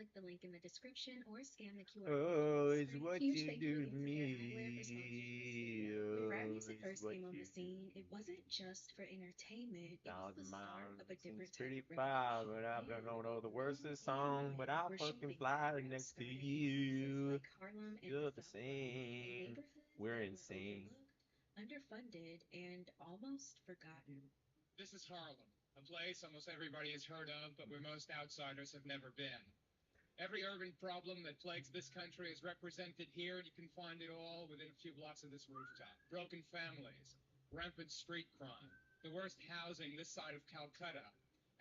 click the link in the description or scan the QR code on Oh, the it's screen. what Huge you thank you do to again to their eyewear for sponsoring this me. video. When rap Oh, music it's first what came on the you do. scene, it wasn't just for entertainment, it was the Thousand start miles of a seems different type pretty of far, revolution. but I And don't know the along words of with the song, but Illinois, I'll we're fucking showing that fly rap next to started in places you. like Harlem and the You're the South Bronx, in same. neighborhoods We're that were insane. overlooked, underfunded, and almost forgotten. This is Harlem, a place almost everybody has heard of, but where most outsiders have never been. Every urban problem that plagues this country is represented here, and you can find it all within a few blocks of this rooftop. Broken families, rampant street crime, the worst housing this side of Calcutta,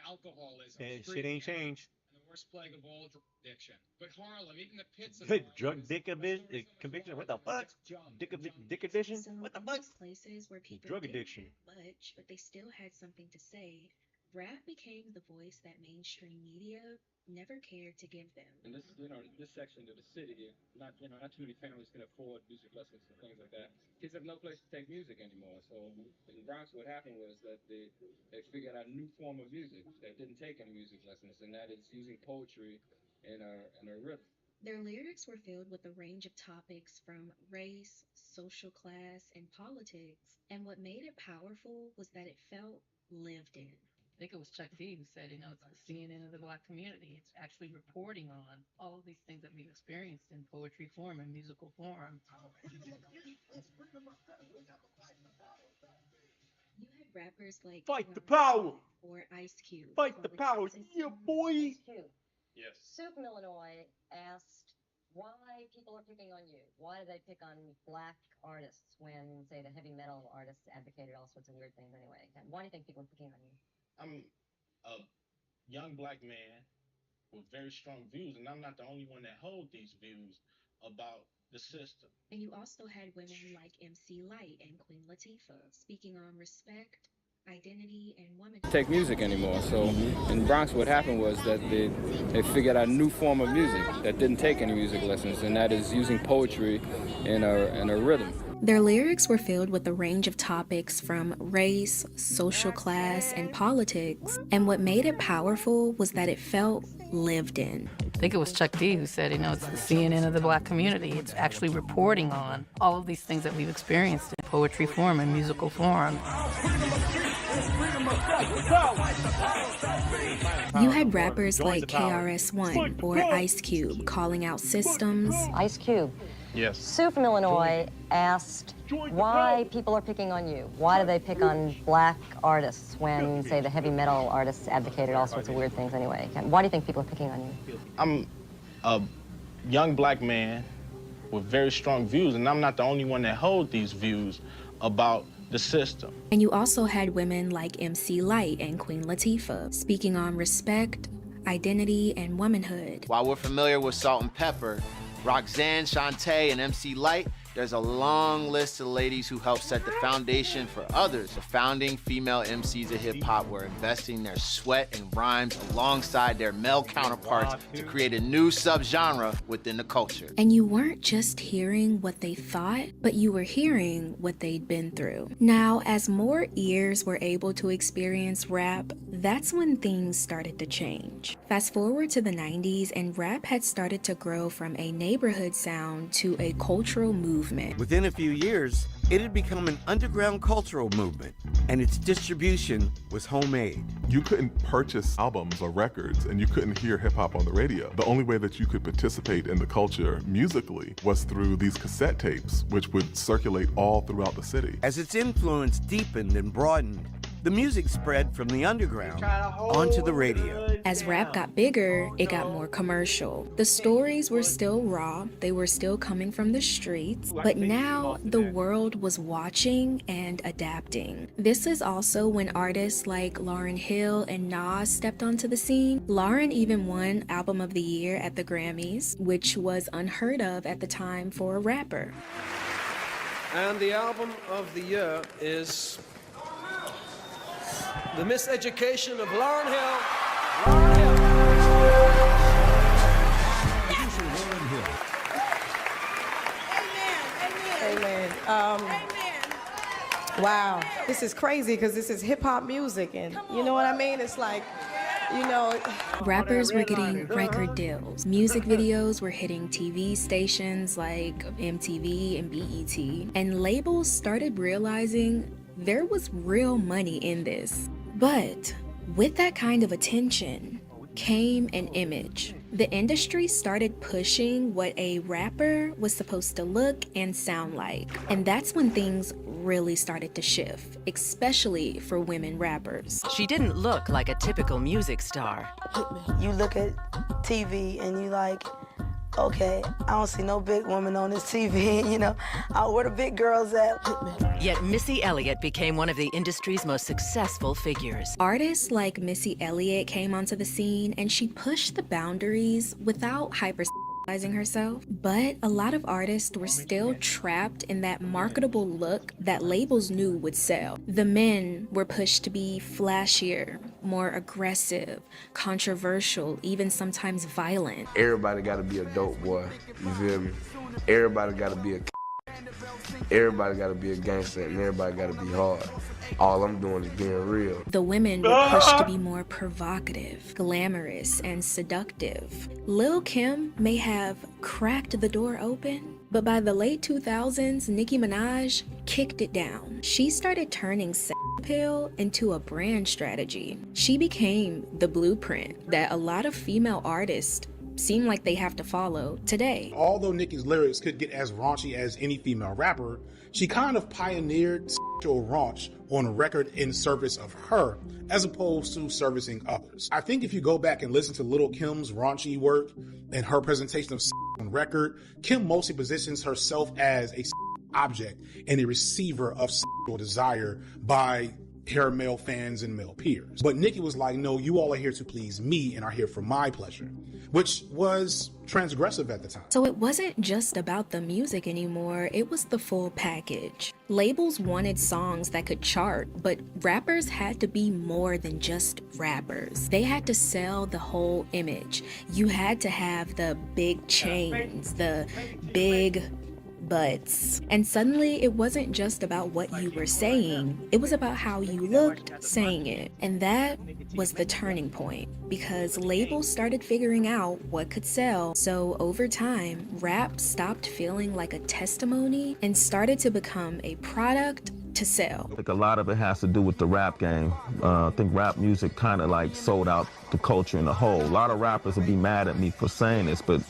alcoholism, And shit street ain't gangs, changed. and the worst plague of all, drug addiction. But Harlem, even the pits of Good Harlem, drug is dick a story so much conviction. What the larger than fuck? just junk Dick, and junk dick music. addiction? So, What the in fuck? those places where people Drug didn't addiction. have much, but they still had something to say, rap became the voice that mainstream media never cared to give them. In this, this section of the city, not too many families can afford music lessons and things like that. Kids have no place to take music anymore. So in the Bronx, what happened was that they figured out a new form of music that didn't take any music lessons, and that is using poetry and a rhythm. Their lyrics were filled with a range of topics from race, social class, and politics, and what made it powerful was that it felt lived in. I think it was Chuck D who said, it's the CNN of the black community. It's actually reporting on all of these things that we've experienced in poetry form and musical form. You had rappers like Fight the KRS-One power! or Ice Cube Fight the calling out power! Yeah, systems. boy! Ice Cube. Yes. Sue from Illinois asked why people are picking on you. Why do they pick on black artists when, say, the heavy metal artists advocated all sorts of weird things anyway? And why do you think people are picking on you? I'm a young black man with very strong views, and I'm not the only one that hold these views about the system. And you also had women like MC Light and Queen Latifah speaking on respect, identity, and womanhood. Take music anymore. So in the Bronx, what happened was that they figured out a new form of music that didn't take any music lessons, and that is using poetry and a rhythm. Their lyrics were filled with a range of topics from race, social class, and politics, and what made it powerful was that it felt lived in. I think it was Chuck D who said, it's the CNN of the black community. It's actually reporting on all of these things that we've experienced in poetry form and musical form. You had rappers like KRS-One or Ice Cube calling out systems. Ice Cube. Yes. Sue from Illinois asked why people are picking on you. Why do they pick on black artists when, say, the heavy metal artists advocated all sorts of weird things anyway? And why do you think people are picking on you? I'm a young black man with very strong views, and I'm not the only one that hold these views about the system. And you also had women like MC Light and Queen Latifah speaking on respect, identity, and womanhood. While we're familiar with Salt and Pepper, Roxanne, Shantae, and MC Light, there's a long list of ladies who helped set the foundation for others. The founding female MCs of hip-hop were investing their sweat and rhymes alongside their male counterparts to create a new subgenre within the culture. And you weren't just hearing what they thought, but you were hearing what they'd been through. Now, as more ears were able to experience rap, that's when things started to change. Fast forward to the 90s, and rap had started to grow from a neighborhood sound to a cultural movement. Within a few years, it had become an underground cultural movement, and its distribution was homemade. You couldn't purchase albums or records, and you couldn't hear hip-hop on the radio. The only way that you could participate in the culture musically was through these cassette tapes, which would circulate all throughout the city. As its influence deepened and broadened, the music spread from the underground onto the radio. As rap got bigger, it got more commercial. The stories were still raw, they were still coming from the streets, but now the world was watching and adapting. This is also when artists like Lauryn Hill and Nas stepped onto the scene. Lauryn even won Album of the Year at the Grammys, which was unheard of at the time for a rapper. And the Album of the Year is The Miseducation of Lauryn Hill. Lauryn Hill. Amen. Wow, this is crazy because this is hip hop music, and you know what I mean? It's like You know, Rappers were getting record deals. Music videos were hitting TV stations like MTV and BET. And labels started realizing there was real money in this. But with that kind of attention came an image. The industry started pushing what a rapper was supposed to look and sound like. And that's when things really started to shift, especially for women rappers. She didn't look like a typical music star. you look at TV and you like, okay, I don't see no big woman on this TV, you know, where the big girls at? Yet Missy Elliott became one of the industry's most successful figures. Artists like Missy Elliott came onto the scene and she pushed the boundaries without hypersexualizing herself. But a lot of artists were still trapped in that marketable look that labels knew would sell. The men were pushed to be flashier, more aggressive, controversial, even sometimes violent. Everybody gotta be a dope boy, you feel me? Everybody gotta be a everybody gotta be a gangster, and everybody gotta be hard. All I'm doing is being real. The women were pushed to be more provocative, glamorous, and seductive. Lil' Kim may have cracked the door open, but by the late 2000s, Nicki Minaj kicked it down. She started turning sex appeal into a brand strategy. She became the blueprint that a lot of female artists seem like they have to follow today. Although Nicki's lyrics could get as raunchy as any female rapper, she kind of pioneered sexual raunch on a record in service of her, as opposed to servicing others. I think if you go back and listen to Lil' Kim's raunchy work and her presentation of on record, Kim mostly positions herself as a object and a receiver of sexual desire by her male fans and male peers. But Nicki was like, no, you all are here to please me and are here for my pleasure, which was transgressive at the time. So it wasn't just about the music anymore, it was the full package. Labels wanted songs that could chart, but rappers had to be more than just rappers. They had to sell the whole image. You had to have the big chains, the big butts. And suddenly it wasn't just about what you were saying, it was about how you looked saying it. And that was the turning point, because labels started figuring out what could sell. So over time, rap stopped feeling like a testimony and started to become a product to sell. I think a lot of it has to do with the rap game. I think rap music kind of like sold out the culture in a whole. A lot of rappers would be mad at me for saying this, but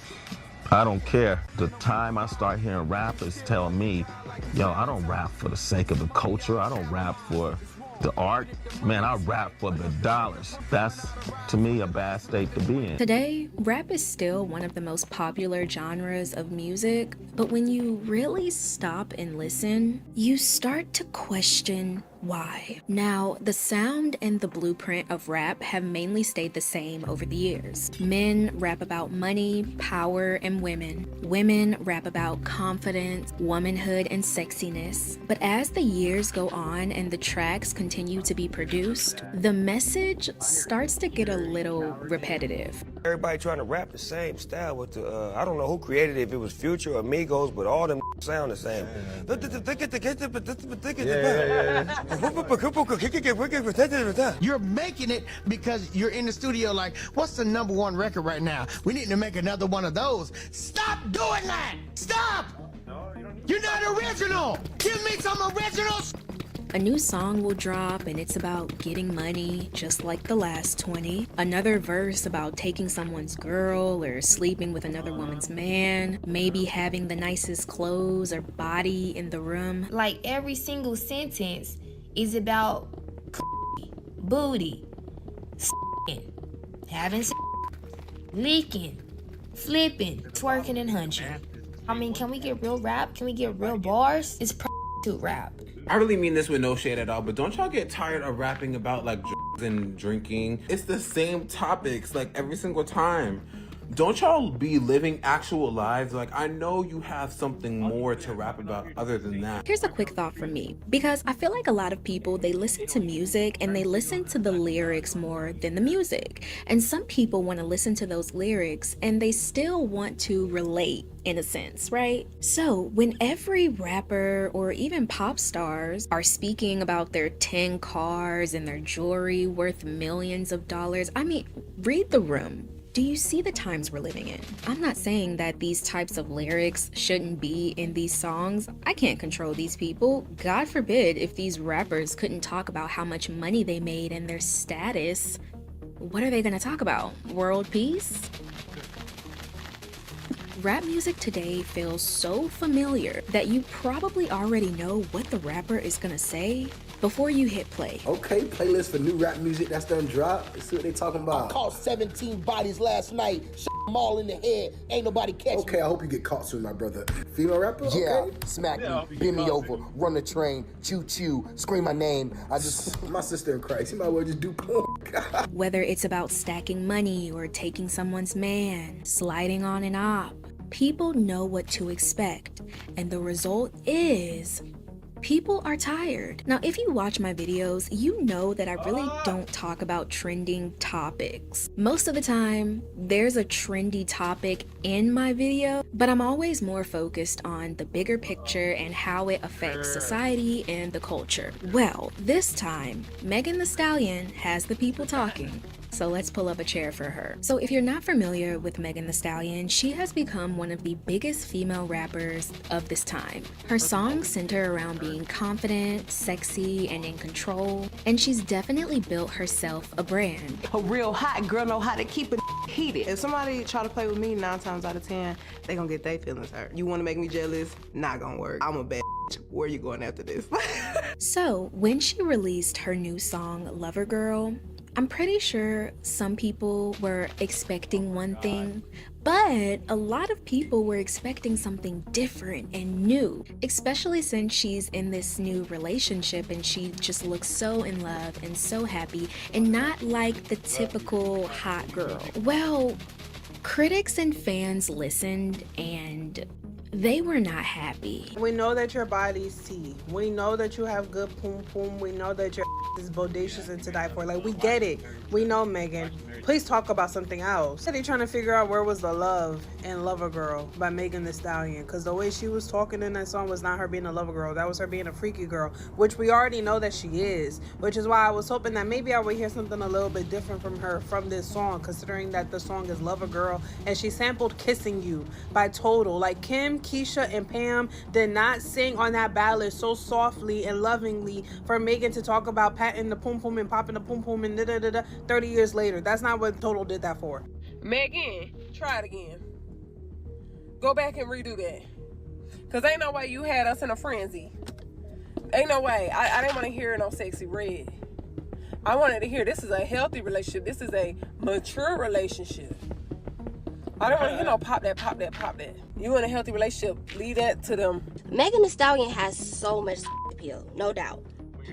I don't care. The time I start hearing rappers tell me, yo, I don't rap for the sake of the culture. I don't rap for the art. Man, I rap for the dollars. That's, to me, a bad state to be in. Today, rap is still one of the most popular genres of music, but when you really stop and listen, you start to question why. Now, the sound and the blueprint of rap have mainly stayed the same over the years. Men rap about money, power, and women. Women rap about confidence, womanhood, and sexiness. But as the years go on and the tracks continue to be produced, the message starts to get a little repetitive. Everybody trying to rap the same style with the, I don't know who created it, if it was Future or Migos, but all them sound the same. You're making it because you're in the studio like, what's the #1 record right now? We need to make another one of those. Stop doing that! Stop! You're not original! Give me some originals! A new song will drop and it's about getting money, just like the last 20. Another verse about taking someone's girl or sleeping with another woman's man, maybe having the nicest clothes or body in the room. Like every single sentence is about booty, having leaking, flipping, twerking, and hunching. I mean, can we get real rap? Can we get real bars? It's prostitute rap. I really mean this with no shade at all, but don't y'all get tired of rapping about like drugs and drinking? It's the same topics like every single time. don't y'all be living actual lives? Like, I know you have something more to rap about other than that. Here's a quick thought from me, because I feel like a lot of people, they listen to music and they listen to the lyrics more than the music. And some people want to listen to those lyrics and they still want to relate in a sense, right? So when every rapper or even pop stars are speaking about their 10 cars and their jewelry worth millions of dollars, I mean, read the room. Do you see the times we're living in? I'm not saying that these types of lyrics shouldn't be in these songs. I can't control these people. God forbid if these rappers couldn't talk about how much money they made and their status. What are they gonna talk about? World peace? Rap music today feels so familiar that you probably already know what the rapper is gonna say before you hit play. Okay, playlist for new rap music that's done drop. Let's see what they talking about. I caught 17 bodies last night. Shot them all in the head. Ain't nobody catch me. Okay, I hope you get caught soon, my brother. Female rapper? Yeah, Okay. smack me, bend me over, run the train, choo choo, scream my name. I just my sister in Christ. You might well just do porn. Whether it's about stacking money or taking someone's man, sliding on an op, people know what to expect, and the result is people are tired. Now, if you watch my videos, you know that I really don't talk about trending topics. Most of the time, there's a trendy topic in my video, but I'm always more focused on the bigger picture and how it affects society and the culture. Well, this time, Megan Thee Stallion has the people talking. So let's pull up a chair for her. So if you're not familiar with Megan Thee Stallion, she has become one of the biggest female rappers of this time. Her songs center around being confident, sexy, and in control, and she's definitely built herself a brand. A real hot girl know how to keep it heated. If somebody try to play with me 9 times out of 10, they gonna get their feelings hurt. You wanna make me jealous? Not gonna work. I'm a bad bitch. Where you going after this? So when she released her new song, Lover Girl, I'm pretty sure some people were expecting one thing, but a lot of people were expecting something different and new, especially since she's in this new relationship and she just looks so in love and so happy and not like the typical hot girl. Well, critics and fans listened and they were not happy. We know that your body's tea. We know that you have good poom poom. We know that your is bodacious and to die for. Like, we get it. We know, Megan. Please talk about something else. They're trying to figure out where was the love in Lover Girl by Megan Thee Stallion, because the way she was talking in that song was not her being a lover girl. That was her being a freaky girl, which we already know that she is, which is why I was hoping that maybe I would hear something a little bit different from her from this song, considering that the song is Lover Girl and she sampled Kissing You by Total. Like, Kim, Keisha, and Pam did not sing on that ballad so softly and lovingly for Megan to talk about patting the poom poom and popping the poom poom and 30 years later. That's not what Total did that for. Megan, try it again. Go back and redo that. Cause ain't no way you had us in a frenzy. Ain't no way. I didn't want to hear no sexy red. I wanted to hear this is a healthy relationship. This is a mature relationship. I don't want to hear no pop that, pop that, pop that. You in a healthy relationship, leave that to them. Megan Thee Stallion has so much appeal, no doubt.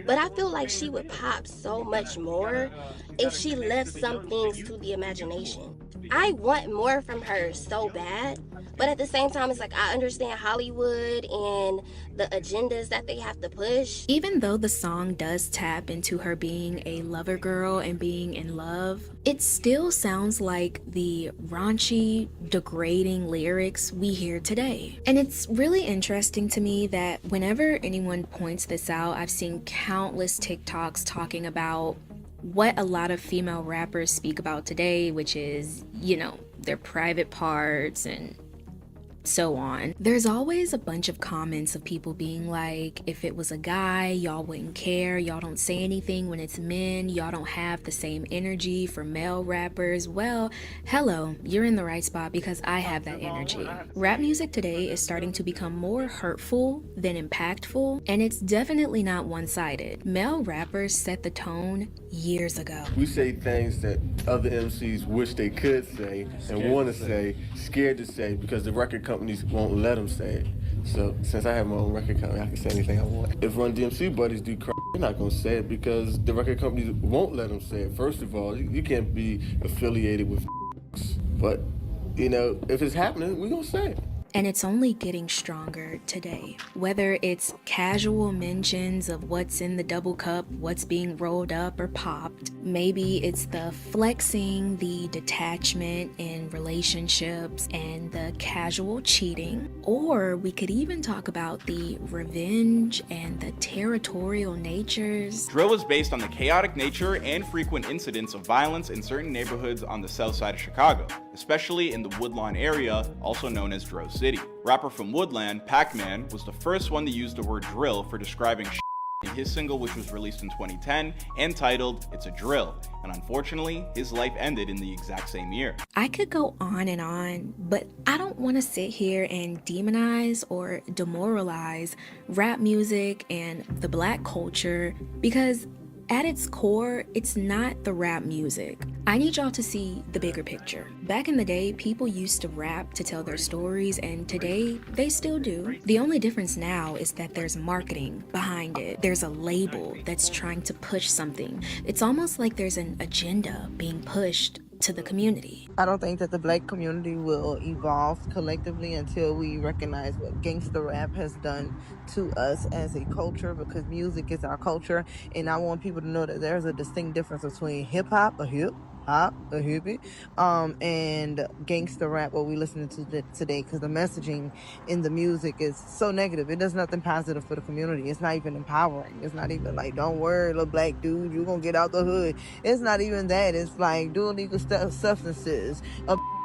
But I feel like she would pop so much more if she left some things to the imagination. I want more from her so bad, but at the same time, it's like I understand Hollywood and the agendas that they have to push. Even though the song does tap into her being a lover girl and being in love, it still sounds like the raunchy, degrading lyrics we hear today. And it's really interesting to me that whenever anyone points this out, I've seen countless TikToks talking about what a lot of female rappers speak about today, which is, you know, their private parts and so on. There's always a bunch of comments of people being like, if it was a guy, y'all wouldn't care, y'all don't say anything. When it's men, y'all don't have the same energy for male rappers. Well, hello, you're in the right spot because I have that energy. Rap music today is starting to become more hurtful than impactful, and it's definitely not one-sided. Male rappers set the tone years ago. We say things that other MCs wish they could say and want to say, scared to say, because the record companies won't let them say it. So since I have my own record company, I can say anything I want. If Run DMC buddies do crap, they're not gonna say it because the record companies won't let them say it. First of all, you can't be affiliated with, but You know, if it's happening, we're gonna say it. And it's only getting stronger today. Whether it's casual mentions of what's in the double cup, what's being rolled up or popped, maybe it's the flexing, the detachment in relationships, and the casual cheating. Or we could even talk about the revenge and the territorial natures. Drill is based on the chaotic nature and frequent incidents of violence in certain neighborhoods on the south side of Chicago, especially in the Woodlawn area, also known as Dro City. Rapper from Woodland, Pac-Man, was the first one to use the word drill for describing in his single, which was released in 2010 and titled It's a Drill, and unfortunately his life ended in the exact same year. I could go on, but I don't want to sit here and demonize or demoralize rap music and the black culture, because at its core, it's not the rap music. I need y'all to see the bigger picture. Back in the day, people used to rap to tell their stories, and today, they still do. The only difference now is that there's marketing behind it. There's a label that's trying to push something. It's almost like there's an agenda being pushed to the community. I don't think that the black community will evolve collectively until we recognize what gangsta rap has done to us as a culture, because music is our culture, and I want people to know that there's a distinct difference between hip-hop, a hippie, and gangsta rap, what we listening to today, because the messaging in the music is so negative. It does nothing positive for the community. It's not even empowering. It's not even like, don't worry, little black dude, you're gonna get out the hood. It's not even that. It's like, do illegal substances,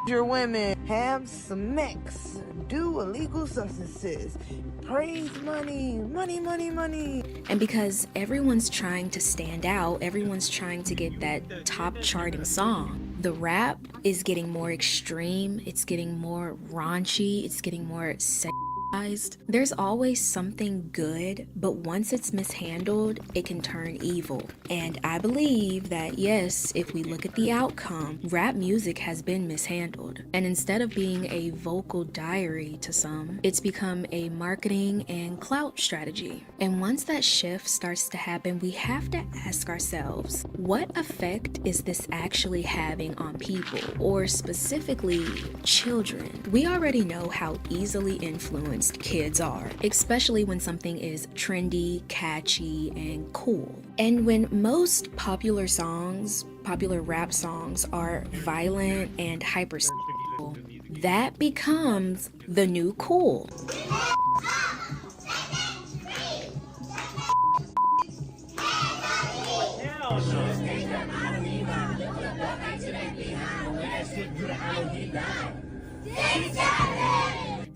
your women, have some mix, do illegal substances, praise money. And because everyone's trying to stand out, everyone's trying to get that top charting song, the rap is getting more extreme, it's getting more raunchy, it's getting more sexualized. There's always something good, but once it's mishandled, it can turn evil. And I believe that, yes, if we look at the outcome, rap music has been mishandled. And instead of being a vocal diary to some, it's become a marketing and clout strategy. And once that shift starts to happen, we have to ask ourselves, what effect is this actually having on people, or specifically children? We already know how easily influenced kids are, especially when something is trendy, catchy, and cool. And when most popular rap songs are violent and hypersexual, that becomes the new cool.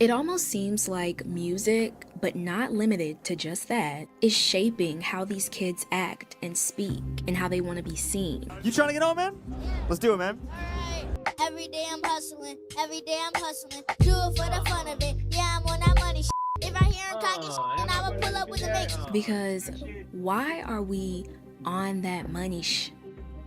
It almost seems like music, but not limited to just that, is shaping how these kids act and speak and how they want to be seen. You trying to get on, man? Let's do it, man. Every day I'm hustling, do it for the fun of it. Yeah, I'm on that money. If I hear him talking and I will pull up with the mix. Because why are we on that money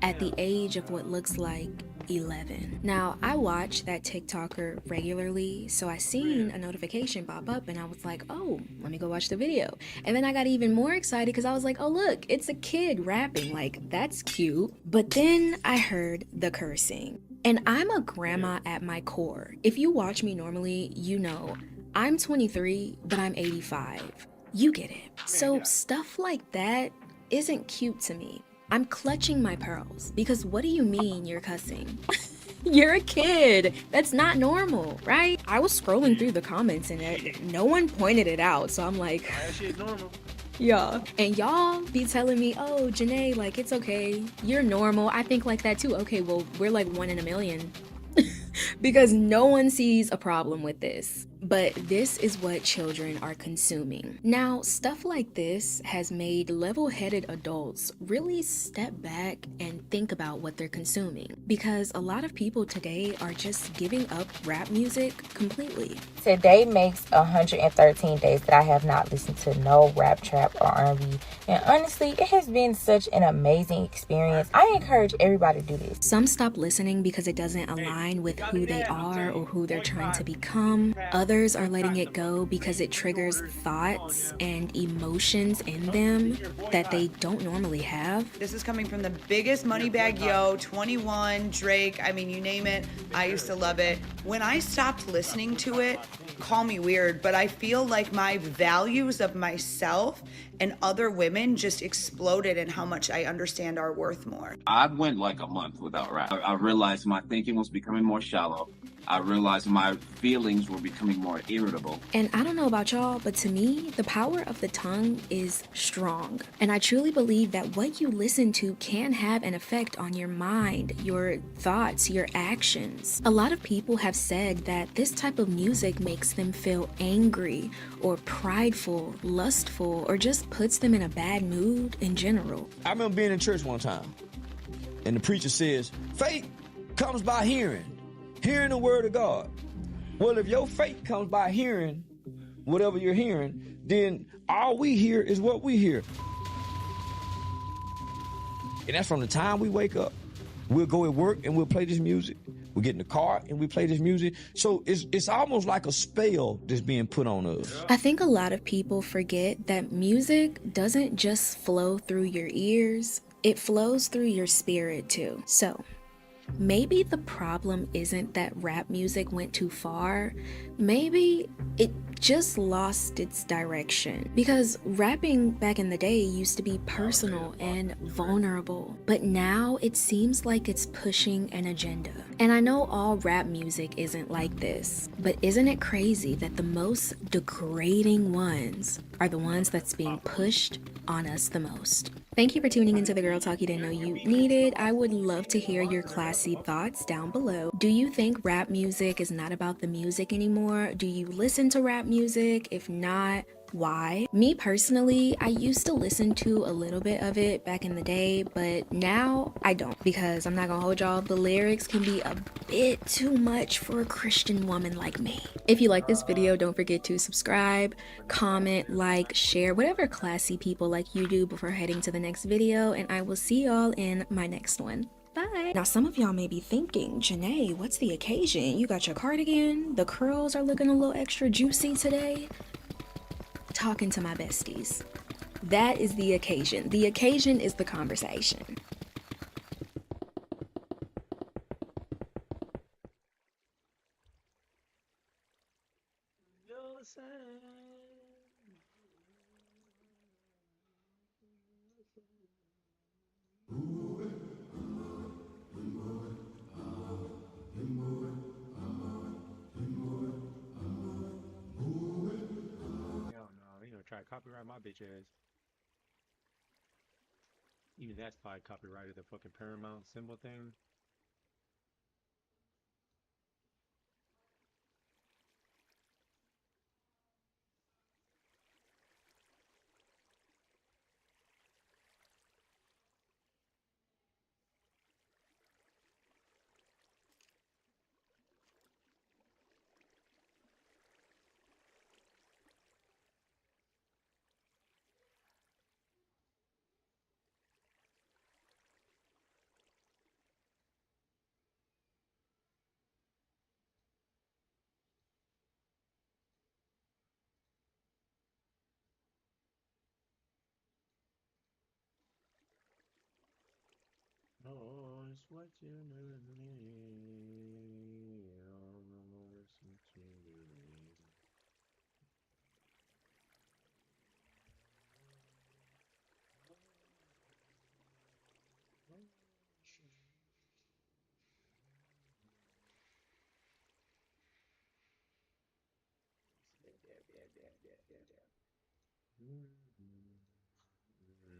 at the age of what looks like 11? Now, I watch that TikToker regularly, so I seen a notification pop up and I was like, oh, let me go watch the video. And then I got even more excited because I was like, oh look, it's a kid rapping, like that's cute. But then I heard the cursing. And I'm a grandma at my core. If you watch me normally, you know I'm 23, but I'm 85. You get it. So stuff like that isn't cute to me. I'm clutching my pearls, because what do you mean you're cussing? You're a kid. That's not normal, right? I was scrolling through the comments and no one pointed it out, so I'm like, That shit normal. yeah. And y'all be telling me, oh, Janae, like, it's okay. You're normal. I think like that too. Okay, well, we're like 1 in a million. Because no one sees a problem with this. But this is what children are consuming. Now, stuff like this has made level-headed adults really step back and think about what they're consuming. Because a lot of people today are just giving up rap music completely. Today makes 113 days that I have not listened to no rap, trap, or R&B. And honestly, it has been such an amazing experience. I encourage everybody to do this. Some stop listening because it doesn't align with who they are or who they're trying to become. Others are letting it go because it triggers thoughts and emotions in them that they don't normally have. This is coming from the biggest money bag yo, 21, Drake, I mean, you name it. I used to love it. When I stopped listening to it, call me weird, but I feel like my values of myself and other women just exploded in how much I understand our worth more. I went like a month without rap. I realized my thinking was becoming more shallow. I realized my feelings were becoming more irritable. And I don't know about y'all, but to me, the power of the tongue is strong. And I truly believe that what you listen to can have an effect on your mind, your thoughts, your actions. A lot of people have said that this type of music makes them feel angry or prideful, lustful, or just puts them in a bad mood in general. I remember being in church one time, and the preacher says, faith comes by hearing the word of God. Well, if your faith comes by hearing whatever you're hearing, then all we hear is what we hear. And that's from the time we wake up. We'll go at work and we'll play this music. We get in the car and we play this music. So it's almost like a spell that's being put on us. I think a lot of people forget that music doesn't just flow through your ears, it flows through your spirit too. So maybe the problem isn't that rap music went too far. Maybe it just lost its direction. Because rapping back in the day used to be personal and vulnerable. But now it seems like it's pushing an agenda. And I know all rap music isn't like this. But isn't it crazy that the most degrading ones are the ones that's being pushed on us the most? Thank you for tuning into the Girl Talk You Didn't Know You Needed. I would love to hear your classy thoughts down below. Do you think rap music is not about the music anymore? Do you listen to rap music? If not, why? Me personally, I used to listen to a little bit of it back in the day, but now I don't, because I'm not gonna hold y'all, the lyrics can be a bit too much for a Christian woman like me. If you like this video, don't forget to subscribe, comment, like, share, whatever classy people like you do before heading to the next video, and I will see y'all in my next one. Bye. Now, some of y'all may be thinking, Janae, what's the occasion? You got your cardigan? The curls are looking a little extra juicy today? Talking to my besties. That is the occasion. The occasion is the conversation. Try to copyright my bitch ass. Even that's probably copyrighted, the fucking Paramount symbol thing. Oh, it's what you need.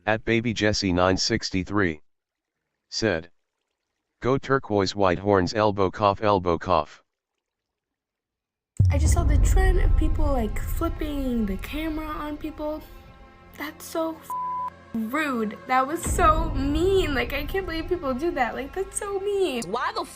At Babyjesse963 said, "Go turquoise white horns elbow cough elbow cough." I just saw the trend of people like flipping the camera on people. That's so rude. That was so mean. Like, I can't believe people do that. Like, that's so mean. Why the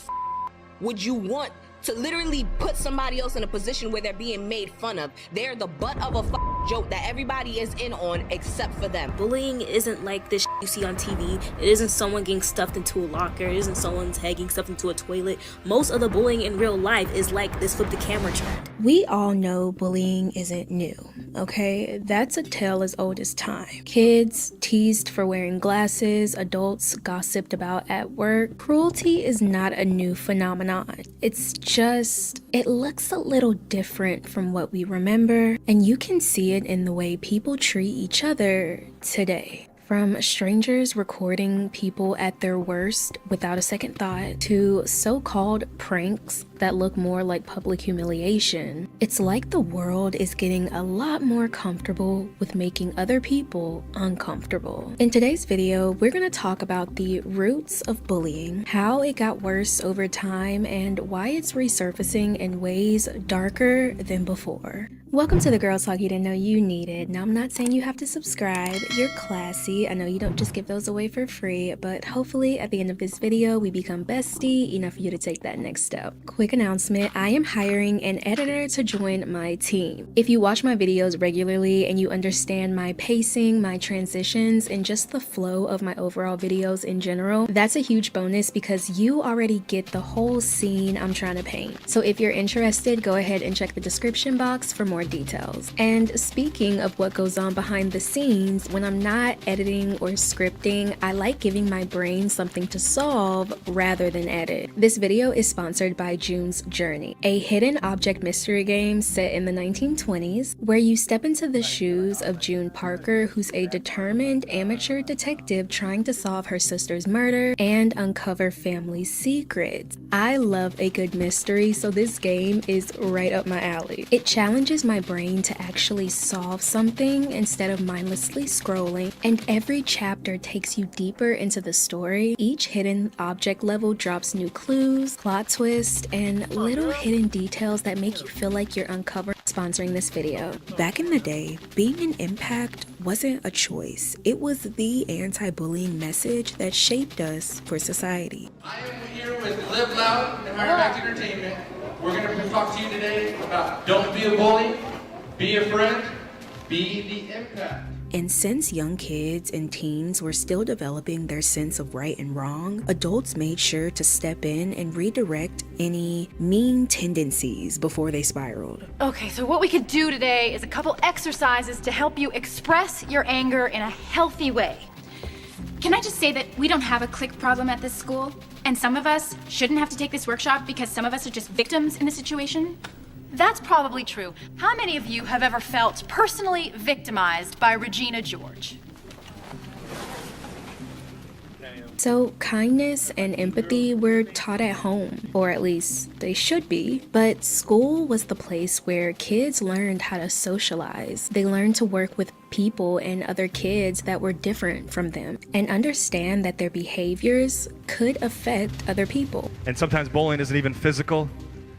would you want to literally put somebody else in a position where they're being made fun of? They're the butt of a joke that everybody is in on except for them. Bullying isn't like this you see on TV. It isn't someone getting stuffed into a locker. It isn't someone's head getting stuffed into a toilet. Most of the bullying in real life is like this flip the camera trend. We all know bullying isn't new, okay? That's a tale as old as time. Kids teased for wearing glasses, adults gossiped about at work. Cruelty is not a new phenomenon. It's just, it looks a little different from what we remember, and you can see it in the way people treat each other today. From strangers recording people at their worst without a second thought, to so-called pranks that look more like public humiliation, it's like the world is getting a lot more comfortable with making other people uncomfortable. In today's video, we're going to talk about the roots of bullying, how it got worse over time, and why it's resurfacing in ways darker than before. Welcome to the Girl Talk you didn't know you needed. Now, I'm not saying you have to subscribe. You're classy. I know you don't just give those away for free, but hopefully at the end of this video, we become bestie enough for you to take that next step. Quick announcement, I am hiring an editor to join my team. If you watch my videos regularly and you understand my pacing, my transitions, and just the flow of my overall videos in general, that's a huge bonus because you already get the whole scene I'm trying to paint. So if you're interested, go ahead and check the description box for more details. And speaking of what goes on behind the scenes, when I'm not editing or scripting, I like giving my brain something to solve rather than edit. This video is sponsored by June's Journey, a hidden object mystery game set in the 1920s where you step into the shoes of June Parker, who's a determined amateur detective trying to solve her sister's murder and uncover family secrets. I love a good mystery, so this game is right up my alley. It challenges my brain to actually solve something instead of mindlessly scrolling, and every chapter takes you deeper into the story. Each hidden object level drops new clues, plot twists, and little hidden details that make you feel like you're uncovering. Sponsoring this video. Back in the day, being an impact wasn't a choice. It was the anti-bullying message that shaped us for society. I am here with Live Loud and Higher Impact Entertainment. We're going to talk to you today about don't be a bully, be a friend, be the impact. And since young kids and teens were still developing their sense of right and wrong, adults made sure to step in and redirect any mean tendencies before they spiraled. Okay, so what we could do today is a couple exercises to help you express your anger in a healthy way. Can I just say that we don't have a clique problem at this school? And some of us shouldn't have to take this workshop because some of us are just victims in the situation? That's probably true. How many of you have ever felt personally victimized by Regina George? So kindness and empathy were taught at home, or at least they should be, but school was the place where kids learned how to socialize. They learned to work with people and other kids that were different from them and understand that their behaviors could affect other people. And sometimes bullying isn't even physical,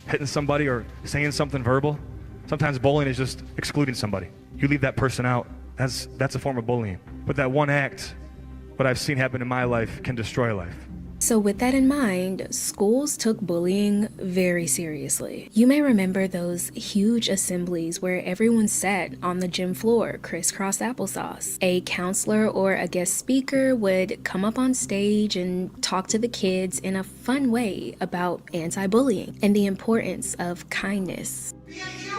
hitting somebody or saying something verbal. Sometimes bullying is just excluding somebody. You leave that person out, that's a form of bullying. But that one act, what I've seen happen in my life, can destroy life. So with that in mind, schools took bullying very seriously. You may remember those huge assemblies where everyone sat on the gym floor, crisscross applesauce. A counselor or a guest speaker would come up on stage and talk to the kids in a fun way about anti-bullying and the importance of kindness. Be a hero!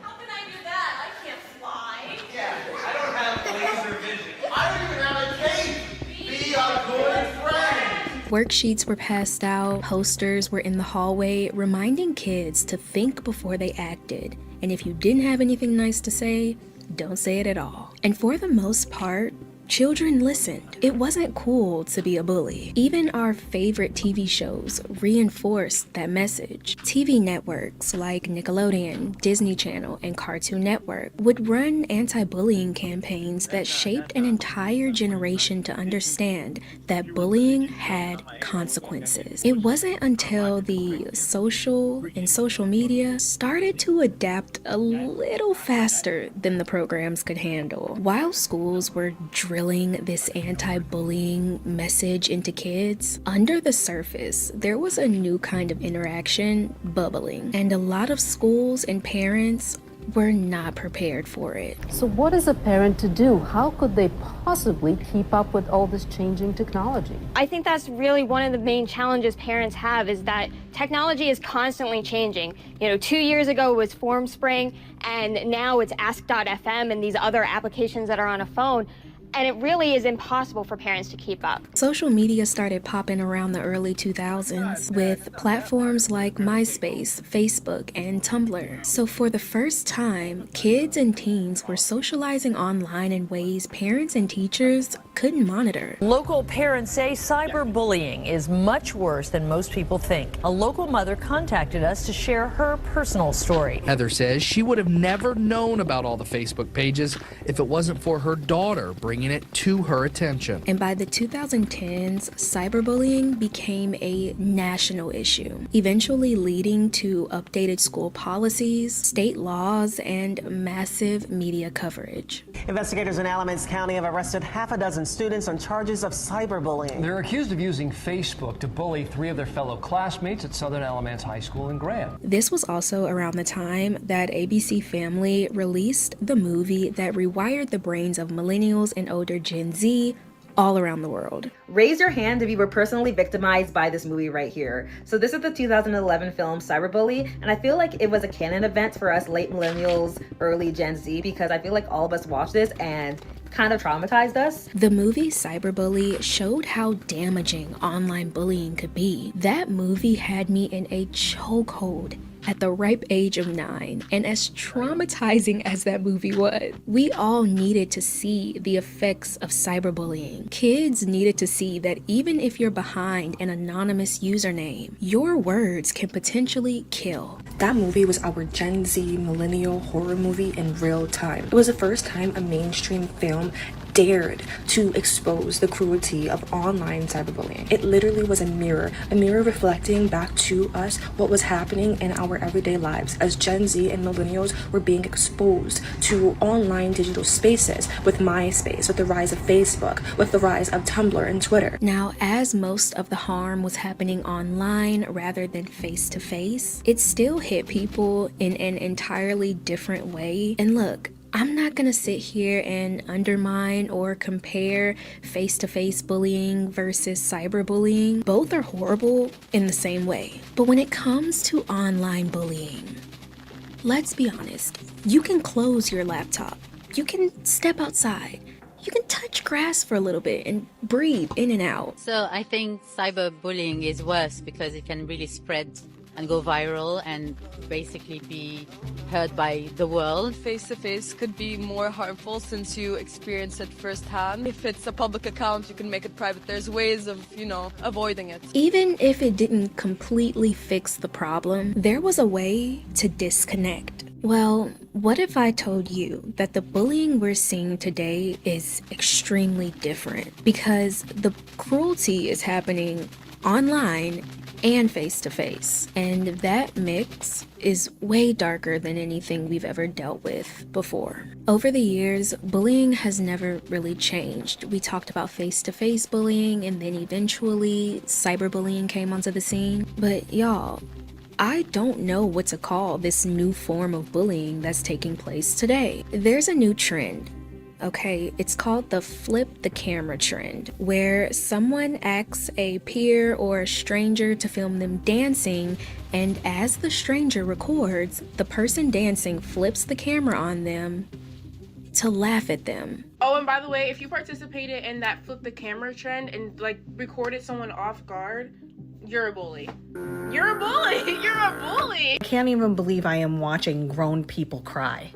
How can I do that? I can't fly. Yeah, I don't have laser vision. I don't even have a cape. Be a good friend. Worksheets were passed out, posters were in the hallway, reminding kids to think before they acted. And if you didn't have anything nice to say, don't say it at all. And for the most part, children listened. It wasn't cool to be a bully. Even our favorite TV shows reinforced that message. TV networks like Nickelodeon, Disney Channel, and Cartoon Network would run anti-bullying campaigns that shaped an entire generation to understand that bullying had consequences. It wasn't until the social media started to adapt a little faster than the programs could handle. While schools were drilling this anti-bullying message into kids, under the surface, there was a new kind of interaction bubbling. And a lot of schools and parents were not prepared for it. So what is a parent to do? How could they possibly keep up with all this changing technology? I think that's really one of the main challenges parents have, is that technology is constantly changing. 2 years ago it was FormSpring, and now it's Ask.fm and these other applications that are on a phone. And it really is impossible for parents to keep up. Social media started popping around the early 2000s with platforms like MySpace, Facebook, and Tumblr. So for the first time, kids and teens were socializing online in ways parents and teachers couldn't monitor. Local parents say cyberbullying is much worse than most people think. A local mother contacted us to share her personal story. Heather says she would have never known about all the Facebook pages if it wasn't for her daughter bringing it to her attention. And by the 2010s, cyberbullying became a national issue, eventually leading to updated school policies, state laws, and massive media coverage. Investigators in Alamance County have arrested half a dozen students on charges of cyberbullying. They're accused of using Facebook to bully 3 of their fellow classmates at Southern Alamance High School in Graham. This was also around the time that ABC Family released the movie that rewired the brains of millennials and older Gen Z all around the world. Raise your hand if you were personally victimized by this movie right here. So this is the 2011 film Cyberbully, and I feel like it was a canon event for us late millennials, early Gen Z, because I feel like all of us watched this and kind of traumatized us. The movie Cyberbully showed how damaging online bullying could be. That movie had me in a chokehold at the ripe age of 9, and as traumatizing as that movie was, we all needed to see the effects of cyberbullying. Kids needed to see that even if you're behind an anonymous username, your words can potentially kill. That movie was our Gen Z millennial horror movie in real time. It was the first time a mainstream film dared to expose the cruelty of online cyberbullying. It literally was a mirror reflecting back to us what was happening in our everyday lives as Gen Z and millennials were being exposed to online digital spaces with MySpace, with the rise of Facebook, with the rise of Tumblr and Twitter. Now, as most of the harm was happening online rather than face-to-face, it still hit people in an entirely different way. And look, I'm not gonna sit here and undermine or compare face-to-face bullying versus cyberbullying. Both are horrible in the same way. But when it comes to online bullying, let's be honest, you can close your laptop, you can step outside, you can touch grass for a little bit and breathe in and out. So I think cyberbullying is worse because it can really spread and go viral and basically be heard by the world. Face-to-face could be more harmful since you experience it firsthand. If it's a public account, you can make it private. There's ways of, avoiding it. Even if it didn't completely fix the problem, there was a way to disconnect. Well, what if I told you that the bullying we're seeing today is extremely different? Because the cruelty is happening online and face-to-face. And that mix is way darker than anything we've ever dealt with before. Over the years, bullying has never really changed. We talked about face-to-face bullying, and then eventually cyberbullying came onto the scene. But y'all, I don't know what to call this new form of bullying that's taking place today. There's a new trend. Okay, it's called the flip the camera trend, where someone asks a peer or a stranger to film them dancing, and as the stranger records, the person dancing flips the camera on them to laugh at them. Oh, and by the way, if you participated in that flip the camera trend and recorded someone off guard, you're a bully. You're a bully. You're a bully. I can't even believe I am watching grown people cry.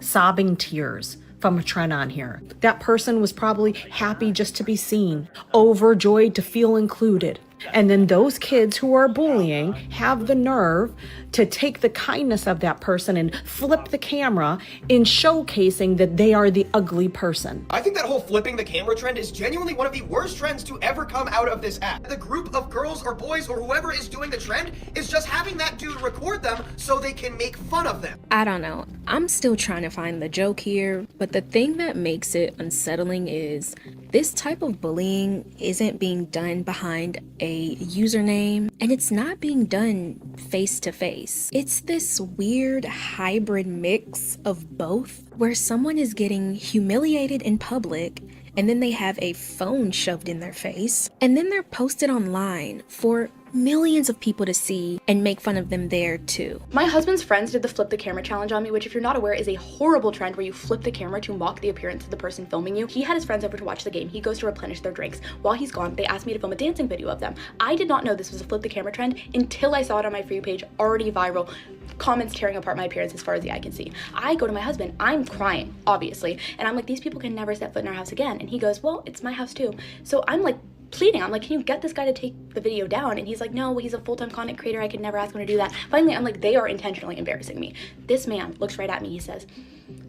Sobbing tears from a trend on here. That person was probably happy just to be seen, overjoyed to feel included. And then those kids who are bullying have the nerve to take the kindness of that person and flip the camera in showcasing that they are the ugly person. I think that whole flipping the camera trend is genuinely one of the worst trends to ever come out of this app. The group of girls or boys or whoever is doing the trend is just having that dude record them so they can make fun of them. I don't know. I'm still trying to find the joke here, but the thing that makes it unsettling is This type of bullying isn't being done behind a username, and it's not being done face to face. It's this weird hybrid mix of both, where someone is getting humiliated in public and then they have a phone shoved in their face, and then they're posted online for millions of people to see and make fun of them there too. My husband's friends did the flip the camera challenge on me, which if you're not aware is a horrible trend where you flip the camera to mock the appearance of the person filming you. He had his friends over to watch the game. He goes to replenish their drinks. While he's gone, they asked me to film a dancing video of them. I did not know this was a flip the camera trend until I saw it on my For You page, already viral. Comments tearing apart my appearance as far as the eye can see. I go to my husband, I'm crying, obviously, and I'm like, these people can never set foot in our house again. And he goes, well, it's my house too. So I'm like pleading, I'm like, can you get this guy to take the video down? And he's like, no, he's a full-time content creator, I could never ask him to do that. Finally, I'm like, they are intentionally embarrassing me. This man looks right at me, he says,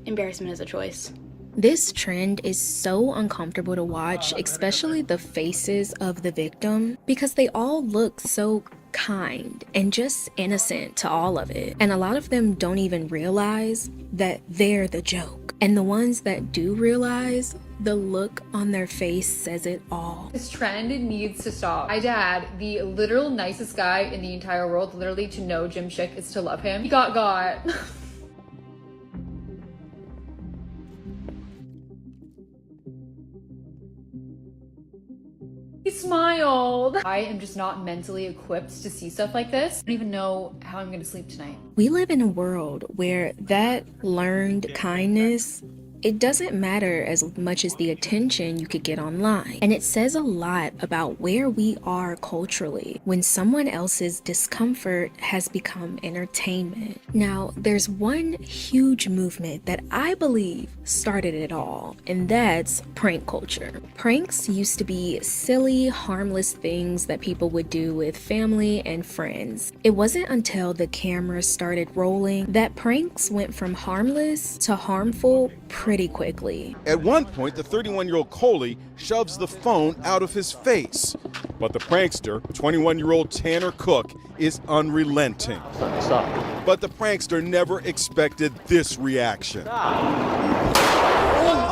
embarrassment is a choice. This trend is so uncomfortable to watch, especially the faces of the victim, because they all look so kind and just innocent to all of it. And a lot of them don't even realize that they're the joke. And the ones that do realize, the look on their face says it all. This trend needs to stop. My dad, the literal nicest guy in the entire world, literally to know Jim Schick is to love him. He got. He smiled. I am just not mentally equipped to see stuff like this. I don't even know how I'm gonna sleep tonight. We live in a world where that learned kindness, it doesn't matter as much as the attention you could get online. And it says a lot about where we are culturally when someone else's discomfort has become entertainment. Now, there's one huge movement that I believe started it all, and that's prank culture. Pranks used to be silly, harmless things that people would do with family and friends. It wasn't until the camera started rolling that pranks went from harmless to harmful pretty quickly. At one point, the 31-year-old Coley shoves the phone out of his face. But the prankster, 21-year-old Tanner Cook, is unrelenting. Stop. But the prankster never expected this reaction.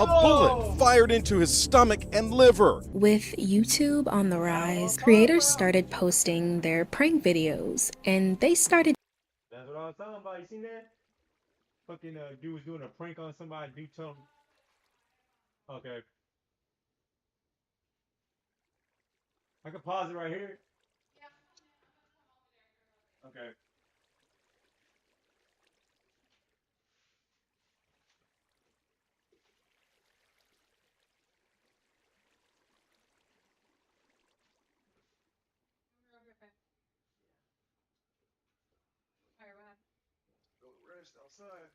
A bullet fired into his stomach and liver. With YouTube on the rise, creators started posting their prank videos, and they started. That's what I was talking about. You seen that? Fucking dude was doing a prank on somebody. Dude told him. Okay. I can pause it right here. Okay. Rest outside.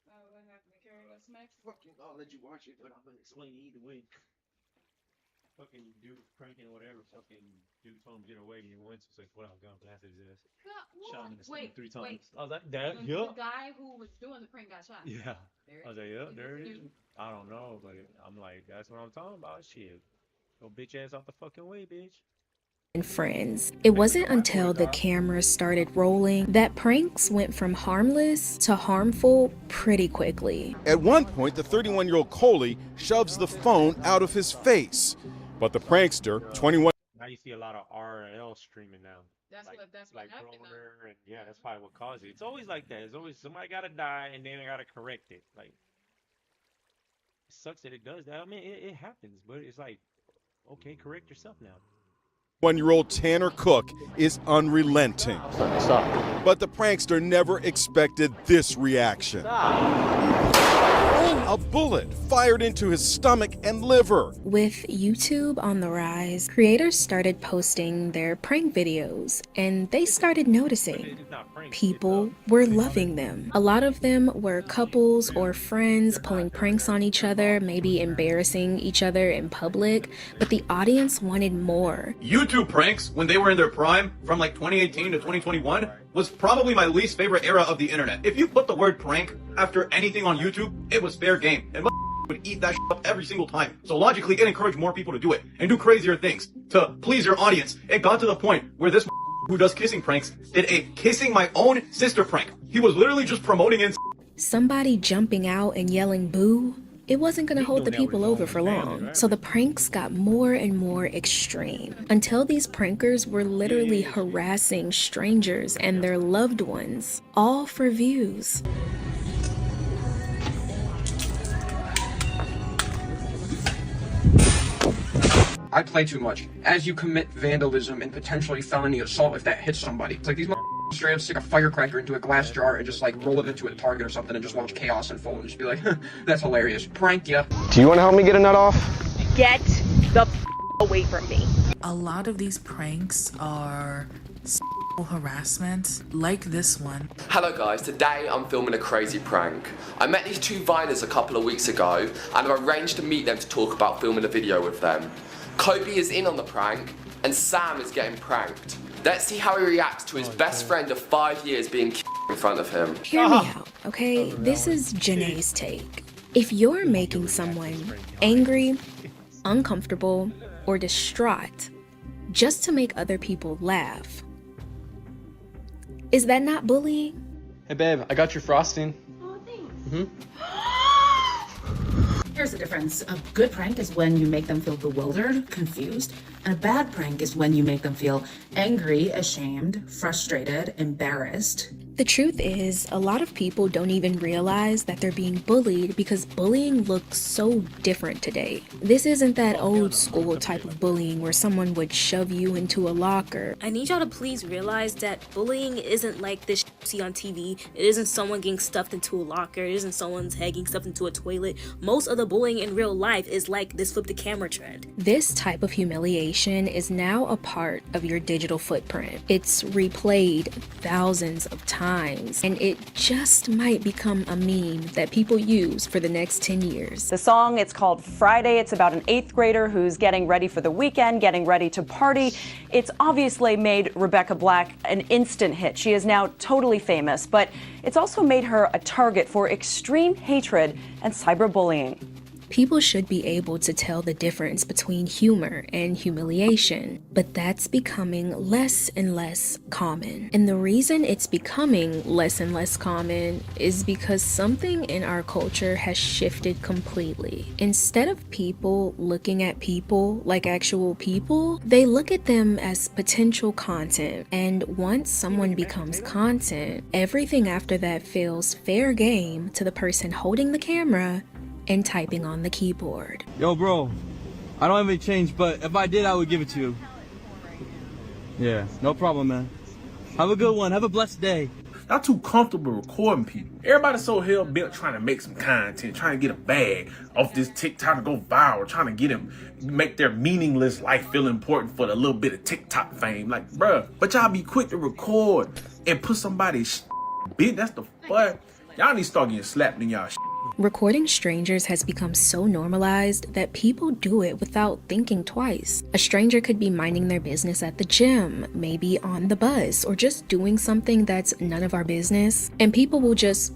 What happened to carry us next? Fucking, I'll let you watch it, but I'm gonna explain either way. Fucking dude pranking or whatever. Fucking dude told him to get away. He went to say, "What? I'm gonna blast his ass." Shot him in the stomach 3 times. I was like, "That, yeah." The guy who was doing the prank got shot. Yeah. I was like, "Yeah, there it is." I don't know, but I'm like, "That's what I'm talking about." Shit, go bitch ass off the fucking way, bitch. And friends. It wasn't until the cameras started rolling that pranks went from harmless to harmful pretty quickly. At one point, the 31-year-old Coley shoves the phone out of his face. But the prankster, 21. Now you see a lot of RL streaming now. That's like, what like happened. Broner, and yeah, that's probably what caused it. It's always like that. It's always somebody gotta die and then they gotta correct it. Like, it sucks that it does that. I mean, it happens, but it's like, okay, correct yourself now. 21-year-old Tanner Cook is unrelenting. Stop. But the prankster never expected this reaction. A bullet fired into his stomach and liver. With YouTube on the rise, creators started posting their prank videos, and they started noticing people were loving them. A lot of them were couples or friends pulling pranks on each other, maybe embarrassing each other in public, but the audience wanted more. YouTube pranks, when they were in their prime, from like 2018 to 2021, was probably my least favorite era of the internet. If you put the word prank after anything on YouTube, it was fair game. And would eat that up every single time. So logically, it encouraged more people to do it and do crazier things to please your audience. It got to the point where this who does kissing pranks did a kissing my own sister prank. He was literally just promoting it. Somebody jumping out and yelling boo it wasn't gonna hold the people over for long. So the pranks got more and more extreme until these prankers were literally harassing strangers and their loved ones, all for views. I play too much. As you commit vandalism and potentially felony assault if that hits somebody. It's like these straight up stick a firecracker into a glass jar and just like roll it into a target or something and just watch chaos unfold and just be like, that's hilarious. Prank ya. Do you want to help me get a nut off? Get the away from me. A lot of these pranks are harassment, like this one. Hello guys, today I'm filming a crazy prank. I met these two Viners a couple of weeks ago and I've arranged to meet them to talk about filming a video with them. Kobe is in on the prank and Sam is getting pranked. Let's see how he reacts to his best friend of 5 years being in front of him. Hear me out, okay? This is Janae's take. If you're making someone angry, uncomfortable, or distraught just to make other people laugh, is that not bullying? Hey babe, I got your frosting. Oh, thanks. Mm-hmm. Here's the difference. A good prank is when you make them feel bewildered, confused, and a bad prank is when you make them feel angry, ashamed, frustrated, embarrassed. The truth is, a lot of people don't even realize that they're being bullied because bullying looks so different today. This isn't that old school type of bullying where someone would shove you into a locker. I need y'all to please realize that bullying isn't like this you see on TV. It isn't someone getting stuffed into a locker. It isn't someone's head getting stuffed into a toilet. Most of the bullying in real life is like this flip the camera trend. This type of humiliation is now a part of your digital footprint. It's replayed thousands of times, and it just might become a meme that people use for the next 10 years. The song, it's called Friday. It's about an 8th grader who's getting ready for the weekend, getting ready to party. It's obviously made Rebecca Black an instant hit. She is now totally famous, but it's also made her a target for extreme hatred and cyberbullying. People should be able to tell the difference between humor and humiliation, but that's becoming less and less common. And the reason it's becoming less and less common is because something in our culture has shifted completely. Instead of people looking at people like actual people, they look at them as potential content. And once someone becomes content, everything after that feels fair game to the person holding the camera and typing on the keyboard. Yo bro, I don't have any change, but if I did, I would give it to you. Yeah, no problem, man. Have a good one. Have a blessed day. Y'all too comfortable recording people. Everybody's so hell-bent trying to make some content, trying to get a bag off this TikTok to go viral, trying to get them, make their meaningless life feel important for the little bit of TikTok fame. Like, bruh, but y'all be quick to record and put somebody's bitch. That's the fuck. Y'all need to start getting slapped in y'all. Recording strangers has become so normalized that people do it without thinking twice. A stranger could be minding their business at the gym, maybe on the bus, or just doing something that's none of our business, and people will just,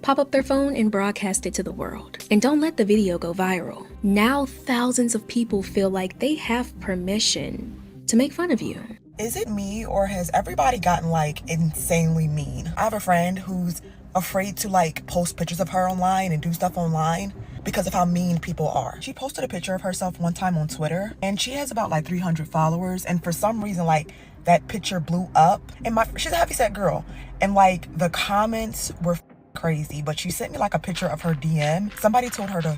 pop up their phone and broadcast it to the world. And don't let the video go viral. Now thousands of people feel like they have permission to make fun of you. Is it me, or has everybody gotten like insanely mean? I have a friend who's afraid to like post pictures of her online and do stuff online because of how mean people are. She posted a picture of herself one time on Twitter and she has about like 300 followers, and for some reason like that picture blew up, and she's a heavyset girl, and like the comments were crazy, but she sent me like a picture of her DM. Somebody told her to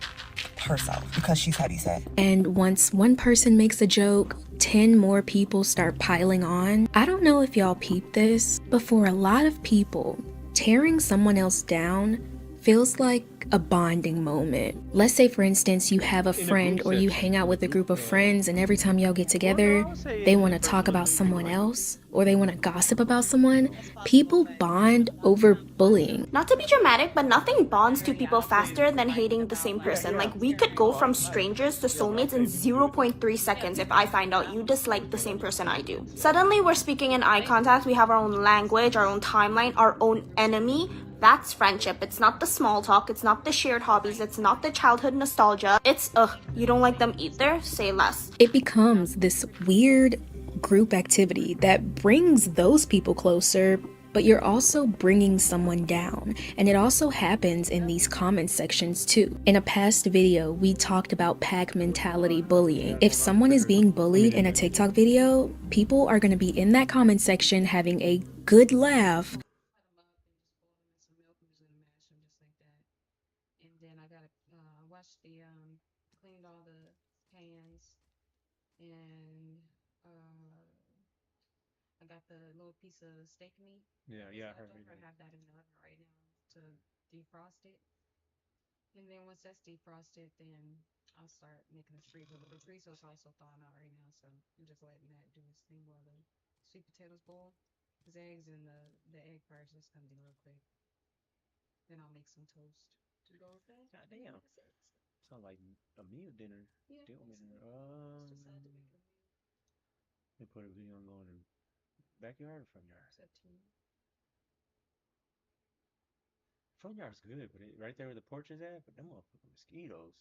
herself because she's heavyset. And once one person makes a joke, 10 more people start piling on. I don't know if y'all peeped this, but for a lot of people, tearing someone else down feels like a bonding moment. Let's say, for instance, you have a friend or you hang out with a group of friends, and every time y'all get together, they want to talk about someone else or they want to gossip about someone. People bond over bullying. Not to be dramatic, but nothing bonds two people faster than hating the same person. Like, we could go from strangers to soulmates in 0.3 seconds if I find out you dislike the same person I do. Suddenly, we're speaking in eye contact, we have our own language, our own timeline, our own enemy. That's friendship. It's not the small talk, it's not the shared hobbies, it's not the childhood nostalgia. It's, you don't like them either? Say less. It becomes this weird group activity that brings those people closer, but you're also bringing someone down. And it also happens in these comment sections too. In a past video, we talked about pack mentality bullying. If someone is being bullied in a TikTok video, people are going to be in that comment section having a good laugh. And then I got washed cleaned all the pans, and I got the little piece of steak meat. Yeah, So yeah, I I heard told her that. I have that in the oven right now to defrost it. And then once that's defrosted, then I'll start making the chorizo. But the chorizo is also thawing out right now, so I'm just letting that do its thing while the sweet potatoes boil. Because eggs and the egg fryers just gonna be real quick. Then I'll make some toast to go with that. God damn. Sounds like a meal dinner. Yeah, They put it, you gonna go in the backyard or front yard? It's up to you. Front yard's good, but right there where the porch is at, but them motherfucking mosquitoes.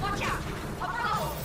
Watch out! A problem!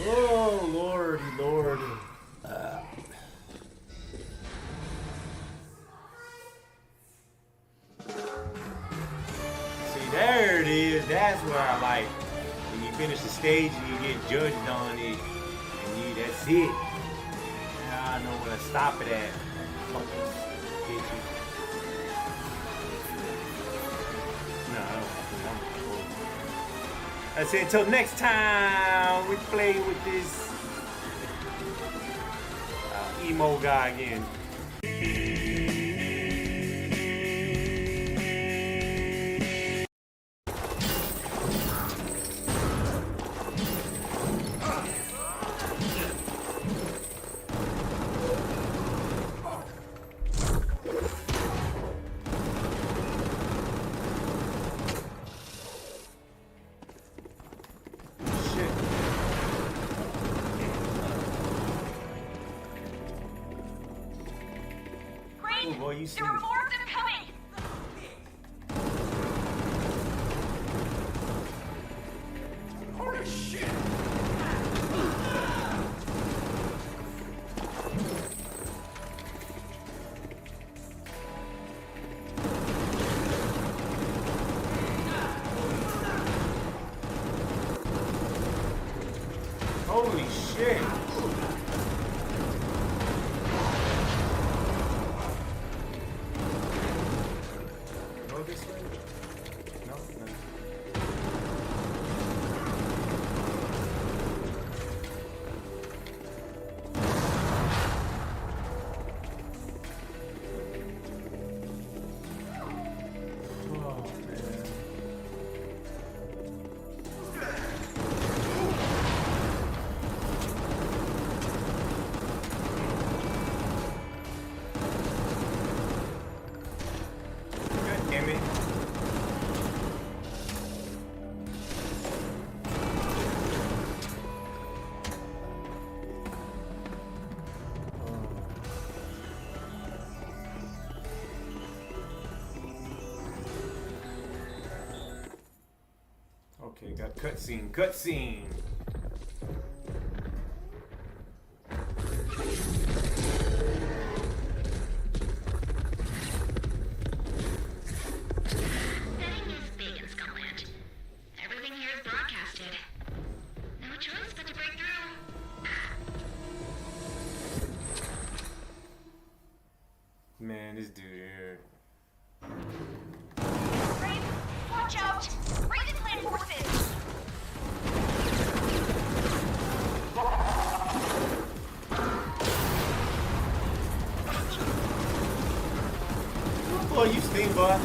Oh, Lordy, Lord. See, there it is. That's where I like. When you finish the stage and you get judged on it, and that's it. Now I know where to stop it at. Get you. No, I don't. That's it. Until next time, we play with this emo guy again. Boy, you see. There are more of them coming! Holy shit! Holy shit! Okay, got cutscene, cutscene. Everything here is broadcasted. No choice but to break through. Man, this dude here. Rafe, watch out! Raven's land forces! Boy, you stink, boy.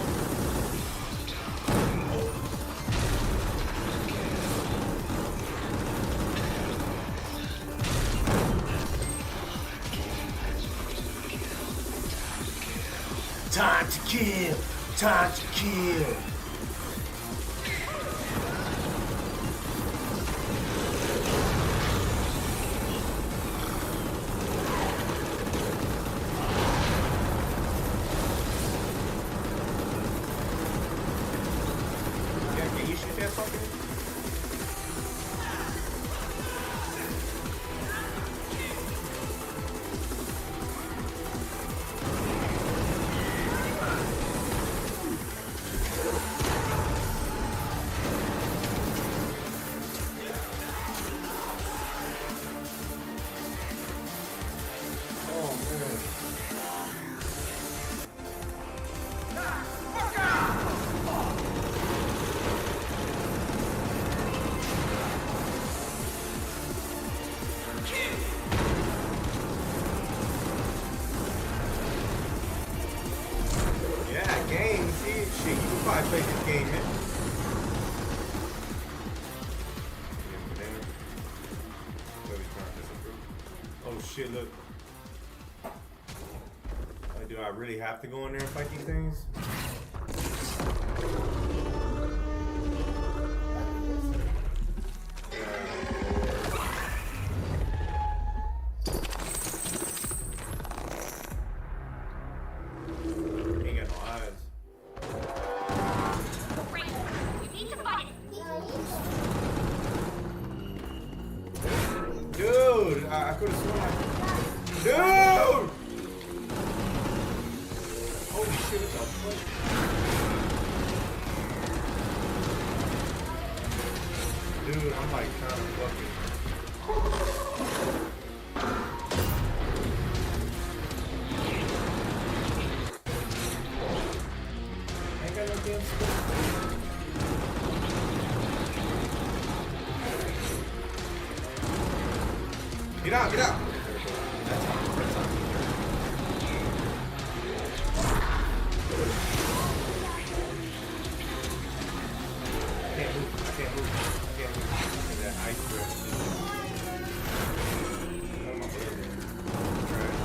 Time to kill! Time to kill! Yeah, can you shoot that fucker? Yeah, game. See, shit, you can probably play this game, man. Oh shit! Look. Do I really have to go in there and fight these things? Ain't got no eyes. You need to fight it! dude, I'm like trying to fucking. Ain't got no damn stuff. Get out, get out. That's how I can't move. I can't move. That ice breath. Oh, my brother. Trash.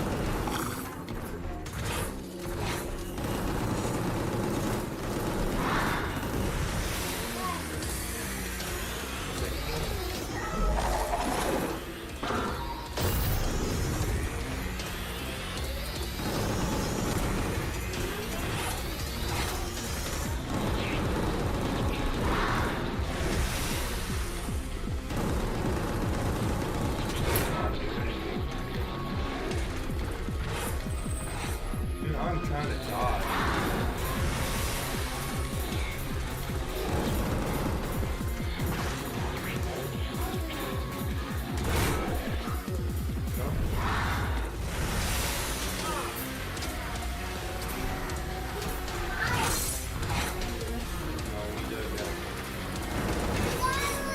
Dude, I'm trying to dodge.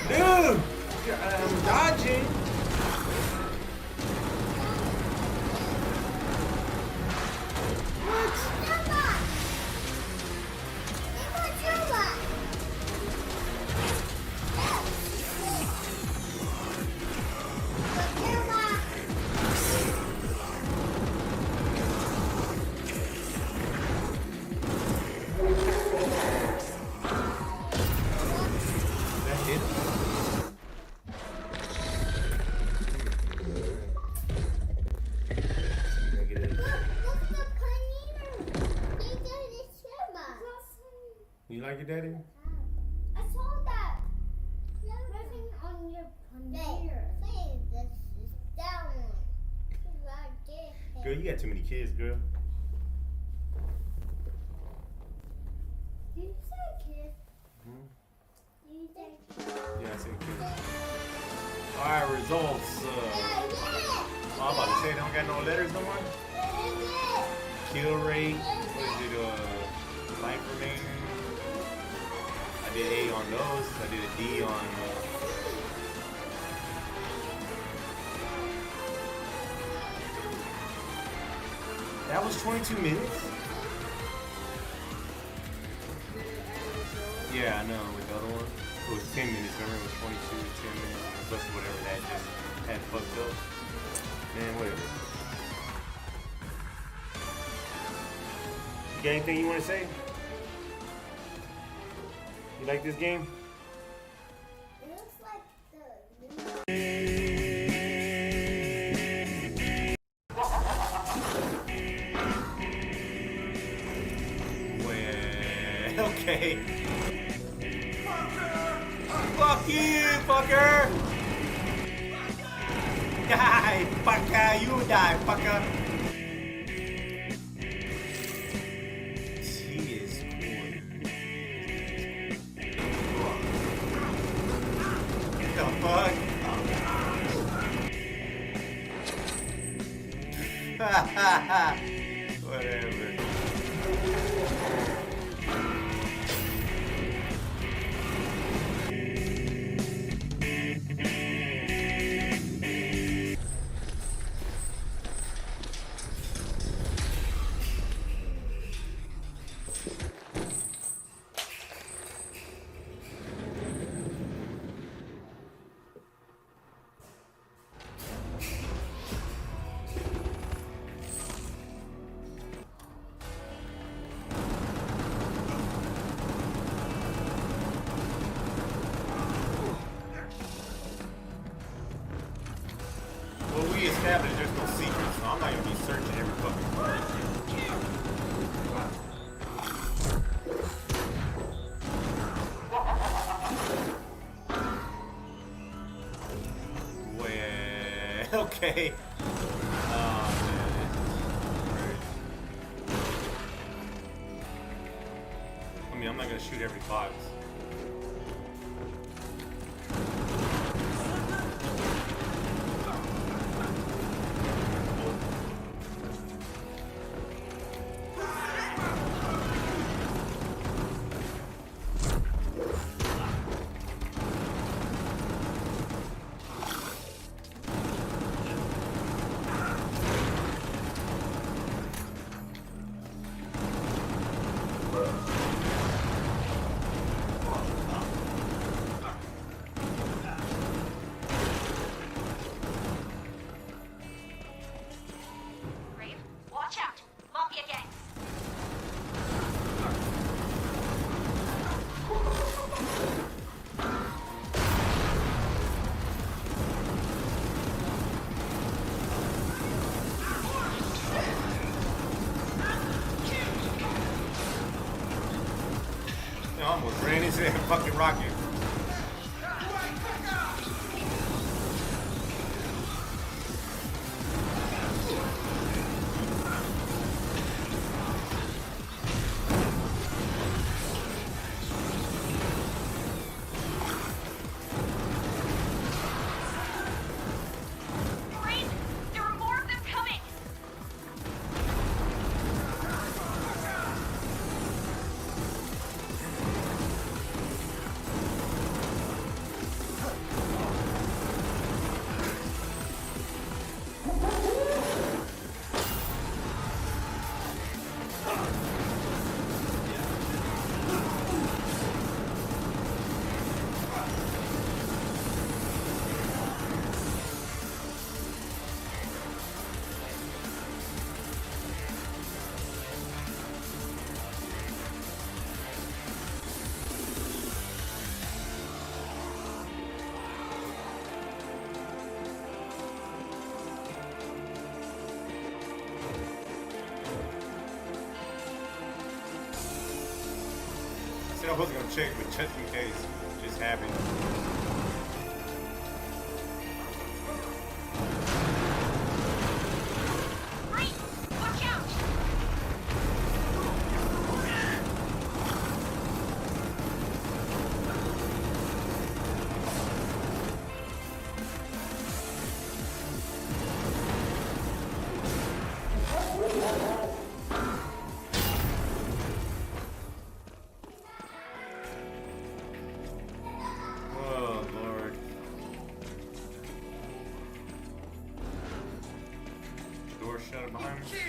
Dude! I'm dodging! That hit him? Negative. You like it, Daddy? I saw that. Nothing on your paneer. This is that one. Right there. Girl, you got too many kids, girl. Did you say kids? Hmm? Did you say kids? Yeah, I said kids. Alright, results. I'm about to say they don't got no letters no more. Kill rate. What is it? Life remaining. I did A on those. I did a D on. That was 22 minutes? Yeah, I know. With the other one, it was 10 minutes. Remember, it was 22 to 10 minutes plus whatever that just had fucked up. Man, whatever. You got anything you want to say? You like this game? It looks like Well, okay. Fuck you, fucker! Die, fucker! You die, fucker! She is cool. What the fuck? Ha ha ha! Whatever. Well, we established there's no secret, so I'm not gonna be searching every fucking part. Well, okay. Oh, man. I mean, I'm not gonna shoot every box. like a fucking rocket. I wasn't gonna check, but just in case, just happened. Shut it behind me. Shit,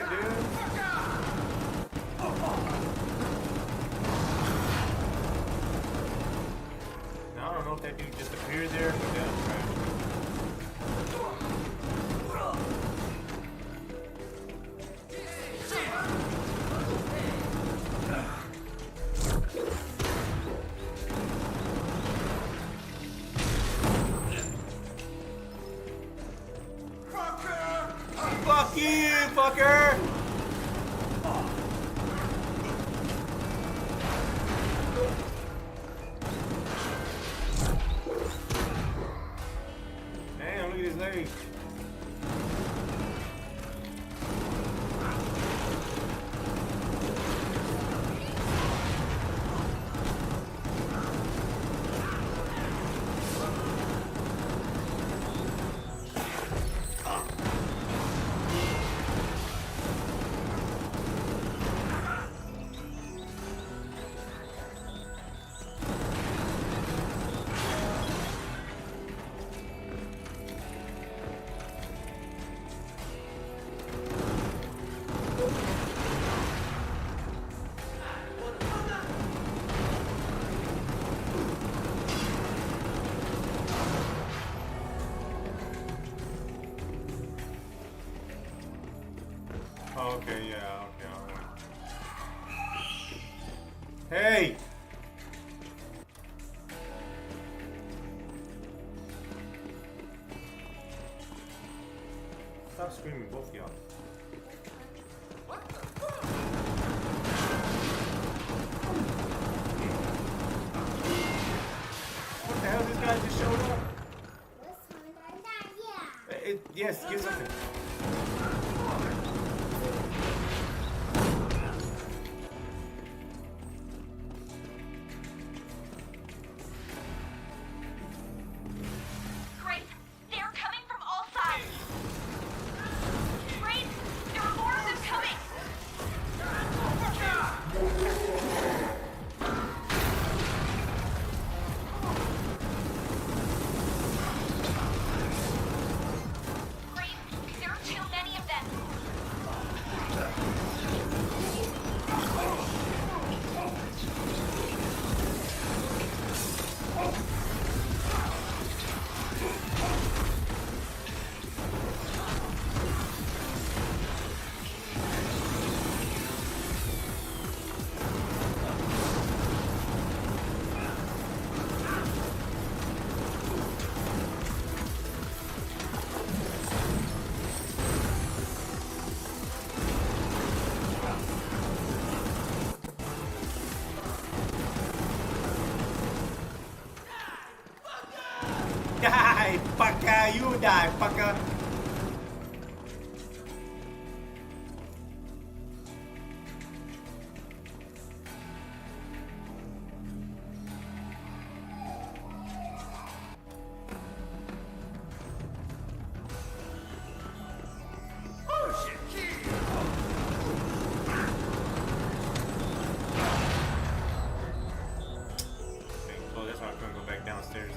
dude. Now I don't know if that dude just appeared there, but that's right. Fuck you, fucker! Damn, look at his legs. Okay, yeah, okay, alright. Hey! Stop screaming, both of y'all. What the fuck? What the hell? This guy just showed up? Yes, get something. There Die, fucker! You die, fucker! Oh, that's why I couldn't go back downstairs.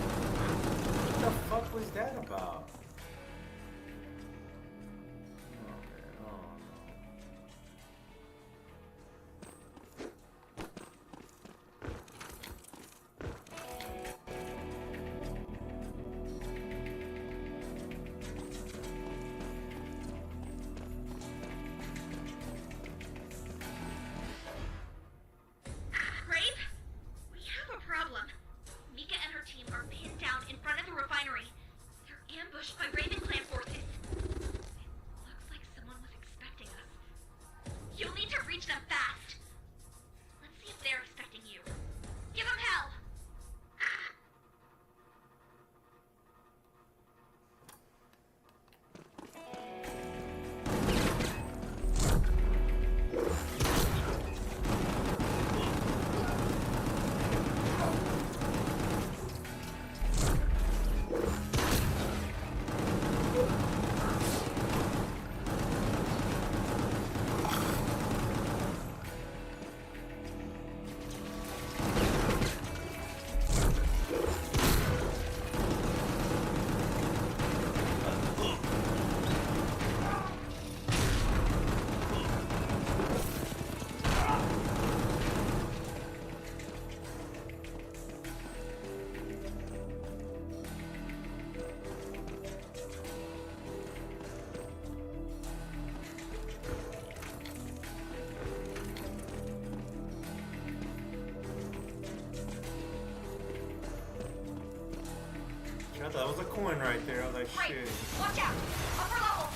What the fuck was that about? Grape, we have a problem. Mika and her team are pinned down in front of the refinery. They're ambushed by Raven Clan forces. It looks like someone was expecting us. You'll need to reach them fast. Let's see if they're expecting you. Give them hell! I thought that was a coin right there. I was like, Right. shit. Watch out! Upper level!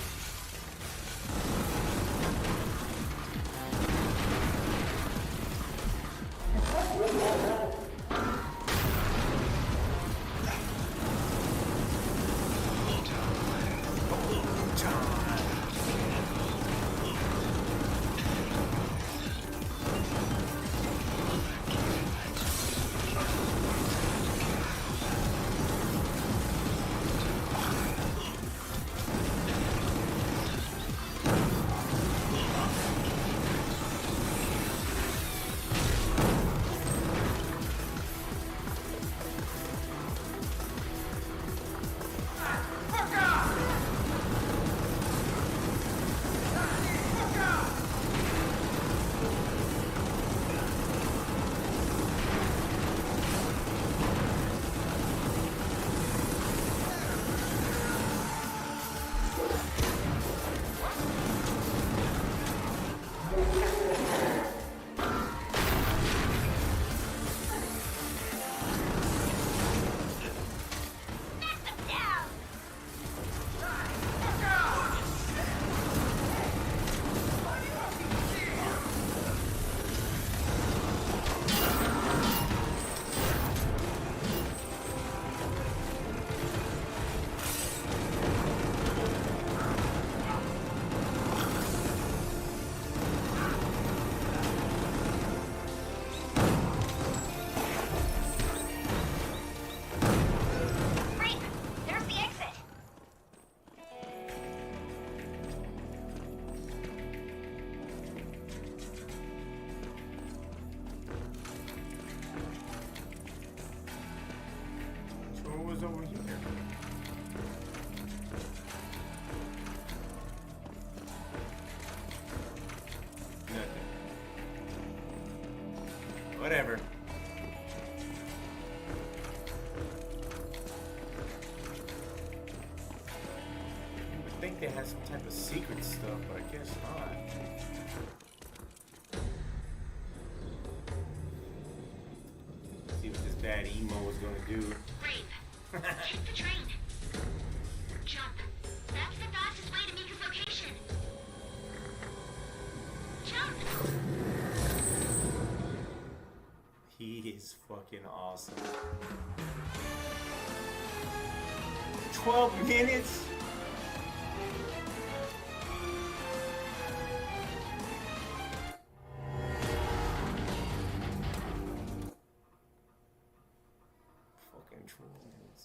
whatever. You would think they had some type of secret stuff, but I guess not. See what this bad emo is gonna do. Rape. Hit the train. Jump. That's the fastest way to Mika's location. Jump. He is fucking awesome. 12 minutes? Fucking 12 minutes.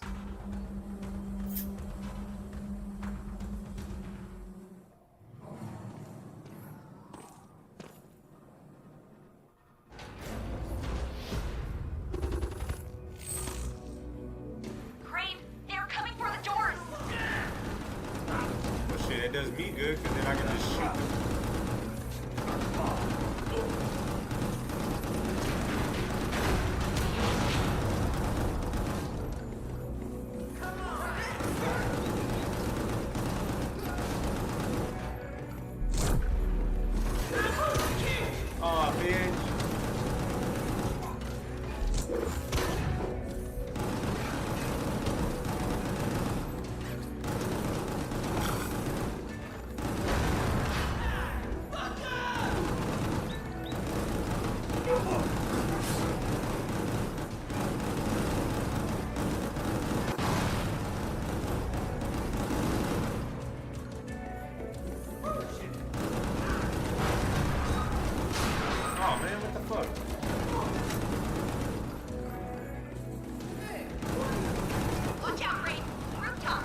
Crane, they're coming for the doors. Well, shit, that does me good, because then I can just shoot them. Aw, bitch. Oh man, what the fuck? Watch out, Rape. Rooftop.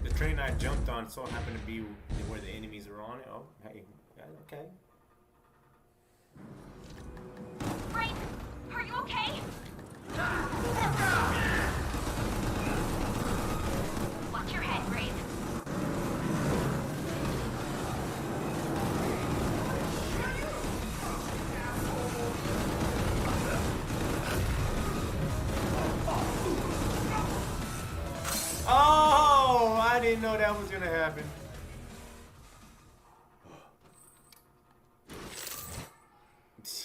The train I jumped on so happened to be where the enemies were on it. Oh, hey, okay. Rape, are you okay? Watch your head, Rape. Oh, I didn't know that was gonna happen.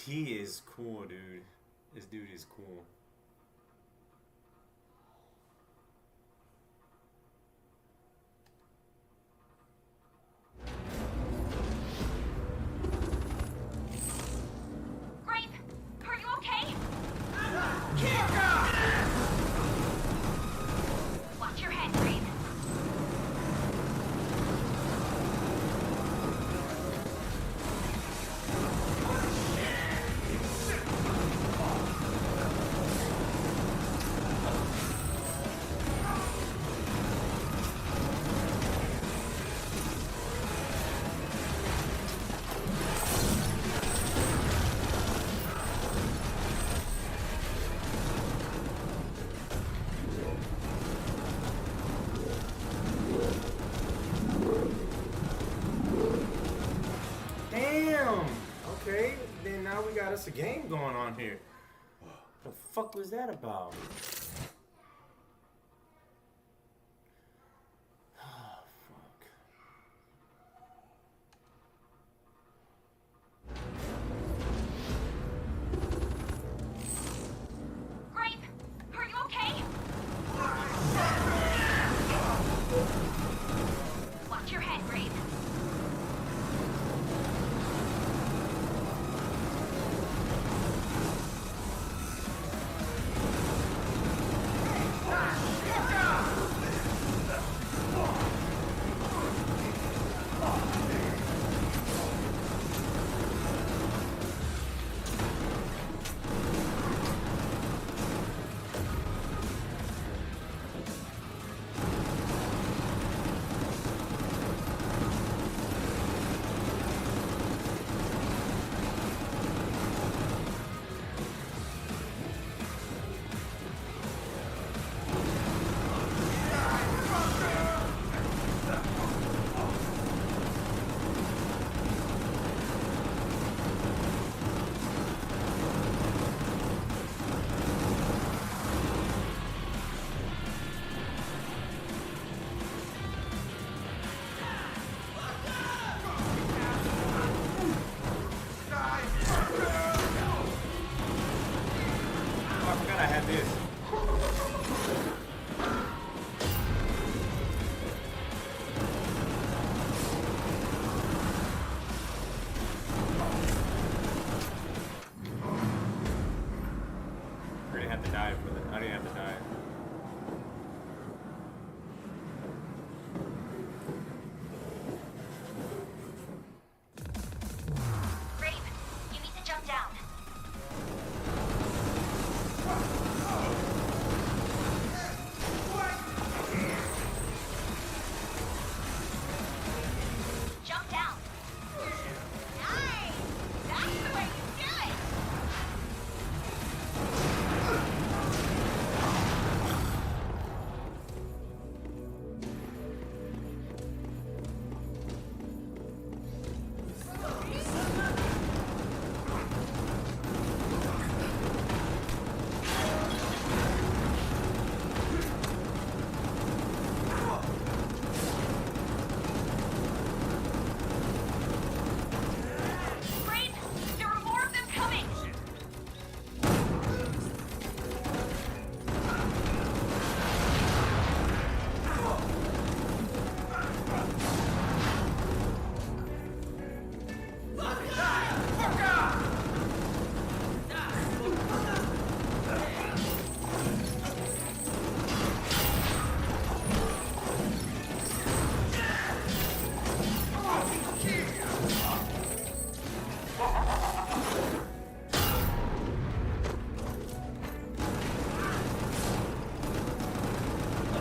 He is cool, dude. This dude is cool. Rape, are you okay? Watch your head, Rape. Damn. Okay, then now we got us a game going on here. The fuck was that about? Rape, are you okay? Watch your head, Rape.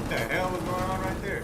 What the hell was going on right there?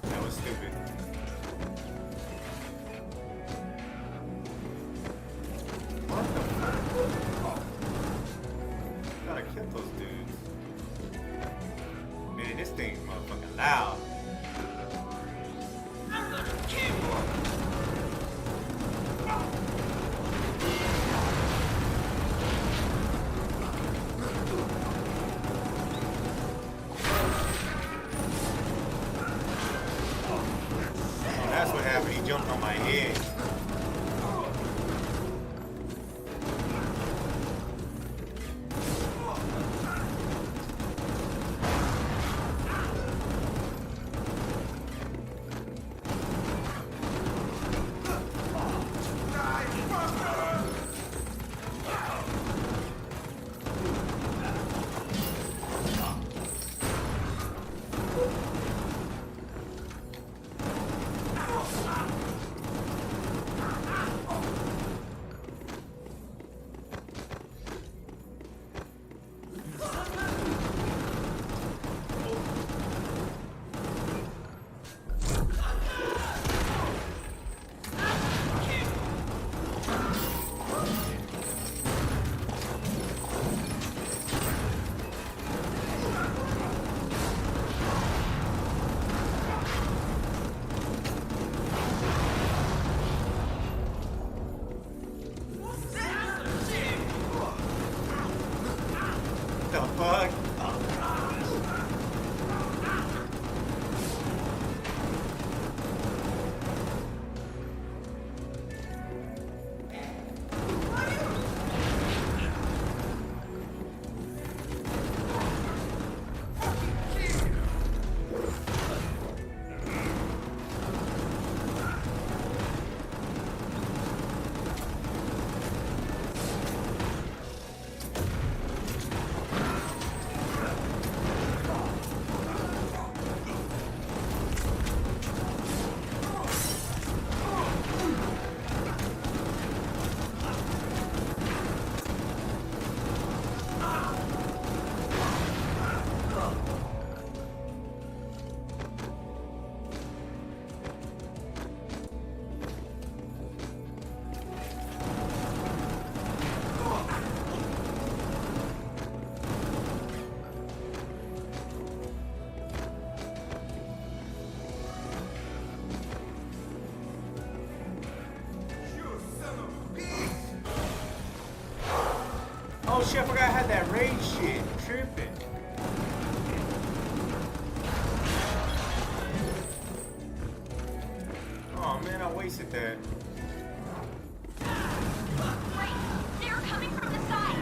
That was stupid. What the fuck? Gotta kill those dudes. Man, this thing's motherfucking loud. Oh, that's what happened. He jumped on my head. The fuck? Oh shit, I forgot I had that rage shit. Tripping. Oh man, I wasted that. They're coming from the side.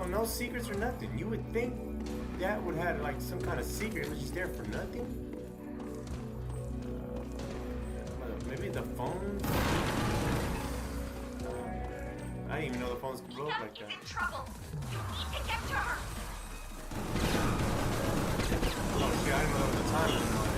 No, no secrets or nothing. You would think that would have like some kind of secret. It was just there for nothing. Maybe the phone. I didn't even know the phones could blow up like that. In trouble. You need to get to her. Oh shit! I didn't know there was a time limit on it.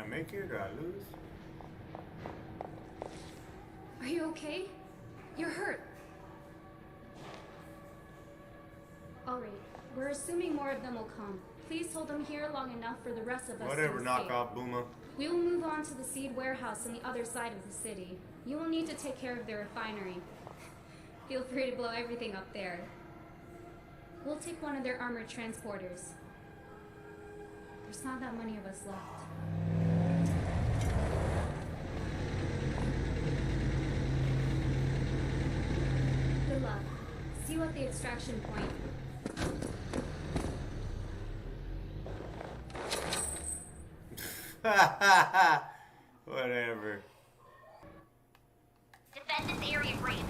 Make it or I lose? Are you okay? You're hurt. Alright, we're assuming more of them will come. Please hold them here long enough for the rest of us Whatever, to knock escape. off Boomer. We will move on to the seed warehouse on the other side of the city. You will need to take care of the refinery. Feel free to blow everything up there. We'll take one of their armored transporters. There's not that many of us left. Good luck. See you at the extraction point. Whatever. Defend this area, Graves.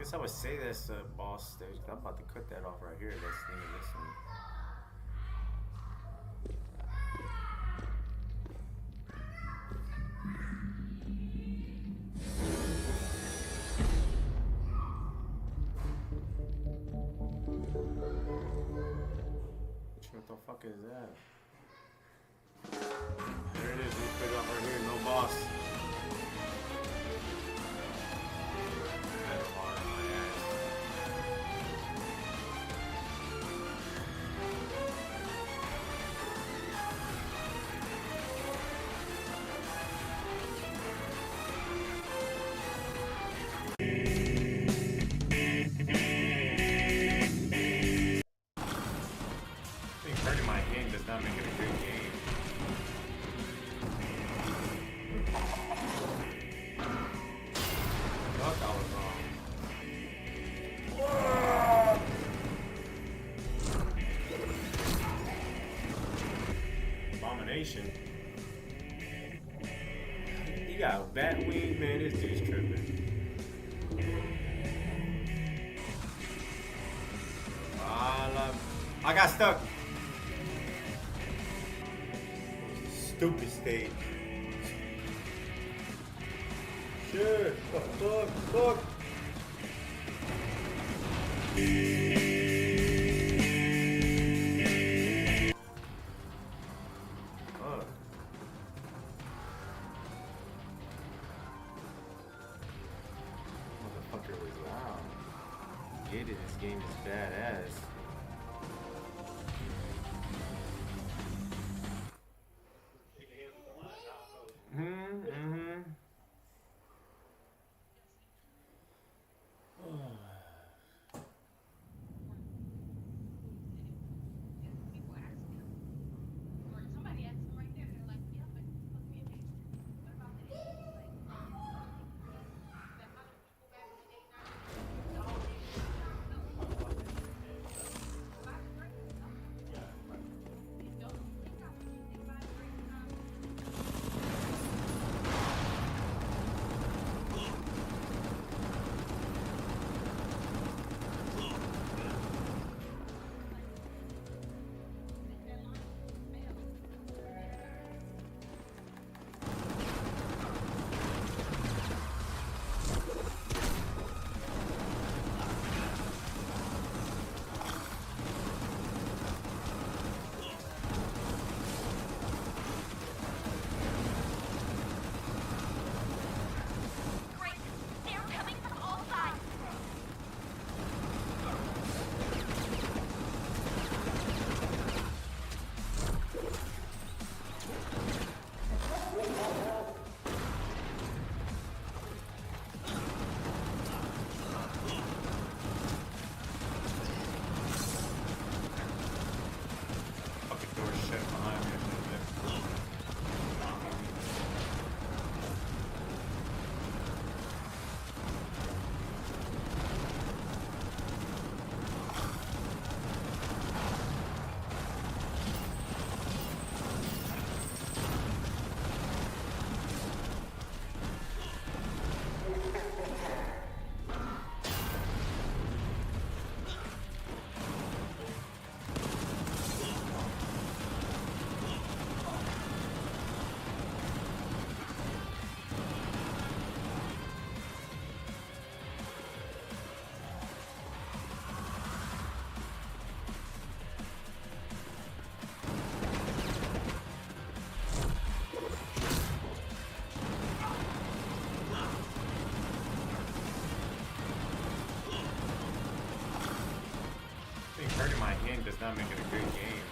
guess I would say that's the boss stage. I'm about to cut that off right here. That's the end of this one. What the fuck is that? There it is. We put it up right here. No boss. I think hurting my game does not make it a good game. Fuck, I was wrong. Abomination. He got a bat wing, man. This dude's tripping. I got stuck. Stupid stage. Shit. Fuck. Motherfucker was loud. Get it, this game is badass. Hurting my hand does not make it a good game.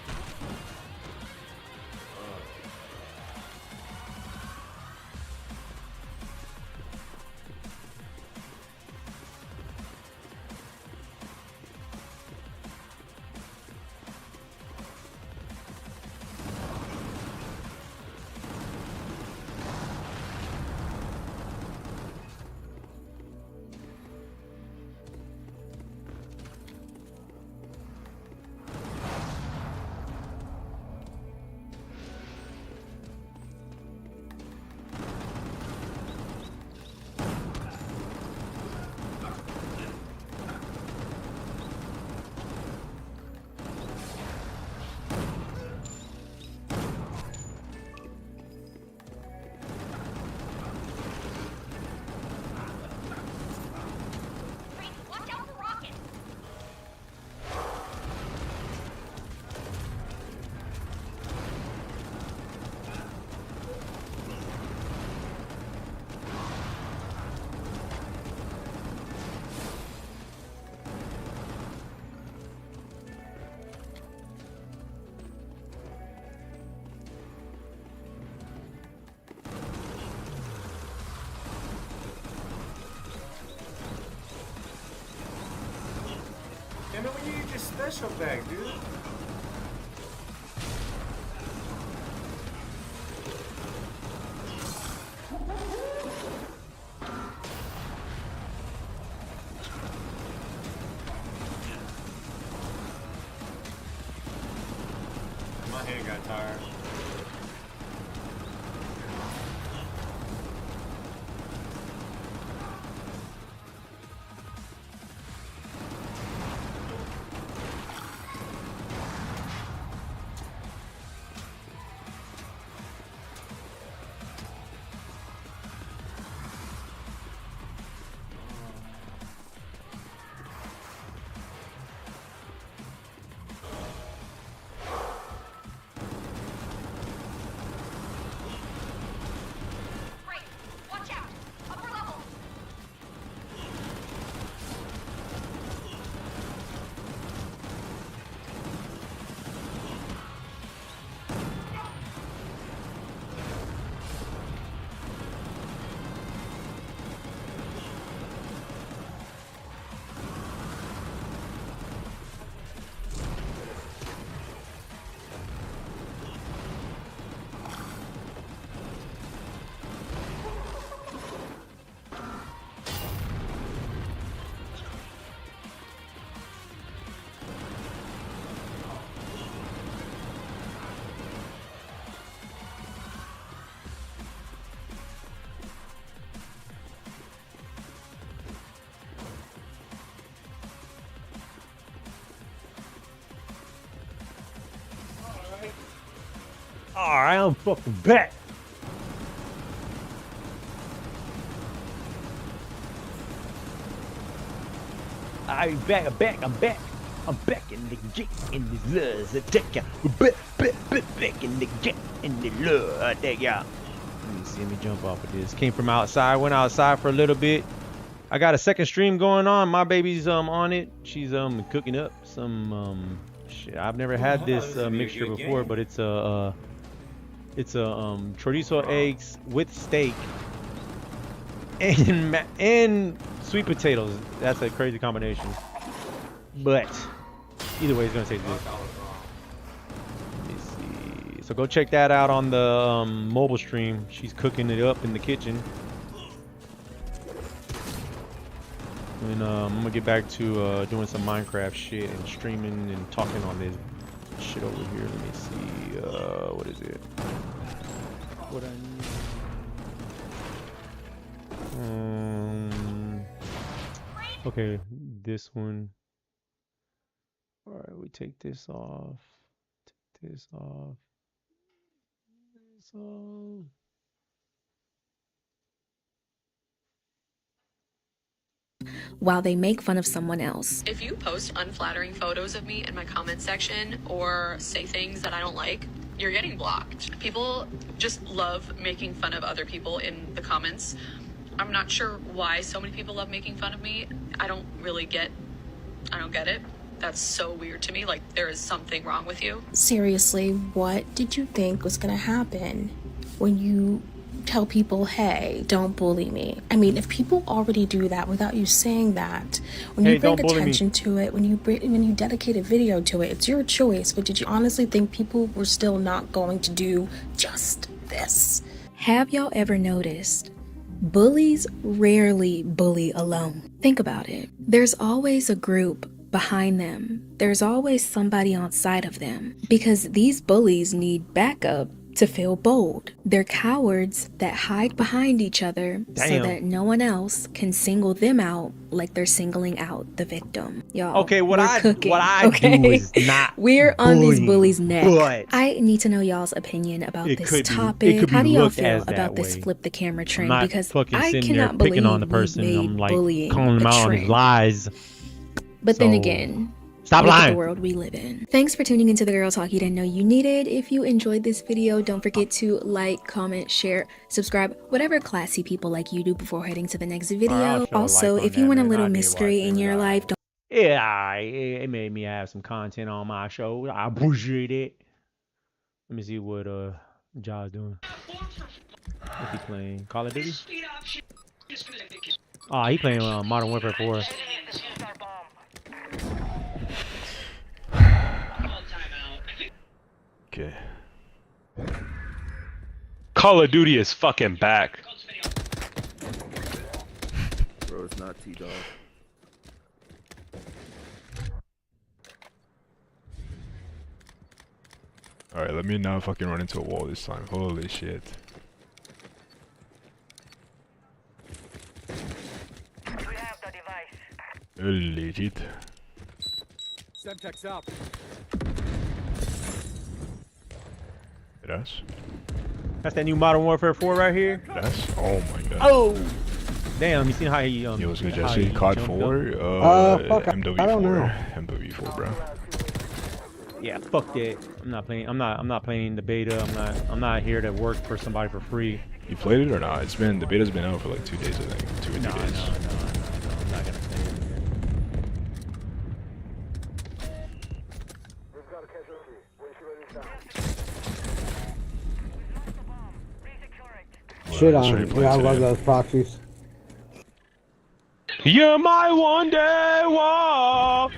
Damn it, when you get your special back, dude. My hand got tired. Alright, I'm fucking back. I'm back, I'm back. I'm back in the game, in the love attack ya. Back in the game, in the love attack ya. Let me jump off of this. Came from outside, went outside for a little bit. I got a second stream going on. My baby's on it. She's cooking up some shit. I've never had this mixture before, but it's a chorizo eggs with steak and sweet potatoes. That's a crazy combination. But either way, it's gonna taste good. Let me see. So go check that out on the mobile stream. She's cooking it up in the kitchen. And I'm gonna get back to doing some Minecraft shit and streaming and talking on this shit over here. Let me see. What is it? What I need. Okay, this one. All right, we take this off. Take this off. This off. While they make fun of someone else. If you post unflattering photos of me in my comment section or say things that I don't like, you're getting blocked. People just love making fun of other people in the comments. I'm not sure why so many people love making fun of me. I don't get it. That's so weird to me. Like, there is something wrong with you. Seriously, what did you think was gonna happen when you tell people, hey, don't bully me? I mean, if people already do that without you saying that, when you bring attention to it, when you dedicate a video to it, it's your choice. But did you honestly think people were still not going to do just this? Have y'all ever noticed bullies rarely bully alone? Think about it. There's always a group behind them. There's always somebody on side of them, because these bullies need backup to feel bold. They're cowards that hide behind each other so that no one else can single them out like they're singling out the victim. Y'all, okay, what I do is not we're on these bullies' neck. but I need to know y'all's opinion about this topic. How do y'all feel about this flip the camera trend? Because I cannot believe picking on the person. I'm like calling him out on his lies. But then again, stop look at lying. the world we live in. Thanks for tuning into the Girl Talk you didn't know you needed. If you enjoyed this video, don't forget to like, comment, share, subscribe, whatever classy people like you do before heading to the next video. Also, if you want a little mystery in your life, don't yeah, it made me have some content on my show. I appreciate it. Let me see what Ja's doing. What's he playing? Call of Duty? Oh, he playing Modern Warfare 4. Call of Duty is fucking back. Bro, it's not T-Dog. Alright, let me not fucking run into a wall this time. Holy shit. Holy shit. Semtex up. That's that new Modern Warfare 4 right here. oh my god. Oh, damn! You seen how he Yo, what's good, Jesse? COD 4? Fuck, MW4. I don't know. MW4, bro. Yeah, fuck that. I'm not playing. I'm not playing the beta. I'm not here to work for somebody for free. You played it or not? It's been the beta's been out for like 2 days, I think. 2 or 3 days. No, I'm not gonna play it. Shit on it. Yeah, I love those proxies. You're my one day walk.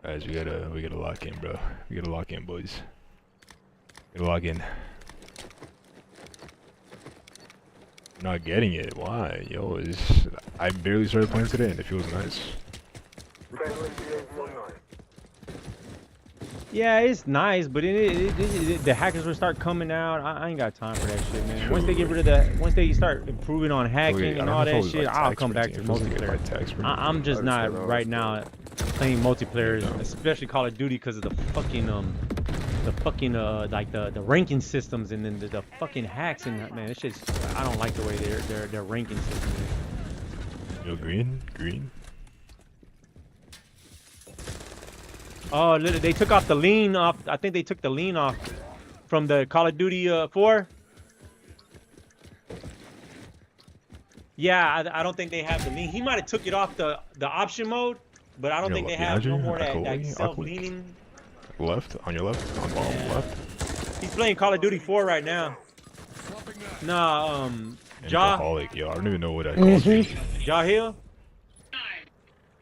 Guys, we gotta lock in, bro. We gotta lock in, boys. We gotta lock in. Not getting it. Why? Yo, I barely started playing today and it feels nice. Yeah, it's nice, but the hackers will start coming out. I ain't got time for that shit, man. Once they get rid of that, once they start improving on hacking and all that shit, I'll come back to multiplayer. I'm just not right now playing multiplayer, especially Call of Duty, because of the fucking like the ranking systems and then the fucking hacks and that, man. It's just, I don't like the way their ranking system is. Yo, green. Oh, they took off the lean off. I think they took the lean off from the Call of Duty 4. Yeah, I don't think they have the lean. He might have took it off the option mode, but I don't think they have no more that self-leaning. Left? On your left? On bottom left? He's playing Call of Duty 4 right now. Nah, Ja. Yo, I don't even know what that calls me. Ja Hill?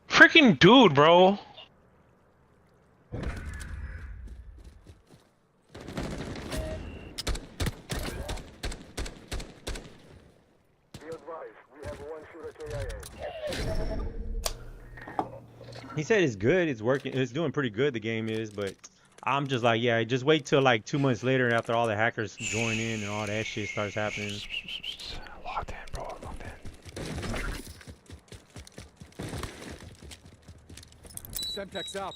Freaking dude, bro. He said it's good, it's working, it's doing pretty good, the game is, but I'm just like, yeah, just wait till like 2 months later after all the hackers join in and all that shit starts happening. Locked in, bro, locked in. Semtex up.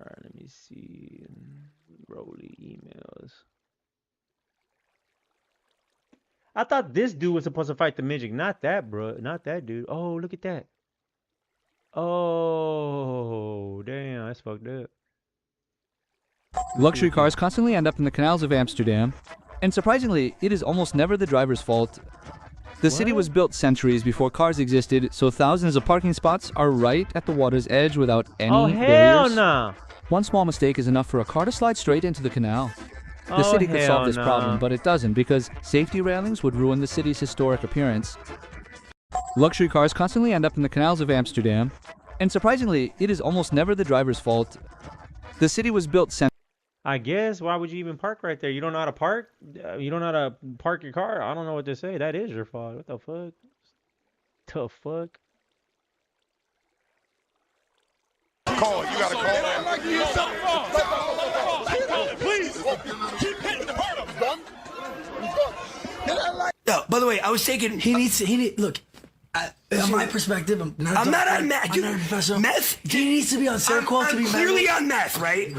Alright, let me see. Rolly emails. I thought this dude was supposed to fight the midget, not that, bro. Not that dude. Oh, look at that. Oh, damn, that's fucked up. Luxury cars constantly end up in the canals of Amsterdam, and surprisingly, it is almost never the driver's fault. The city was built centuries before cars existed, so thousands of parking spots are right at the water's edge without any barriers. Nah. One small mistake is enough for a car to slide straight into the canal. The city could solve this problem, but it doesn't, because safety railings would ruin the city's historic appearance. Luxury cars constantly end up in the canals of Amsterdam, and surprisingly, it is almost never the driver's fault. The city was built I guess, why would you even park right there? You don't know how to park? You don't know how to park your car? I don't know what to say. That is your fault. What the fuck? The fuck? Call, you gotta call. Please, keep hitting the bottom. Yo, by the way, I was taking. He needs. Look. On my perspective, I'm not on meth. Meth. He needs to be on Seroquel to be clearly on meth, right?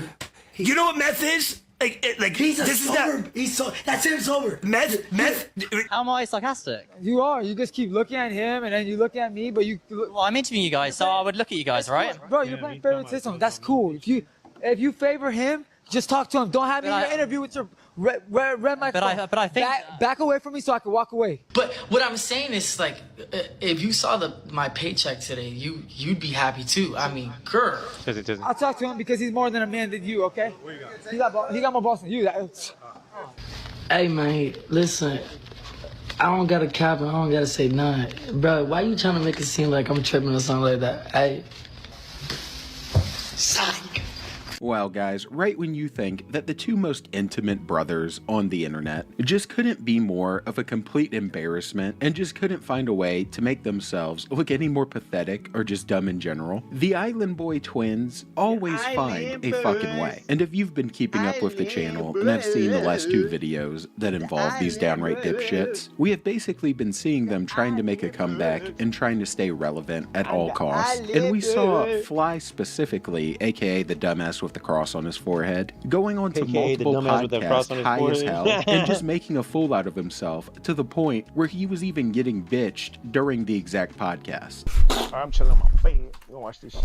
You know what meth is? Like he's sober. That's him sober. Meth. How am I sarcastic? You are. You just keep looking at him, and then you look at me, but you. Well, I'm interviewing you guys, so I would look at you guys, right? Bro, you're playing favoritism. That's cool. If you favor him, just talk to him. Don't have me in your interview with your red microphone. But I think back away from me so I can walk away. But what I'm saying is, like, if you saw my paycheck today, you'd be happy too. I mean, girl. I'll talk to him because he's more than a man than you. Okay? He got more boss than you. Hey man, listen. I don't gotta cap and I don't gotta say none. Bro, why you trying to make it seem like I'm tripping or something like that? Psych. Well, guys, right when you think that the two most intimate brothers on the internet just couldn't be more of a complete embarrassment and just couldn't find a way to make themselves look any more pathetic or just dumb in general, the Island Boy twins always find a fucking way. And if you've been keeping up with the channel and have seen the last two videos that involve these downright dipshits, we have basically been seeing them trying to make a comeback and trying to stay relevant at all costs. And we saw Fly specifically, aka the dumbass with the cross on his forehead, going on to multiple podcasts high as hell and just making a fool out of himself to the point where he was even getting bitched during the exact podcast. I'm chilling on my bed. You gonna watch this shit.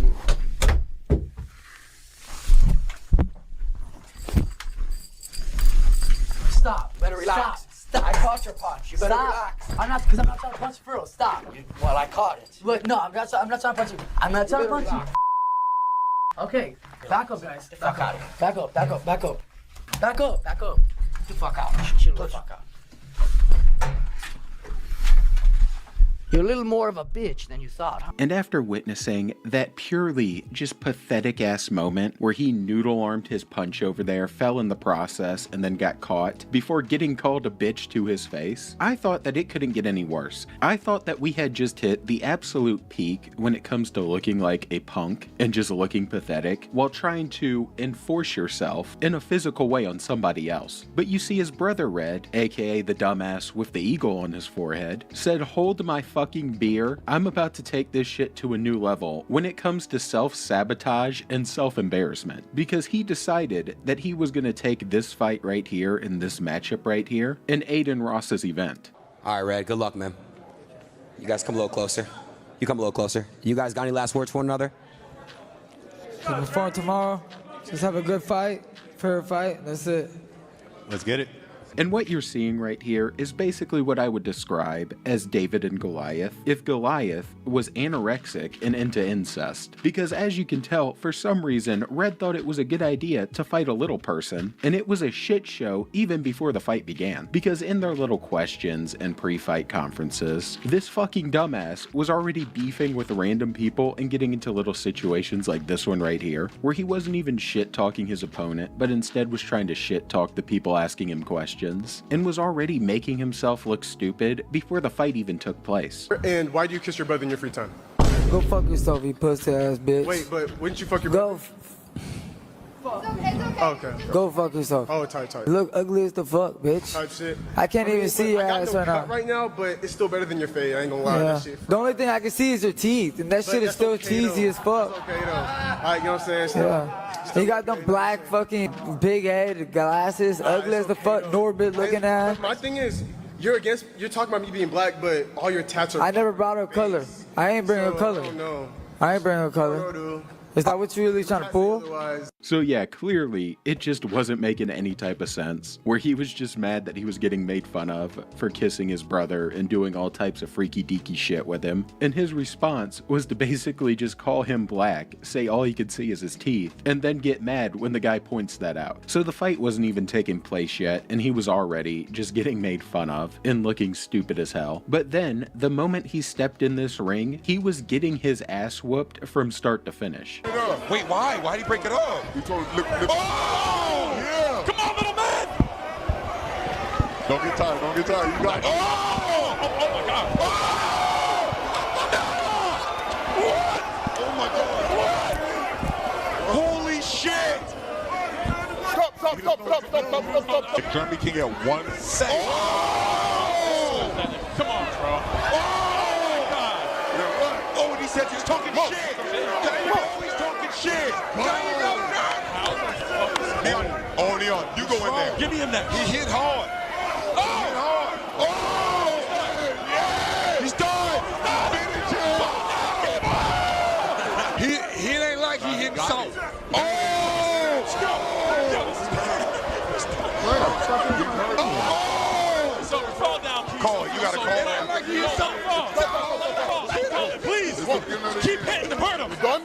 Stop. Better relax. Stop. I caught your punch. You better relax. I'm not trying to punch for real. Stop. Well, I caught it. Look, no, I'm not trying to punch you. I'm not trying to punch you. Okay, back up, guys. Back up. Back up. Back up. Back up. Back up. Back up. Get the fuck out. Chill the fuck out. You're a little more of a bitch than you thought, huh? And after witnessing that purely just pathetic ass moment where he noodle armed his punch over there, fell in the process, and then got caught before getting called a bitch to his face, I thought that it couldn't get any worse. I thought that we had just hit the absolute peak when it comes to looking like a punk and just looking pathetic while trying to enforce yourself in a physical way on somebody else. But you see, his brother Red, aka the dumbass with the eagle on his forehead, said, "Hold my fucking beer, I'm about to take this shit to a new level when it comes to self-sabotage and self-embarrassment," because he decided that he was going to take this fight right here in this matchup right here in Aiden Ross's event. All right, Red, good luck, man. You guys come a little closer. You come a little closer. You guys got any last words for one another? Looking forward tomorrow. Just have a good fight, fair fight. That's it. Let's get it. And what you're seeing right here is basically what I would describe as David and Goliath if Goliath was anorexic and into incest. Because as you can tell, for some reason, Red thought it was a good idea to fight a little person, and it was a shit show even before the fight began. Because in their little questions and pre-fight conferences, this fucking dumbass was already beefing with random people and getting into little situations like this one right here, where he wasn't even shit-talking his opponent, but instead was trying to shit-talk the people asking him questions, and was already making himself look stupid before the fight even took place. And why do you kiss your brother in your free time? Go fuck yourself, you pussy ass bitch. Wait, but wouldn't you fuck your brother? Okay. Go fuck yourself. Oh, tight. You look ugly as the fuck, bitch. Type shit. I can't even see your I ass got no right cut now. right now, but it's still better than your face. I ain't gonna lie. Yeah. That shit. The only thing I can see is your teeth, and that But shit is that's still okay, cheesy though. as fuck. That's okay though. Alright, you know what I'm saying? Yeah. You got them black fucking big head glasses, ugly as the fuck, Norbit looking at. My thing is, you're talking about me being black, but all your tats are. I never brought a color. I ain't bringing a color. I don't know. I ain't bringing a color. Is that what you really trying to pull? So yeah, clearly, it just wasn't making any type of sense, where he was just mad that he was getting made fun of for kissing his brother and doing all types of freaky deaky shit with him, and his response was to basically just call him black, say all he could see is his teeth, and then get mad when the guy points that out. So the fight wasn't even taking place yet, and he was already just getting made fun of and looking stupid as hell. But then, the moment he stepped in this ring, he was getting his ass whooped from start to finish. Wait, why? Why'd he break it up? He told him, oh! Yeah! Come on, little man! Don't get tired, don't get tired. You got it. Oh! Oh my God! Oh! Oh my God! What? Holy shit! Stop. If Jeremy can get 1 second. Oh! Come on, bro. Oh my God! Oh, and he said he's talking shit. Shit! Leon, you go in there. Give me him that. He hit hard. Yeah! He's done. He ain't like he hitting something. Call down, please. Call. You gotta call down. Like he hit something. Please. Keep hitting the hurt him. Done.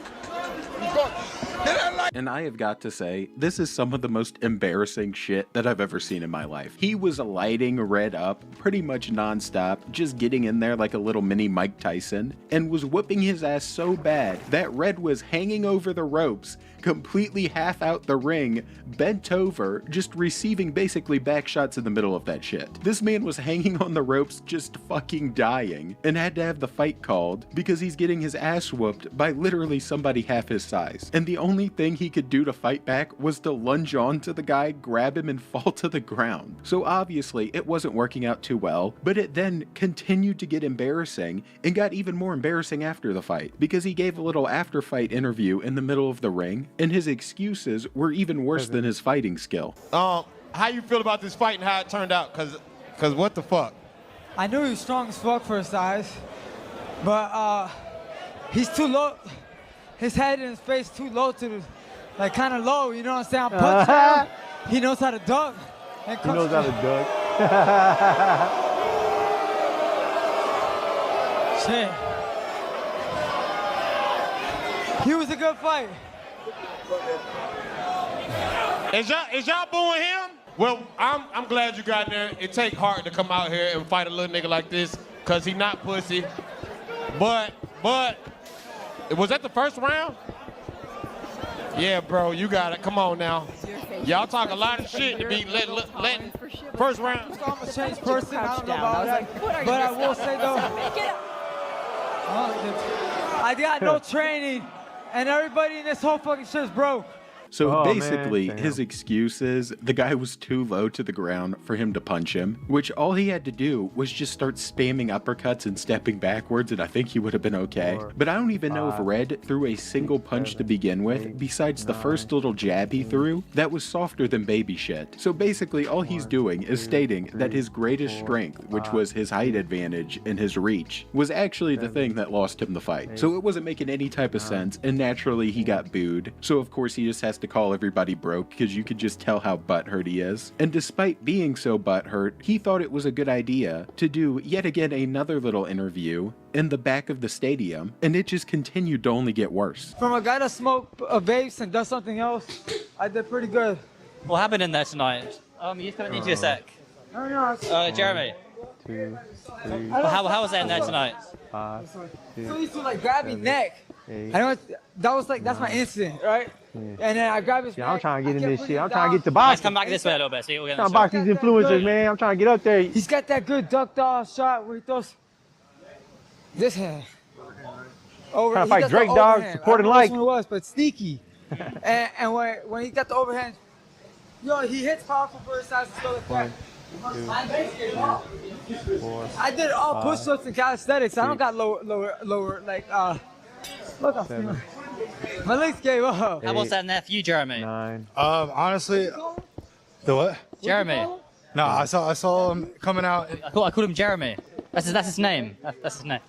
And I have got to say, this is some of the most embarrassing shit that I've ever seen in my life. He was lighting Red up pretty much nonstop, just getting in there like a little mini Mike Tyson, and was whooping his ass so bad that Red was hanging over the ropes, completely half out the ring, bent over, just receiving basically back shots in the middle of that shit. This man was hanging on the ropes just fucking dying, and had to have the fight called because he's getting his ass whooped by literally somebody half his size. And the only thing he could do to fight back was to lunge onto the guy, grab him, and fall to the ground. So obviously it wasn't working out too well, but it then continued to get embarrassing and got even more embarrassing after the fight because he gave a little after fight interview in the middle of the ring, and his excuses were even worse than his fighting skill. How you feel about this fight and how it turned out? Cause what the fuck? I knew he was strong as fuck for his size, but he's too low. His head and his face too low to the, like kind of low, you know what I'm saying? I'm punching him. He knows how to duck. And He knows how to duck. Shit. He was a good fight. Is y'all booing him? Well, I'm glad you got there. It take heart to come out here and fight a little nigga like this, cause he not pussy. But was that the first round? Yeah, bro, you got it. Come on now. Y'all talk a lot of shit to be letting first round. I'm a changed person. I don't know about that, but I will say though, I got no training, and everybody in this whole fucking shit is broke. So basically, his excuse is the guy was too low to the ground for him to punch him, which all he had to do was just start spamming uppercuts and stepping backwards, and I think he would have been okay. But I don't even know if Red threw a single punch to begin with, besides the first little jab he threw that was softer than baby shit. So basically, all he's doing is stating that his greatest strength, which was his height advantage and his reach, was actually the thing that lost him the fight. So it wasn't making any type of sense, and naturally he got booed. So of course he just has to call everybody broke because you could just tell how butthurt he is. And despite being so butthurt, he thought it was a good idea to do yet again another little interview in the back of the stadium, and it just continued to only get worse. From a guy that smoked vapes and does something else, I did pretty good. What happened in there tonight? You're coming into a sec. No, Jeremy. 2, 3. How was that in there tonight? 5, 6, So he used to like grab me neck. 8, I know that was like, that's my incident, right? And then I grab his neck. I'm trying to get in this shit. I'm down. trying to get to Let's boxing. come back this way a little bit so you'll get I'm trying to box these influencers, man. I'm trying to get up there. He's got that good ducked off shot where he throws this hand. Over, Trying to fight got the Drake, dog. overhand. Support and I don't know like. which one it was, but sneaky. and when he got the overhand, yo, he hits powerful for his size and stuff like that. 1, 2, 3, 4. I did all 5, push-ups and calisthenics. I don't got lower like look, I'm feeling. My legs gave up. How was that in there for you, Jeremy? 9. Honestly, the what? Jeremy. No, I saw him coming out. I called him Jeremy. That's his name. That's his name.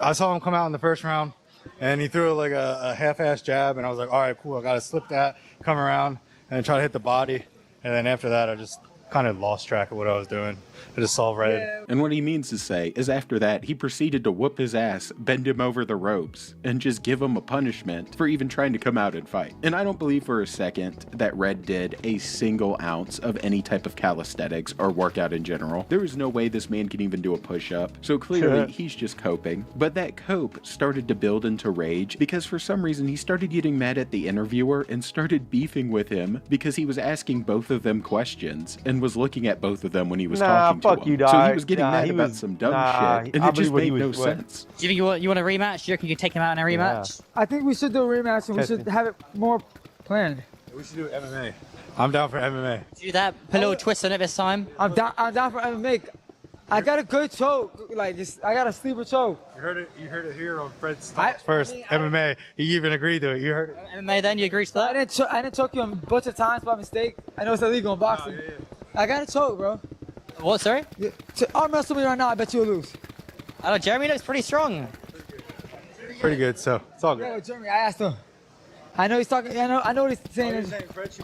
I saw him come out in the first round, and he threw like a half-ass jab, and I was like, all right, cool. I gotta slip that, come around, and try to hit the body. And then after that, I just kind of lost track of what I was doing. I just saw red. And what he means to say is after that, he proceeded to whoop his ass, bend him over the ropes, and just give him a punishment for even trying to come out and fight. And I don't believe for a second that Red did a single ounce of any type of calisthenics or workout in general. There is no way this man can even do a push-up. So clearly, he's just coping. But that cope started to build into rage because for some reason, he started getting mad at the interviewer and started beefing with him because he was asking both of them questions and was looking at both of them when he was talking to fuck him. you, dog. So he was getting mad about some dumb shit, and it just made no sense. Do you think you want a rematch? Do you reckon you can take him out in a rematch? I think we should do a rematch and we should have it more planned. We should do MMA. I'm down for MMA. Do that. Put a little twist on it this time. I'm down for MMA. I got a good choke. Like I got a sleeper choke. You heard it here on Fred's first MMA. He even agreed to it. You heard it. MMA then, you agree to that? I didn't choke you a bunch of times by mistake. I know it's illegal in boxing. I got a choke, bro. What, sorry? Arm wrestle me right now, I bet you'll lose. I know, Jeremy looks pretty strong. Pretty good, so it's all good. Yo, Jeremy, I asked him. I know he's talking, I know what he's saying.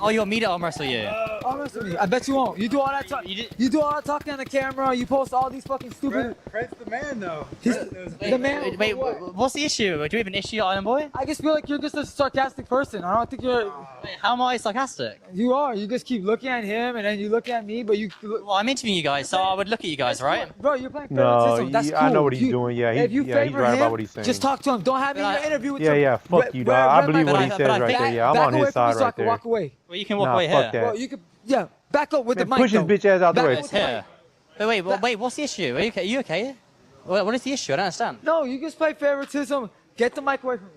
Oh, you want me to arm wrestle you? Honest with me, I bet you won't. You do all that you do all that talking on the camera. You post all these fucking stupid. Fred's the man, though. The man. Wait, what's the issue? Do you have an issue, Island Boy? I just feel like you're just a sarcastic person. I don't think you're. Wait, how am I sarcastic? You are. You just keep looking at him and then you look at me, but you. Well, I'm interviewing you guys, so I would look at you guys, right? Bro, you're playing No, favoritism. That's cool. I know what he's doing. Yeah, if you he's favor right him, about what he's saying. just talk to him. Don't have me in your interview with Yeah, fuck you, dog. I believe what he says right there. Yeah, I'm on his side right there. Walk away. Well, you can walk Nah, away fuck here. that. Bro, you could. Yeah, back up with the mic. Push his bitch ass out the way. It's here. Wait, what's the issue? Are you okay? You okay? What is the issue? I don't understand. No, you just play favoritism. Get the mic away from me.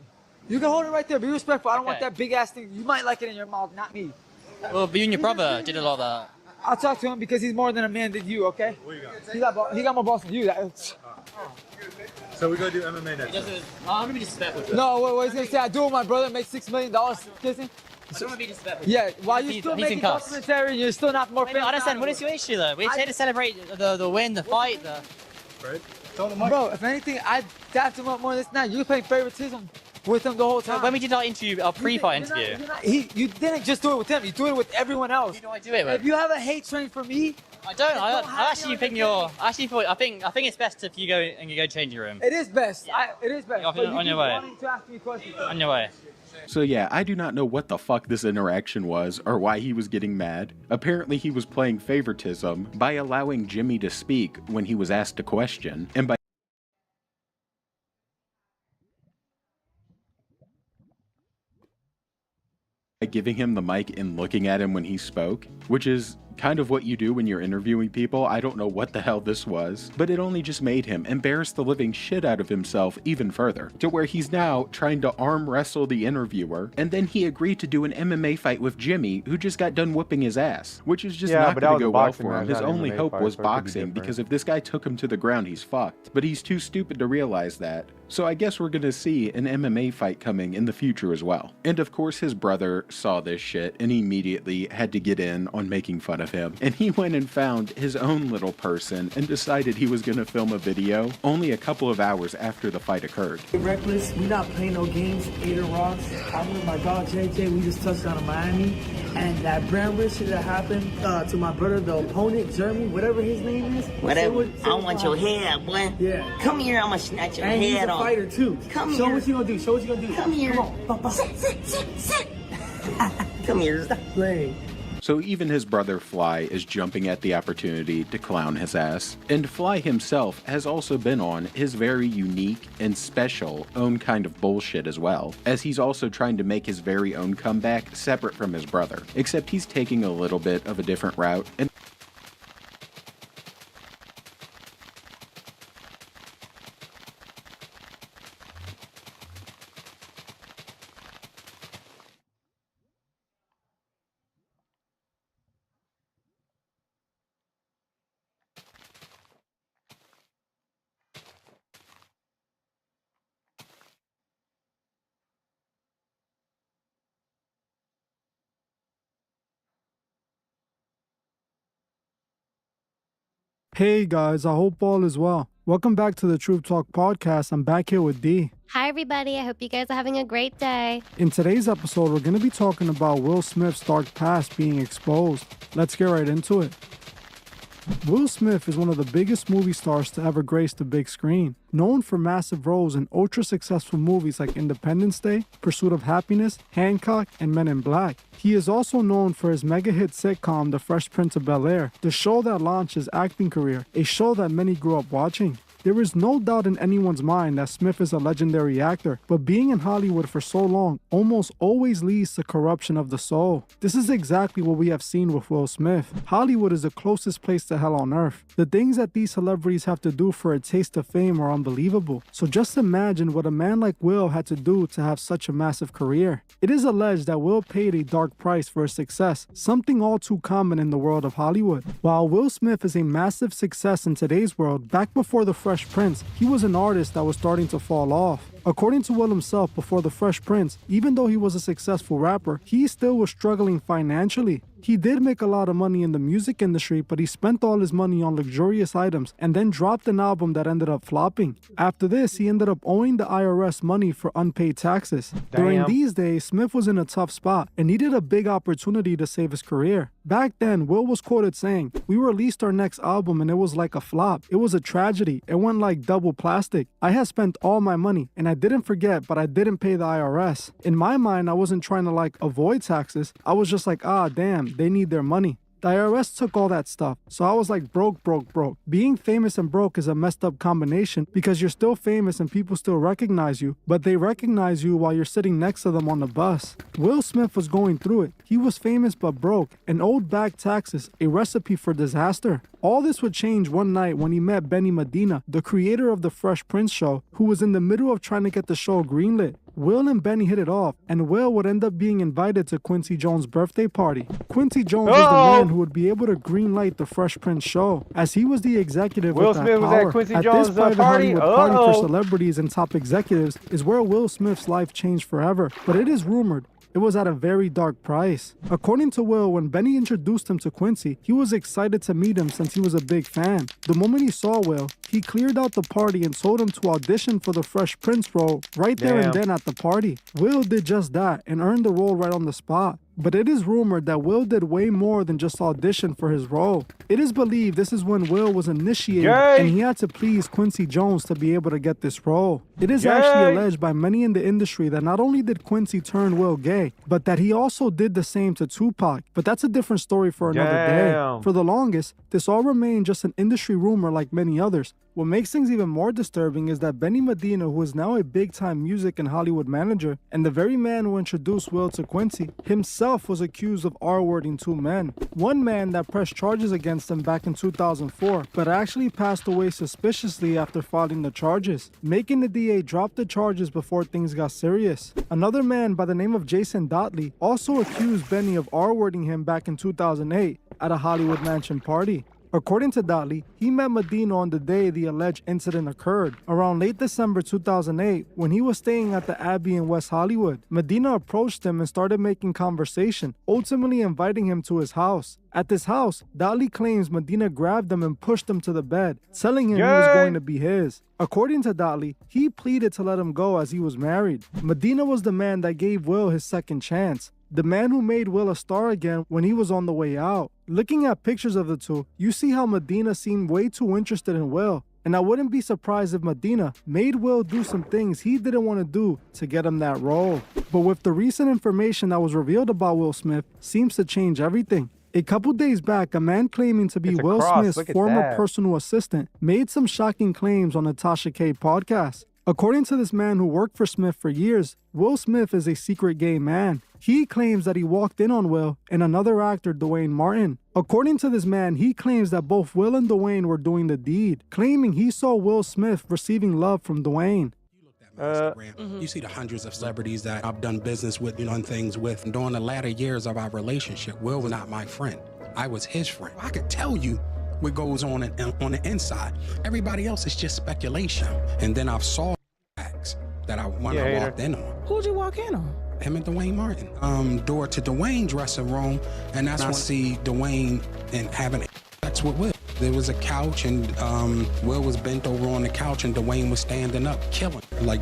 You can hold it right there. Be respectful. I don't want that big ass thing. You might like it in your mouth, not me. Well, but you and your brother did a lot of that. I'll talk to him because he's more than a man than you, okay? He got more balls than you. So we go do MMA next time. I'm gonna be disrespectful. No, what he's gonna say, I do with my brother, make $6 million kissing. I don't want to be disrespectful. Yeah, while you still he's making in cuffs. complimentary, you're still not more famous. I understand. What is your issue, though? We're here to celebrate the win, the fight, the... Bro, if anything, I dapped him up more than this now. You're playing favoritism with him the whole time. When we did our interview, our pre-fight interview... You didn't just do it with him, you do it with everyone else. Who do I do it with? If you have a hate train for me... I don't. I actually think you're... I think it's best if you go change your room. It is best. It is best. On your way. To ask me questions. On your way. So yeah, I do not know what the fuck this interaction was or why he was getting mad. Apparently he was playing favoritism by allowing Jimmy to speak when he was asked a question, and by giving him the mic and looking at him when he spoke, which is kind of what you do when you're interviewing people. I don't know what the hell this was, but it only just made him embarrass the living shit out of himself even further, to where he's now trying to arm wrestle the interviewer, and then he agreed to do an MMA fight with Jimmy, who just got done whooping his ass, which is just not going to go well for him. His only hope was boxing, because if this guy took him to the ground, he's fucked. But he's too stupid to realize that. So I guess we're going to see an MMA fight coming in the future as well. And of course his brother saw this shit and immediately had to get in on making fun of him. And he went and found his own little person and decided he was going to film a video only a couple of hours after the fight occurred. Reckless, we not playing no games, Aiden Ross. I'm with my dog JJ, we just touched down in Miami. And that brand risk shit that happened to my brother, the opponent, Jeremy, whatever his name is. Whatever. I want your head, boy. Yeah. Come here, I'm gonna snatch your and head off. He's a fighter too. Come Show here. what you gonna do. Show what you gonna do. Come here. Come on. Sit. Come here. Stop playing. So even his brother Fly is jumping at the opportunity to clown his ass. And Fly himself has also been on his very unique and special own kind of bullshit as well, as he's also trying to make his very own comeback separate from his brother, except he's taking a little bit of a different route. And Hey guys, I hope all is well. Welcome back to the Truth Talk podcast. I'm back here with D. Hi everybody, I hope you guys are having a great day. In today's episode, we're going to be talking about Will Smith's dark past being exposed. Let's get right into it. Will Smith is one of the biggest movie stars to ever grace the big screen. Known for massive roles in ultra-successful movies like Independence Day, Pursuit of Happiness, Hancock, and Men in Black. He is also known for his mega-hit sitcom The Fresh Prince of Bel-Air, the show that launched his acting career, a show that many grew up watching. There is no doubt in anyone's mind that Smith is a legendary actor, but being in Hollywood for so long almost always leads to corruption of the soul. This is exactly what we have seen with Will Smith. Hollywood is the closest place to hell on earth. The things that these celebrities have to do for a taste of fame are unbelievable. So just imagine what a man like Will had to do to have such a massive career. It is alleged that Will paid a dark price for his success, something all too common in the world of Hollywood. While Will Smith is a massive success in today's world, back before The Fresh Prince, he was an artist that was starting to fall off. According to Will himself, before The Fresh Prince, even though he was a successful rapper, he still was struggling financially. He did make a lot of money in the music industry, but he spent all his money on luxurious items and then dropped an album that ended up flopping. After this, he ended up owing the IRS money for unpaid taxes. During these days, Smith was in a tough spot and needed a big opportunity to save his career. Back then, Will was quoted saying, "We released our next album and it was like a flop. It was a tragedy. It went like double plastic. I had spent all my money and I didn't forget, but I didn't pay the IRS. In my mind, I wasn't trying to like avoid taxes. I was just like, ah, damn, they need their money. The IRS took all that stuff, so I was like broke. Being famous and broke is a messed up combination because you're still famous and people still recognize you, but they recognize you while you're sitting next to them on the bus. Will Smith was going through it. He was famous but broke and owed back taxes, a recipe for disaster. All this would change one night when he met Benny Medina, the creator of the Fresh Prince show, who was in the middle of trying to get the show greenlit. Will and Benny hit it off, and Will would end up being invited to Quincy Jones' birthday party. Quincy Jones was the man who would be able to greenlight the Fresh Prince show, as he was the executive Will with that Smith was power. at Quincy At Jones' this private party? Hollywood party for celebrities and top executives is where Will Smith's life changed forever. But it is rumored it was at a very dark price. According to Will, when Benny introduced him to Quincy, he was excited to meet him since he was a big fan. The moment he saw Will, he cleared out the party and told him to audition for the Fresh Prince role right there and then at the party. Will did just that and earned the role right on the spot. But it is rumored that Will did way more than just audition for his role. It is believed this is when Will was initiated and he had to please Quincy Jones to be able to get this role. It is actually alleged by many in the industry that not only did Quincy turn Will gay, but that he also did the same to Tupac. But that's a different story for another day. For the longest, this all remained just an industry rumor like many others. What makes things even more disturbing is that Benny Medina, who is now a big-time music and Hollywood manager, and the very man who introduced Will to Quincy, himself was accused of R-wording two men. One man that pressed charges against him back in 2004, but actually passed away suspiciously after filing the charges, making the DA drop the charges before things got serious. Another man by the name of Jason Dotley also accused Benny of R-wording him back in 2008 at a Hollywood mansion party. According to Dotley, he met Medina on the day the alleged incident occurred, around late December 2008, when he was staying at the Abbey in West Hollywood. Medina approached him and started making conversation, ultimately inviting him to his house. At this house, Dotley claims Medina grabbed him and pushed him to the bed, telling him he was going to be his. According to Dotley, he pleaded to let him go as he was married. Medina was the man that gave Will his second chance, the man who made Will a star again when he was on the way out. Looking at pictures of the two, you see how Medina seemed way too interested in Will. And I wouldn't be surprised if Medina made Will do some things he didn't want to do to get him that role. But with the recent information that was revealed about Will Smith, seems to change everything. A couple days back, a man claiming to be Will Smith's former personal assistant made some shocking claims on the Tasha K podcast. According to this man who worked for Smith for years, Will Smith is a secret gay man. He claims that he walked in on Will and another actor, Dwayne Martin. According to this man, he claims that both Will and Dwayne were doing the deed, claiming he saw Will Smith receiving love from Dwayne. You see the hundreds of celebrities that I've done business with, done things with. And during the latter years of our relationship, Will was not my friend. I was his friend. I could tell you what goes on the inside. Everybody else is just speculation. And then I saw acts that I walked in on. Who'd you walk in on? Him and Dwayne Martin. Door to Dwayne's dressing room, and that's when I see Dwayne and having sex with Will. There was a couch, and Will was bent over on the couch, and Dwayne was standing up, killing. Like,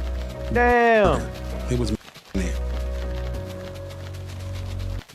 damn. It was there.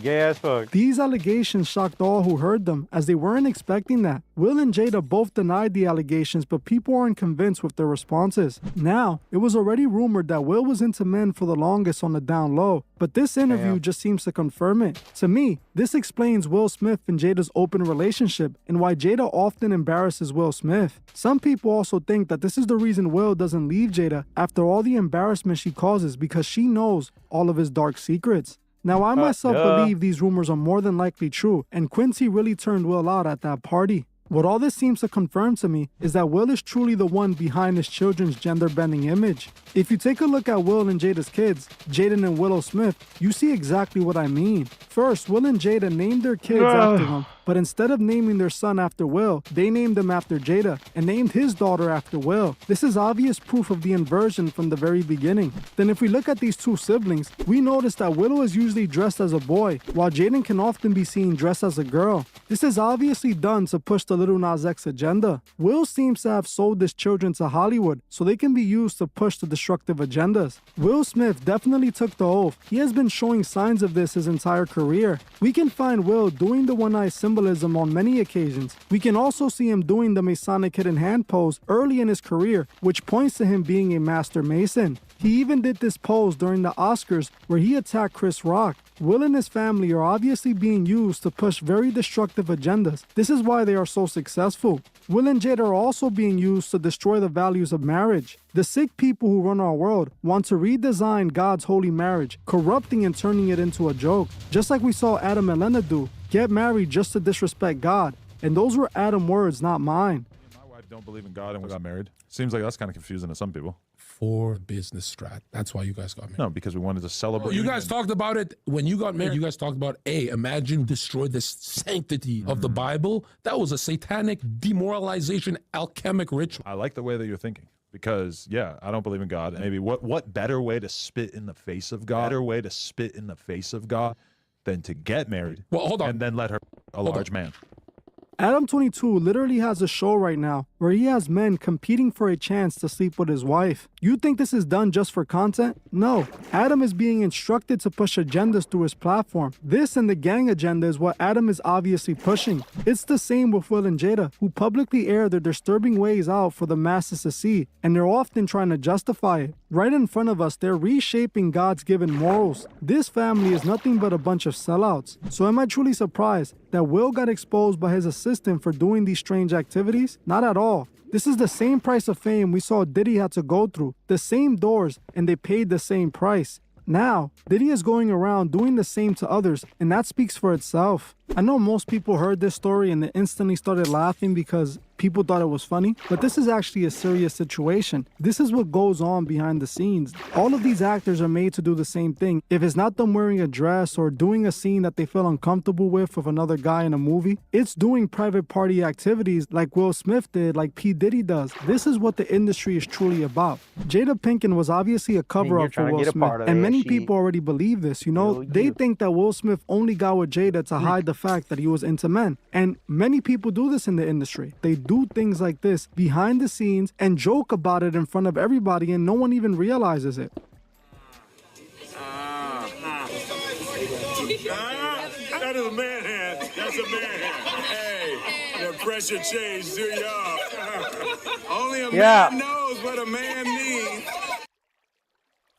Gay as fuck. These allegations shocked all who heard them, as they weren't expecting that. Will and Jada both denied the allegations, but people aren't convinced with their responses. Now, it was already rumored that Will was into men for the longest on the down low, but this interview just seems to confirm it. To me, this explains Will Smith and Jada's open relationship and why Jada often embarrasses Will Smith. Some people also think that this is the reason Will doesn't leave Jada after all the embarrassment she causes, because she knows all of his dark secrets. Now, I myself believe these rumors are more than likely true, and Quincy really turned Will out at that party. What all this seems to confirm to me is that Will is truly the one behind his children's gender-bending image. If you take a look at Will and Jada's kids, Jaden and Willow Smith, you see exactly what I mean. First, Will and Jada named their kids after him, but instead of naming their son after Will, they named him after Jada and named his daughter after Will. This is obvious proof of the inversion from the very beginning. Then if we look at these two siblings, we notice that Willow is usually dressed as a boy, while Jaden can often be seen dressed as a girl. This is obviously done to push the Lil Nas X agenda. Will seems to have sold his children to Hollywood so they can be used to push the destructive agendas. Will Smith definitely took the oath. He has been showing signs of this his entire career. We can find Will doing the one-eye symbolism on many occasions. We can also see him doing the Masonic hidden hand pose early in his career, which points to him being a master Mason. He even did this pose during the Oscars where he attacked Chris Rock. Will and his family are obviously being used to push very destructive agendas. This is why they are so successful. Will and Jada are also being used to destroy the values of marriage. The sick people who run our world want to redesign God's holy marriage, corrupting and turning it into a joke. Just like we saw Adam and Lena do, get married just to disrespect God. And those were Adam's words, not mine. My wife don't believe in God and we got married. Seems like that's kind of confusing to some people. For business strat. That's why you guys got married. No, because we wanted to celebrate. You guys talked about it when you got married. You guys talked about, imagine destroy the sanctity of the Bible. That was a satanic demoralization, alchemic ritual. I like the way that you're thinking. Because, yeah, I don't believe in God. Maybe what better way to spit in the face of God? Better way to spit in the face of God than to get married. Well, hold on. And then let her a large man. Adam 22 literally has a show right now where he has men competing for a chance to sleep with his wife. You think this is done just for content? No. Adam is being instructed to push agendas through his platform. This and the gang agenda is what Adam is obviously pushing. It's the same with Will and Jada, who publicly air their disturbing ways out for the masses to see, and they're often trying to justify it. Right in front of us, they're reshaping God's given morals. This family is nothing but a bunch of sellouts. So am I truly surprised that Will got exposed by his assistant for doing these strange activities? Not at all. This is the same price of fame we saw Diddy had to go through, the same doors, and they paid the same price. Now, Diddy is going around doing the same to others, and that speaks for itself. I know most people heard this story and they instantly started laughing because people thought it was funny, but this is actually a serious situation. This is what goes on behind the scenes. All of these actors are made to do the same thing. If it's not them wearing a dress or doing a scene that they feel uncomfortable with another guy in a movie, it's doing private party activities like Will Smith did, like P. Diddy does. This is what the industry is truly about. Jada Pinkett was obviously a cover-up for Will Smith, and many people already believe this. You know, they think that Will Smith only got with Jada to hide the fact that he was into men. And many people do this in the industry. They do things like this behind the scenes and joke about it in front of everybody, and no one even realizes it. That is a man hand. That's a man hand. Hey, the pressure changed, do y'all? Only a man knows what a man needs.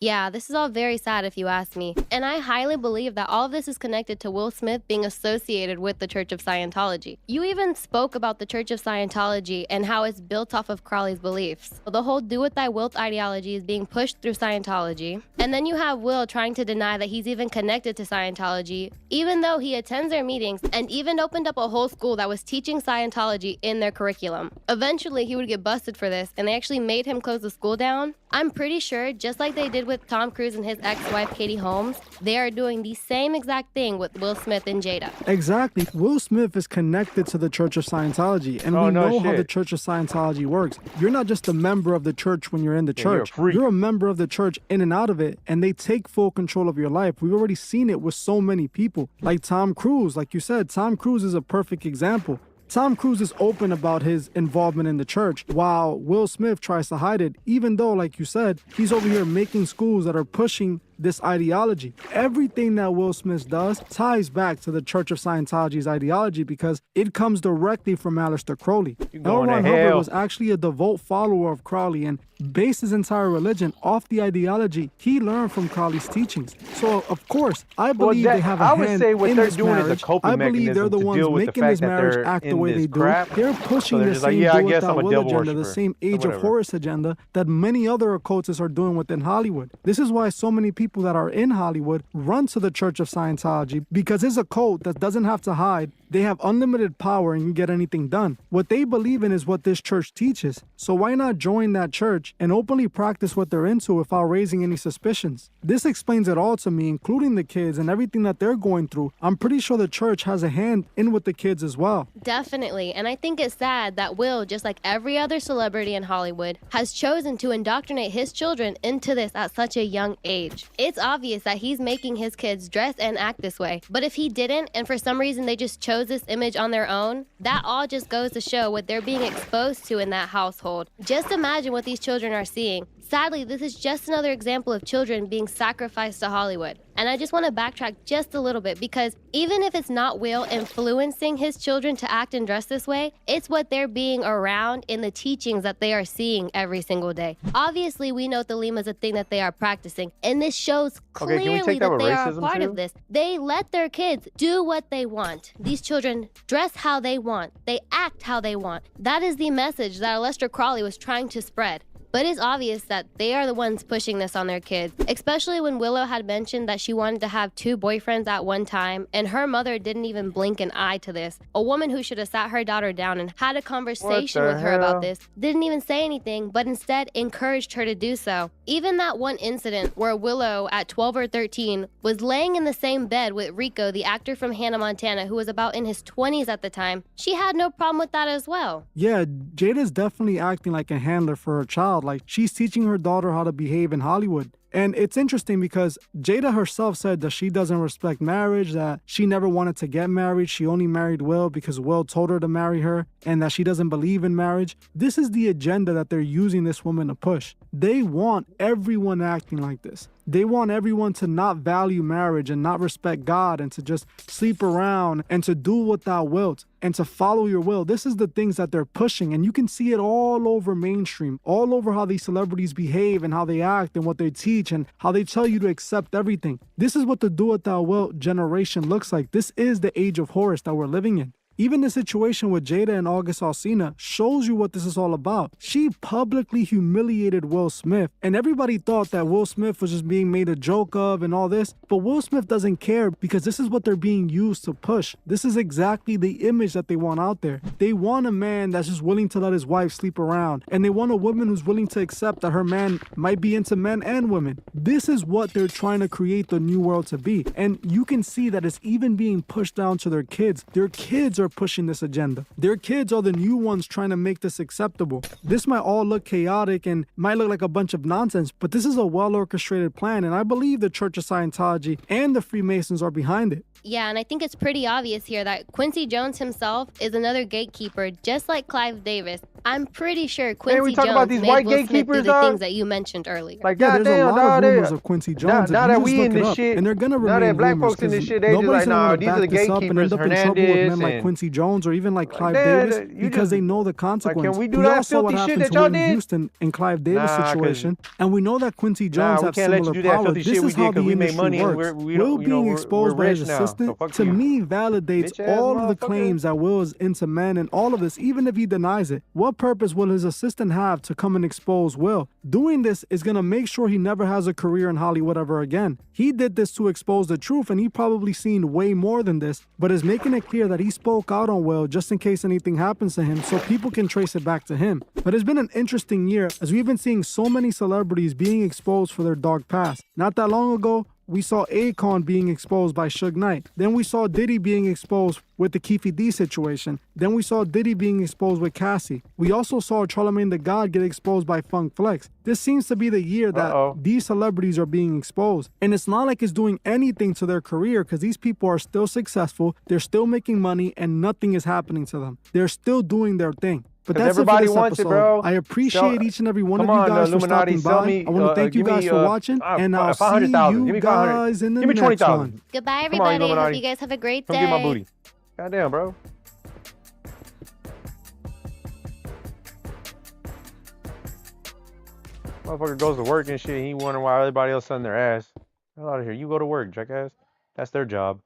Yeah, this is all very sad if you ask me. And I highly believe that all of this is connected to Will Smith being associated with the Church of Scientology. You even spoke about the Church of Scientology and how it's built off of Crowley's beliefs. The whole do what thy wilt ideology is being pushed through Scientology. And then you have Will trying to deny that he's even connected to Scientology, even though he attends their meetings and even opened up a whole school that was teaching Scientology in their curriculum. Eventually, he would get busted for this, and they actually made him close the school down. I'm pretty sure, just like they did with Tom Cruise and his ex-wife Katie Holmes, they are doing the same exact thing with Will Smith and Jada. Exactly. Will Smith is connected to the Church of Scientology, and we know how the Church of Scientology works. You're not just a member of the church when you're in the church. You're a member of the church in and out of it, and they take full control of your life. We've already seen it with so many people. Like Tom Cruise, like you said, Tom Cruise is a perfect example. Tom Cruise is open about his involvement in the church, while Will Smith tries to hide it, even though, like you said, he's over here making schools that are pushing this ideology. Everything that Will Smith does ties back to the Church of Scientology's ideology because it comes directly from Aleister Crowley. L. Ron Hubbard was actually a devout follower of Crowley and based his entire religion off the ideology he learned from Crowley's teachings. So, of course, I believe they have a hand in this marriage. I believe they're the ones making this marriage act the way they do. They're pushing the same do it that will agenda, the same Age of Horus agenda that many other occultists are doing within Hollywood. This is why so many people that are in Hollywood run to the Church of Scientology, because it's a cult that doesn't have to hide. They have unlimited power and can get anything done. What they believe in is what this church teaches. So why not join that church and openly practice what they're into without raising any suspicions? This explains it all to me, including the kids and everything that they're going through. I'm pretty sure the church has a hand in with the kids as well. Definitely, and I think it's sad that Will, just like every other celebrity in Hollywood, has chosen to indoctrinate his children into this at such a young age. It's obvious that he's making his kids dress and act this way. But if he didn't, and for some reason they just chose this image on their own, that all just goes to show what they're being exposed to in that household. Just imagine what these children are seeing. Sadly, this is just another example of children being sacrificed to Hollywood. And I just want to backtrack just a little bit, because even if it's not Will influencing his children to act and dress this way, it's what they're being around in the teachings that they are seeing every single day. Obviously, we know Thelema is a thing that they are practicing, and this shows clearly that they are a part of this. They let their kids do what they want. These children dress how they want. They act how they want. That is the message that Aleister Crowley was trying to spread. But it's obvious that they are the ones pushing this on their kids, especially when Willow had mentioned that she wanted to have 2 boyfriends at one time, and her mother didn't even blink an eye to this. A woman who should have sat her daughter down and had a conversation with her about this didn't even say anything, but instead encouraged her to do so. Even that one incident where Willow, at 12 or 13, was laying in the same bed with Rico, the actor from Hannah Montana, who was about in his 20s at the time, she had no problem with that as well. Yeah, Jada's definitely acting like a handler for her child. Like, she's teaching her daughter how to behave in Hollywood. And it's interesting because Jada herself said that she doesn't respect marriage, that she never wanted to get married. She only married Will because Will told her to marry her, and that she doesn't believe in marriage. This is the agenda that they're using this woman to push. They want everyone acting like this. They want everyone to not value marriage and not respect God, and to just sleep around and to do what thou wilt and to follow your will. This is the things that they're pushing, and you can see it all over mainstream, all over how these celebrities behave and how they act and what they teach and how they tell you to accept everything. This is what the do what thou wilt generation looks like. This is the age of Horus that we're living in. Even the situation with Jada and August Alsina shows you what this is all about. She publicly humiliated Will Smith, and everybody thought that Will Smith was just being made a joke of and all this, but Will Smith doesn't care, because this is what they're being used to push. This is exactly the image that they want out there. They want a man that's just willing to let his wife sleep around, and they want a woman who's willing to accept that her man might be into men and women. This is what they're trying to create the new world to be, and you can see that it's even being pushed down to their kids. Their kids are pushing this agenda. Their kids are the new ones trying to make this acceptable. This might all look chaotic and might look like a bunch of nonsense, but this is a well-orchestrated plan, and I believe the Church of Scientology and the Freemasons are behind it. Yeah, and I think it's pretty obvious here that Quincy Jones himself is another gatekeeper, just like Clive Davis. I'm pretty sure Quincy Jones about these made white Will Smith do gatekeepers, the dog? things that you mentioned earlier. Like, Yeah, there's a lot of rumors damn, of Quincy Jones. now If that you we just in look it this up, shit, and they're gonna now remain that black rumors, folks in this 'cause shit, they just nobody's like, gonna nah, wanna these are back the this up and gatekeepers, end up in trouble with Hernandez men like and- Quincy Jones or even like Clive damn, Davis, you because just- they know the consequence. we do we that all saw what filthy shit happened that to y'all Whitney did? Houston in Clive Davis Nah, 'cause- situation, and we know that Quincy Jones we have can't let you similar do that power. filthy This shit we is did how 'cause the we made industry money and works. we don't- Will you know, being we're exposed by his rich now, so assistant, fuck to you. me, validates Bitch-ass all of the motherfucker. claims that Will is into men and all of this, even if he denies it. What purpose will his assistant have to come and expose Will? Doing this is going to make sure he never has a career in Hollywood ever again. He did this to expose the truth, and he probably seen way more than this, but is making it clear that he spoke out on Will just in case anything happens to him, so people can trace it back to him. But it's been an interesting year, as we've been seeing so many celebrities being exposed for their dark past. Not that long ago, we saw Akon being exposed by Suge Knight. Then we saw Diddy being exposed with the Keefe D situation. Then we saw Diddy being exposed with Cassie. We also saw Charlamagne the God get exposed by Funk Flex. This seems to be the year that these celebrities are being exposed. And it's not like it's doing anything to their career, because these people are still successful, they're still making money, and nothing is happening to them. They're still doing their thing. But 'Cause that's everybody it for this wants it, episode. bro. I appreciate each and every one of Come you on, guys for Illuminati, stopping sell by. me, I want to thank you give guys me, for watching, and I'll see 500,000. you Give me 500. guys in the Give me next 20,000. one. Goodbye, Come on, everybody. I hope Illuminati. you guys have a great Come day. get my booty. Goddamn, bro. Motherfucker goes to work and shit. He wondering why everybody else on their ass. Hell out of here. You go to work, jackass. That's their job.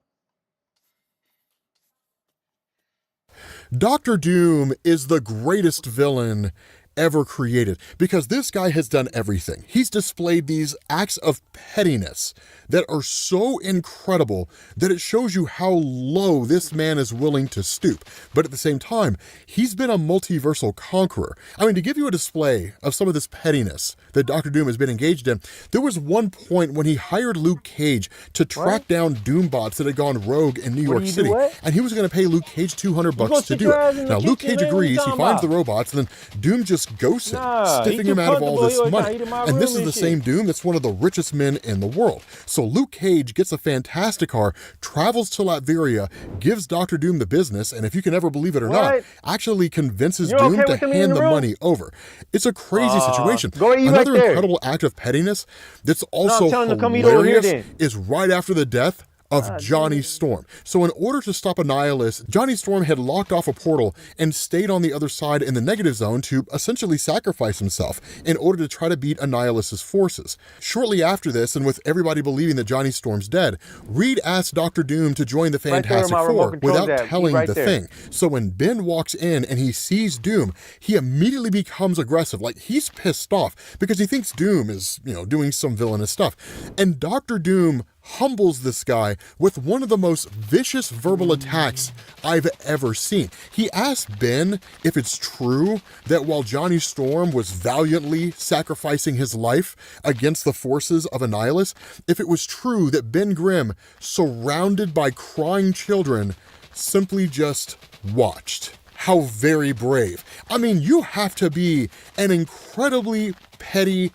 Dr. Doom is the greatest villain ever created, because this guy has done everything. He's displayed these acts of pettiness that are so incredible that it shows you how low this man is willing to stoop. But at the same time, he's been a multiversal conqueror. I mean, to give you a display of some of this pettiness that Dr. Doom has been engaged in, there was one point when he hired Luke Cage to track down Doombots that had gone rogue in New York City, and he was going to pay Luke Cage $200 to do it. Now, Luke Cage agrees, he finds the robots, and then Doom just just ghosts him, Nah, he stiffing too him out of all comfortable. this He always money. trying to eat in my And this room is the and same shit. Doom that's one of the richest men in the world. So Luke Cage gets a fantastic car, travels to Latveria, gives Dr. Doom the business, and if you can ever believe it or not, What? actually convinces You Doom okay to with him in hand the the room? money over. It's a crazy situation. go eat Another right there. incredible act of pettiness that's also telling him to come eat over here hilarious then. is right after the death of Johnny Storm. So in order to stop Annihilus, Johnny Storm had locked off a portal and stayed on the other side in the negative zone to essentially sacrifice himself in order to try to beat Annihilus's forces. Shortly after this, and with everybody believing that Johnny Storm's dead, Reed asked Dr. Doom to join the Right there where Fantastic my remote Four control's without at. He's telling right the there. thing. So when Ben walks in and he sees Doom, he immediately becomes aggressive. Like, he's pissed off because he thinks Doom is, doing some villainous stuff. And Dr. Doom humbles this guy with one of the most vicious verbal attacks I've ever seen. He asked Ben if it's true that while Johnny Storm was valiantly sacrificing his life against the forces of Annihilus, if it was true that Ben Grimm, surrounded by crying children, simply just watched. How very brave. I mean, you have to be an incredibly petty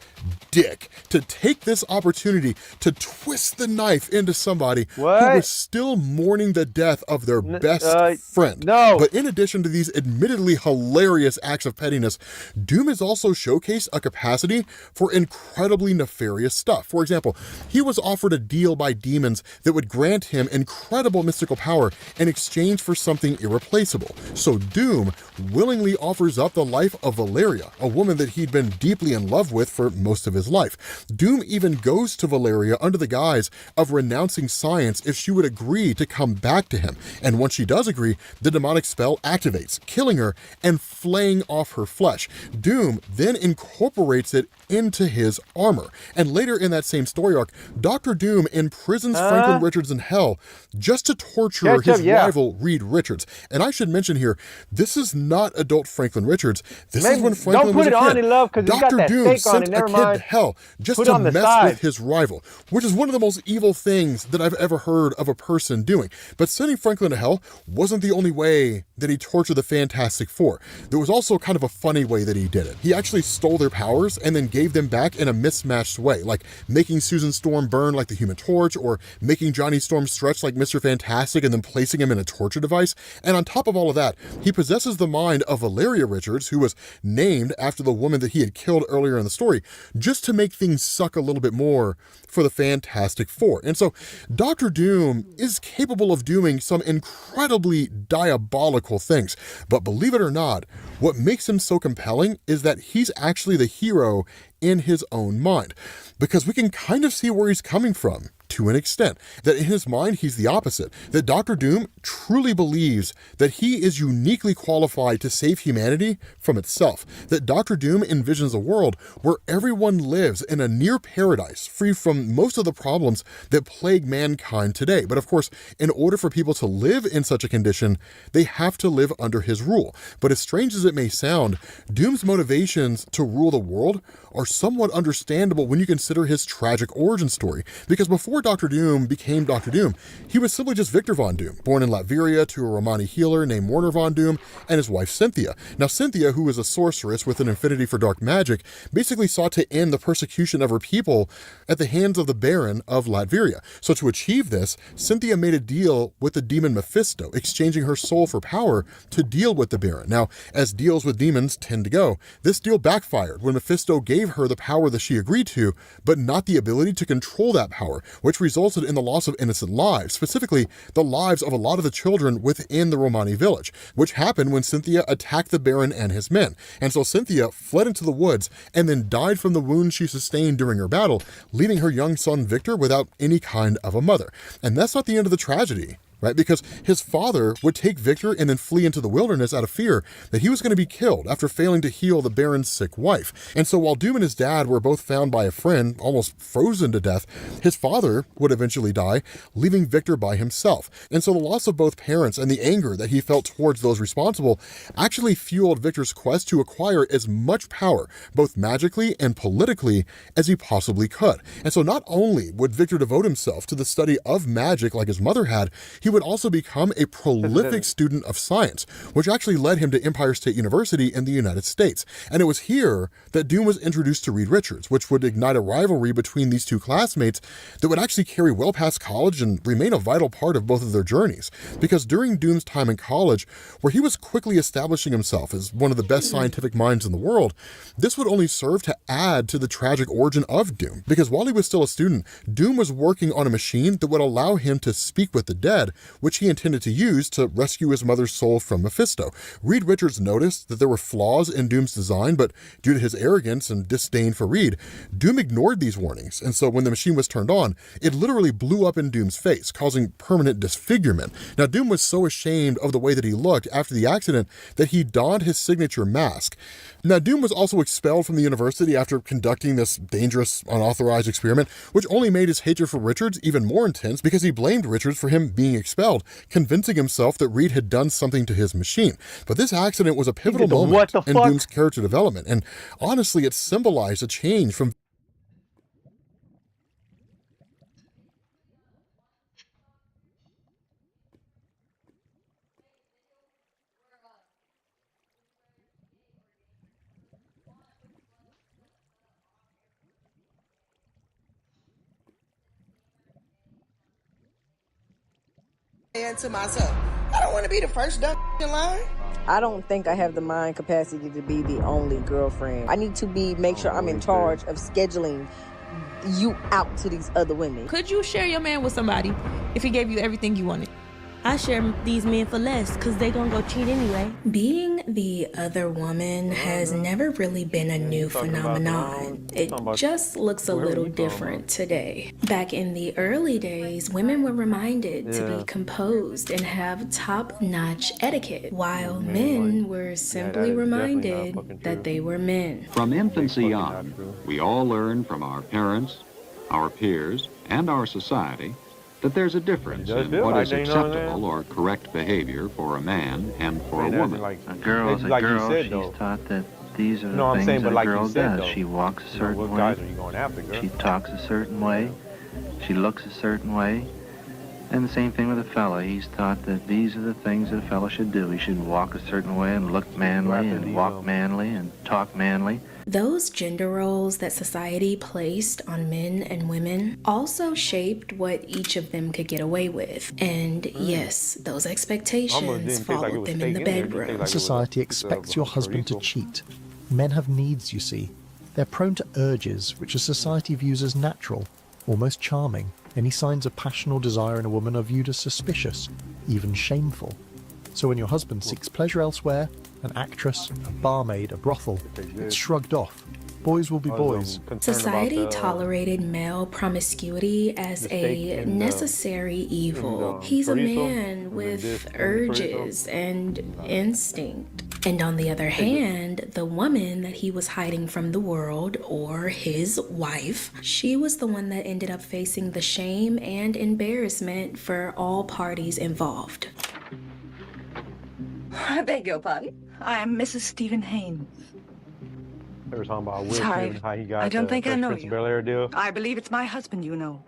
dick to take this opportunity to twist the knife into somebody who was still mourning the death of their best friend. No. But in addition to these admittedly hilarious acts of pettiness, Doom has also showcased a capacity for incredibly nefarious stuff. For example, he was offered a deal by demons that would grant him incredible mystical power in exchange for something irreplaceable. So Doom willingly offers up the life of Valeria, a woman that he'd been deeply in love with for most of his life. Doom even goes to Valeria under the guise of renouncing science if she would agree to come back to him. And once she does agree, the demonic spell activates, killing her and flaying off her flesh. Doom then incorporates it into his armor. And later in that same story arc, Dr. Doom imprisons Franklin Richards in hell just to torture his rival Reed Richards. And I should mention here, this is not adult Franklin Richards. This is when Franklin was a kid. Don't put it on in love because it's got Dr. that Doom steak on sent it. a Never kid mind. to hell just Put it to on the mess side. with his rival, which is one of the most evil things that I've ever heard of a person doing. But sending Franklin to hell wasn't the only way that he tortured the Fantastic Four. There was also kind of a funny way that he did it. He actually stole their powers and then gave them back in a mismatched way, like making Susan Storm burn like the Human Torch, or making Johnny Storm stretch like Mr. Fantastic and then placing him in a torture device. And on top of all of that, he possesses the mind of Valeria Richards, who was named after the woman that he had killed earlier in the story, just to make things suck a little bit more for the Fantastic Four. And so Dr. Doom is capable of doing some incredibly diabolical things. But believe it or not, what makes him so compelling is that he's actually the hero in his own mind, because we can kind of see where he's coming from to an extent. That in his mind, he's the opposite. That Dr. Doom truly believes that he is uniquely qualified to save humanity from itself. That Dr. Doom envisions a world where everyone lives in a near paradise, free from most of the problems that plague mankind today. But of course, in order for people to live in such a condition, they have to live under his rule. But as strange as it may sound, Doom's motivations to rule the world are somewhat understandable when you consider his tragic origin story. Because before Dr. Doom became Dr. Doom, he was simply just Victor Von Doom, born in Latveria to a Romani healer named Warner Von Doom and his wife Cynthia. Now Cynthia, who was a sorceress with an affinity for dark magic, basically sought to end the persecution of her people at the hands of the Baron of Latveria. So to achieve this, Cynthia made a deal with the demon Mephisto, exchanging her soul for power to deal with the Baron. Now, as deals with demons tend to go, this deal backfired when Mephisto gave her the power that she agreed to, but not the ability to control that power, which resulted in the loss of innocent lives, specifically the lives of a lot of the children within the Romani village, which happened when Cynthia attacked the Baron and his men. And so Cynthia fled into the woods and then died from the wounds she sustained during her battle, leaving her young son Victor without any kind of a mother. And that's not the end of the tragedy. Right? Because his father would take Victor and then flee into the wilderness out of fear that he was going to be killed after failing to heal the Baron's sick wife. And so while Doom and his dad were both found by a friend, almost frozen to death, his father would eventually die, leaving Victor by himself. And so the loss of both parents and the anger that he felt towards those responsible actually fueled Victor's quest to acquire as much power, both magically and politically, as he possibly could. And so not only would Victor devote himself to the study of magic like his mother had, he would also become a prolific student of science, which actually led him to Empire State University in the United States. And it was here that Doom was introduced to Reed Richards, which would ignite a rivalry between these two classmates that would actually carry well past college and remain a vital part of both of their journeys. Because during Doom's time in college, where he was quickly establishing himself as one of the best scientific minds in the world, this would only serve to add to the tragic origin of Doom. Because while he was still a student, Doom was working on a machine that would allow him to speak with the dead, which he intended to use to rescue his mother's soul from Mephisto. Reed Richards noticed that there were flaws in Doom's design, but due to his arrogance and disdain for Reed, Doom ignored these warnings. And so when the machine was turned on, it literally blew up in Doom's face, causing permanent disfigurement. Now, Doom was so ashamed of the way that he looked after the accident that he donned his signature mask. Now, Doom was also expelled from the university after conducting this dangerous, unauthorized experiment, which only made his hatred for Richards even more intense because he blamed Richards for him being expelled, convincing himself that Reed had done something to his machine. But this accident was a pivotal moment in Doom's character development, and honestly, it symbolized a change from And to myself, I don't want to be the first dumb in line. I don't think I have the mind capacity to be the only girlfriend. I need to make sure I'm in charge of scheduling you out to these other women. Could you share your man with somebody if he gave you everything you wanted? I share these men for less because they gonna go cheat anyway. Being the other woman has never really been a new phenomenon. It just looks a little different today. Back in the early days, women were reminded to be composed and have top-notch etiquette, while men were simply reminded that they were men. From infancy on, we all learn from our parents, our peers, and our society that there's a difference in what is acceptable or correct behavior for a man and for a woman. A girl is a girl. She's taught that these are the things that a girl does. She walks a certain way. She talks a certain way. She looks a certain way. And the same thing with a fella. He's taught that these are the things that a fella should do. He should walk a certain way and look manly and walk manly and talk manly. Those gender roles that society placed on men and women also shaped what each of them could get away with. And yes, those expectations followed them in the bedroom. Society expects your husband to cheat. Men have needs, you see. They're prone to urges, which a society views as natural, almost charming. Any signs of passion or desire in a woman are viewed as suspicious, even shameful. So when your husband seeks pleasure elsewhere, an actress, a barmaid, a brothel, it's shrugged off. Boys will be boys. Society tolerated male promiscuity as a necessary evil. He's a man with urges and instinct. And on the other hand, the woman that he was hiding from the world, or his wife, she was the one that ended up facing the shame and embarrassment for all parties involved. I beg your pardon. I am Mrs. Stephen Haynes. They were talking about Will Sorry, Smith, how he got I don't think I know Prince you. of Bel-Air deal. I believe it's my husband you know.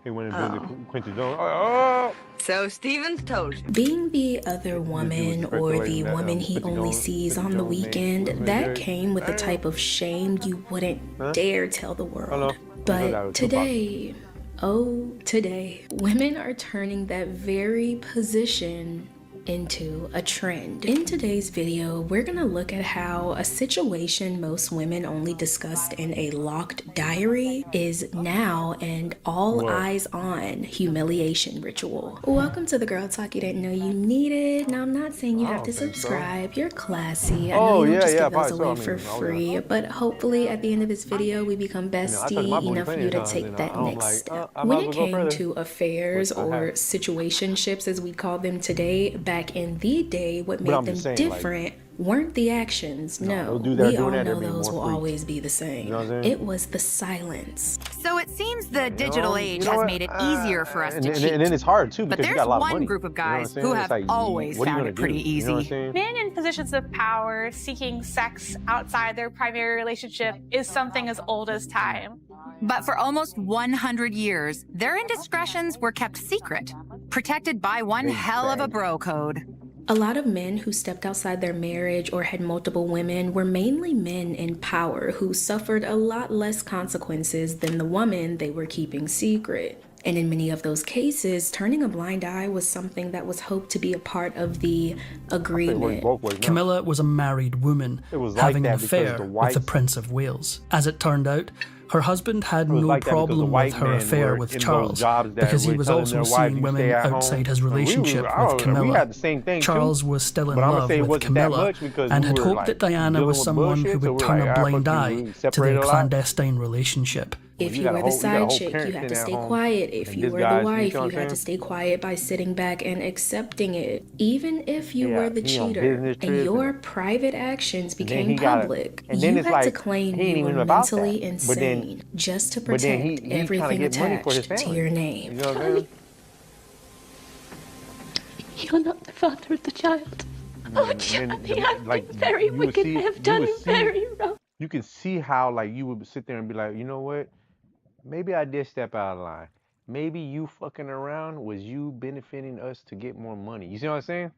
He went and did the Quincy Jones. Oh! So Stevens told you. Being the other woman or the woman he only sees on the weekend, that came with a type of shame you wouldn't dare tell the world. But today, oh, today, women are turning that very position into a trend. In today's video, we're gonna look at how a situation most women only discussed in a locked diary is now an all eyes on humiliation ritual. Welcome to the Girl Talk you didn't know you needed. Now, I'm not saying you have to subscribe. You're classy. I know you don't just give those away for free, but hopefully at the end of this video, we become bestie enough for you to take that next step. When it came to affairs or situationships, as we call them today, back in the day, what made them different weren't the actions. No, we all know those will always be the same. It was the silence. So it seems the digital age has made it easier for us to cheat. And then it's hard too, because but you there's got a lot of one money. group of guys who have always found it pretty easy. Men in positions of power seeking sex outside their primary relationship is something as old as time. But for almost 100 years, their indiscretions were kept secret. protected by one hell of a bro code. A lot of men who stepped outside their marriage or had multiple women were mainly men in power who suffered a lot less consequences than the woman they were keeping secret. And in many of those cases, turning a blind eye was something that was hoped to be a part of the agreement. Camilla was a married woman, having an affair with the Prince of Wales. As it turned out, her husband had no problem with her affair with Charles, because he was also seeing women outside his relationship with Camilla. Charles was still in love with Camilla and had hoped that Diana was someone who would turn a blind eye to their clandestine relationship. If you were the side chick, you had to stay quiet. If you were the wife, you had to stay quiet by sitting back and accepting it. Even if you were the cheater and your private actions became public, you had to claim you were mentally insane just to protect everything attached to your name. You're not the father of the child. Oh, Johnny, I've been very wicked. I have done very wrong. You can see how, like, you would sit there and be like, you know what? Maybe I did step out of line. Maybe you fucking around was you benefiting us to get more money. You see what I'm saying?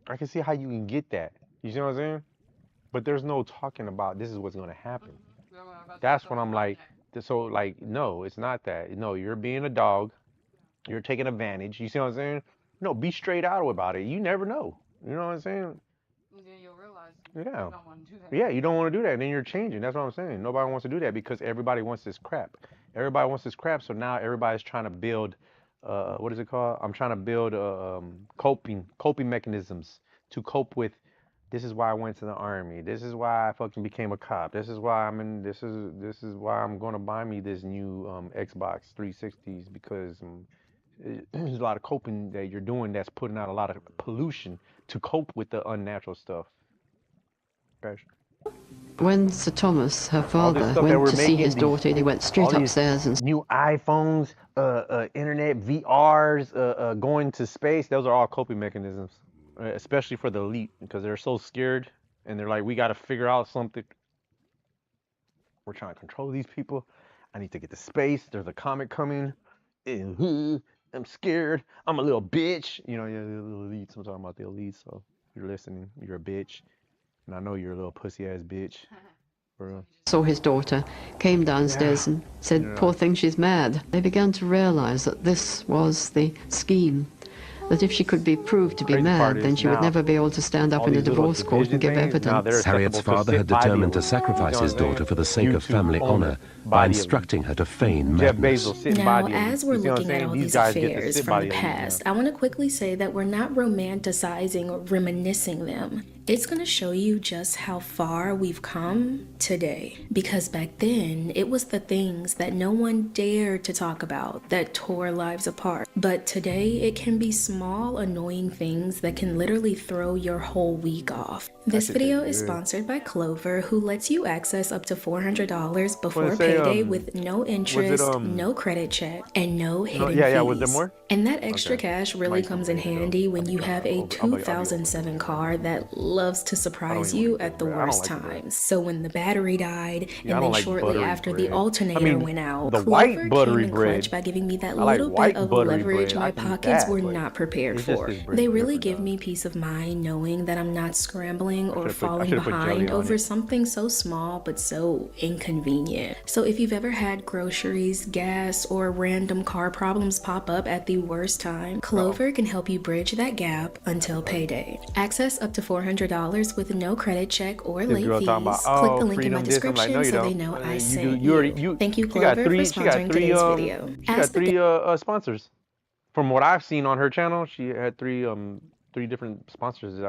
I can see how you can get that. You see what I'm saying? But there's no talking about this is what's going to happen. That's when I'm like, so, like, no, it's not that. No, you're being a dog. You're taking advantage. You see what I'm saying? No, be straight out about it. You never know. You know what I'm saying? Then you'll realize Yeah. you don't want to do that. Yeah, you don't want to do that. And then you're changing. That's what I'm saying. Nobody wants to do that because everybody wants this crap. Everybody wants this crap. So now everybody's trying to build, what is it called? I'm trying to build coping mechanisms to cope with. This is why I went to the army. This is why I fucking became a cop. This is why I'm in. This is why I'm gonna buy me this new Xbox 360s because there's a lot of coping that you're doing that's putting out a lot of pollution to cope with the unnatural stuff. Okay. When Sir Thomas, her father, went to see his daughter, they went straight upstairs and new iPhones, internet, VRs, going to space. Those are all coping mechanisms, especially for the elite because they're so scared and they're like, we got to figure out something. We're trying to control these people. I need to get to space. There's a comet coming. I'm scared. I'm a little bitch. You know, yeah, the little elites. I'm talking about the elites. So if you're listening, you're a bitch. And I know you're a little pussy-ass bitch. saw his daughter, came downstairs and said, poor thing, she's mad. They began to realize that this was the scheme, that if she could be proved to be mad, then she would never be able to stand up in a divorce court and give evidence. Harriet's father had determined to sacrifice his daughter for the sake of family honor by instructing her to feign madness. Now, as we're looking at all these affairs from the past, I want to quickly say that we're not romanticizing or reminiscing them. It's going to show you just how far we've come today. Because back then, it was the things that no one dared to talk about that tore lives apart. But today, it can be small, annoying things that can literally throw your whole week off. This video is sponsored by Clover, who lets you access up to $400 before payday with no interest, no credit check, and no hidden fees. Was there more? And that extra cash really comes in handy when you have a 2007 car that loves to surprise you at the worst times. So when the battery died, and then shortly after the alternator went out, Clover came in clutch by giving me that little bit of leverage my pockets were not prepared for. They really give me peace of mind knowing that I'm not scrambling or falling behind over something so small but so inconvenient. So if you've ever had groceries, gas, or random car problems pop up at the worst time, Clover can help you bridge that gap until payday. Access up to $400 with no credit check or late fees. Click the link in my description so they know I sent you. Thank you, Clover, for sponsoring today's video. She got three sponsors. From what I've seen on her channel, she had three different sponsors.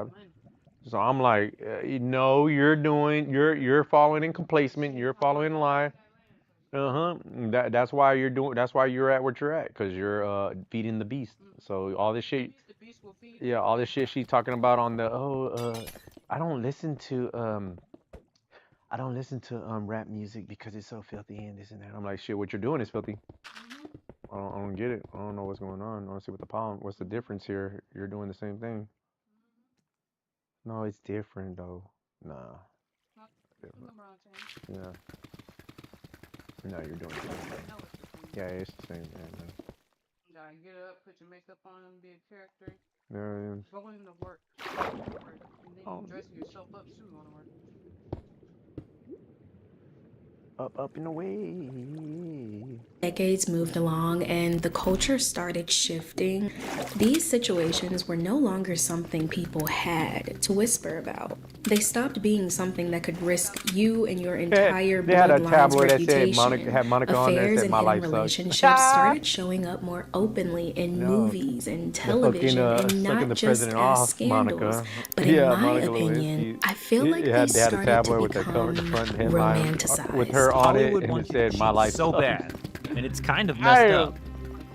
So I'm like, no, you're following in complacement, you're following in line. That's why you're at what you're at, because you're feeding the beast. So all this shit, all this shit she's talking about on the I don't listen to rap music because it's so filthy and this and that. I'm like, shit, what you're doing is filthy. I don't get it. I don't know what's going on. I don't see what's the difference here. You're doing the same thing. No, it's different though. Nah. Yeah. No, you're doing it. Yeah, it's the same thing. Get up, put your makeup on, be a character. Yeah. Go into work. And then you dressing yourself up too on work. Up and away. Decades moved along and the culture started shifting. These situations were no longer something people had to whisper about. They stopped being something that could risk you and your entire They had a bloodline's tabloid that said reputation. Monica on there, Affairs said and my hidden life sucks. relationships started showing up more openly in movies and television, and not just as scandals. But in my opinion, I feel like they started to become romanticized. With her on it, Hollywood and it wants you said to my cheat life so sucks. bad, and it's kind of messed up.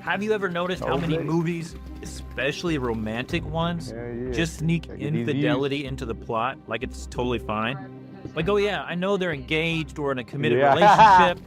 Have you ever noticed how many movies, especially romantic ones, just sneak infidelity into the plot like it's totally fine? Like, oh yeah, I know they're engaged or in a committed relationship,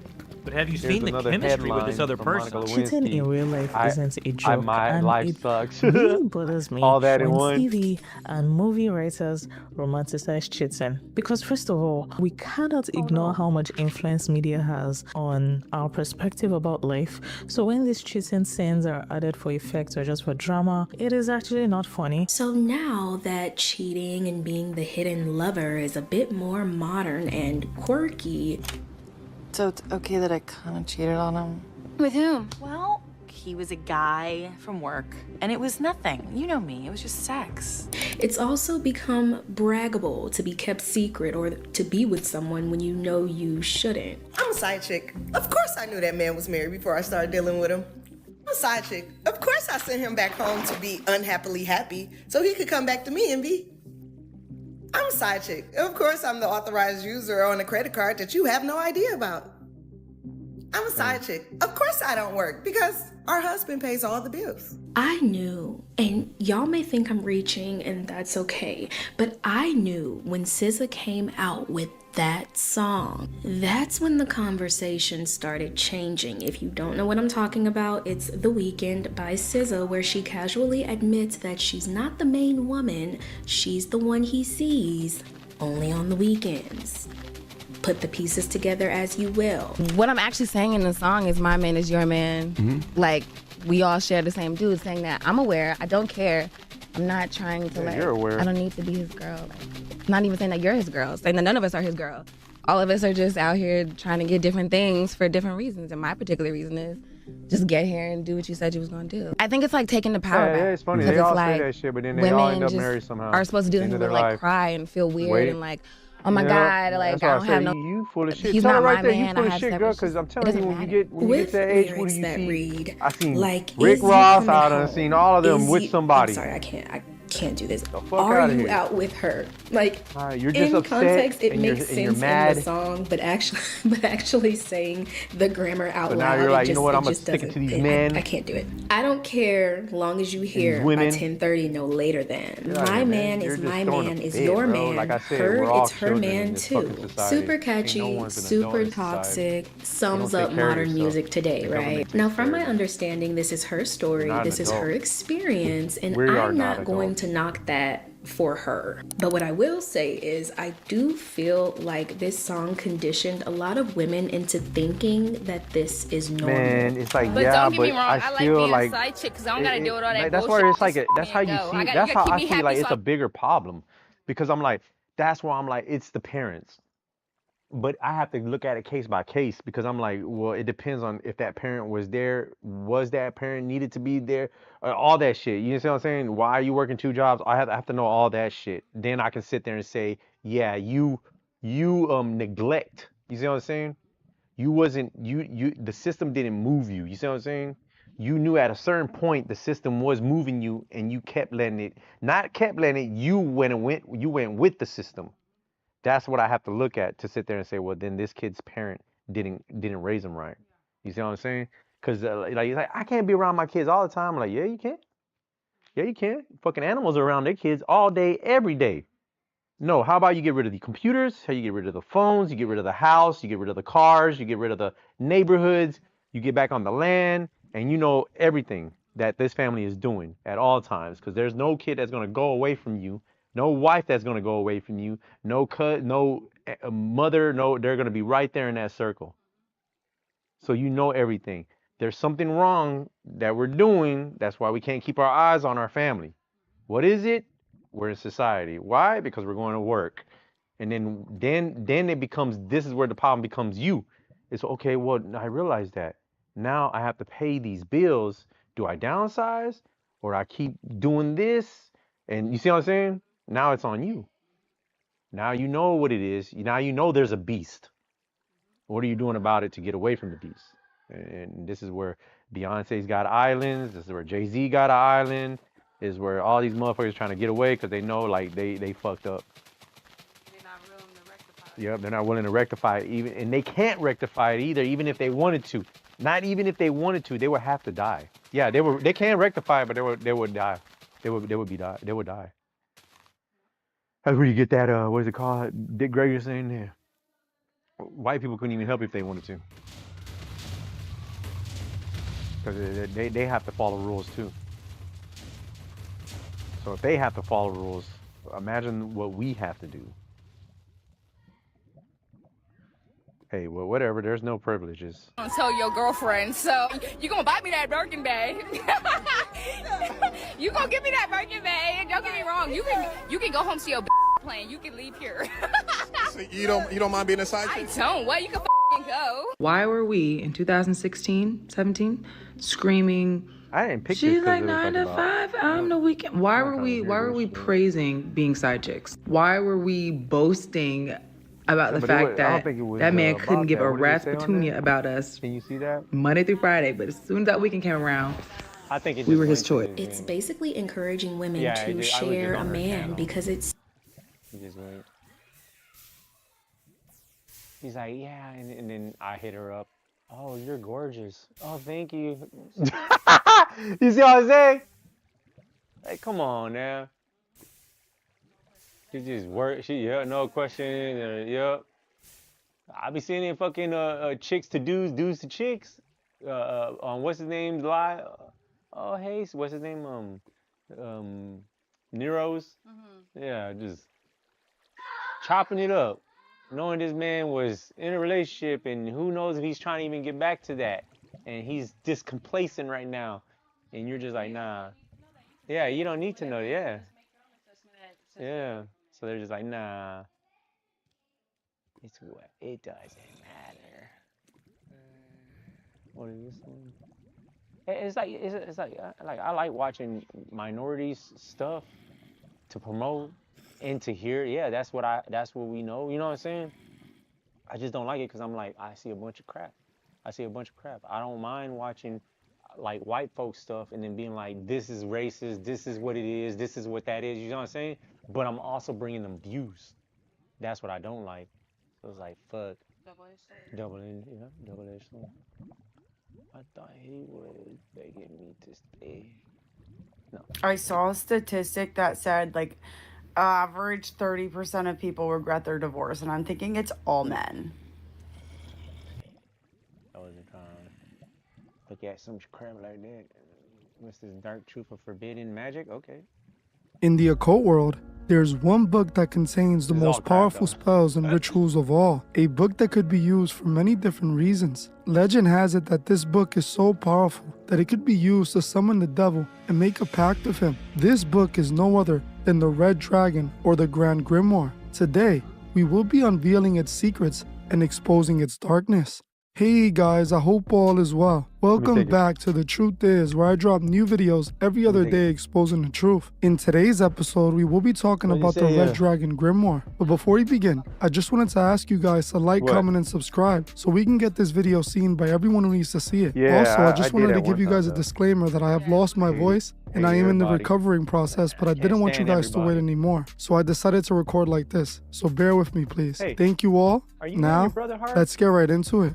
but have you seen the chemistry with this other person? Cheating in real life isn't a joke, and life it sucks. really bothers me All that in when one. TV and movie writers romanticize cheating. Because first of all, we cannot ignore how much influence media has on our perspective about life. So when these cheating scenes are added for effect or just for drama, it is actually not funny. So now that cheating and being the hidden lover is a bit more modern and quirky. So it's okay that I kind of cheated on him? With whom? Well, he was a guy from work, and it was nothing. You know me, it was just sex. It's also become braggable to be kept secret or to be with someone when you know you shouldn't. I'm a side chick. Of course I knew that man was married before I started dealing with him. I'm a side chick. Of course I sent him back home to be unhappily happy so he could come back to me and be. I'm a side chick. Of course I'm the authorized user on a credit card that you have no idea about. I'm a side chick. Of course I don't work because our husband pays all the bills. I knew, and y'all may think I'm reaching, and that's okay, but I knew when SZA came out with that song. That's when the conversation started changing. If you don't know what I'm talking about, it's The Weeknd by SZA, where she casually admits that she's not the main woman, she's the one he sees only on the weekends. Put the pieces together as you will. What I'm actually saying in the song is my man is your man. Like, we all share the same dude, saying that I'm aware, I don't care. I'm not trying to you're aware. I don't need to be his girl. Like, not even saying that you're his girl, saying that none of us are his girl. All of us are just out here trying to get different things for different reasons. And my particular reason is just get here and do what you said you was gonna do. I think it's like taking the power back. Yeah, it's funny. They Because all it's say like that shit, but then they all end up women married just somehow. are supposed to do End this of and their like life. cry and feel weird Wait. and like, oh my God, like That's I why don't say have no. you full of shit. He's Tell not her right my there, man. you full I of have shit, separate girl. Because I'm It telling you, doesn't when you matter. get to With that age, what do lyrics you that see? read, I seen like, Rick is you Ross. coming I done home? seen all of them Is with you- somebody. I'm sorry, I can't do this. fuck Are outta you here. out with her? Like, You're just in upset context, it and you're- makes and you're sense in mad. the song, but actually saying the grammar out But loud, now you're like, it you know just- what? it I'm gonna just stick it to doesn't these fit. men. I can't do it. I don't care long as you hear by women. 10:30, no later than. Get outta My here, man You're is just my throwing man a is fit, your bro. man. Like I said, Her, we're all it's her children in man this too. fucking society. Super Ain't catchy, no one's an adult super in society. toxic, sums They don't up take care of modern yourself. music today, The government right? takes Now, from care my of you. understanding, this is her story, You're not an this is adult. her experience, and We are I'm not not going to knock that for her. But what I will say is I do feel like this song conditioned a lot of women into thinking that this is normal. Man, it's like, But yeah, don't get but me wrong, I I like feel being like a side chick because I don't gotta deal with all that that's bullshit. where it's like Just that's how you go. see. I gotta, That's you how gotta I keep me feel happy like so it's I a bigger problem, because I'm like, that's why I'm like, it's the parents. But I have to look at it case by case, because I'm like, well, it depends on if that parent was there, was that parent needed to be there, all that shit. You see what I'm saying? Why are you working 2 jobs? I have to know all that shit. Then I can sit there and say, yeah, you neglect. You see what I'm saying? You wasn't the system didn't move you. You see what I'm saying? You knew at a certain point the system was moving you, and you kept letting it. Not kept letting it. You went with the system. That's what I have to look at to sit there and say, well, then this kid's parent didn't raise him right. You see what I'm saying? Because like I can't be around my kids all the time. I'm like, yeah, you can. Yeah, you can. Fucking animals are around their kids all day, every day. No, how about you get rid of the computers? How you get rid of the phones? You get rid of the house? You get rid of the cars? You get rid of the neighborhoods? You get back on the land, and you know everything that this family is doing at all times, because there's no kid that's gonna go away from you, no wife that's gonna go away from you, no mother, no, they're gonna be right there in that circle. So you know everything. there's something wrong that we're doing. That's why we can't keep our eyes on our family. What is it? We're in society. Why? Because we're going to work. And then it becomes, this is where the problem becomes you. It's okay, well, I realize that. Now I have to pay these bills. Do I downsize or I keep doing this? And you see what I'm saying? Now it's on you. Now you know what it is. Now you know there's a beast. What are you doing about it to get away from the beast? And this is where Beyonce's got islands. This is where Jay-Z got an island. This is where all these motherfuckers trying to get away because they know like they fucked up. They're not willing to rectify it. Yep, they're not willing to rectify it even, and they can't rectify it either, even if they wanted to. Not even if they wanted to, they would have to die. Yeah, they can rectify it, but they would die. They would die. That's where you get that what is it called? Dick Gregory saying there. White people couldn't even help if they wanted to. Because they have to follow rules too. So if they have to follow rules, imagine what we have to do. Hey, well, whatever. There's no privileges. I'm gonna tell your girlfriend, so you gonna buy me that Birkin bag. You gonna give me that Birkin bag. Don't get me wrong. You can go home to your plane. You can leave here. So you don't mind being a side chick? I don't. Well, you can go. Why were we in 2016, 17 screaming? I didn't pick She's like 9 to 5. I'm the weekend. Why were we praising being side chicks? Why were we boasting about the fact that that man couldn't give a rat's petunia about us? Can you see that? Monday through Friday, but as soon as that weekend came around, I think we were his choice. It's basically encouraging women to share a man because it's. He's like, yeah, and then I hit her up. Oh, you're gorgeous. Oh, thank you. You see what I'm saying? Like, come on now. She just work. No question. Yep. I be seeing it fucking chicks to dudes to chicks. On what's his name? Live. Oh, hey, what's his name? Nero's. Yeah, just chopping it up, knowing this man was in a relationship, and who knows if he's trying to even get back to that, and he's just complacent right now, and you're just like, nah. Yeah, you don't need to know. Yeah. Yeah. So they're just like, nah. It doesn't matter. What is this one? It's like I like watching minorities stuff to promote and to hear. Yeah, that's what we know. You know what I'm saying? I just don't like it because I'm like, I see a bunch of crap. I don't mind watching like white folks stuff and then being like, this is racist, this is what it is, this is what that is. You know what I'm saying? But I'm also bringing them views. That's what I don't like. So it's like, fuck. Double-edged sword. I thought he was begging me to stay. No. I saw a statistic that said like average 30% of people regret their divorce, and I'm thinking it's all men. That was a time. Look at some crap like that. What's this dark truth of forbidden magic? Okay. In the occult world, there's one book that contains the most powerful spells and rituals of all, a book that could be used for many different reasons. Legend has it that this book is so powerful that it could be used to summon the devil and make a pact with him. This book is no other than the Red Dragon or the Grand Grimoire. Today, we will be unveiling its secrets and exposing its darkness. Hey guys, I hope all is well. Welcome back to The Truth Is, where I drop new videos every other day exposing the truth. In today's episode, we will be talking about the Red Dragon Grimoire. But before we begin, I just wanted to ask you guys to like, comment, and subscribe so we can get this video seen by everyone who needs to see it. Also, I just wanted to give you guys a disclaimer that I have lost my voice and I am in the recovering process, but I didn't want you guys to wait anymore. So I decided to record like this. So bear with me, please. Thank you all. Now, let's get right into it.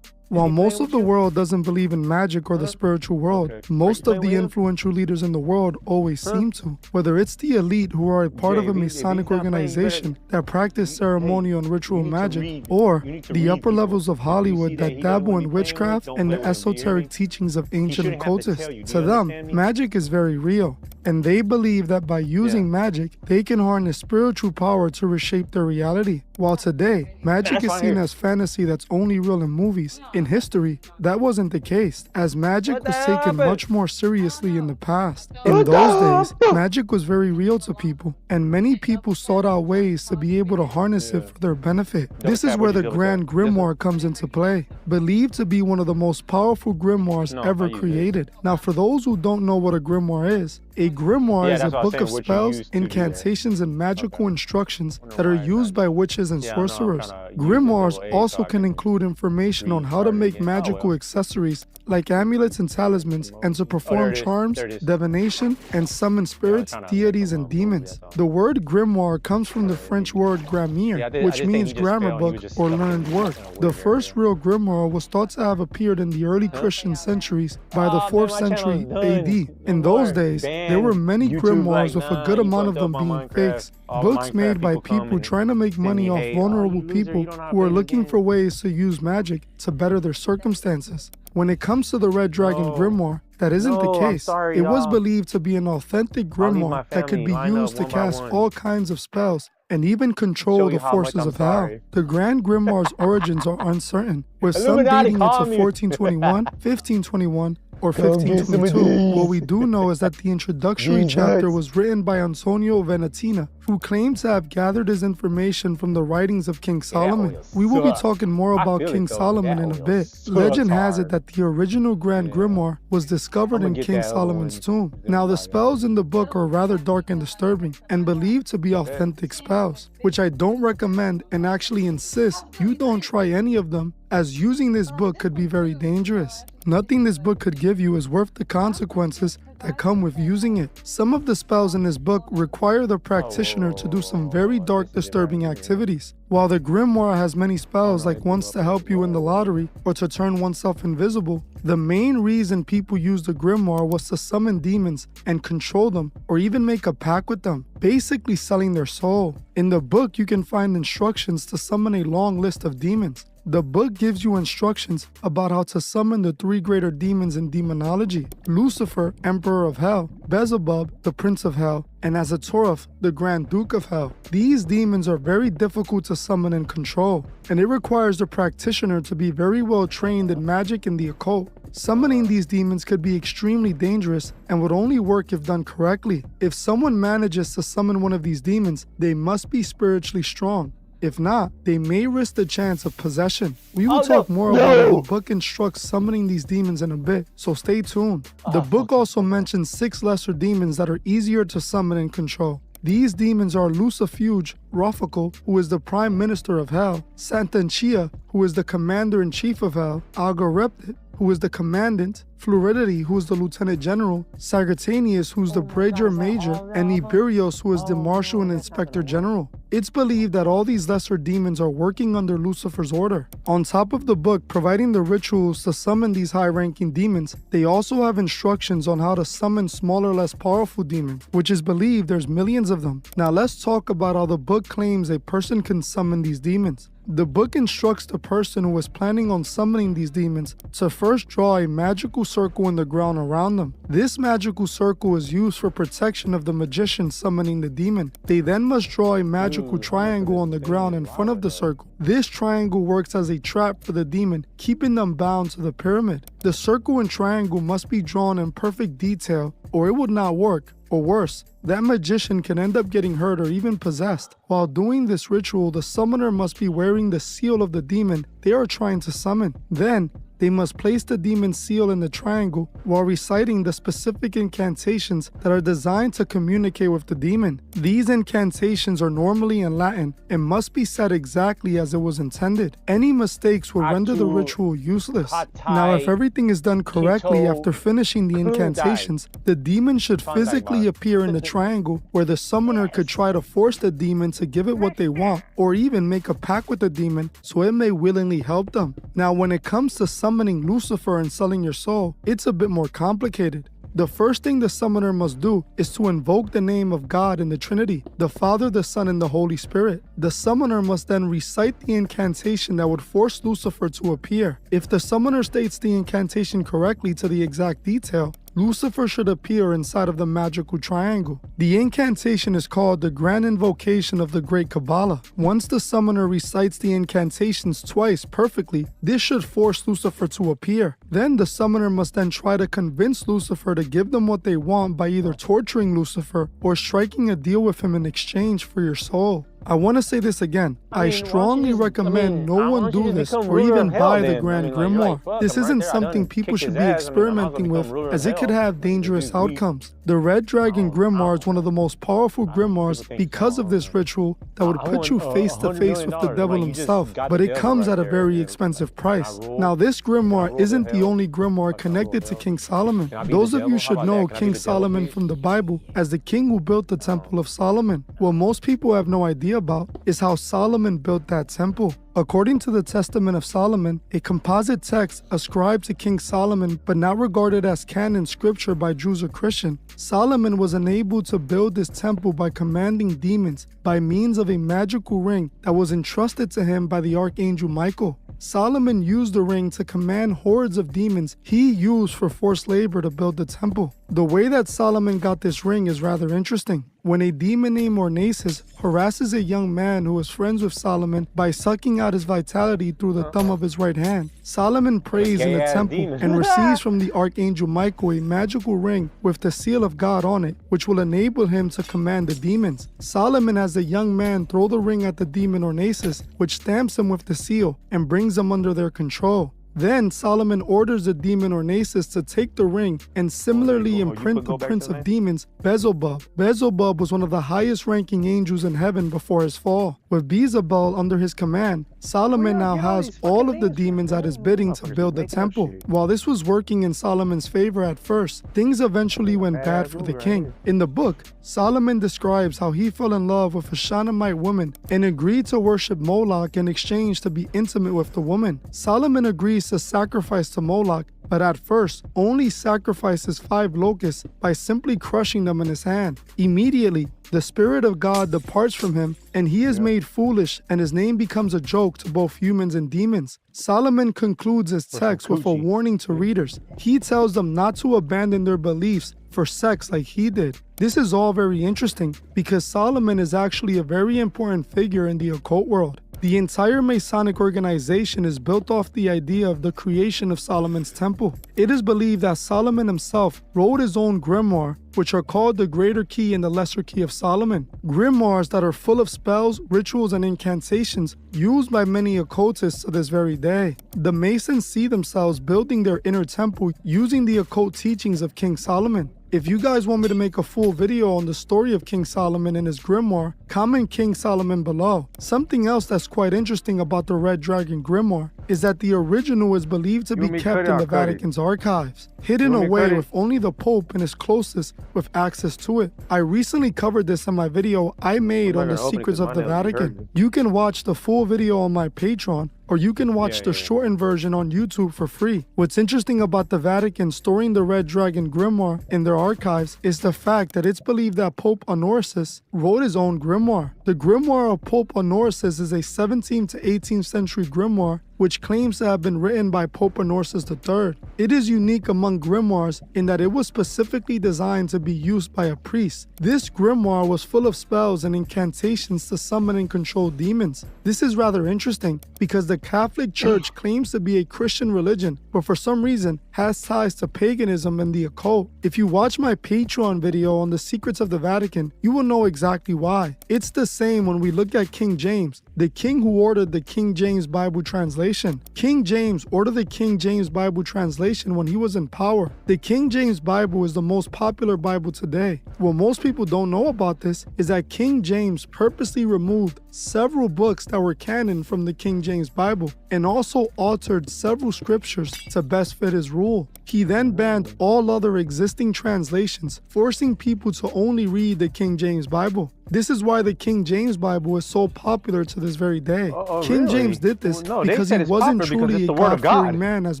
While most of the world doesn't believe in magic or the spiritual world, most of the influential leaders in the world always seem to. Whether it's the elite who are a part of a Masonic organization that practice ceremonial and ritual magic, or the upper levels of Hollywood that dabble in witchcraft and the esoteric teachings of ancient occultists, to them, magic is very real. And they believe that by using magic, they can harness spiritual power to reshape their reality. While today, magic is seen as fantasy that's only real in movies, in history, that wasn't the case, as magic was taken much more seriously in the past. In those days, magic was very real to people, and many people sought out ways to be able to harness it for their benefit. This is where the Grand Grimoire comes into play, believed to be one of the most powerful grimoires ever created. Now, for those who don't know what a grimoire is, a grimoire is a book of spells, incantations, and magical instructions that are used by witches and sorcerers. Grimoires also can include information on how to make magical accessories like amulets and talismans, and to perform charms, divination, and summon spirits, deities, and demons. The word grimoire comes from the French word grammaire, which means grammar book or learned work. The first real grimoire was thought to have appeared in the early Christian centuries by the 4th century AD. In those days, there were many grimoires with a good amount of them being fakes, books made by people trying to make money off vulnerable people who are looking for ways to use magic to better their circumstances. When it comes to the Red Dragon Grimoire, that isn't the case. It was believed to be an authentic grimoire that could be used to cast all kinds of spells and even control the forces of hell. The Grand Grimoire's origins are uncertain, with some dating it to 1421, 1521, or 1522. What we do know is that the introductory chapter was written by Antonio Venetina, who claimed to have gathered his information from the writings of King Solomon. We will be talking more about King Solomon in a bit. Legend has it that the original Grand Grimoire was discovered in King Solomon's tomb. Now, the spells in the book are rather dark and disturbing, and believed to be authentic spells, which I don't recommend and actually insist you don't try any of them, as using this book could be very dangerous. Nothing this book could give you is worth the consequences that come with using it. Some of the spells in this book require the practitioner to do some very dark, disturbing activities. While the grimoire has many spells like ones to help you in the lottery or to turn oneself invisible, the main reason people used the grimoire was to summon demons and control them, or even make a pact with them, basically selling their soul. In the book, you can find instructions to summon a long list of demons. The book gives you instructions about how to summon the 3 greater demons in demonology: Lucifer, Emperor of Hell; Beelzebub, the Prince of Hell; and Azathoth, the Grand Duke of Hell. These demons are very difficult to summon and control, and it requires the practitioner to be very well trained in magic and the occult. Summoning these demons could be extremely dangerous and would only work if done correctly. If someone manages to summon one of these demons, they must be spiritually strong. If not, they may risk the chance of possession. We will talk more about how the book instructs summoning these demons in a bit, so stay tuned. The book also mentions 6 lesser demons that are easier to summon and control. These demons are Lucifuge, Raphael, who is the Prime Minister of Hell; Santanchia, who is the Commander-in-Chief of Hell; Algoreptit, who is the Commandant; Fluidity, who is the Lieutenant General; Sagittanius, who is the Praetor Major; and Iberios, who is the Marshal and Inspector General. It's believed that all these lesser demons are working under Lucifer's order. On top of the book providing the rituals to summon these high-ranking demons, they also have instructions on how to summon smaller, less powerful demons, which is believed there's millions of them. Now let's talk about how the book claims a person can summon these demons. The book instructs the person who is planning on summoning these demons to first draw a magical circle in the ground around them. This magical circle is used for protection of the magician summoning the demon. They then must draw a magical triangle on the ground in front of the circle. This triangle works as a trap for the demon, keeping them bound to the pyramid. The circle and triangle must be drawn in perfect detail, or it would not work. Or worse, that magician can end up getting hurt or even possessed. While doing this ritual, the summoner must be wearing the seal of the demon they are trying to summon. Then, they must place the demon's seal in the triangle while reciting the specific incantations that are designed to communicate with the demon. These incantations are normally in Latin and must be said exactly as it was intended. Any mistakes will render the ritual useless. Now, if everything is done correctly after finishing the incantations, the demon should physically appear in the triangle, where the summoner could try to force the demon to give it what they want, or even make a pact with the demon so it may willingly help them. Now, when it comes to summoning Lucifer and selling your soul, it's a bit more complicated. The first thing the summoner must do is to invoke the name of God in the Trinity, the Father, the Son, and the Holy Spirit. The summoner must then recite the incantation that would force Lucifer to appear. If the summoner states the incantation correctly to the exact detail, Lucifer should appear inside of the magical triangle. The incantation is called the Grand Invocation of the Great Kabbalah. Once the summoner recites the incantations twice perfectly, this should force Lucifer to appear. Then the summoner must then try to convince Lucifer to give them what they want by either torturing Lucifer or striking a deal with him in exchange for your soul. I want to say this again. I strongly recommend no one do this or even buy the Grand Grimoire. This isn't something people should be experimenting with, as it could have dangerous outcomes. The Red Dragon Grimoire is one of the most powerful grimoires because of this ritual that would put you face to face with the devil himself, but it comes at a very expensive price. Now, this grimoire isn't the only grimoire connected to King Solomon. Those of you should know King Solomon from the Bible as the king who built the Temple of Solomon. What most people have no idea about is how Solomon built that temple. According to the Testament of Solomon, a composite text ascribed to King Solomon but not regarded as canon scripture by Jews or Christians, Solomon was enabled to build this temple by commanding demons by means of a magical ring that was entrusted to him by the archangel Michael. Solomon used the ring to command hordes of demons he used for forced labor to build the temple. The way that Solomon got this ring is rather interesting. When a demon named Ornasis harasses a young man who is friends with Solomon by sucking out his vitality through the thumb of his right hand, Solomon prays in the temple and receives from the archangel Michael a magical ring with the seal of God on it, which will enable him to command the demons. Solomon has the young man throw the ring at the demon Ornasis, which stamps him with the seal and brings him under their control. Then Solomon orders the demon Ornasis to take the ring and similarly imprint the prince of demons, Beelzebub. Beelzebub was one of the highest ranking angels in heaven before his fall. With Beelzebub under his command, Solomon now has all of the demons at his bidding to build the temple. While this was working in Solomon's favor at first, things eventually went bad for the king. In the book, Solomon describes how he fell in love with a Shunammite woman and agreed to worship Moloch in exchange to be intimate with the woman. Solomon agrees to sacrifice to Moloch, but at first only sacrifices 5 locusts by simply crushing them in his hand. Immediately, the Spirit of God departs from him, and he is made foolish, and his name becomes a joke to both humans and demons. Solomon concludes his text with a warning to readers. He tells them not to abandon their beliefs for sex like he did. This is all very interesting because Solomon is actually a very important figure in the occult world. The entire Masonic organization is built off the idea of the creation of Solomon's temple. It is believed that Solomon himself wrote his own grimoire, which are called the Greater Key and the Lesser Key of Solomon. Grimoires that are full of spells, rituals, and incantations used by many occultists to this very day. The Masons see themselves building their inner temple using the occult teachings of King Solomon. If you guys want me to make a full video on the story of King Solomon and his grimoire, comment King Solomon below. Something else that's quite interesting about the Red Dragon grimoire is that the original is believed to be kept in the Vatican's archives, hidden away with only the Pope and his closest with access to it. I recently covered this in my video I made on the secrets of the Vatican. You can watch the full video on my Patreon, or you can watch the shortened version on YouTube for free. What's interesting about the Vatican storing the Red Dragon grimoire in their archives is the fact that it's believed that Pope Honorius wrote his own grimoire. The grimoire of Pope Honorius is a 17th to 18th century grimoire which claims to have been written by Pope Honorius III. It is unique among grimoires in that it was specifically designed to be used by a priest. This grimoire was full of spells and incantations to summon and control demons. This is rather interesting because the Catholic Church claims to be a Christian religion, but for some reason has ties to paganism and the occult. If you watch my Patreon video on the secrets of the Vatican, you will know exactly why. It's the same when we look at King James, the king who ordered the King James Bible translation. King James ordered the King James Bible translation when he was in power. The King James Bible is the most popular Bible today. What most people don't know about this is that King James purposely removed several books that were canon from the King James Bible and also altered several scriptures to best fit his rule. He then banned all other existing translations, forcing people to only read the King James Bible. This is why the King James Bible is so popular to this very day. King James did this because he wasn't truly a God-fearing man as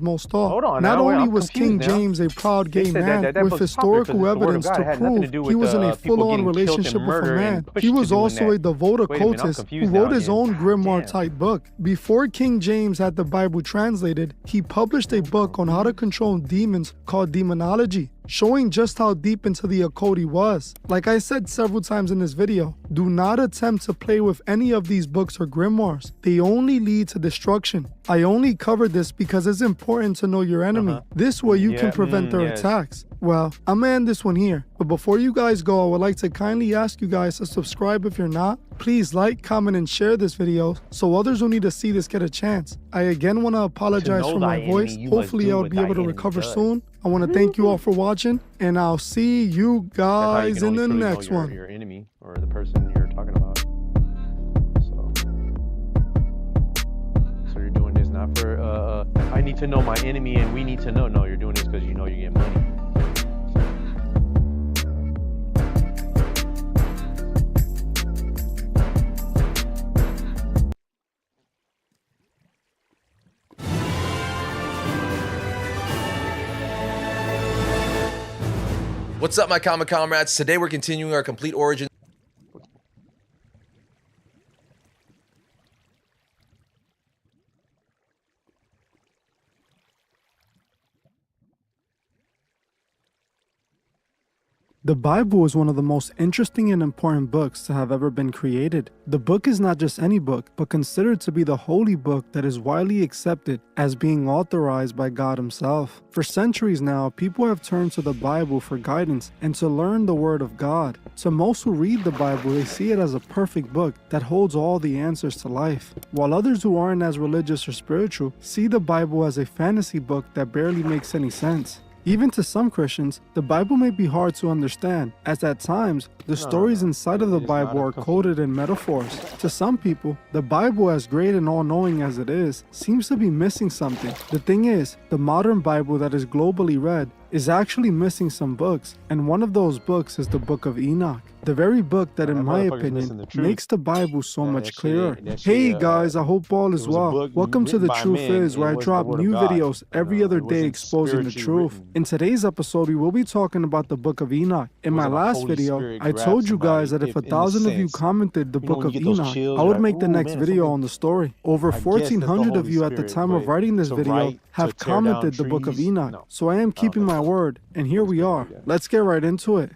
most thought. Not only was King James a proud gay man with historical evidence to prove he was in a full-on relationship with a man, he was also a devout occultist who wrote his own grimoire-type book. Before King James had the Bible translated, he published a book on how to control demons called Demonology. showing just how deep into the occult he was. Like I said several times in this video, do not attempt to play with any of these books or grimoires. They only lead to destruction. I only covered this because it's important to know your enemy. This way you can prevent their attacks. Well, I'm gonna end this one here, but before you guys go, I would like to kindly ask you guys to subscribe if you're not. Please like, comment, and share this video so others who need to see this get a chance. I again want to apologize for my voice. Hopefully I'll be able to recover soon. I want to thank you all for watching, and I'll see you guys in the next one. Your enemy or the person you're talking about. So you're doing this not for I need to know my enemy and we need to know. No, you're doing this because you know you get money. What's up, my comic comrades? Today we're continuing our complete origin. The Bible is one of the most interesting and important books to have ever been created. The book is not just any book, but considered to be the holy book that is widely accepted as being authorized by God himself. For centuries now, people have turned to the Bible for guidance and to learn the Word of God. To most who read the Bible, they see it as a perfect book that holds all the answers to life, while others who aren't as religious or spiritual see the Bible as a fantasy book that barely makes any sense. Even to some Christians, the Bible may be hard to understand, as at times, the stories inside of the Bible are coded in metaphors. To some people, the Bible, as great and all-knowing as it is, seems to be missing something. The thing is, the modern Bible that is globally read is actually missing some books, and one of those books is the Book of Enoch. The very book that, in my opinion, makes the Bible so much clearer. Hey guys, I hope all is well. Welcome to The Truth Is, where I drop new videos every other day exposing the truth. In today's episode, we will be talking about the Book of Enoch. In my last video, I told you guys that if 1,000 of you commented the Book of Enoch, I would make the next video on the story. Over 1,400 of you at the time of writing this video have commented the Book of Enoch, so I am keeping my word, and here we are. Let's get right into it.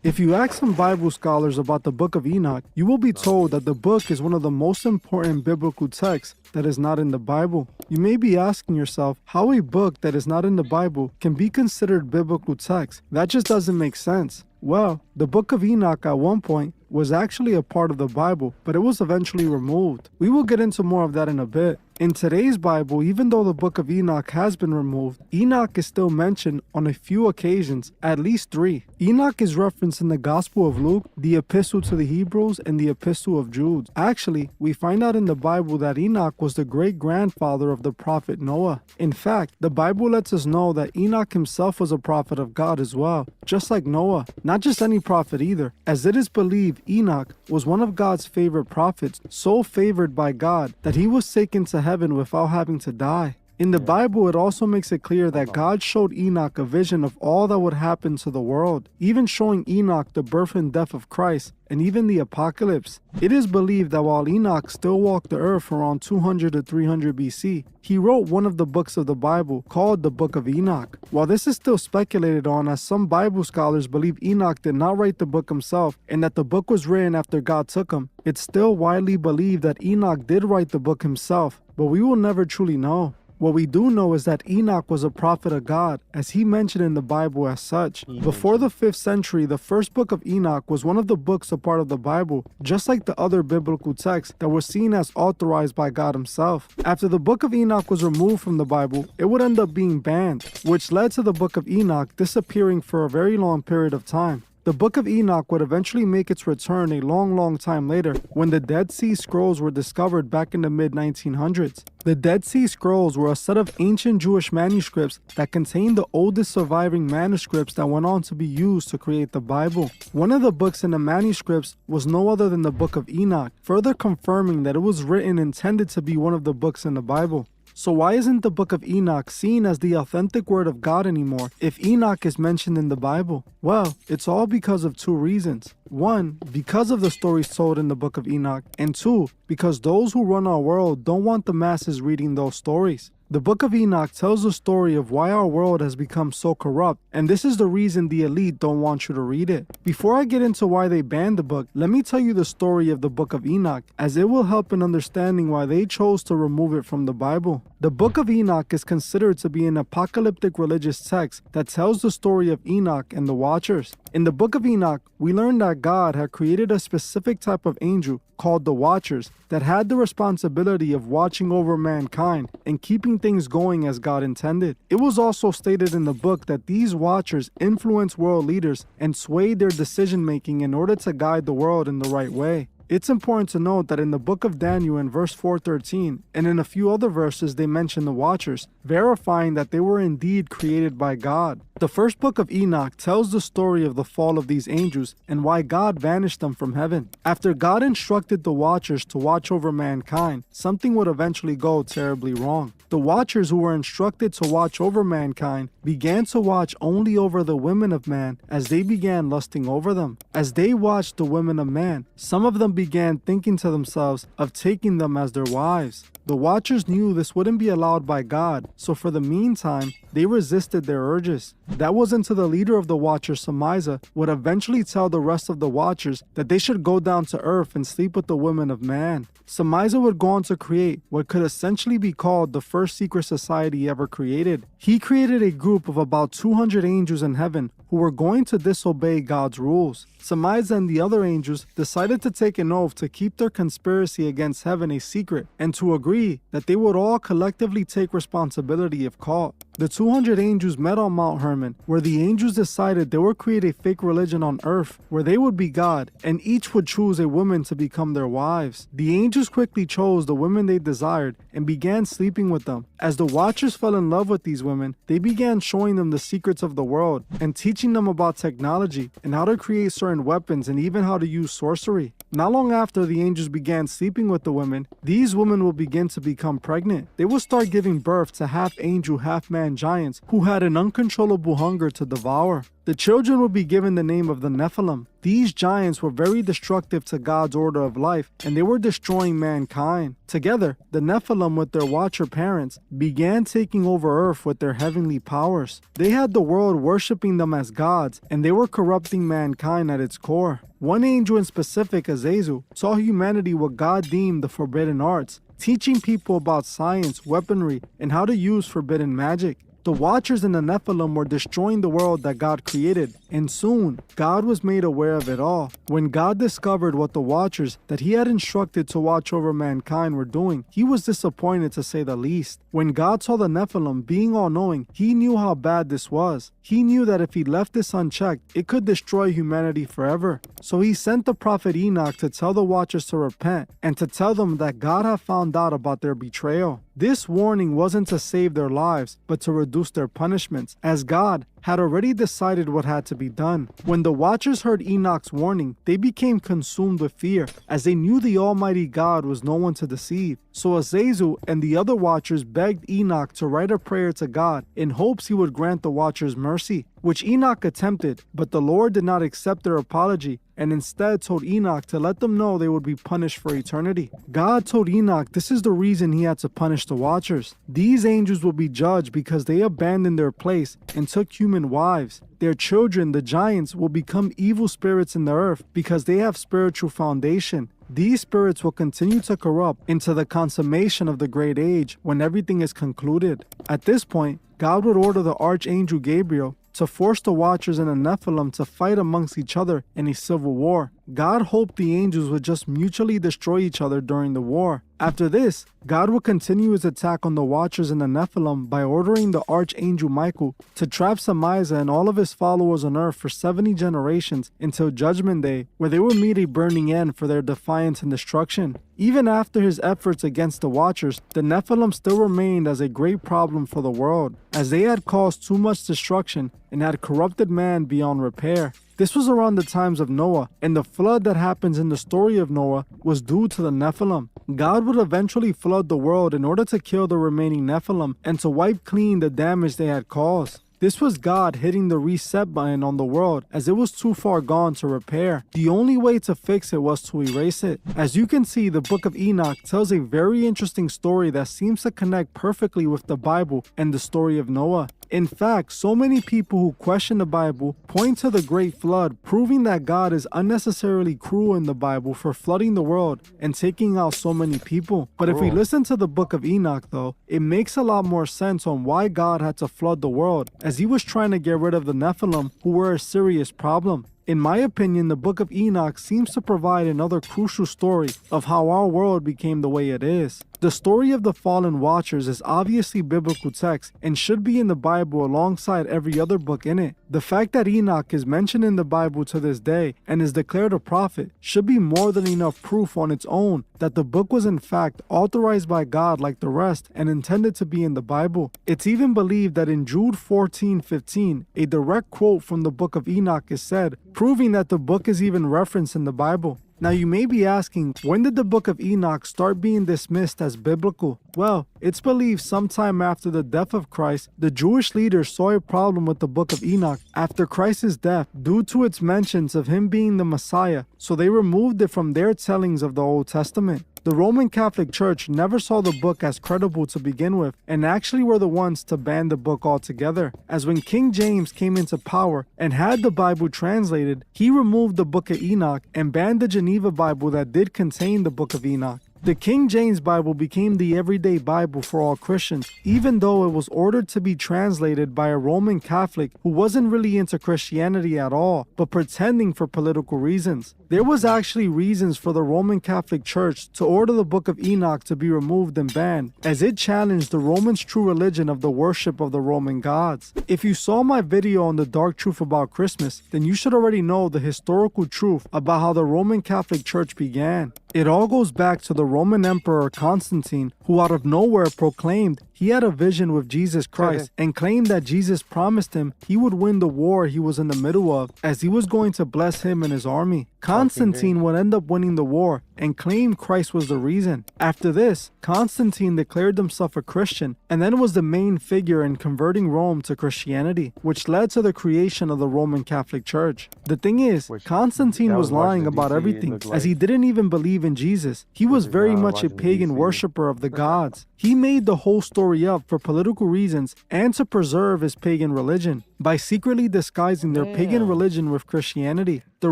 If you ask some Bible scholars about the Book of Enoch, you will be told that the book is one of the most important biblical texts that is not in the Bible. You may be asking yourself how a book that is not in the Bible can be considered biblical text. That just doesn't make sense. Well, the Book of Enoch at one point was actually a part of the Bible, but it was eventually removed. We will get into more of that in a bit. In today's Bible, even though the Book of Enoch has been removed, Enoch is still mentioned on a few occasions, at least 3. Enoch is referenced in the Gospel of Luke, the Epistle to the Hebrews, and the Epistle of Jude. Actually, we find out in the Bible that Enoch was the great-grandfather of the prophet Noah. In fact, the Bible lets us know that Enoch himself was a prophet of God as well, just like Noah. Not just any prophet either, as it is believed Enoch was one of God's favorite prophets, so favored by God that he was taken to heaven without having to die. In the Bible, it also makes it clear that God showed Enoch a vision of all that would happen to the world, even showing Enoch the birth and death of Christ, and even the apocalypse. It is believed that while Enoch still walked the earth around 200 to 300 BC, he wrote one of the books of the Bible called the Book of Enoch. While this is still speculated on, as some Bible scholars believe Enoch did not write the book himself and that the book was written after God took him, it's still widely believed that Enoch did write the book himself, but we will never truly know. What we do know is that Enoch was a prophet of God, as he mentioned in the Bible as such. Before the 5th century, the first book of Enoch was one of the books a part of the Bible, just like the other biblical texts that were seen as authorized by God himself. After the book of Enoch was removed from the Bible, it would end up being banned, which led to the book of Enoch disappearing for a very long period of time. The Book of Enoch would eventually make its return a long time later when the Dead Sea Scrolls were discovered back in the mid-1900s. The Dead Sea Scrolls were a set of ancient Jewish manuscripts that contained the oldest surviving manuscripts that went on to be used to create the Bible. One of the books in the manuscripts was no other than the Book of Enoch, further confirming that it was written intended to be one of the books in the Bible. So why isn't the Book of Enoch seen as the authentic word of God anymore if Enoch is mentioned in the Bible? Well, it's all because of 2 reasons. 1, because of the stories told in the Book of Enoch, and 2, because those who run our world don't want the masses reading those stories. The Book of Enoch tells the story of why our world has become so corrupt, and this is the reason the elite don't want you to read it. Before I get into why they banned the book, let me tell you the story of the Book of Enoch, as it will help in understanding why they chose to remove it from the Bible. The Book of Enoch is considered to be an apocalyptic religious text that tells the story of Enoch and the Watchers. In the Book of Enoch, we learn that God had created a specific type of angel called the Watchers that had the responsibility of watching over mankind and keeping things going as God intended. It was also stated in the book that these Watchers influenced world leaders and swayed their decision making in order to guide the world in the right way. It's important to note that in the book of Daniel in verse 4:13 and in a few other verses they mention the Watchers, verifying that they were indeed created by God. The first book of Enoch tells the story of the fall of these angels and why God banished them from heaven. After God instructed the Watchers to watch over mankind, something would eventually go terribly wrong. The Watchers who were instructed to watch over mankind began to watch only over the women of man as they began lusting over them. As they watched the women of man, some of them began thinking to themselves of taking them as their wives. The Watchers knew this wouldn't be allowed by God, so for the meantime, they resisted their urges. That was until the leader of the Watchers, Samisa, would eventually tell the rest of the Watchers that they should go down to earth and sleep with the women of man. Samisa would go on to create what could essentially be called the first secret society ever created. He created a group of about 200 angels in heaven who were going to disobey God's rules. Samisa and the other angels decided to take an oath to keep their conspiracy against heaven a secret and to agree that they would all collectively take responsibility if caught. The 200 angels met on Mount Hermon, where the angels decided they would create a fake religion on earth where they would be God and each would choose a woman to become their wives. The angels quickly chose the women they desired and began sleeping with them. As the Watchers fell in love with these women, they began showing them the secrets of the world and teaching them about technology and how to create certain weapons and even how to use sorcery. Not long after the angels began sleeping with the women, these women will begin to become pregnant. They will start giving birth to half angel, half man giants who had an uncontrollable hunger to devour. The children would be given the name of the Nephilim. These giants were very destructive to God's order of life, and they were destroying mankind. Together, the Nephilim with their Watcher parents began taking over earth with their heavenly powers. They had the world worshipping them as gods, and they were corrupting mankind at its core. One angel in specific, Azazel, taught humanity what God deemed the forbidden arts, teaching people about science, weaponry, and how to use forbidden magic. The Watchers and the Nephilim were destroying the world that God created, and soon, God was made aware of it all. When God discovered what the Watchers that he had instructed to watch over mankind were doing, he was disappointed to say the least. When God saw the Nephilim being all-knowing, he knew how bad this was. He knew that if he left this unchecked, it could destroy humanity forever. So he sent the prophet Enoch to tell the Watchers to repent and to tell them that God had found out about their betrayal. This warning wasn't to save their lives, but to reduce their punishments, as God had already decided what had to be done. When the Watchers heard Enoch's warning, they became consumed with fear, as they knew the Almighty God was no one to deceive. So Azazel and the other Watchers begged Enoch to write a prayer to God in hopes he would grant the Watchers mercy, which Enoch attempted, but the Lord did not accept their apology and instead told Enoch to let them know they would be punished for eternity. God told Enoch this is the reason he had to punish the Watchers. These angels will be judged because they abandoned their place and took human wives. Their children, the giants, will become evil spirits in the earth because they have spiritual foundation. These spirits will continue to corrupt into the consummation of the great age when everything is concluded. At this point, God would order the archangel Gabriel to force the Watchers and the Nephilim to fight amongst each other in a civil war. God hoped the angels would just mutually destroy each other during the war. After this, God would continue his attack on the Watchers and the Nephilim by ordering the archangel Michael to trap Samisa and all of his followers on earth for 70 generations until Judgment Day, where they would meet a burning end for their defiance and destruction. Even after his efforts against the Watchers, the Nephilim still remained as a great problem for the world, as they had caused too much destruction and had corrupted man beyond repair. This was around the times of Noah, and the flood that happens in the story of Noah was due to the Nephilim. God would eventually flood the world in order to kill the remaining Nephilim and to wipe clean the damage they had caused. This was God hitting the reset button on the world as it was too far gone to repair. The only way to fix it was to erase it. As you can see, the Book of Enoch tells a very interesting story that seems to connect perfectly with the Bible and the story of Noah. In fact, so many people who question the Bible point to the Great Flood, proving that God is unnecessarily cruel in the Bible for flooding the world and taking out so many people. But if we listen to the Book of Enoch though, it makes a lot more sense on why God had to flood the world, as he was trying to get rid of the Nephilim, who were a serious problem. In my opinion, the Book of Enoch seems to provide another crucial story of how our world became the way it is. The story of the fallen watchers is obviously biblical text and should be in the Bible alongside every other book in it. The fact that Enoch is mentioned in the Bible to this day and is declared a prophet should be more than enough proof on its own that the book was in fact authorized by God like the rest and intended to be in the Bible. It's even believed that in Jude 14:15, a direct quote from the Book of Enoch is said, proving that the book is even referenced in the Bible. Now you may be asking, when did the Book of Enoch start being dismissed as biblical? Well, it's believed sometime after the death of Christ, the Jewish leaders saw a problem with the Book of Enoch after Christ's death due to its mentions of him being the Messiah, so they removed it from their tellings of the Old Testament. The Roman Catholic Church never saw the book as credible to begin with and actually were the ones to ban the book altogether, as when King James came into power and had the Bible translated, he removed the Book of Enoch and banned the Geneva Bible that did contain the Book of Enoch. The King James Bible became the everyday Bible for all Christians, even though it was ordered to be translated by a Roman Catholic who wasn't really into Christianity at all, but pretending for political reasons. There was actually reasons for the Roman Catholic Church to order the Book of Enoch to be removed and banned, as it challenged the Romans' true religion of the worship of the Roman gods. If you saw my video on the dark truth about Christmas, then you should already know the historical truth about how the Roman Catholic Church began. It all goes back to the Roman Emperor Constantine, who out of nowhere proclaimed he had a vision with Jesus Christ and claimed that Jesus promised him he would win the war he was in the middle of, as he was going to bless him and his army. Constantine would end up winning the war and claimed Christ was the reason. After this, Constantine declared himself a Christian and then was the main figure in converting Rome to Christianity, which led to the creation of the Roman Catholic Church. The thing is, Constantine was lying about everything, as he didn't even believe in Jesus. He was very much a pagan worshiper of the gods. He made the whole story up for political reasons and to preserve his pagan religion by secretly disguising their pagan religion with Christianity. The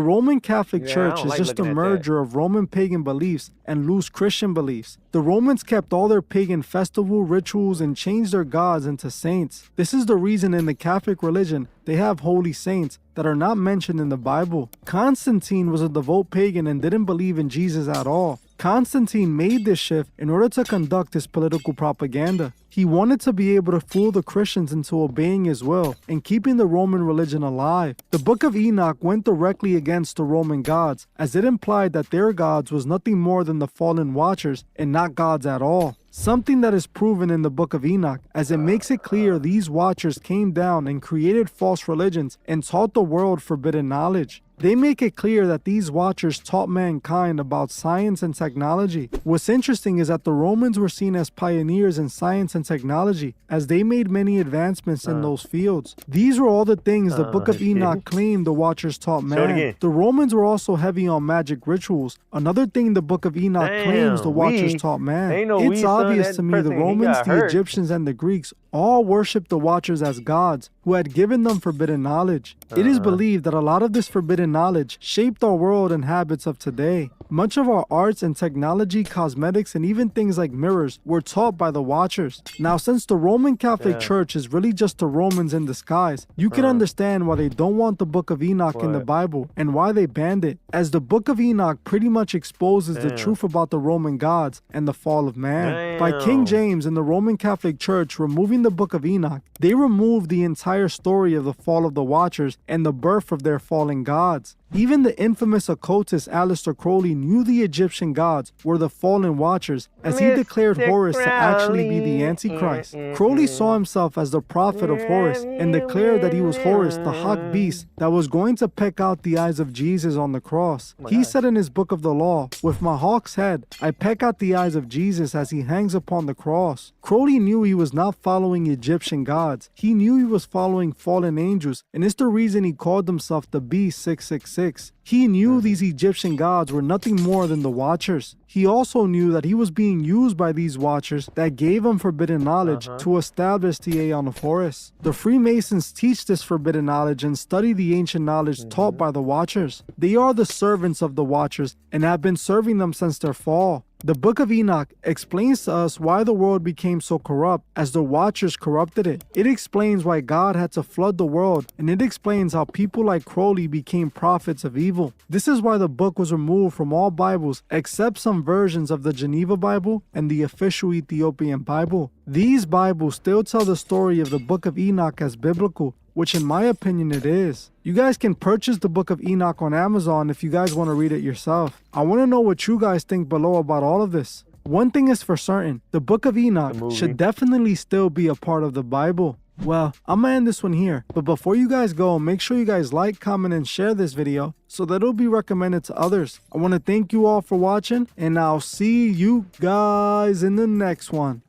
Roman Catholic Church is just a merger of Roman pagan beliefs and loose Christian beliefs. The Romans kept all their pagan festival rituals and changed their gods into saints. This is the reason in the Catholic religion they have holy saints that are not mentioned in the Bible. Constantine was a devout pagan and didn't believe in Jesus at all. Constantine made this shift in order to conduct his political propaganda. He wanted to be able to fool the Christians into obeying his will and keeping the Roman religion alive. The Book of Enoch went directly against the Roman gods, as it implied that their gods was nothing more than the fallen watchers and not gods at all. Something that is proven in the Book of Enoch, as it makes it clear these watchers came down and created false religions and taught the world forbidden knowledge. They make it clear that these watchers taught mankind about science and technology. What's interesting is that the Romans were seen as pioneers in science and technology, as they made many advancements in those fields. These were all the things the Book of Enoch claimed the watchers taught man. The Romans were also heavy on magic rituals, another thing the Book of Enoch claims the watchers taught man. It's obvious to me the Romans, the Egyptians, and the Greeks all worshipped the watchers as gods who had given them forbidden knowledge. It is believed that a lot of this forbidden knowledge shaped our world and habits of today. Much of our arts and technology, cosmetics, and even things like mirrors were taught by the watchers. Now, since the Roman Catholic Church is really just the Romans in disguise, you can understand why they don't want the Book of Enoch in the Bible and why they banned it, as the Book of Enoch pretty much exposes the truth about the Roman gods and the fall of man. By King James and the Roman Catholic Church removing the Book of Enoch, they removed the entire story of the fall of the watchers and the birth of their fallen gods. Even the infamous occultist Aleister Crowley knew the Egyptian gods were the fallen watchers, as he declared Horus to actually be the Antichrist. Crowley saw himself as the prophet of Horus and declared that he was Horus, the hawk beast that was going to peck out the eyes of Jesus on the cross. He said in his book of the law, "With my hawk's head, I peck out the eyes of Jesus as he hangs upon the cross." Crowley knew he was not following Egyptian gods. He knew he was following fallen angels, and it's the reason he called himself the B666. He knew these Egyptian gods were nothing more than the Watchers. He also knew that he was being used by these Watchers that gave him forbidden knowledge to establish the Aeon of Horus. The Freemasons teach this forbidden knowledge and study the ancient knowledge taught by the Watchers. They are the servants of the Watchers and have been serving them since their fall. The Book of Enoch explains to us why the world became so corrupt as the Watchers corrupted it. It explains why God had to flood the world, and it explains how people like Crowley became prophets of evil. This is why the book was removed from all Bibles except some versions of the Geneva Bible and the official Ethiopian Bible. These Bibles still tell the story of the Book of Enoch as biblical, which in my opinion it is. You guys can purchase the Book of Enoch on Amazon if you guys want to read it yourself. I want to know what you guys think below about all of this. One thing is for certain, the Book of Enoch should definitely still be a part of the Bible. Well, I'm gonna end this one here, but before you guys go, make sure you guys like, comment, and share this video so that it'll be recommended to others. I want to thank you all for watching, and I'll see you guys in the next one.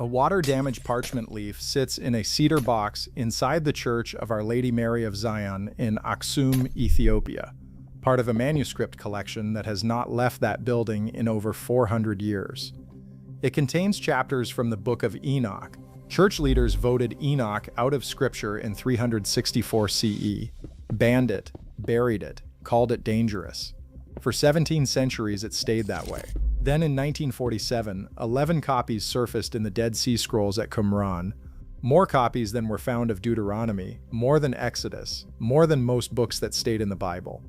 A water-damaged parchment leaf sits in a cedar box inside the Church of Our Lady Mary of Zion in Aksum, Ethiopia, part of a manuscript collection that has not left that building in over 400 years. It contains chapters from the Book of Enoch. Church leaders voted Enoch out of Scripture in 364 CE, banned it, buried it, called it dangerous. For 17 centuries, it stayed that way. Then in 1947, 11 copies surfaced in the Dead Sea Scrolls at Qumran, more copies than were found of Deuteronomy, more than Exodus, more than most books that stayed in the Bible.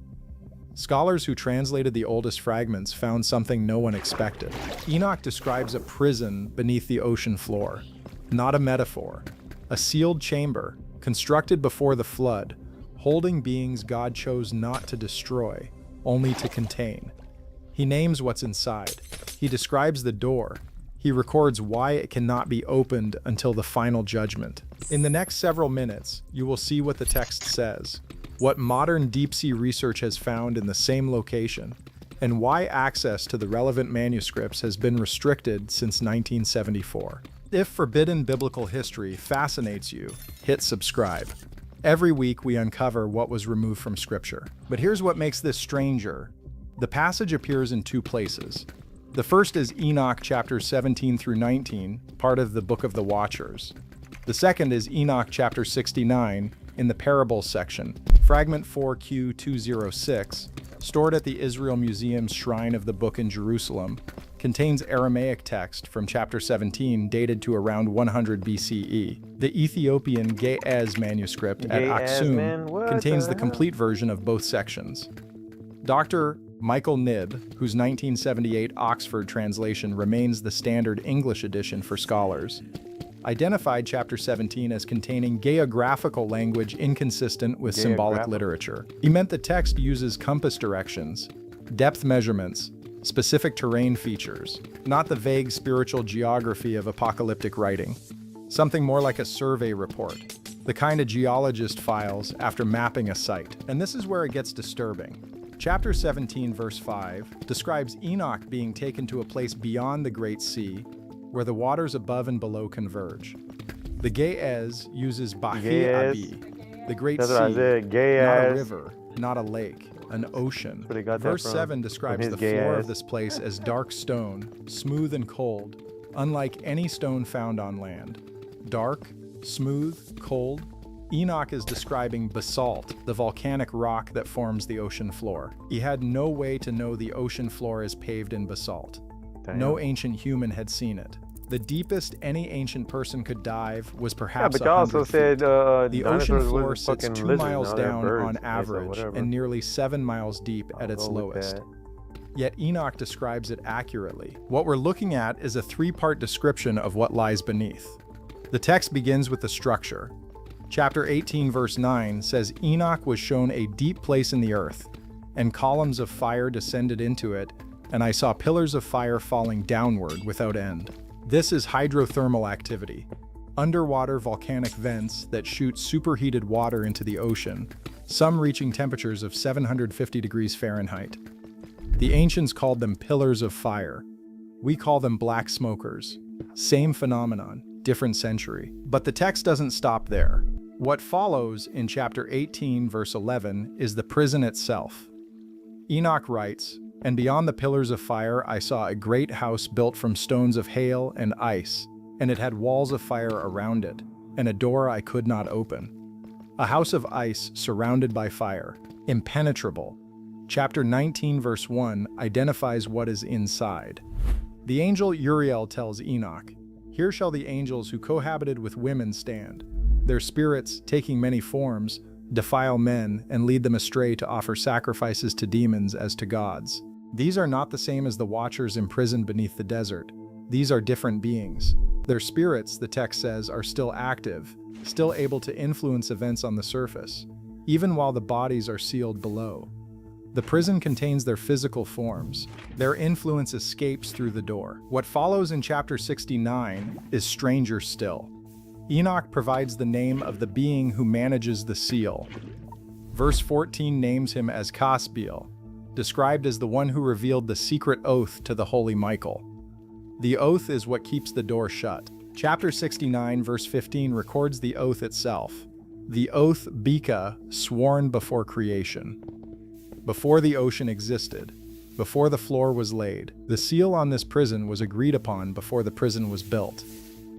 Scholars who translated the oldest fragments found something no one expected. Enoch describes a prison beneath the ocean floor, not a metaphor, a sealed chamber, constructed before the flood, holding beings God chose not to destroy, only to contain. He names what's inside. He describes the door. He records why it cannot be opened until the final judgment. In the next several minutes, you will see what the text says, what modern deep-sea research has found in the same location, and why access to the relevant manuscripts has been restricted since 1974. If forbidden biblical history fascinates you, hit subscribe. Every week we uncover what was removed from Scripture. But here's what makes this stranger. The passage appears in two places. The first is Enoch chapters 17 through 19, part of the Book of the Watchers. The second is Enoch chapter 69 in the Parables section, fragment 4Q206, stored at the Israel Museum's Shrine of the Book in Jerusalem, contains Aramaic text from chapter 17 dated to around 100 BCE. The Ethiopian Ge'ez manuscript at Aksum contains the complete version of both sections. Dr. Michael Knibb, whose 1978 Oxford translation remains the standard English edition for scholars, identified chapter 17 as containing geographical language inconsistent with symbolic literature. He meant the text uses compass directions, depth measurements, specific terrain features, not the vague spiritual geography of apocalyptic writing. Something more like a survey report, the kind a geologist files after mapping a site. And this is where it gets disturbing. Chapter 17, verse 5, describes Enoch being taken to a place beyond the Great Sea, where the waters above and below converge. The Ge'ez uses Bahi Abi, the Great Sea, not a river, not a lake, an ocean. Verse 7 describes the floor of this place as dark stone, smooth and cold, unlike any stone found on land. Dark, smooth, cold. Enoch is describing basalt, the volcanic rock that forms the ocean floor. He had no way to know the ocean floor is paved in basalt. No ancient human had seen it. The deepest any ancient person could dive was perhaps but y'all also 100 said feet. The ocean dinosaurs floor was sits fucking 2 lizards, miles now they're down birds. on Okay, so average whatever. and nearly 7 miles deep at its go with lowest. that. Yet Enoch describes it accurately. What we're looking at is a 3-part description of what lies beneath. The text begins with the structure. Chapter 18, verse 9 says Enoch was shown a deep place in the earth, and columns of fire descended into it, and I saw pillars of fire falling downward without end. This is hydrothermal activity, underwater volcanic vents that shoot superheated water into the ocean, some reaching temperatures of 750 degrees Fahrenheit. The ancients called them pillars of fire. We call them black smokers. Same phenomenon, different century. But the text doesn't stop there. What follows in chapter 18, verse 11, is the prison itself. Enoch writes, "And beyond the pillars of fire I saw a great house built from stones of hail and ice, and it had walls of fire around it, and a door I could not open. A house of ice surrounded by fire, impenetrable." Chapter 19, verse 1 identifies what is inside. The angel Uriel tells Enoch, "Here shall the angels who cohabited with women stand. Their spirits, taking many forms, defile men and lead them astray to offer sacrifices to demons as to gods. These are not the same as the watchers imprisoned beneath the desert. These are different beings. Their spirits, the text says, are still active, still able to influence events on the surface, even while the bodies are sealed below. The prison contains their physical forms. Their influence escapes through the door." What follows in chapter 69 is stranger still. Enoch provides the name of the being who manages the seal. Verse 14 names him as Caspiel, described as the one who revealed the secret oath to the holy Michael. The oath is what keeps the door shut. Chapter 69, verse 15 records the oath itself. The oath Bika, sworn before creation. Before the ocean existed, before the floor was laid, the seal on this prison was agreed upon before the prison was built.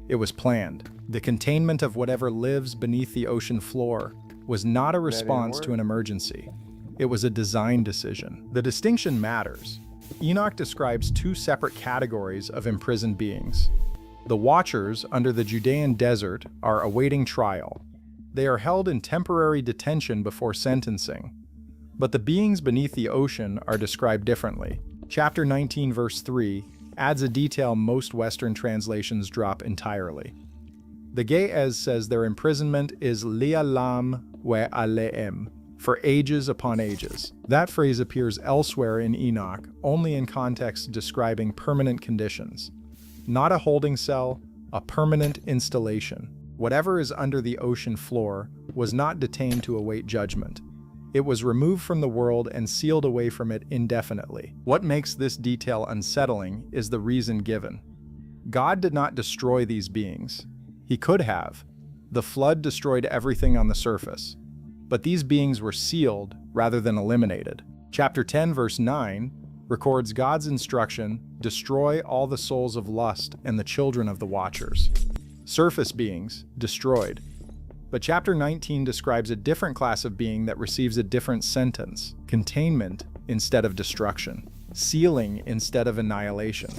It was planned. The containment of whatever lives beneath the ocean floor was not a response to an emergency. It was a design decision. The distinction matters. Enoch describes 2 separate categories of imprisoned beings. The Watchers under the Judean desert are awaiting trial. They are held in temporary detention before sentencing. But the beings beneath the ocean are described differently. Chapter 19, verse 3 adds a detail most Western translations drop entirely. The Ge'ez says their imprisonment is li'alam we'ale'em, for ages upon ages. That phrase appears elsewhere in Enoch, only in context describing permanent conditions. Not a holding cell, a permanent installation. Whatever is under the ocean floor was not detained to await judgment. It was removed from the world and sealed away from it indefinitely. What makes this detail unsettling is the reason given. God did not destroy these beings. He could have. The flood destroyed everything on the surface. But these beings were sealed rather than eliminated. Chapter 10, verse 9 records God's instruction, "Destroy all the souls of lust and the children of the Watchers." Surface beings, destroyed. But chapter 19 describes a different class of being that receives a different sentence: containment instead of destruction, sealing instead of annihilation.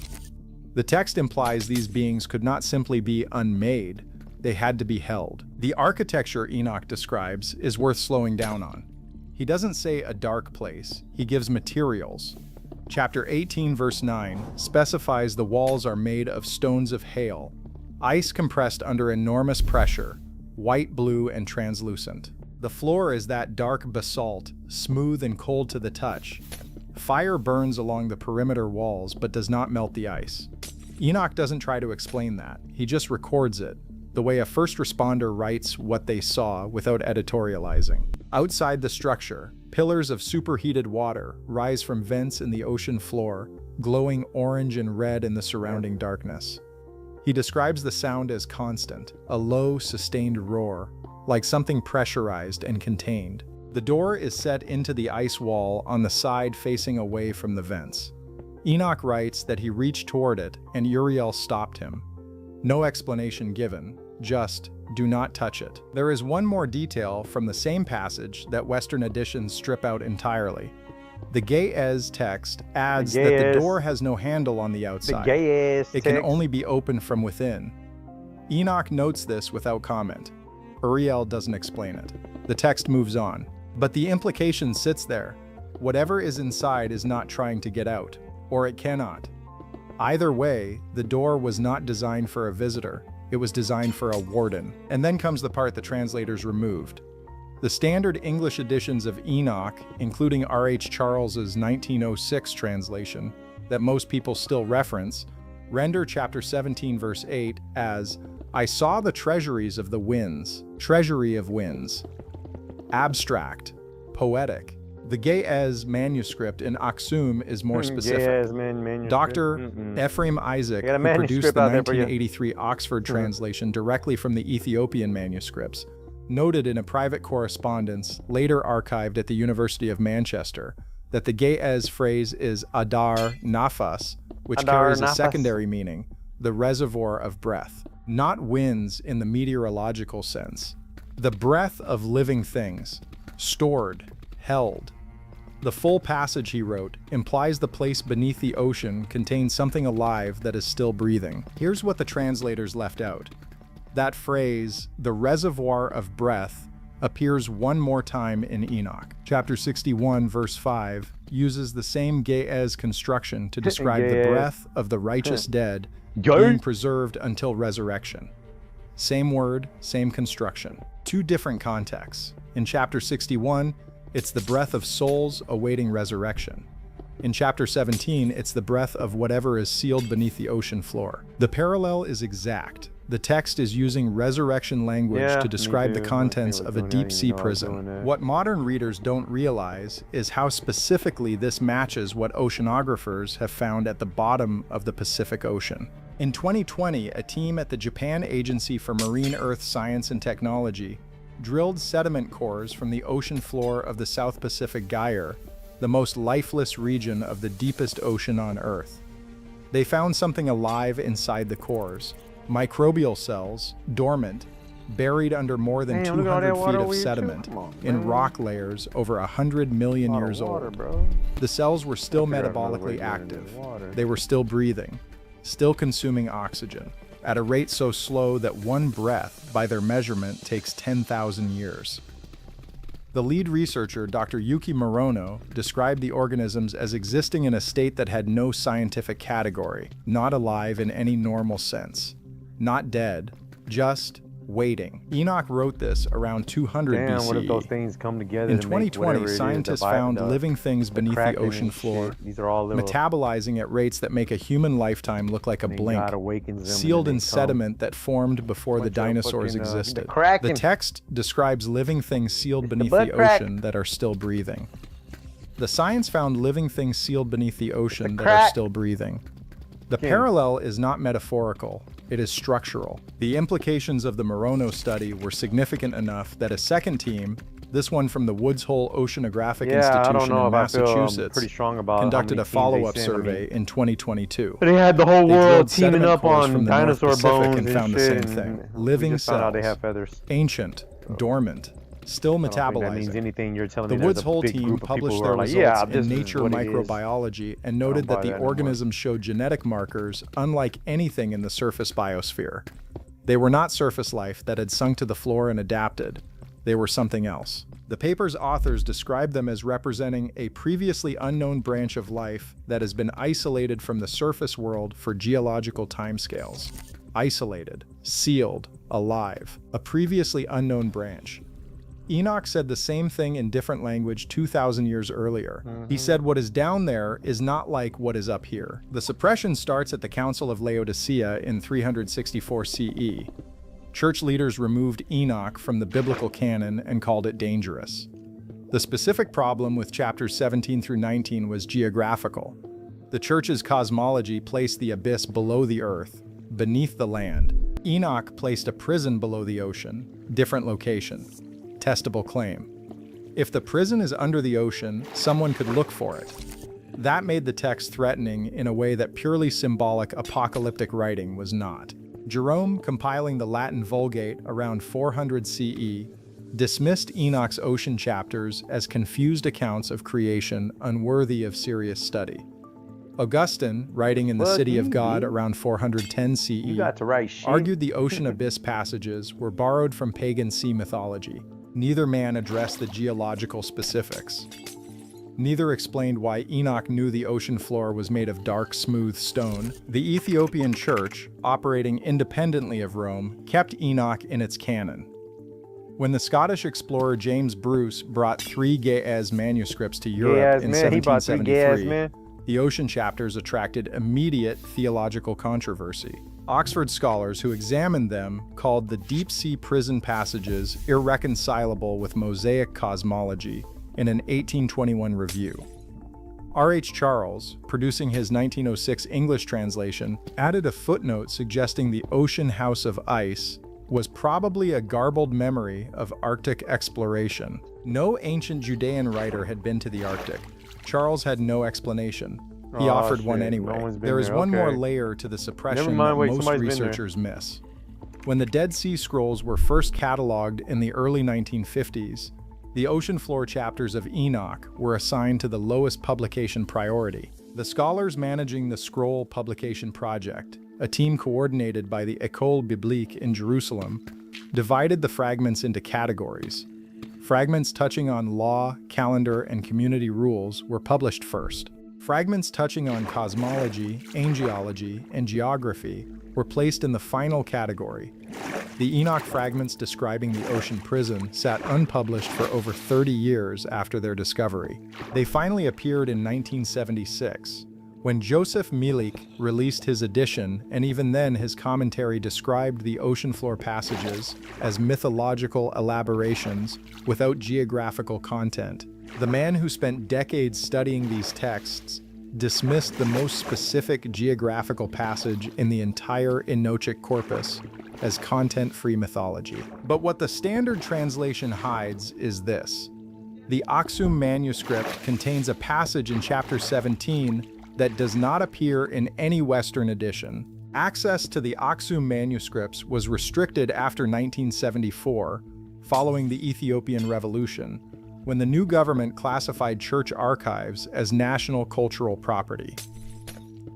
The text implies these beings could not simply be unmade, they had to be held. The architecture Enoch describes is worth slowing down on. He doesn't say a dark place, he gives materials. Chapter 18, verse 9 specifies the walls are made of stones of hail, ice compressed under enormous pressure, white, blue, and translucent. The floor is that dark basalt, smooth and cold to the touch. Fire burns along the perimeter walls but does not melt the ice. Enoch doesn't try to explain that, he just records it, the way a first responder writes what they saw without editorializing. Outside the structure, pillars of superheated water rise from vents in the ocean floor, glowing orange and red in the surrounding darkness. He describes the sound as constant, a low, sustained roar, like something pressurized and contained. The door is set into the ice wall on the side facing away from the vents. Enoch writes that he reached toward it and Uriel stopped him. No explanation given, just, "Do not touch it." There is one more detail from the same passage that Western editions strip out entirely. The Ge'ez text adds that the door has no handle on the outside. It can only be opened from within. Enoch notes this without comment. Uriel doesn't explain it. The text moves on. But the implication sits there. Whatever is inside is not trying to get out, or it cannot. Either way, the door was not designed for a visitor. It was designed for a warden. And then comes the part the translators removed. The standard English editions of Enoch, including R.H. Charles's 1906 translation, that most people still reference, render chapter 17 verse 8 as, "I saw the treasuries of the winds, treasury of winds." Abstract, poetic. The Ge'ez manuscript in Aksum is more specific. Dr. Ephraim Isaac, who produced the 1983 Oxford translation directly from the Ethiopian manuscripts, noted in a private correspondence, later archived at the University of Manchester, that the Ge'ez phrase is Adar Nafas, which carries a secondary meaning, the reservoir of breath, not winds in the meteorological sense. The breath of living things, stored, held. The full passage, he wrote, implies the place beneath the ocean contains something alive that is still breathing. Here's what the translators left out. That phrase, the reservoir of breath, appears one more time in Enoch. Chapter 61, verse 5, uses the same Ge'ez construction to describe the breath of the righteous dead being preserved until resurrection. Same word, same construction. Two different contexts. In chapter 61, it's the breath of souls awaiting resurrection. In chapter 17, it's the breath of whatever is sealed beneath the ocean floor. The parallel is exact. The text is using resurrection language to describe the contents of a deep-sea prison. What modern readers don't realize is how specifically this matches what oceanographers have found at the bottom of the Pacific Ocean. In 2020, a team at the Japan Agency for Marine Earth Science and Technology drilled sediment cores from the ocean floor of the South Pacific Gyre, the most lifeless region of the deepest ocean on Earth. They found something alive inside the cores. Microbial cells, dormant, buried under more than 200 feet of sediment in rock layers over 100 million years old. The cells were still metabolically active. They were still breathing, still consuming oxygen, at a rate so slow that one breath, by their measurement, takes 10,000 years. The lead researcher, Dr. Yuki Morono, described the organisms as existing in a state that had no scientific category, not alive in any normal sense. Not dead, just waiting. Enoch wrote this around 200 BCE. What if those things come together in 2020, scientists found living things beneath the ocean floor, metabolizing at rates that make a human lifetime look like a blink, sealed in sediment that formed before the dinosaurs existed. The text describes living things sealed beneath the ocean that are still breathing. The science found living things sealed beneath the ocean that are still breathing. The parallel is not metaphorical, it is structural. The implications of the Morono study were significant enough that a second team, this one from the Woods Hole Oceanographic Institution in Massachusetts, conducted a follow-up survey in 2022. They had the whole world teaming up on from the dinosaur North Pacific bones and found the same thing. Living cells, they have feathers. ancient, dormant, still metabolizing. That means anything. You're telling me the Woods Hole team published their results in Nature Microbiology and noted that the organisms showed genetic markers unlike anything in the surface biosphere. They were not surface life that had sunk to the floor and adapted. They were something else. The paper's authors described them as representing a previously unknown branch of life that has been isolated from the surface world for geological timescales. Isolated, sealed, alive, a previously unknown branch. Enoch said the same thing in different language 2,000 years earlier. He said what is down there is not like what is up here. The suppression starts at the Council of Laodicea in 364 CE. Church leaders removed Enoch from the biblical canon and called it dangerous. The specific problem with chapters 17 through 19 was geographical. The church's cosmology placed the abyss below the earth, beneath the land. Enoch placed a prison below the ocean, different location. Testable claim. If the prison is under the ocean, someone could look for it. That made the text threatening in a way that purely symbolic apocalyptic writing was not. Jerome, compiling the Latin Vulgate around 400 CE, dismissed Enoch's ocean chapters as confused accounts of creation unworthy of serious study. Augustine, writing in the City of God around 410 CE, argued the ocean abyss passages were borrowed from pagan sea mythology. Neither man addressed the geological specifics. Neither explained why Enoch knew the ocean floor was made of dark, smooth stone. The Ethiopian Church, operating independently of Rome, kept Enoch in its canon. When the Scottish explorer James Bruce brought 3 Ge'ez manuscripts to Europe in 1773, the ocean chapters attracted immediate theological controversy. Oxford scholars who examined them called the deep-sea prison passages irreconcilable with Mosaic cosmology in an 1821 review. R.H. Charles, producing his 1906 English translation, added a footnote suggesting the ocean house of ice was probably a garbled memory of Arctic exploration. No ancient Judean writer had been to the Arctic. Charles had no explanation. He offered one anyway. There is one more layer to the suppression that most researchers miss. When the Dead Sea Scrolls were first cataloged in the early 1950s, the ocean floor chapters of Enoch were assigned to the lowest publication priority. The scholars managing the scroll publication project, a team coordinated by the École Biblique in Jerusalem, divided the fragments into categories. Fragments touching on law, calendar, and community rules were published first. Fragments touching on cosmology, angelology, and geography were placed in the final category. The Enoch fragments describing the ocean prison sat unpublished for over 30 years after their discovery. They finally appeared in 1976, when Joseph Milik released his edition, and even then his commentary described the ocean floor passages as mythological elaborations without geographical content. The man who spent decades studying these texts dismissed the most specific geographical passage in the entire Enochic corpus as content-free mythology. But what the standard translation hides is this. The Aksum manuscript contains a passage in chapter 17 that does not appear in any Western edition. Access to the Aksum manuscripts was restricted after 1974, following the Ethiopian Revolution, when the new government classified church archives as national cultural property.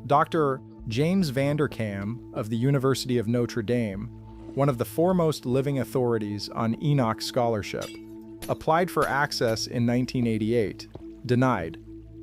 Dr. James Vanderkam of the University of Notre Dame, one of the foremost living authorities on Enoch scholarship, applied for access in 1988, denied.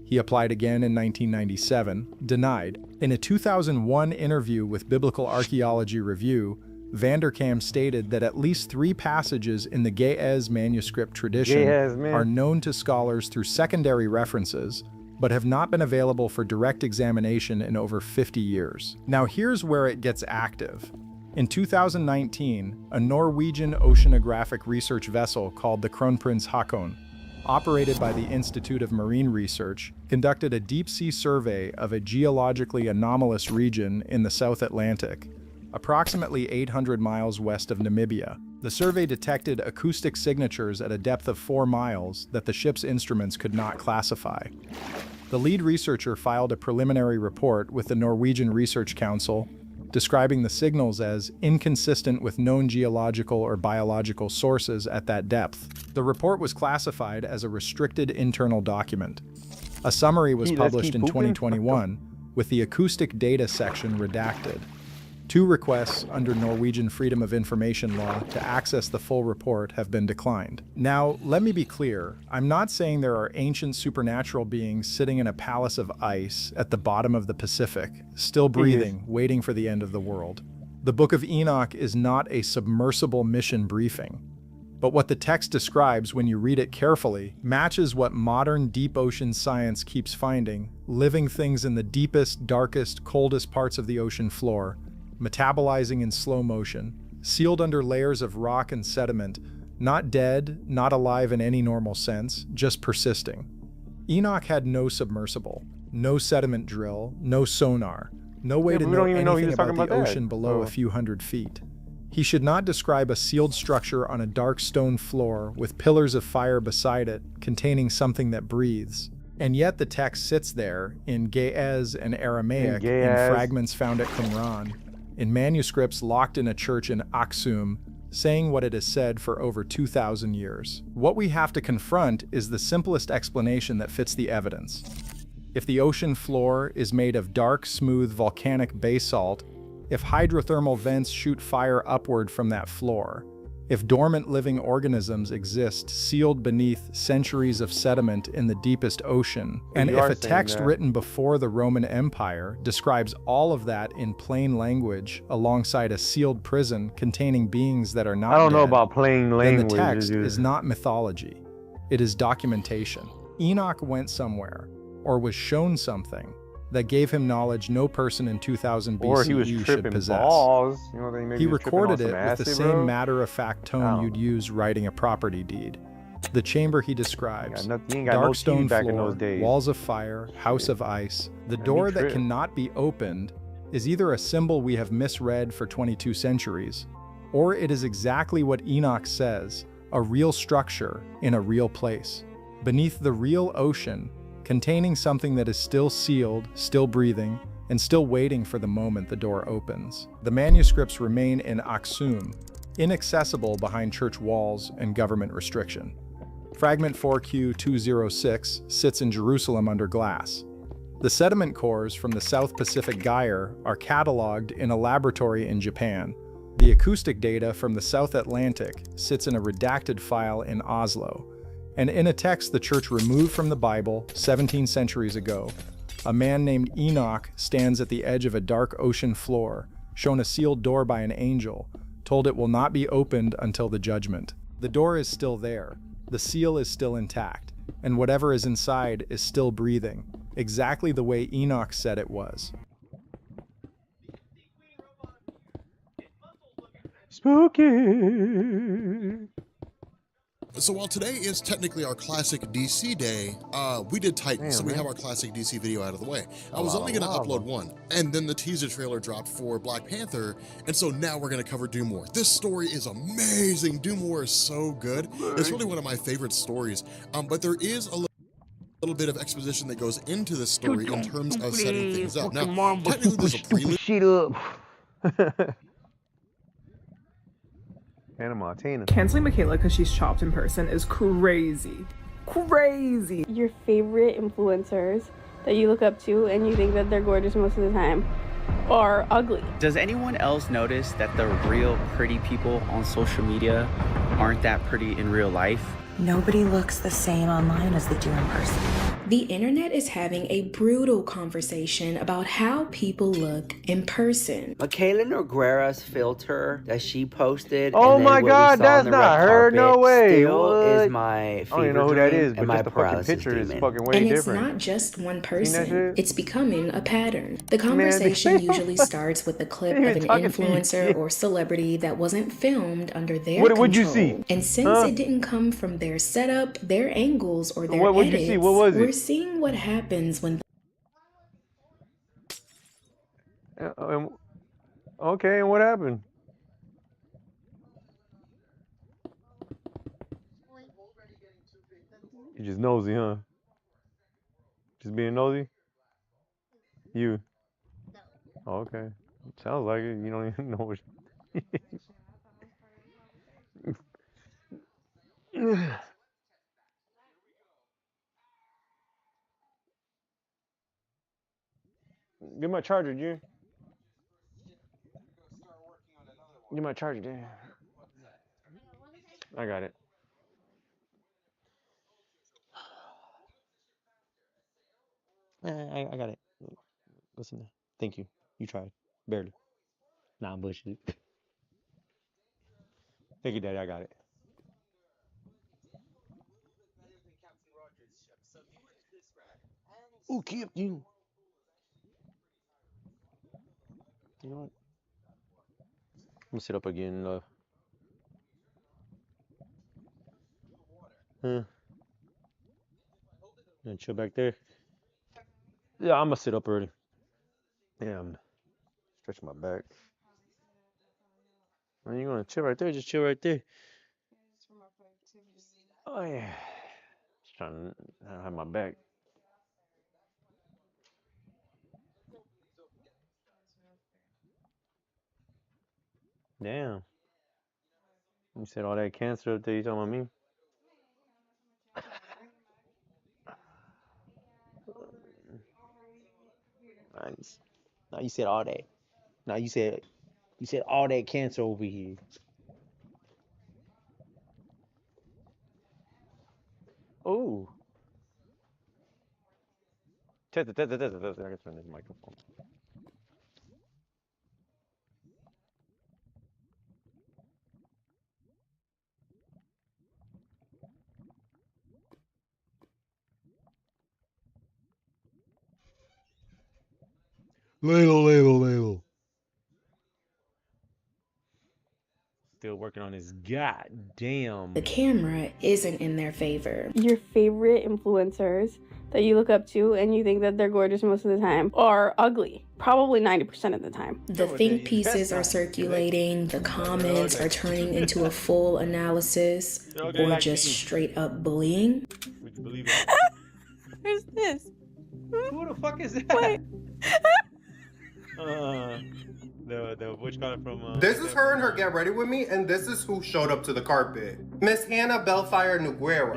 He applied again in 1997, denied. In a 2001 interview with Biblical Archaeology Review, Vanderkam stated that at least 3 passages in the Ge'ez manuscript tradition are known to scholars through secondary references, but have not been available for direct examination in over 50 years. Now here's where it gets active. In 2019, a Norwegian oceanographic research vessel called the Kronprins Haakon, operated by the Institute of Marine Research, conducted a deep-sea survey of a geologically anomalous region in the South Atlantic, approximately 800 miles west of Namibia. The survey detected acoustic signatures at a depth of 4 miles that the ship's instruments could not classify. The lead researcher filed a preliminary report with the Norwegian Research Council, describing the signals as inconsistent with known geological or biological sources at that depth. The report was classified as a restricted internal document. A summary was published in 2021, with the acoustic data section redacted. 2 requests under Norwegian Freedom of Information law to access the full report have been declined. Now, let me be clear. I'm not saying there are ancient supernatural beings sitting in a palace of ice at the bottom of the Pacific, still breathing, waiting for the end of the world. The Book of Enoch is not a submersible mission briefing. But what the text describes when you read it carefully matches what modern deep ocean science keeps finding: living things in the deepest, darkest, coldest parts of the ocean floor, metabolizing in slow motion, sealed under layers of rock and sediment, not dead, not alive in any normal sense, just persisting. Enoch had no submersible, no sediment drill, no sonar, no way to know anything about the ocean below a few hundred feet. He should not describe a sealed structure on a dark stone floor with pillars of fire beside it, containing something that breathes. And yet the text sits there, in Ge'ez and Aramaic, in fragments found at Qumran, in manuscripts locked in a church in Aksum, saying what it has said for over 2,000 years. What we have to confront is the simplest explanation that fits the evidence. If the ocean floor is made of dark, smooth volcanic basalt, if hydrothermal vents shoot fire upward from that floor, if dormant living organisms exist sealed beneath centuries of sediment in the deepest ocean, and if a text written before the Roman Empire describes all of that in plain language alongside a sealed prison containing beings that are not I don't know dead, about plain language. then the text is not mythology. It is documentation. Enoch went somewhere, or was shown something, that gave him knowledge no person in 2000 Or he was BCE should tripping possess. balls. You know, maybe He was tripping on recorded some it with the acid, same bro. matter-of-fact tone you'd use writing a property deed. The chamber he describes, You ain't got no dark TV stone back in floor, those days. walls of fire, house of ice. The Man, door he that tripped. cannot be opened is either a symbol we have misread for 22 centuries, or it is exactly what Enoch says, a real structure in a real place, beneath the real ocean, containing something that is still sealed, still breathing, and still waiting for the moment the door opens. The manuscripts remain in Aksum, inaccessible behind church walls and government restriction. Fragment 4Q206 sits in Jerusalem under glass. The sediment cores from the South Pacific Gyre are cataloged in a laboratory in Japan. The acoustic data from the South Atlantic sits in a redacted file in Oslo. And in a text the church removed from the Bible 17 centuries ago, a man named Enoch stands at the edge of a dark ocean floor, shown a sealed door by an angel, told it will not be opened until the judgment. The door is still there, the seal is still intact, and whatever is inside is still breathing, exactly the way Enoch said it was. Spooky. So while today is technically our classic DC day, we did Titan, so we have our classic DC video out of the way. I was only going to upload one, and then the teaser trailer dropped for Black Panther, and so now we're going to cover Doom War. This story is amazing. Doom War is so good. It's really one of my favorite stories, but there is a little bit of exposition that goes into this story in terms of setting things up. Now, technically there's a prelude. Shit up. Hannah Montana. Canceling Michaela because she's chopped in person is crazy. Crazy. Your favorite influencers that you look up to and you think that they're gorgeous most of the time are ugly. Does anyone else notice that the real pretty people on social media aren't that pretty in real life? Nobody looks the same online as they do in person. The internet is having a brutal conversation about how people look in person. Michaela Noguera's filter that she posted. Oh and then my what we God, saw that's on the not red her. carpet No way. Still What? is my I don't favorite even know who that is, dream but and my just the fucking paralysis picture is demon. fucking way And different. it's not just one that person. shit? It's becoming a pattern. The conversation usually starts with a clip of an talking to you. influencer or celebrity that wasn't filmed under their What control. would you see? And since Huh? it didn't come from their setup, their angles, or their What would you edits, see? What was it? we're seeing what happens when Okay, and what happened? You just nosy, huh? Just being nosy? You? Oh, okay. Sounds like it. You don't even know what. Get my charger, Junior. Get my charger, Junior. I got it. I got it. Listen, thank you. You tried. Barely. Nah, I'm bullshit. Thank you, Daddy. I got it. Ooh, keep you. You know what? I'm gonna sit up again, love. Huh? Gonna chill back there. Yeah, I'm gonna sit up early. Yeah, I'm stretching my back. Man, you gonna chill right there? Just chill right there. Oh yeah. Just trying to have my back. Damn. You said all that cancer up there, you talking about me? Nice. Now you said all that. Now you said all that cancer over here. Oh. Test it. I can turn this microphone. Ladle. Still working on this goddamn. The camera isn't in their favor. Your favorite influencers that you look up to and you think that they're gorgeous most of the time are ugly, probably 90% of the time. The think pieces are circulating, the comments are turning into a full analysis, or just straight up bullying. Who's this? Who the fuck is that? Wait. The witch collar from. This is her and her Get Ready With Me, and this is who showed up to the carpet. Miss Hannah Bellfire Noguera.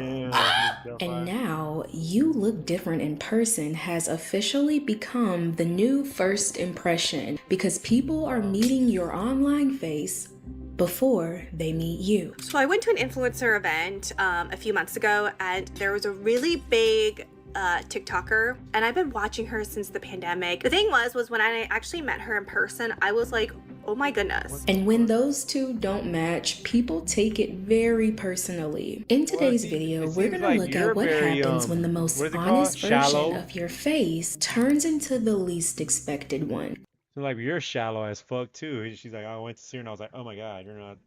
And now, You Look Different in Person has officially become the new first impression because people are meeting your online face before they meet you. So I went to an influencer event a few months ago, and there was a really big TikToker, and I've been watching her since the pandemic. The thing was when I actually met her in person, I was like, oh my goodness. And when those two don't match, people take it very personally. In today's video, we're gonna look at what happens when the most honest version of your face turns into the least expected one. So like, you're shallow as fuck too. She's like, I went to see her and I was like, oh my god, you're not.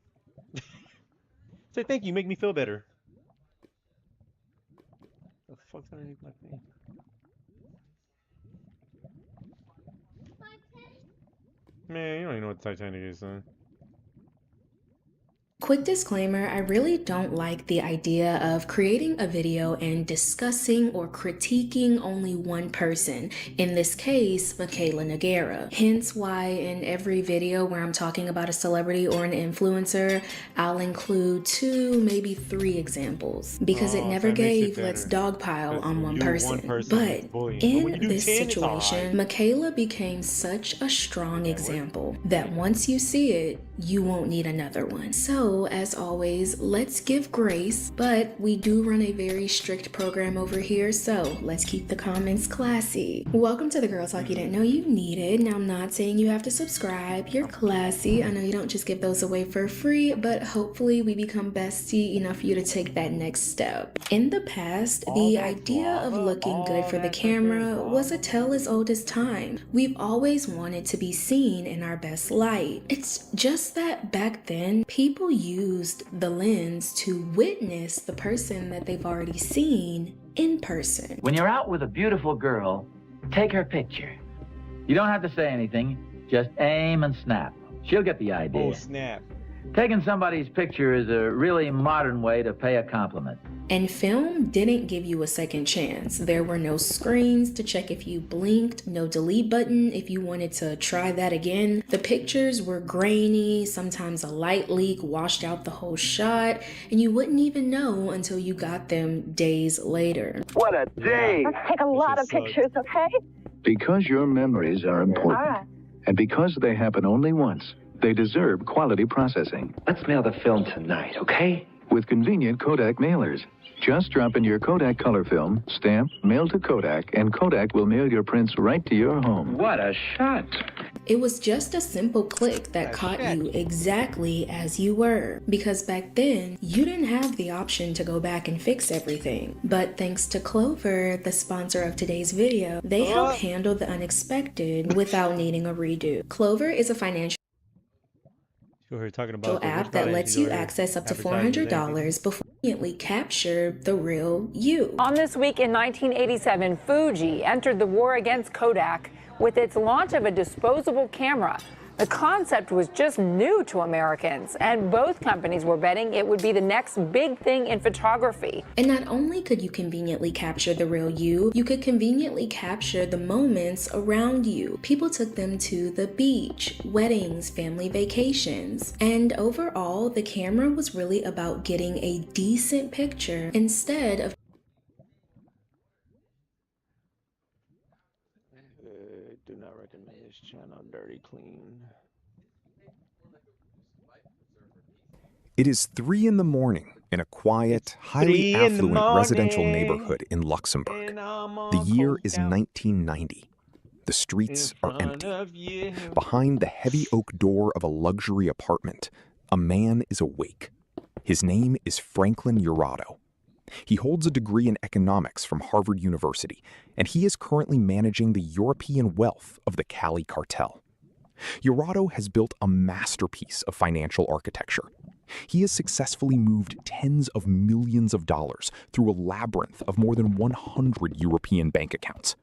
Say thank you, make me feel better. The fuck's underneath my face? Man, you don't even know what the Titanic is, son. Quick disclaimer, I really don't like the idea of creating a video and discussing or critiquing only one person, in this case, Michaela Noguera. Hence why in every video where I'm talking about a celebrity or an influencer, I'll include 2, maybe 3 examples, because it never gave let's dogpile on one person. But in this situation, Michaela became such a strong example that once you see it, you won't need another one. So, as always, let's give grace, but we do run a very strict program over here, so let's keep the comments classy. Welcome to the Girl Talk you didn't know you needed. Now, I'm not saying you have to subscribe. You're classy. I know you don't just give those away for free, but hopefully we become bestie enough for you to take that next step. In the past, the idea of looking good for the camera was a tale as old as time. We've always wanted to be seen in our best light. It's just that back then, people used the lens to witness the person that they've already seen in person. When you're out with a beautiful girl, take her picture. You don't have to say anything, just aim and snap. She'll get the idea. Oh, snap. Taking somebody's picture is a really modern way to pay a compliment. And film didn't give you a second chance. There were no screens to check if you blinked, no delete button if you wanted to try that again. The pictures were grainy, sometimes a light leak washed out the whole shot, and you wouldn't even know until you got them days later. What a day! Let's take a lot of pictures, okay? Because your memories are important, and because they happen only once, they deserve quality processing. Let's mail the film tonight, okay? With convenient Kodak mailers. Just drop in your Kodak color film, stamp, mail to Kodak, and Kodak will mail your prints right to your home. What a shot! It was just a simple click that caught you exactly as you were. Because back then, you didn't have the option to go back and fix everything. But thanks to Clover, the sponsor of today's video, they help handle the unexpected without needing a redo. Clover is a financial app that lets you access up to $400 before you immediately capture the real you. On this week in 1987, Fuji entered the war against Kodak with its launch of a disposable camera. The concept was just new to Americans, and both companies were betting it would be the next big thing in photography. And not only could you conveniently capture the real you could conveniently capture the moments around you. People took them to the beach, weddings, family vacations, and overall, the camera was really about getting a decent picture instead of Do not recommend this channel, Dirty Clean. It is 3 in the morning in a quiet, highly affluent residential neighborhood in Luxembourg. The year is 1990. The streets are empty. Behind the heavy oak door of a luxury apartment, a man is awake. His name is Franklin Jurado. He holds a degree in economics from Harvard University, and he is currently managing the European wealth of the Cali cartel. Jurado has built a masterpiece of financial architecture. He has successfully moved tens of millions of dollars through a labyrinth of more than 100 European bank accounts.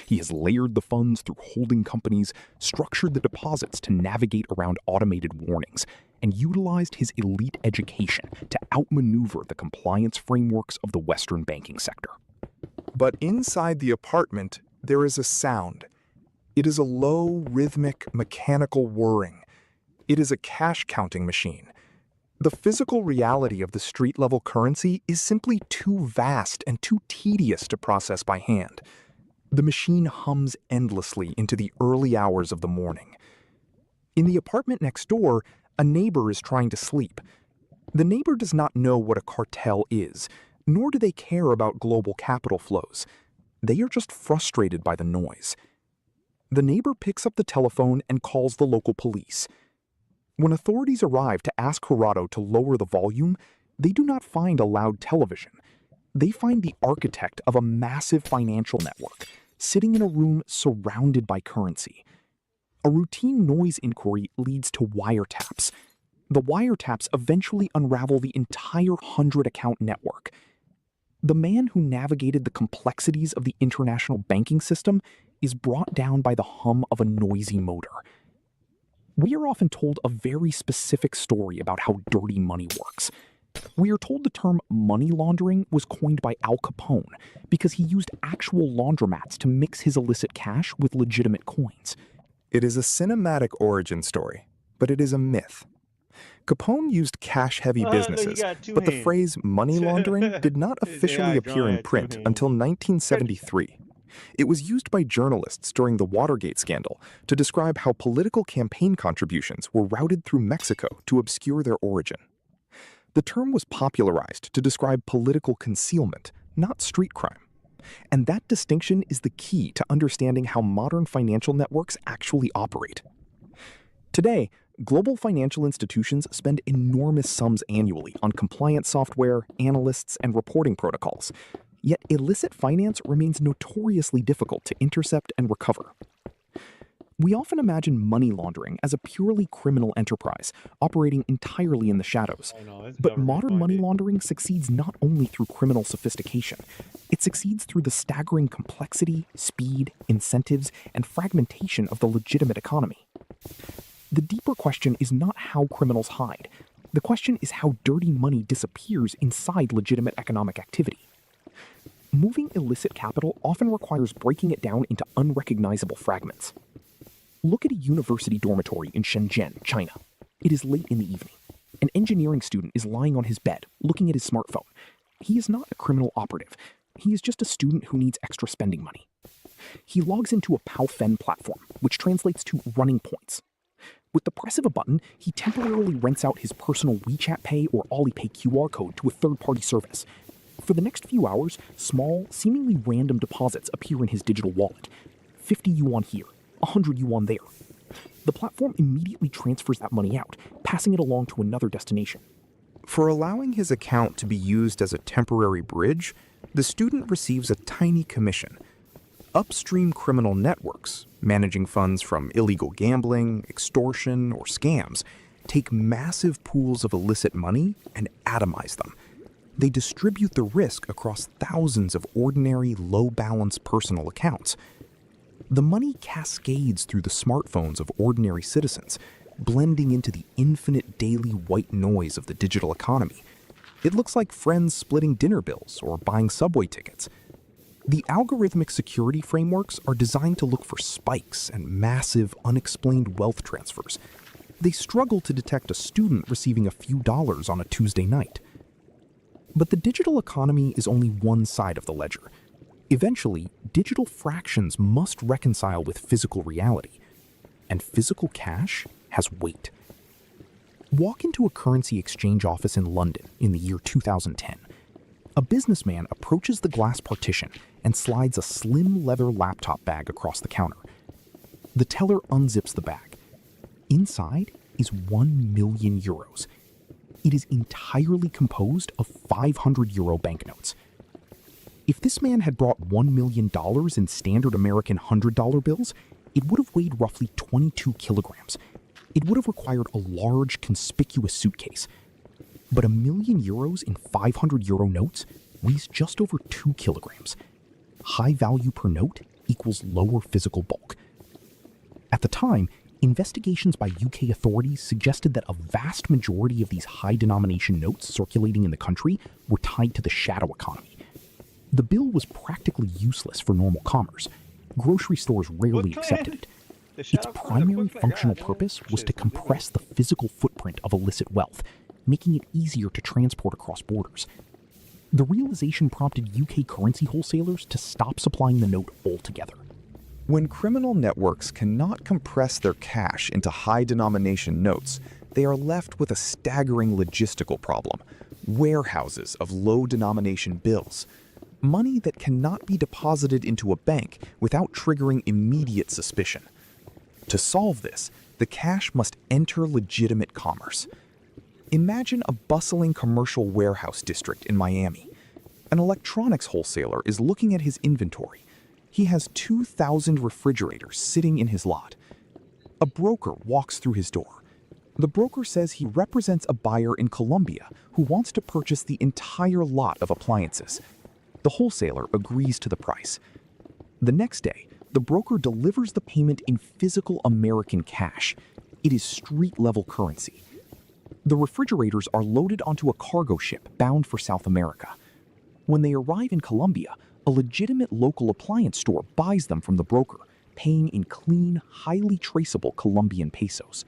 He has layered the funds through holding companies, structured the deposits to navigate around automated warnings, and utilized his elite education to outmaneuver the compliance frameworks of the Western banking sector. But inside the apartment, there is a sound. It is a low, rhythmic, mechanical whirring. It is a cash-counting machine. The physical reality of the street-level currency is simply too vast and too tedious to process by hand. The machine hums endlessly into the early hours of the morning. In the apartment next door, a neighbor is trying to sleep. The neighbor does not know what a cartel is, nor do they care about global capital flows. They are just frustrated by the noise. The neighbor picks up the telephone and calls the local police. When authorities arrive to ask Jurado to lower the volume, they do not find a loud television. They find the architect of a massive financial network, sitting in a room surrounded by currency. A routine noise inquiry leads to wiretaps. The wiretaps eventually unravel the entire 100-account network. The man who navigated the complexities of the international banking system is brought down by the hum of a noisy motor. We are often told a very specific story about how dirty money works. We are told the term money laundering was coined by Al Capone because he used actual laundromats to mix his illicit cash with legitimate coins. It is a cinematic origin story, but it is a myth. Capone used cash-heavy businesses, but the phrase money laundering did not officially appear in print until 1973. It was used by journalists during the Watergate scandal to describe how political campaign contributions were routed through Mexico to obscure their origin. The term was popularized to describe political concealment, not street crime. And that distinction is the key to understanding how modern financial networks actually operate. Today, global financial institutions spend enormous sums annually on compliance software, analysts, and reporting protocols. Yet illicit finance remains notoriously difficult to intercept and recover. We often imagine money laundering as a purely criminal enterprise, operating entirely in the shadows. But modern money laundering succeeds not only through criminal sophistication, it succeeds through the staggering complexity, speed, incentives, and fragmentation of the legitimate economy. The deeper question is not how criminals hide. The question is how dirty money disappears inside legitimate economic activity. Moving illicit capital often requires breaking it down into unrecognizable fragments. Look at a university dormitory in Shenzhen, China. It is late in the evening. An engineering student is lying on his bed, looking at his smartphone. He is not a criminal operative. He is just a student who needs extra spending money. He logs into a Powfen platform, which translates to running points. With the press of a button, he temporarily rents out his personal WeChat Pay or Alipay QR code to a third-party service. For the next few hours, small, seemingly random deposits appear in his digital wallet. 50 yuan here, 100 yuan there. The platform immediately transfers that money out, passing it along to another destination. For allowing his account to be used as a temporary bridge, the student receives a tiny commission. Upstream criminal networks, managing funds from illegal gambling, extortion, or scams, take massive pools of illicit money and atomize them. They distribute the risk across thousands of ordinary, low-balance personal accounts. The money cascades through the smartphones of ordinary citizens, blending into the infinite daily white noise of the digital economy. It looks like friends splitting dinner bills or buying subway tickets. The algorithmic security frameworks are designed to look for spikes and massive, unexplained wealth transfers. They struggle to detect a student receiving a few dollars on a Tuesday night. But the digital economy is only one side of the ledger. Eventually, digital fractions must reconcile with physical reality. And physical cash has weight. Walk into a currency exchange office in London in the year 2010. A businessman approaches the glass partition and slides a slim leather laptop bag across the counter. The teller unzips the bag. Inside is 1 million euros. It is entirely composed of 500 euro banknotes. If this man had brought $1 million in standard American $100 bills, it would have weighed roughly 22 kilograms. It would have required a large, conspicuous suitcase. But €1 million in 500 euro notes weighs just over 2 kilograms. High value per note equals lower physical bulk. At the time, investigations by UK authorities suggested that a vast majority of these high-denomination notes circulating in the country were tied to the shadow economy. The bill was practically useless for normal commerce. Grocery stores rarely accepted it. Its primary functional purpose was to compress the physical footprint of illicit wealth, making it easier to transport across borders. The realization prompted UK currency wholesalers to stop supplying the note altogether. When criminal networks cannot compress their cash into high-denomination notes, they are left with a staggering logistical problem: warehouses of low-denomination bills. Money that cannot be deposited into a bank without triggering immediate suspicion. To solve this, the cash must enter legitimate commerce. Imagine a bustling commercial warehouse district in Miami. An electronics wholesaler is looking at his inventory. He has 2,000 refrigerators sitting in his lot. A broker walks through his door. The broker says he represents a buyer in Colombia who wants to purchase the entire lot of appliances. The wholesaler agrees to the price. The next day, the broker delivers the payment in physical American cash. It is street-level currency. The refrigerators are loaded onto a cargo ship bound for South America. When they arrive in Colombia, a legitimate local appliance store buys them from the broker, paying in clean, highly traceable Colombian pesos.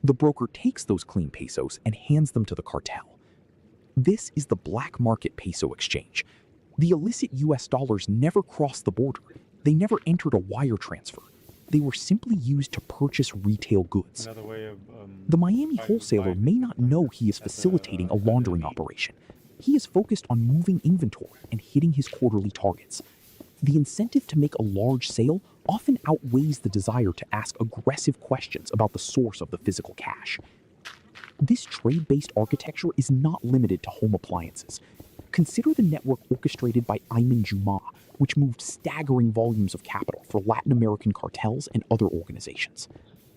The broker takes those clean pesos and hands them to the cartel. This is the black market peso exchange. The illicit US dollars never crossed the border. They never entered a wire transfer. They were simply used to purchase retail goods. The Miami wholesaler may not know he is facilitating a laundering operation. He is focused on moving inventory and hitting his quarterly targets. The incentive to make a large sale often outweighs the desire to ask aggressive questions about the source of the physical cash. This trade-based architecture is not limited to home appliances. Consider the network orchestrated by Ayman Juma, which moved staggering volumes of capital for Latin American cartels and other organizations.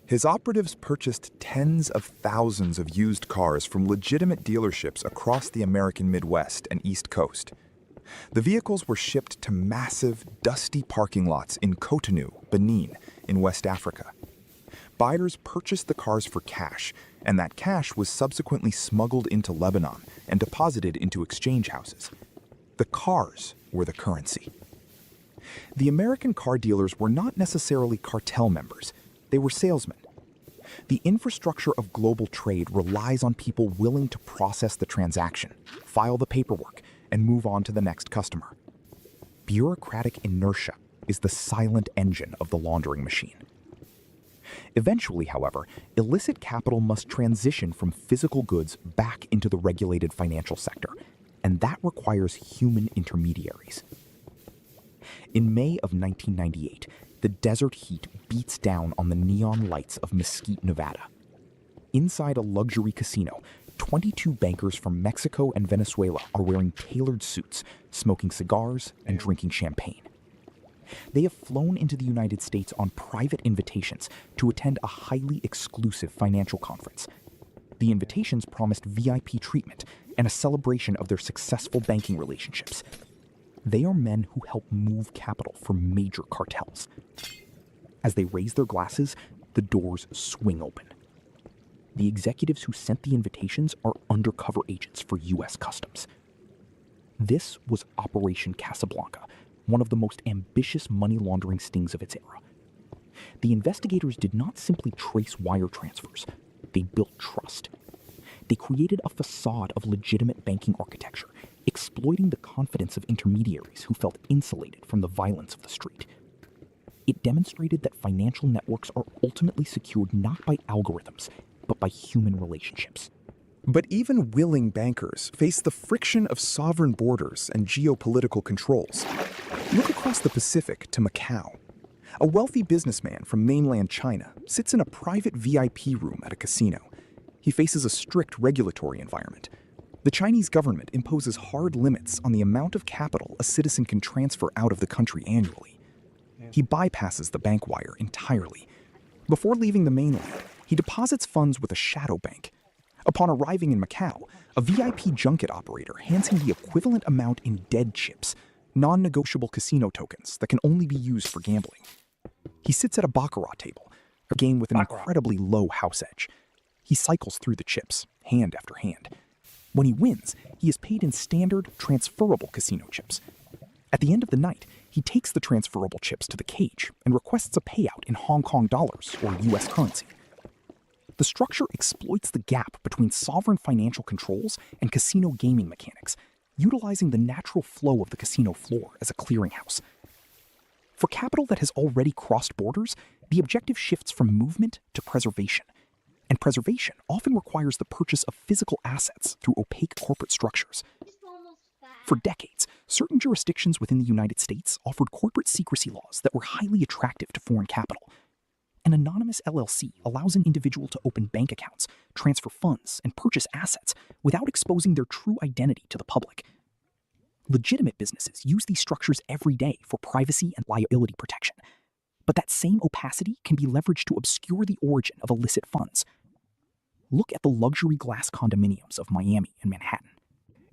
His operatives purchased tens of thousands of used cars from legitimate dealerships across the American Midwest and East Coast. The vehicles were shipped to massive, dusty parking lots in Cotonou, Benin, in West Africa. Buyers purchased the cars for cash, and that cash was subsequently smuggled into Lebanon and deposited into exchange houses. The cars were the currency. The American car dealers were not necessarily cartel members. They were salesmen. The infrastructure of global trade relies on people willing to process the transaction, file the paperwork, and move on to the next customer. Bureaucratic inertia is the silent engine of the laundering machine. Eventually, however, illicit capital must transition from physical goods back into the regulated financial sector, and that requires human intermediaries. In May of 1998, the desert heat beats down on the neon lights of Mesquite, Nevada. Inside a luxury casino, 22 bankers from Mexico and Venezuela are wearing tailored suits, smoking cigars, and drinking champagne. They have flown into the United States on private invitations to attend a highly exclusive financial conference. The invitations promised VIP treatment and a celebration of their successful banking relationships. They are men who help move capital for major cartels. As they raise their glasses, the doors swing open. The executives who sent the invitations are undercover agents for U.S. Customs. This was Operation Casablanca, one of the most ambitious money laundering stings of its era. The investigators did not simply trace wire transfers. They built trust. They created a facade of legitimate banking architecture, exploiting the confidence of intermediaries who felt insulated from the violence of the street. It demonstrated that financial networks are ultimately secured not by algorithms, but by human relationships. But even willing bankers face the friction of sovereign borders and geopolitical controls. Look across the Pacific to Macau. A wealthy businessman from mainland China sits in a private VIP room at a casino. He faces a strict regulatory environment. The Chinese government imposes hard limits on the amount of capital a citizen can transfer out of the country annually. He bypasses the bank wire entirely. Before leaving the mainland, he deposits funds with a shadow bank. Upon arriving in Macau, a VIP junket operator hands him the equivalent amount in dead chips, non-negotiable casino tokens that can only be used for gambling. He sits at a baccarat table, a game with an incredibly low house edge. He cycles through the chips, hand after hand. When he wins, he is paid in standard, transferable casino chips. At the end of the night, he takes the transferable chips to the cage and requests a payout in Hong Kong dollars or US currency. The structure exploits the gap between sovereign financial controls and casino gaming mechanics, utilizing the natural flow of the casino floor as a clearinghouse. For capital that has already crossed borders, the objective shifts from movement to preservation. And preservation often requires the purchase of physical assets through opaque corporate structures. For decades, certain jurisdictions within the United States offered corporate secrecy laws that were highly attractive to foreign capital. An anonymous LLC allows an individual to open bank accounts, transfer funds, and purchase assets without exposing their true identity to the public. Legitimate businesses use these structures every day for privacy and liability protection. But that same opacity can be leveraged to obscure the origin of illicit funds. Look at the luxury glass condominiums of Miami and Manhattan.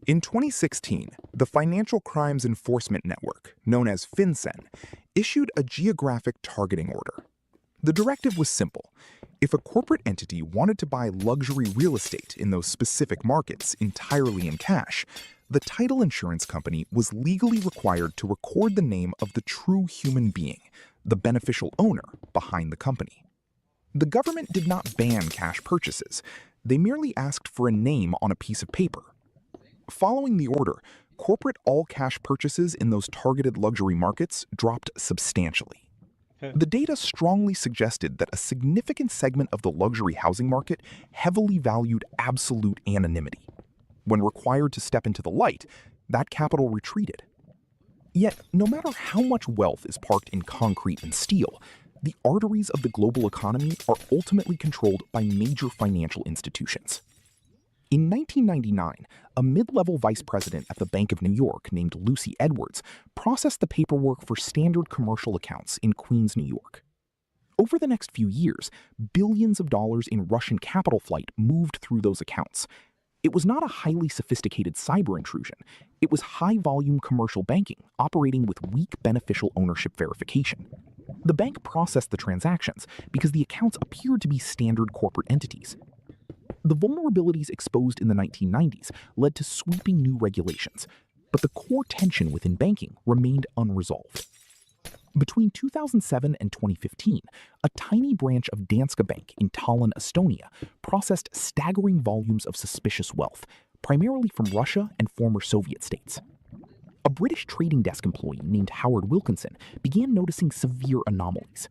In 2016, the Financial Crimes Enforcement Network, known as FinCEN, issued a geographic targeting order. The directive was simple. If a corporate entity wanted to buy luxury real estate in those specific markets entirely in cash, the title insurance company was legally required to record the name of the true human being, the beneficial owner behind the company. The government did not ban cash purchases. They merely asked for a name on a piece of paper. Following the order, corporate all-cash purchases in those targeted luxury markets dropped substantially. The data strongly suggested that a significant segment of the luxury housing market heavily valued absolute anonymity. When required to step into the light, that capital retreated. Yet, no matter how much wealth is parked in concrete and steel, the arteries of the global economy are ultimately controlled by major financial institutions. In 1999, a mid-level vice president at the Bank of New York named Lucy Edwards processed the paperwork for standard commercial accounts in Queens, New York. Over the next few years, billions of dollars in Russian capital flight moved through those accounts. It was not a highly sophisticated cyber intrusion. It was high-volume commercial banking operating with weak beneficial ownership verification. The bank processed the transactions because the accounts appeared to be standard corporate entities. The vulnerabilities exposed in the 1990s led to sweeping new regulations, but the core tension within banking remained unresolved. Between 2007 and 2015, a tiny branch of Danske Bank in Tallinn, Estonia, processed staggering volumes of suspicious wealth, primarily from Russia and former Soviet states. A British trading desk employee named Howard Wilkinson began noticing severe anomalies.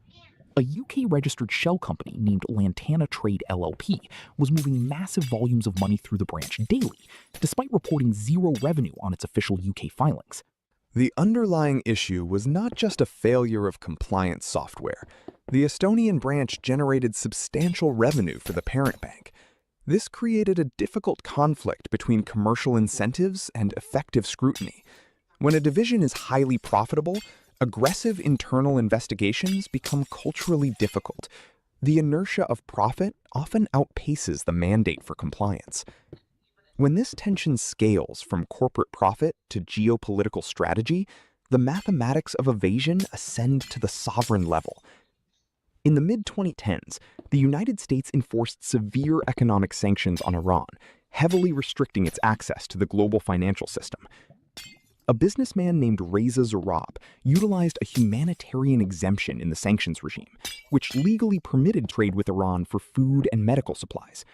A UK-registered shell company named Lantana Trade LLP was moving massive volumes of money through the branch daily, despite reporting zero revenue on its official UK filings. The underlying issue was not just a failure of compliance software. The Estonian branch generated substantial revenue for the parent bank. This created a difficult conflict between commercial incentives and effective scrutiny. When a division is highly profitable, aggressive internal investigations become culturally difficult. The inertia of profit often outpaces the mandate for compliance. When this tension scales from corporate profit to geopolitical strategy, the mathematics of evasion ascend to the sovereign level. In the mid-2010s, the United States enforced severe economic sanctions on Iran, heavily restricting its access to the global financial system. A businessman named Reza Zarrab utilized a humanitarian exemption in the sanctions regime, which legally permitted trade with Iran for food and medical supplies.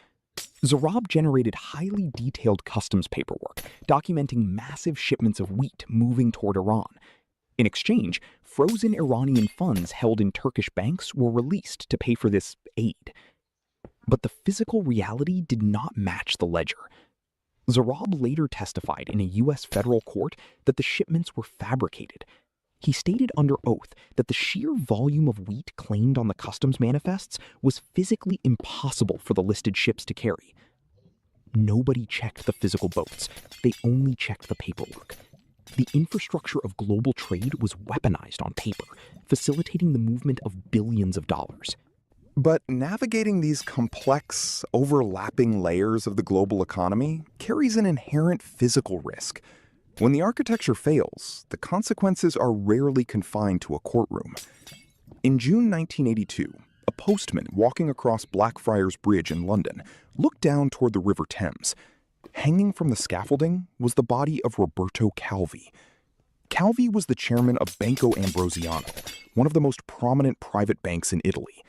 Zarrab generated highly detailed customs paperwork, documenting massive shipments of wheat moving toward Iran. In exchange, frozen Iranian funds held in Turkish banks were released to pay for this aid. But the physical reality did not match the ledger. Zarrab later testified in a U.S. federal court that the shipments were fabricated. He stated under oath that the sheer volume of wheat claimed on the customs manifests was physically impossible for the listed ships to carry. Nobody checked the physical boats. They only checked the paperwork. The infrastructure of global trade was weaponized on paper, facilitating the movement of billions of dollars. But navigating these complex, overlapping layers of the global economy carries an inherent physical risk. When the architecture fails, the consequences are rarely confined to a courtroom. In June 1982, a postman walking across Blackfriars Bridge in London looked down toward the River Thames. Hanging from the scaffolding was the body of Roberto Calvi. Calvi was the chairman of Banco Ambrosiano, one of the most prominent private banks in Italy.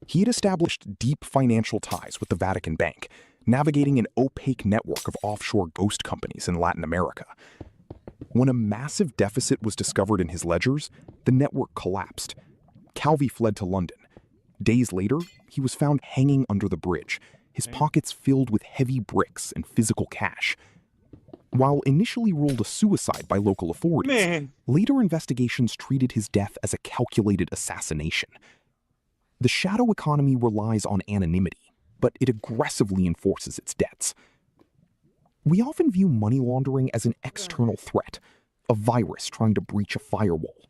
He had established deep financial ties with the Vatican Bank, navigating an opaque network of offshore ghost companies in Latin America. When a massive deficit was discovered in his ledgers, the network collapsed. Calvi fled to London. Days later, he was found hanging under the bridge, his pockets filled with heavy bricks and physical cash. While initially ruled a suicide by local authorities, later investigations treated his death as a calculated assassination. The shadow economy relies on anonymity, but it aggressively enforces its debts. We often view money laundering as an external threat, a virus trying to breach a firewall.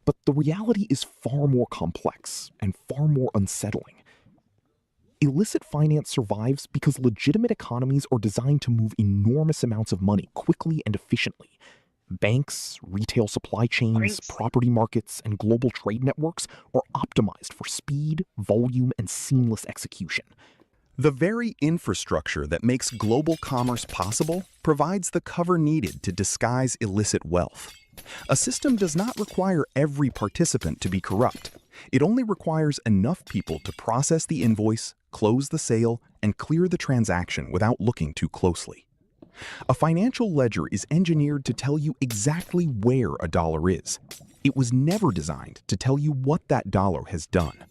But the reality is far more complex and far more unsettling. Illicit finance survives because legitimate economies are designed to move enormous amounts of money quickly and efficiently. Banks, retail supply chains, property markets, and global trade networks are optimized for speed, volume, and seamless execution. The very infrastructure that makes global commerce possible provides the cover needed to disguise illicit wealth. A system does not require every participant to be corrupt. It only requires enough people to process the invoice, close the sale, and clear the transaction without looking too closely. A financial ledger is engineered to tell you exactly where a dollar is. It was never designed to tell you what that dollar has done.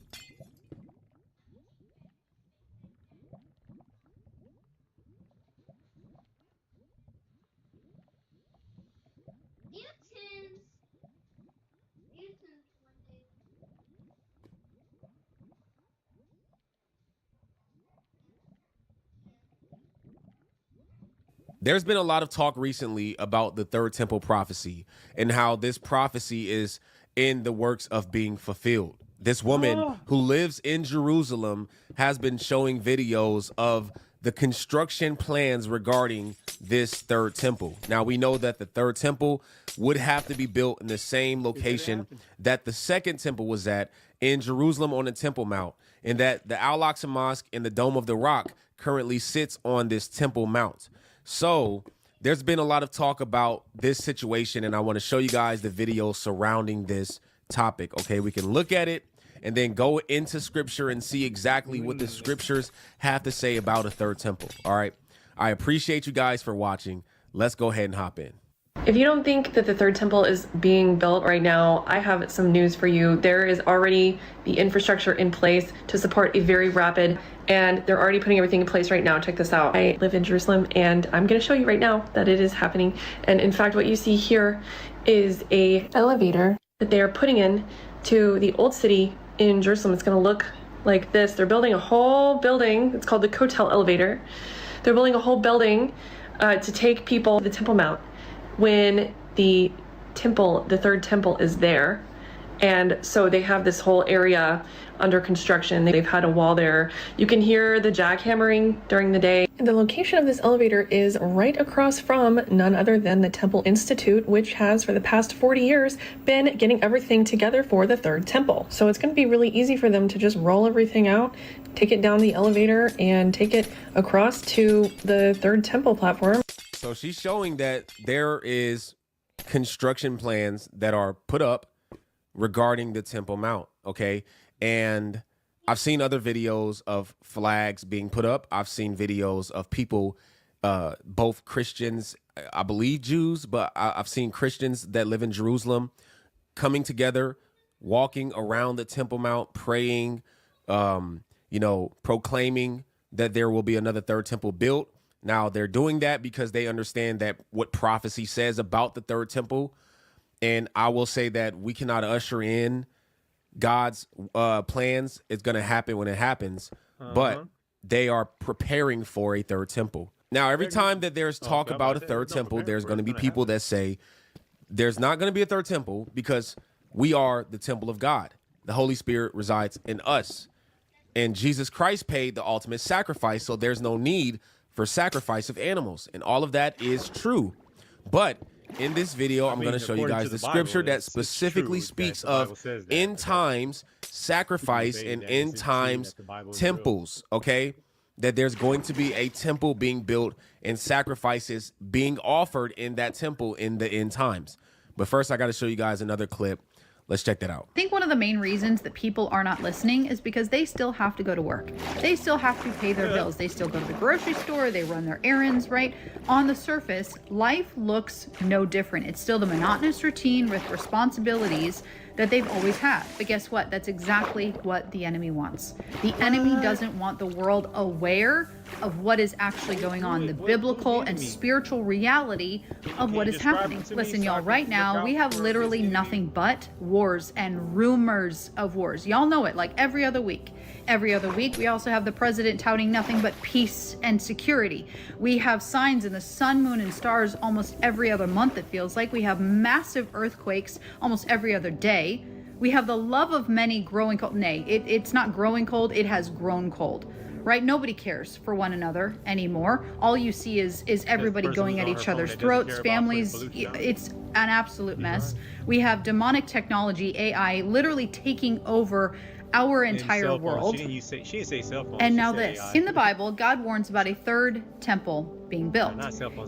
There's been a lot of talk recently about the Third Temple prophecy and how this prophecy is in the works of being fulfilled. This woman who lives in Jerusalem has been showing videos of the construction plans regarding this Third Temple. Now, we know that the Third Temple would have to be built in the same location that the Second Temple was at in Jerusalem on the Temple Mount, and that the Al-Aqsa Mosque and the Dome of the Rock currently sits on this Temple Mount. So there's been a lot of talk about this situation, and I want to show you guys the video surrounding this topic. Okay, we can look at it and then go into scripture and see exactly what the scriptures have to say about a third temple. All right, I appreciate you guys for watching. Let's go ahead and hop in. If you don't think that the third temple is being built right now, I have some news for you. There is already the infrastructure in place to support a very rapid, and they're already putting everything in place right now. Check this out. I live in Jerusalem, and I'm going to show you right now that it is happening. And in fact, what you see here is a elevator that they are putting in to the old city in Jerusalem. It's going to look like this. They're building a whole building. It's called the Kotel elevator. They're building a whole building to take people to the Temple Mount when the temple, the third temple, is there. And so they have this whole area under construction. They've had a wall there. You can hear the jackhammering during the day. The location of this elevator is right across from none other than the Temple Institute, which has for the past 40 years been getting everything together for the third temple. So it's going to be really easy for them to just roll everything out, take it down the elevator, and take it across to the third temple platform. So she's showing that there is construction plans that are put up regarding the Temple Mount, okay? And I've seen other videos of flags being put up. I've seen videos of people, both Christians, I believe Jews, but I've seen Christians that live in Jerusalem coming together, walking around the Temple Mount, praying, proclaiming that there will be another third temple built. Now, they're doing that because they understand that what prophecy says about the third temple. And I will say that we cannot usher in God's plans. It's going to happen when it happens, but they are preparing for a third temple. Now, every time that there's talk about a third temple, there's going to be people that say there's not going to be a third temple because we are the temple of God. The Holy Spirit resides in us, and Jesus Christ paid the ultimate sacrifice. So there's no need for sacrifice of animals. And all of that is true. But in this video, I'm going to show you guys the scripture that specifically speaks of end times sacrifice and end times temples, okay? That there's going to be a temple being built and sacrifices being offered in that temple in the end times. But first, I got to show you guys another clip. Let's check that out. I think one of the main reasons that people are not listening is because they still have to go to work. They still have to pay their bills. They still go to the grocery store. They run their errands, right? On the surface, life looks no different. It's still the monotonous routine with responsibilities that they've always had. But guess what? That's exactly what the enemy wants. The enemy doesn't want the world aware of what is actually going on, the biblical and spiritual reality of what is happening. Listen, y'all, right now, we have literally nothing but wars and rumors of wars. Y'all know it, like every other week. Every other week, we also have the president touting nothing but peace and security. We have signs in the sun, moon, and stars almost every other month, it feels like. We have massive earthquakes almost every other day. We have the love of many growing cold. Nay, it's not growing cold, it has grown cold. Right? Nobody cares for one another anymore. All you see is everybody going at each other's throats, families. It's an absolute mess. We have demonic technology, AI, literally taking over our entire world. She didn't say cell phone. And now this. In the Bible, God warns about a third temple being built.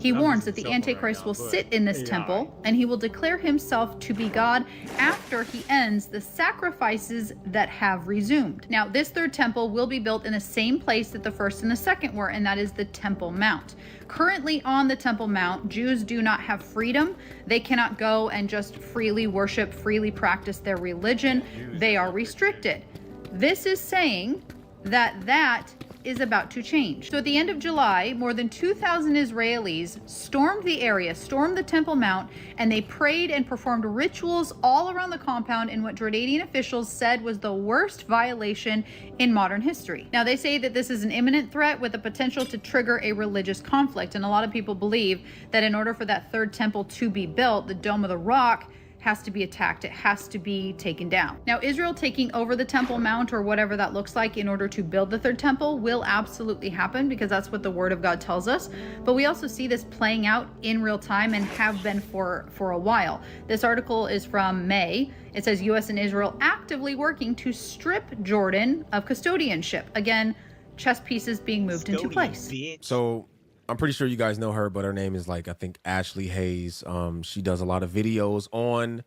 He warns that the Antichrist will sit in this temple and he will declare himself to be God after he ends the sacrifices that have resumed. Now, this third temple will be built in the same place that the first and the second were, and that is the Temple Mount. Currently on the Temple Mount, Jews do not have freedom. They cannot go and just freely worship, freely practice their religion. They are restricted. This is saying that is about to change. So at the end of July, more than 2,000 Israelis stormed the area, stormed the Temple Mount, and they prayed and performed rituals all around the compound in what Jordanian officials said was the worst violation in modern history. Now, they say that this is an imminent threat with the potential to trigger a religious conflict, and a lot of people believe that in order for that third temple to be built, the Dome of the Rock has to be attacked. It has to be taken down. Now, Israel taking over the Temple Mount or whatever that looks like in order to build the third temple will absolutely happen because that's what the Word of God tells us. But we also see this playing out in real time and have been for a while. This article is from May. It says U.S. and Israel actively working to strip Jordan of custodianship. Again, chess pieces being moved into place. So I'm pretty sure you guys know her, but her name is I think Ashley Hayes. She does a lot of videos on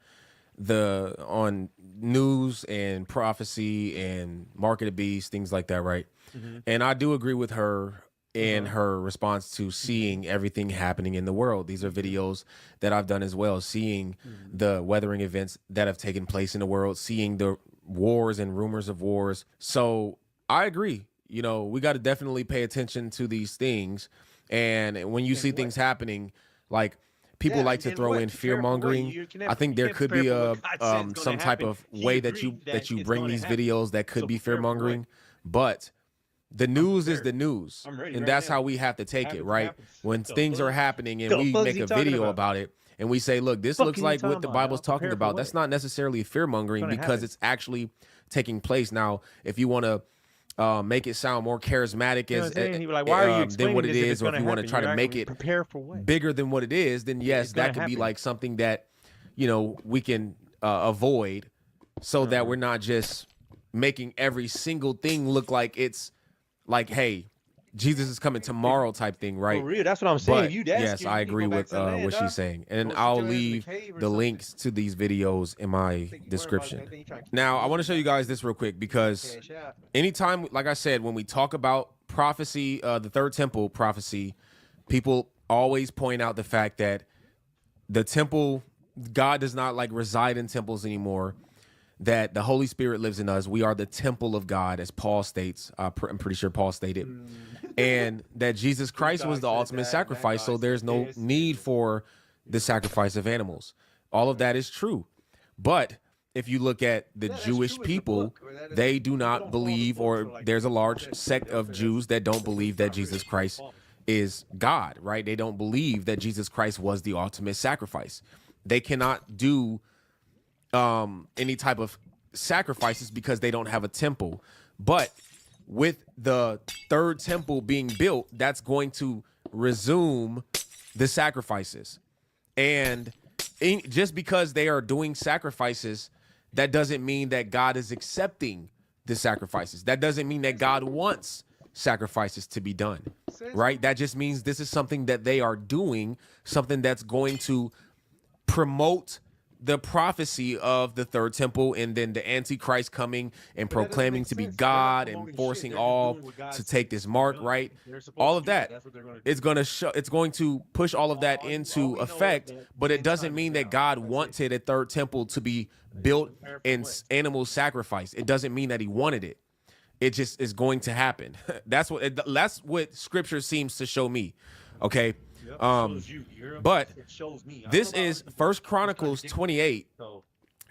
news and prophecy and market of beast, things like that, right? And I do agree with her in her response to seeing everything happening in the world. These are videos that I've done as well, seeing the weathering events that have taken place in the world, seeing the wars and rumors of wars. So I agree. You know, we got to definitely pay attention to these things. And when you see things happening, like people like to throw in fear mongering. I think there could be a some type of way that you bring these videos that could be fear mongering, but the news is the news, and that's how we have to take it, right? When things are happening and we make a video about it and we say, look, this looks like what the Bible's talking about. That's not necessarily fear mongering because it's actually taking place. Now, if you want to make it sound more charismatic as He was like, why are you than what it this if is, it's or if gonna you want to happen? try You're to not make gonna it prepare for what? bigger than what it is, then yes, that could be happen. like something that, you know, we can avoid, so that we're not just making every single thing look like it's like, hey, Jesus is coming tomorrow type thing, right? For real, that's what I'm saying. But If you that yes, scared, I you can agree go back with to the land, what dog. she's saying, and Go I'll sit your ass in the leave cave or the something. links to these videos in my description. Now, I want to show you guys this real quick, because anytime, like I said, when we talk about prophecy, the third temple prophecy, people always point out the fact that the temple, God does not like reside in temples anymore, that the Holy Spirit lives in us. We are the temple of God, as Paul states. I'm pretty sure Paul stated. And that Jesus Christ was the ultimate sacrifice, so there's no need for the sacrifice of animals. All of that is true. But if you look at the Jewish people, they do not believe, or there's a large sect of Jews that don't believe that Jesus Christ is God, right? They don't believe that Jesus Christ was the ultimate sacrifice. They cannot do any type of sacrifices because they don't have a temple. But with the third temple being built, that's going to resume the sacrifices. And just because they are doing sacrifices, that doesn't mean that God is accepting the sacrifices. That doesn't mean that God wants sacrifices to be done, right? That just means this is something that they are doing, something that's going to promote the prophecy of the third temple, and then the Antichrist coming and proclaiming to be God and forcing all to take this mark, right? All of that, it's going to push all of that into effect, but it doesn't mean that God wanted a third temple to be built and animal sacrifice. It doesn't mean that he wanted it. It just is going to happen. That's what scripture seems to show me. Okay. But this is 1 Chronicles 28.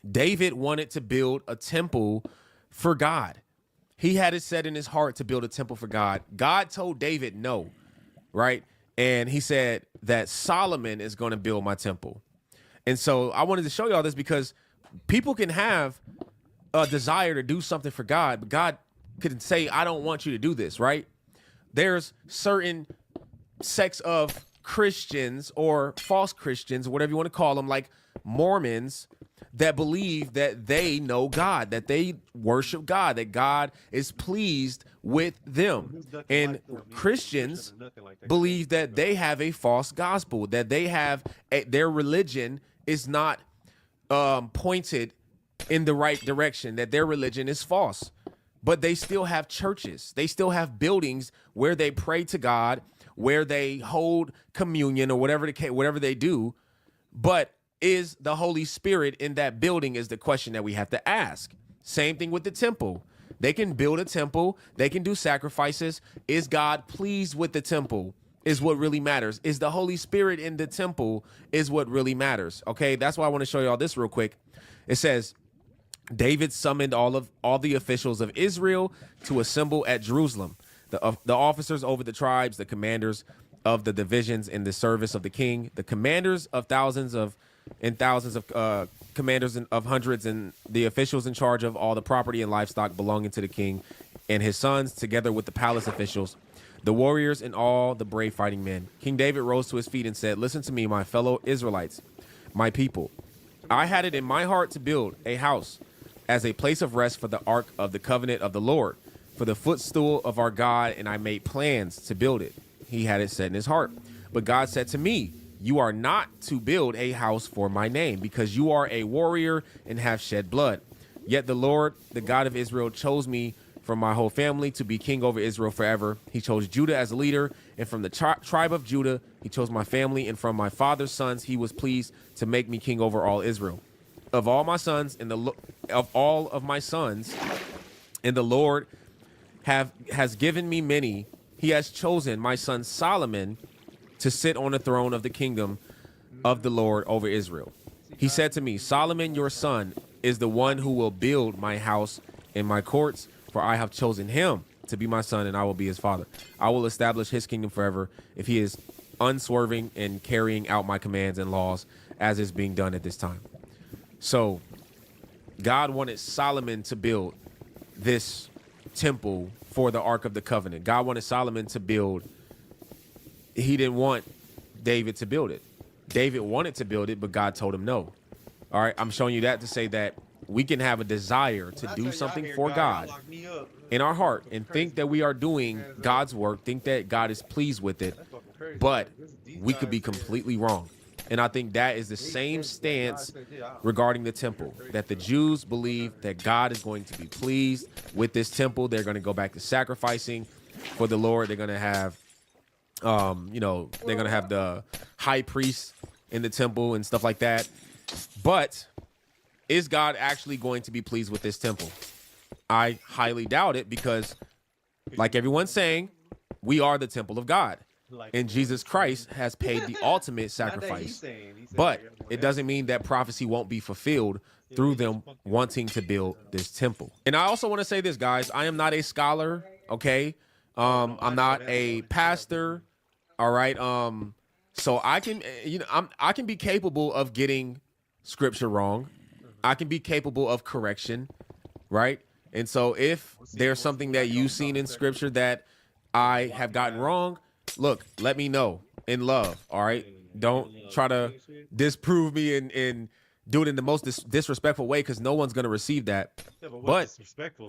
David wanted to build a temple for God. He had it set in his heart to build a temple for God. God told David no, right? And he said that Solomon is going to build my temple. And so I wanted to show y'all this, because people can have a desire to do something for God, but God could say, I don't want you to do this, right? There's certain sects of Christians or false Christians, whatever you want to call them, like Mormons, that believe that they know God, that they worship God, that God is pleased with them. And Christians believe that they have a false gospel, that they have their religion is not pointed in the right direction, that their religion is false. But they still have churches. They still have buildings where they pray to God, where they hold communion or whatever they do. But is the Holy Spirit in that building is the question that we have to ask. Same thing with the temple. They can build a temple. They can do sacrifices. Is God pleased with the temple is what really matters. Is the Holy Spirit in the temple is what really matters. Okay, that's why I want to show y'all this real quick. It says, David summoned all the officials of Israel to assemble at Jerusalem. The officers over the tribes, the commanders of the divisions in the service of the king, the commanders of thousands of commanders of hundreds, and the officials in charge of all the property and livestock belonging to the king and his sons, together with the palace officials, the warriors and all the brave fighting men. King David rose to his feet and said, listen to me, my fellow Israelites, my people. I had it in my heart to build a house as a place of rest for the ark of the covenant of the Lord, for the footstool of our God, and I made plans to build it. He had it set in his heart. But God said to me, you are not to build a house for my name, because you are a warrior and have shed blood. Yet the Lord, the God of Israel, chose me from my whole family to be king over Israel forever. He chose Judah as a leader, and from the tribe of Judah, he chose my family, and from my father's sons, he was pleased to make me king over all Israel. Of all my sons, and the Lord has given me many. He has chosen my son Solomon to sit on the throne of the kingdom of the Lord over Israel. He said to me, Solomon, your son, is the one who will build my house and my courts, for I have chosen him to be my son, and I will be his father. I will establish his kingdom forever if he is unswerving and carrying out my commands and laws, as is being done at this time. So God wanted Solomon to build this temple for the Ark of the Covenant. God wanted Solomon to build. He didn't want David to build it. David wanted to build it, but God told him no. All right, I'm showing you that to say that we can have a desire to do something for God in our heart and think that we are doing God's work, think that God is pleased with it, but we could be completely wrong. And I think that is the same stance regarding the temple, that the Jews believe that God is going to be pleased with this temple. They're going to go back to sacrificing for the Lord. They're going to have, they're going to have the high priest in the temple and stuff like that. But is God actually going to be pleased with this temple? I highly doubt it, because like everyone's saying, we are the temple of God. And Jesus Christ has paid the ultimate sacrifice. But it doesn't mean that prophecy won't be fulfilled through them wanting to build this temple. And I also want to say this, guys. I am not a scholar, okay? I'm not a pastor, all right? So I can, I can be capable of getting scripture wrong. I can be capable of correction, right? And so if there's something that you've seen in scripture that I have gotten wrong, look, let me know in love, all right? Don't try to disprove me and do it in the most disrespectful way, because no one's going to receive that. But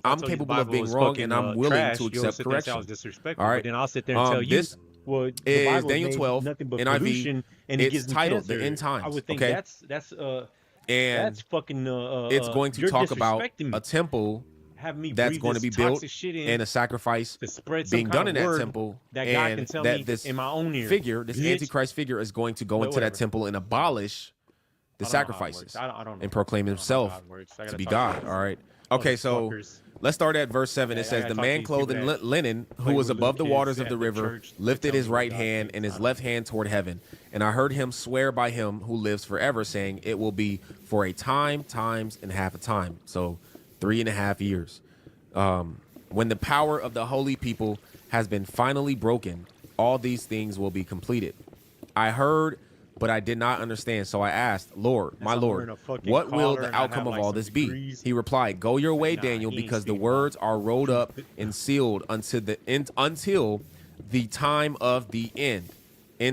I'm capable of being wrong, and I'm willing to accept correction. All right? Then I'll sit there and tell you, this is Daniel 12, NIV. It's titled The End Times. I would think okay? that's fucking it's going to talk about a temple that's going to be built and a sacrifice being done in that temple, and that this figure, this Antichrist figure, is going to go into that temple and abolish the sacrifices and proclaim himself to be God. All right. Okay, so let's start at verse 7. It says, the man clothed in linen, who was above the waters of the river, lifted his right hand and his left hand toward heaven. And I heard him swear by him who lives forever, saying, it will be for a time, times, and half a time. So 3.5 years. When the power of the holy people has been finally broken, all these things will be completed. I heard, but I did not understand. So I asked, Lord, my Lord, what will the outcome of all this be? He replied, go your way, Daniel, because the words are rolled up and sealed until the time of the end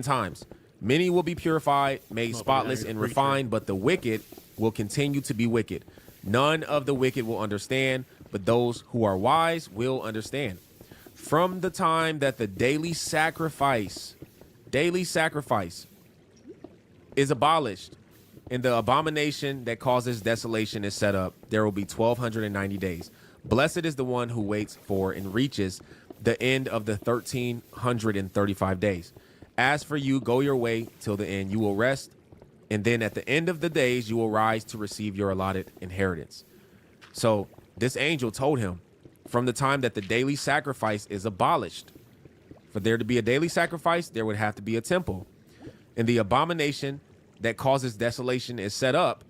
times. Many will be purified, made spotless and refined, but the wicked will continue to be wicked. None of the wicked will understand, but those who are wise will understand. From the time that the daily sacrifice is abolished and the abomination that causes desolation is set up, there will be 1,290 days. Blessed is the one who waits for and reaches the end of the 1,335 days. As for you, go your way till the end. You will rest, and then at the end of the days, you will rise to receive your allotted inheritance. So this angel told him, from the time that the daily sacrifice is abolished, for there to be a daily sacrifice, there would have to be a temple. And the abomination that causes desolation is set up.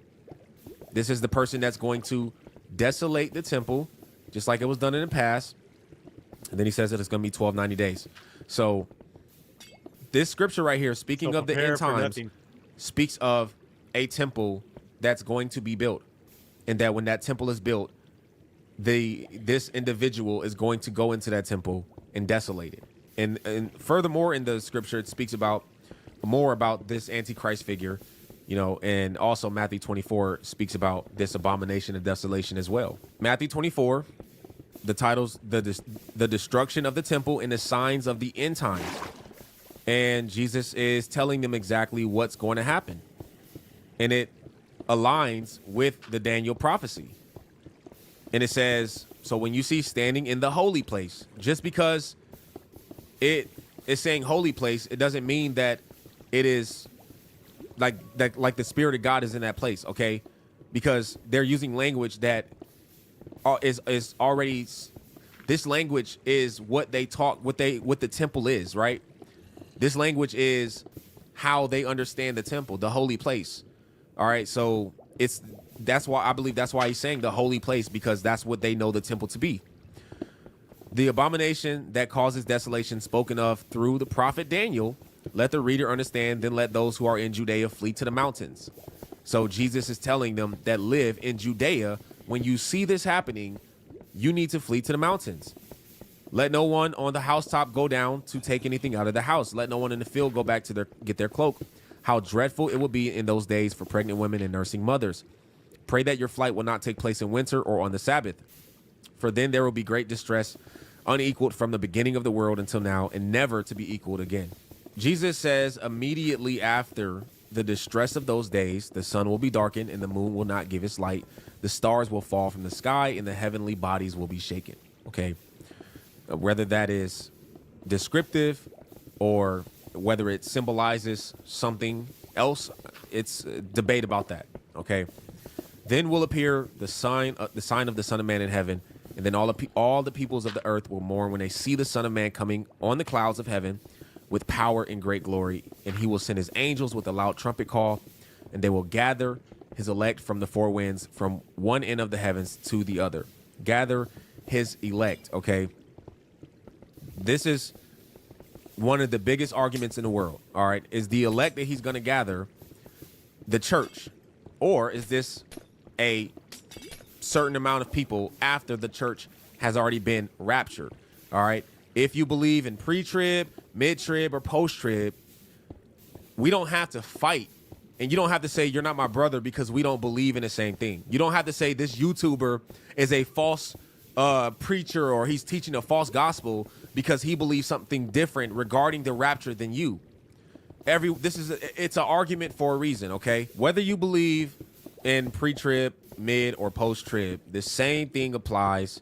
This is the person that's going to desolate the temple, just like it was done in the past. And then he says that it's going to be 1,290 days. So this scripture right here, speaking of the end times, speaks of a temple that's going to be built. And that when that temple is built, this individual is going to go into that temple and desolate it. And furthermore, in the scripture, it speaks about more about this Antichrist figure, and also Matthew 24 speaks about this abomination of desolation as well. Matthew 24, the titles, the destruction of the temple and the signs of the end times. And Jesus is telling them exactly what's going to happen. And it aligns with the Daniel prophecy. And it says, so when you see standing in the holy place, just because it is saying holy place, it doesn't mean that it is like the Spirit of God is in that place, okay? Because they're using language that is already, this language is what they talk, what the temple is, right? This language is how they understand the temple, the holy place. All right, so that's why I believe that's why he's saying the holy place, because that's what they know the temple to be. The abomination that causes desolation spoken of through the prophet Daniel, let the reader understand, then let those who are in Judea flee to the mountains. So Jesus is telling them that live in Judea, when you see this happening, you need to flee to the mountains. Let no one on the housetop go down to take anything out of the house. Let no one in the field go back to get their cloak. How dreadful it will be in those days for pregnant women and nursing mothers. Pray that your flight will not take place in winter or on the Sabbath, for then there will be great distress, unequaled from the beginning of the world until now, and never to be equaled again. Jesus says immediately after the distress of those days, the sun will be darkened and the moon will not give its light. The stars will fall from the sky and the heavenly bodies will be shaken. Okay. Whether that is descriptive or whether it symbolizes something else, it's a debate about that. Okay. Then will appear the sign of the Son of Man in heaven, and then all the peoples of the earth will mourn when they see the Son of Man coming on the clouds of heaven with power and great glory. And he will send his angels with a loud trumpet call, and they will gather his elect from the four winds, from one end of the heavens to the other. Gather his elect. Okay. This is one of the biggest arguments in the world. All right. Is the elect that he's going to gather the church, or is this a certain amount of people after the church has already been raptured? All right. If you believe in pre-trib, mid-trib, or post-trib, we don't have to fight. And you don't have to say you're not my brother because we don't believe in the same thing. You don't have to say this YouTuber is a false preacher or he's teaching a false gospel because he believes something different regarding the rapture than you. It's an argument for a reason, okay? Whether you believe in pre-trib, mid, or post-trib, the same thing applies.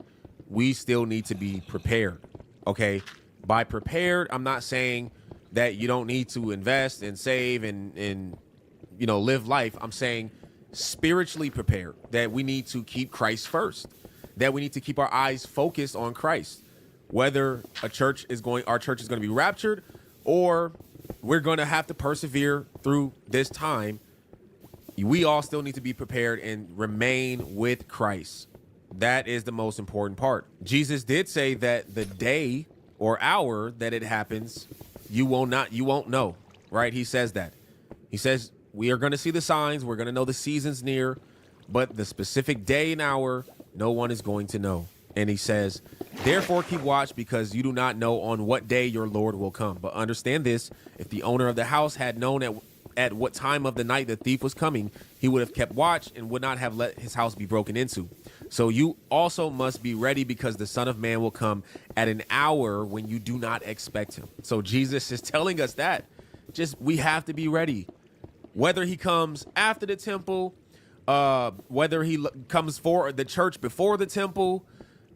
We still need to be prepared, okay? By prepared, I'm not saying that you don't need to invest and save and live life. I'm saying spiritually prepared, that we need to keep Christ first, that we need to keep our eyes focused on Christ. Whether our church is going to be raptured or we're going to have to persevere through this time, we all still need to be prepared and remain with Christ. That is the most important part. Jesus did say that the day or hour that it happens, you won't know, right? He says that. He says we are going to see the signs. We're going to know the season's near, but the specific day and hour, no one is going to know. And he says, therefore keep watch, because you do not know on what day your Lord will come. But understand this, if the owner of the house had known at what time of the night the thief was coming, he would have kept watch and would not have let his house be broken into. So you also must be ready, because the Son of Man will come at an hour when you do not expect him. So Jesus is telling us that we have to be ready. Whether he comes after the temple, whether he comes for the church before the temple,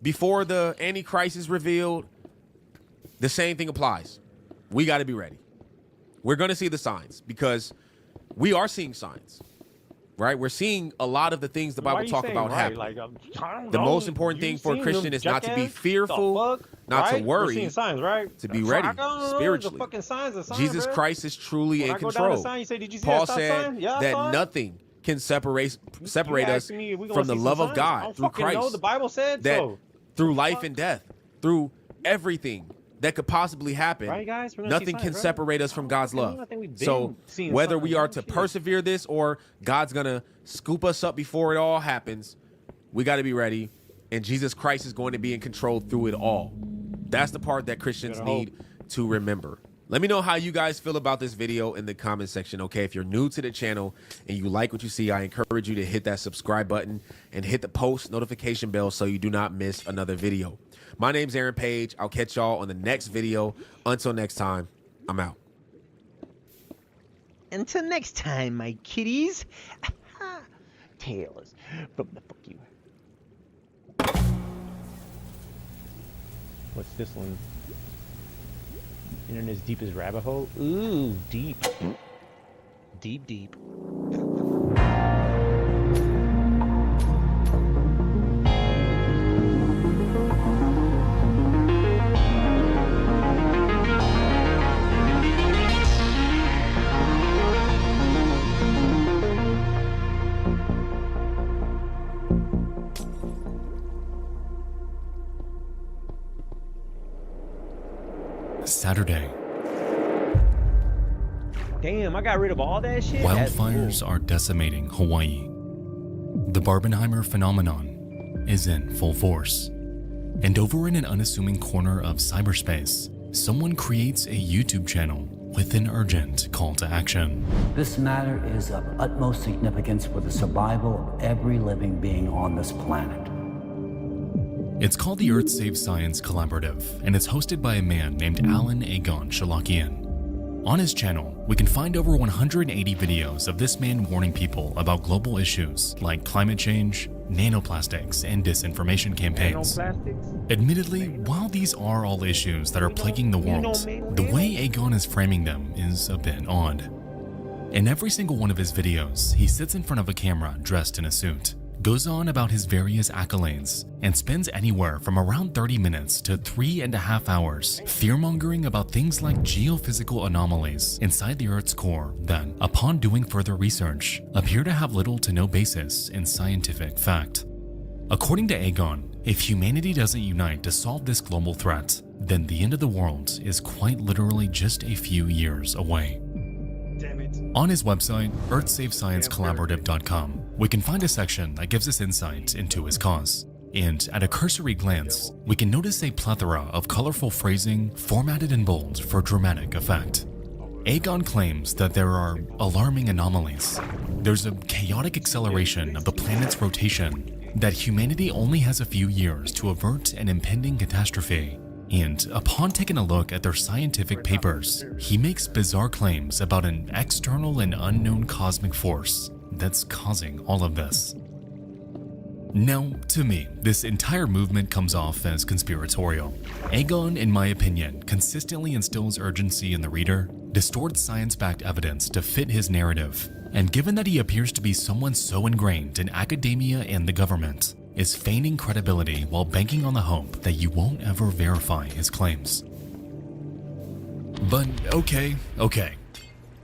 before the Antichrist is revealed, the same thing applies. We got to be ready. We're going to see the signs, because we are seeing signs, right? We're seeing a lot of the things the Bible talk about happen. The most important thing for a Christian is not to be fearful, not to worry, seeing signs, right? To be ready spiritually. Jesus Christ is truly in control. Paul said that nothing can separate us from the love of God through Christ. The Bible said that so. Through life and death, through everything that could possibly happen, right, guys? Nothing can separate us from God's love. So whether we are to persevere this or God's gonna scoop us up before it all happens, we got to be ready, and Jesus Christ is going to be in control through it all. That's the part that Christians need to remember. Let me know how you guys feel about this video in the comment section, okay? If you're new to the channel and you like what you see, I encourage you to hit that subscribe button and hit the post notification bell so you do not miss another video. My name's Aaron Page. I'll catch y'all on the next video. Until next time, I'm out. Until next time, my kitties. Tails from the fuck you. What's this one? Internet's deepest rabbit hole? Ooh, deep. Deep, deep. Saturday. Damn, I got rid of all that shit. Wildfires are decimating Hawaii. The Barbenheimer phenomenon is in full force. And over in an unassuming corner of cyberspace, someone creates a YouTube channel with an urgent call to action. This matter is of utmost significance for the survival of every living being on this planet. It's called the Earth Save Science Collaborative, and it's hosted by a man named Alan Agon Shalakian. On his channel, we can find over 180 videos of this man warning people about global issues like climate change, nanoplastics, and disinformation campaigns. Admittedly, while these are all issues that are plaguing the world, the way Agon is framing them is a bit odd. In every single one of his videos, he sits in front of a camera dressed in a suit, goes on about his various accolades, and spends anywhere from around 30 minutes to 3.5 hours fear-mongering about things like geophysical anomalies inside the Earth's core that, upon doing further research, appear to have little to no basis in scientific fact. According to Agon, if humanity doesn't unite to solve this global threat, then the end of the world is quite literally just a few years away. On his website, earthsavesciencecollaborative.com, we can find a section that gives us insight into his cause. And at a cursory glance, we can notice a plethora of colorful phrasing formatted in bold for dramatic effect. Agon claims that there are alarming anomalies. There's a chaotic acceleration of the planet's rotation, that humanity only has a few years to avert an impending catastrophe. And upon taking a look at their scientific papers, he makes bizarre claims about an external and unknown cosmic force that's causing all of this. Now, to me, this entire movement comes off as conspiratorial. Agon, in my opinion, consistently instills urgency in the reader, distorts science-backed evidence to fit his narrative, and given that he appears to be someone so ingrained in academia and the government, is feigning credibility while banking on the hope that you won't ever verify his claims. But okay.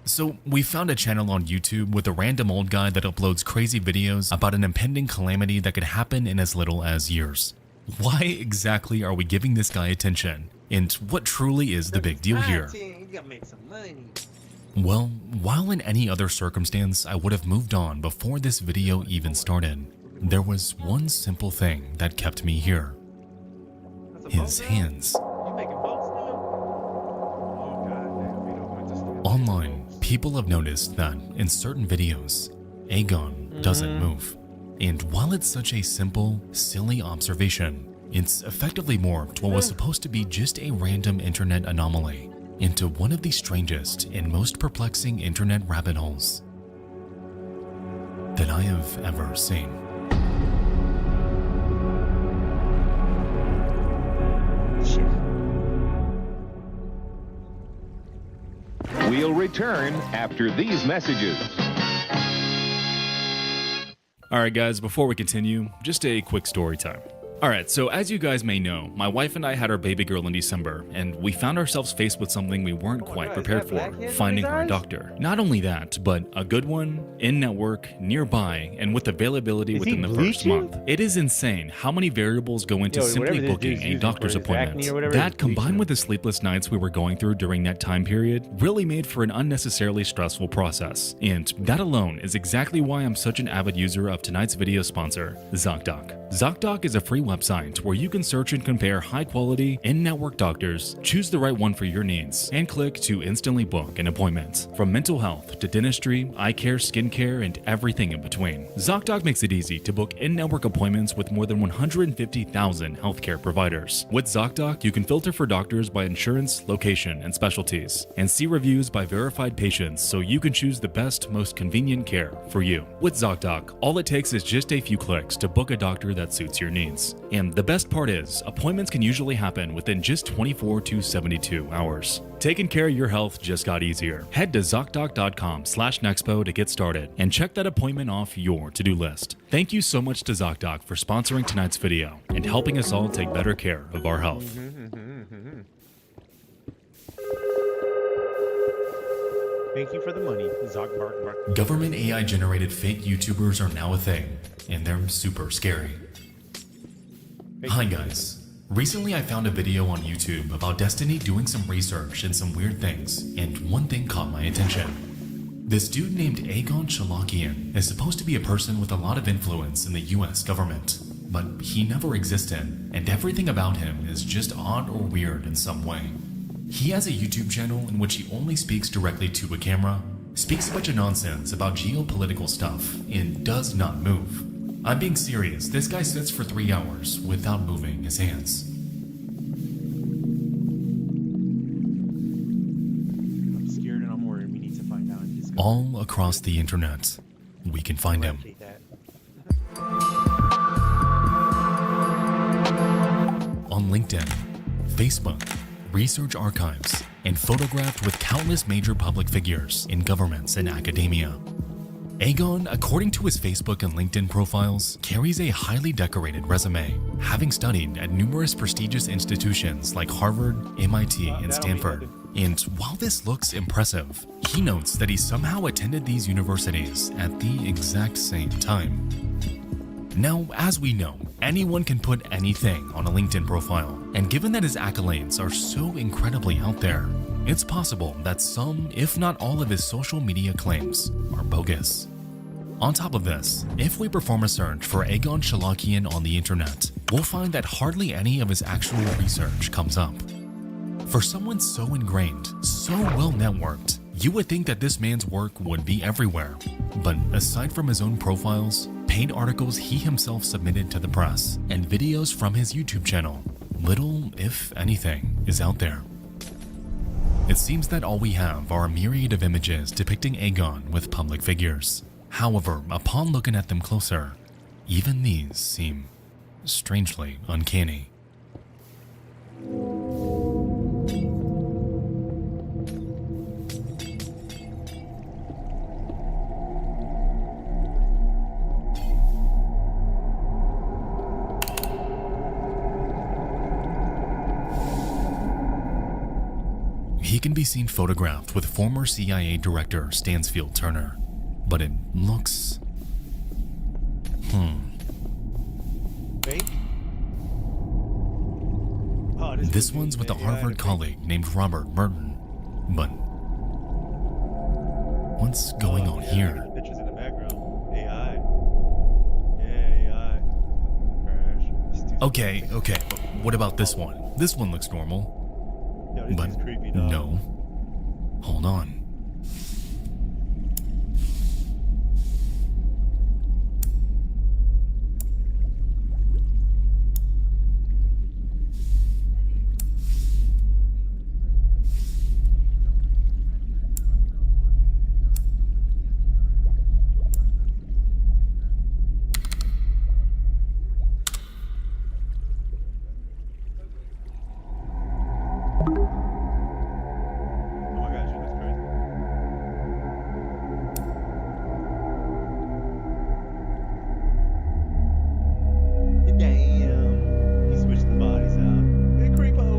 So we found a channel on YouTube with a random old guy that uploads crazy videos about an impending calamity that could happen in as little as years. Why exactly are we giving this guy attention? And what truly is the big deal here? Well, while in any other circumstance I would have moved on before this video even started, there was one simple thing that kept me here. His hands. Online, people have noticed that in certain videos, Agon doesn't move. And while it's such a simple, silly observation, it's effectively morphed what was supposed to be just a random internet anomaly into one of the strangest and most perplexing internet rabbit holes that I have ever seen. We'll return after these messages. Alright guys, before we continue, just a quick story time. Alright, so as you guys may know, my wife and I had our baby girl in December, and we found ourselves faced with something we weren't quite prepared for, finding her a doctor. Not only that, but a good one, in-network, nearby, and with availability within the first month. It is insane how many variables go into simply booking a doctor's appointment. That, combined with the sleepless nights we were going through during that time period, really made for an unnecessarily stressful process. And that alone is exactly why I'm such an avid user of tonight's video sponsor, ZocDoc. ZocDoc is a free website where you can search and compare high-quality, in-network doctors, choose the right one for your needs, and click to instantly book an appointment. From mental health to dentistry, eye care, skincare, and everything in between. ZocDoc makes it easy to book in-network appointments with more than 150,000 healthcare providers. With ZocDoc, you can filter for doctors by insurance, location, and specialties, and see reviews by verified patients so you can choose the best, most convenient care for you. With ZocDoc, all it takes is just a few clicks to book a doctor that suits your needs. And the best part is, appointments can usually happen within just 24 to 72 hours. Taking care of your health just got easier. Head to ZocDoc.com/Nexpo to get started and check that appointment off your to-do list. Thank you so much to ZocDoc for sponsoring tonight's video and helping us all take better care of our health. Thank you for the money, ZocDoc. Government AI-generated fake YouTubers are now a thing, and they're super scary. Hi guys. Recently I found a video on YouTube about Destiny doing some research and some weird things, and one thing caught my attention. This dude named Agon Shalakian is supposed to be a person with a lot of influence in the US government. but he never existed, and everything about him is just odd or weird in some way. He has a YouTube channel in which he only speaks directly to a camera, speaks a bunch of nonsense about geopolitical stuff, and does not move. I'm being serious, this guy sits for 3 hours without moving his hands. I'm scared and I'm worried. We need to find out. All across the internet, we can find him. On LinkedIn, Facebook, research archives, and photographed with countless major public figures in governments and academia. Aegon, according to his Facebook and LinkedIn profiles, carries a highly decorated resume, having studied at numerous prestigious institutions like Harvard, MIT, and Stanford. And while this looks impressive, he notes that he somehow attended these universities at the exact same time. Now, as we know, anyone can put anything on a LinkedIn profile, and given that his accolades are so incredibly out there, it's possible that some, if not all of his social media claims are bogus. On top of this, if we perform a search for Aegon Shalakian on the internet, we'll find that hardly any of his actual research comes up. For someone so ingrained, so well networked, you would think that this man's work would be everywhere. But aside from his own profiles, paid articles he himself submitted to the press, and videos from his YouTube channel, little, if anything, is out there. It seems that all we have are a myriad of images depicting Aegon with public figures. However, upon looking at them closer, even these seem strangely uncanny. He can be seen photographed with former CIA Director Stansfield Turner, but it looks... This one's with a Harvard colleague named Robert Merton, but what's going on here? Pictures in the background. AI. Yeah, AI. Crash. Okay, but what about this one? This one looks normal. Yo, this But is creepy, dog. no. Hold on. Damn. He switched the bodies out. Hey, creepo.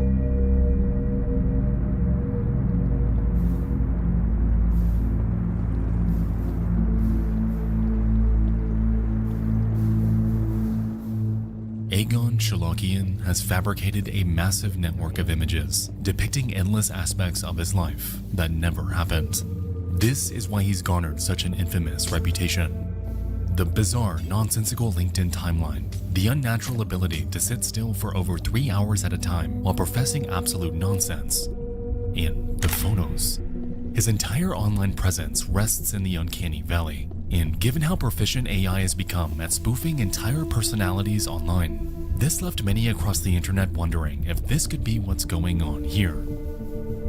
Aegon Shalakian has fabricated a massive network of images depicting endless aspects of his life that never happened. This is why he's garnered such an infamous reputation. The bizarre, nonsensical LinkedIn timeline, the unnatural ability to sit still for over 3 hours at a time while professing absolute nonsense, and the photos. His entire online presence rests in the uncanny valley, and given how proficient AI has become at spoofing entire personalities online, this left many across the internet wondering if this could be what's going on here.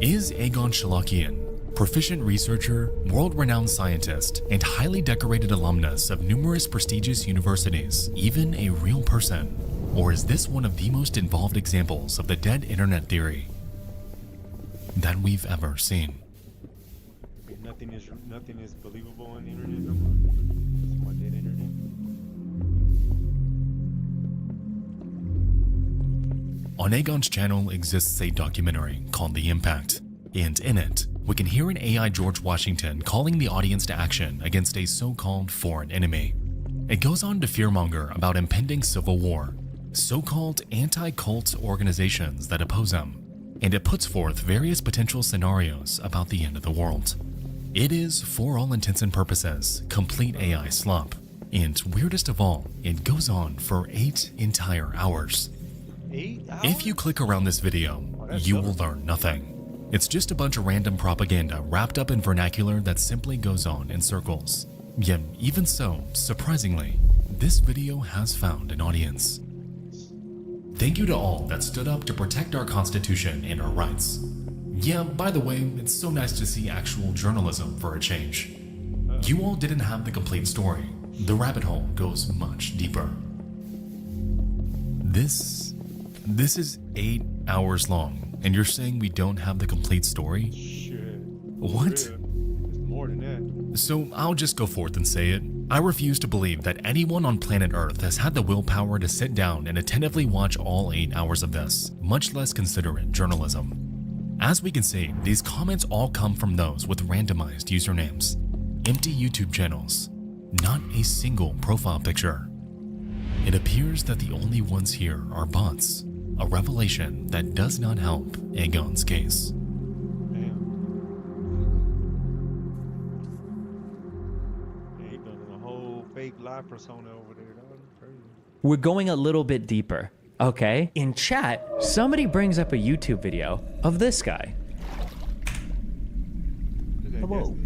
Is Aegon Shalakian, proficient researcher, world-renowned scientist, and highly decorated alumnus of numerous prestigious universities, even a real person? Or is this one of the most involved examples of the dead internet theory that we've ever seen? Nothing is believable on the internet no more. It's more dead internet. On Aegon's channel exists a documentary called The Impact, and in it, we can hear an AI George Washington calling the audience to action against a so-called foreign enemy. It goes on to fearmonger about impending civil war, so-called anti-cult organizations that oppose him, and it puts forth various potential scenarios about the end of the world. It is, for all intents and purposes, complete AI slop. And weirdest of all, it goes on for 8 entire hours. 8 hours? If you click around this video, you will learn nothing. It's just a bunch of random propaganda wrapped up in vernacular that simply goes on in circles. Yet, even so, surprisingly, this video has found an audience. Thank you to all that stood up to protect our Constitution and our rights. Yeah, by the way, it's so nice to see actual journalism for a change. You all didn't have the complete story. The rabbit hole goes much deeper. This is 8 hours long. And you're saying we don't have the complete story? Shit. What? It's more than that. So I'll just go forth and say it. I refuse to believe that anyone on planet Earth has had the willpower to sit down and attentively watch all 8 hours of this, much less consider it journalism. As we can see, these comments all come from those with randomized usernames, empty YouTube channels, not a single profile picture. It appears that the only ones here are bots. A revelation that does not help Aegon's case. He done a whole fake live persona over there. That was crazy. We're going a little bit deeper, okay? In chat, somebody brings up a YouTube video of this guy. Hello.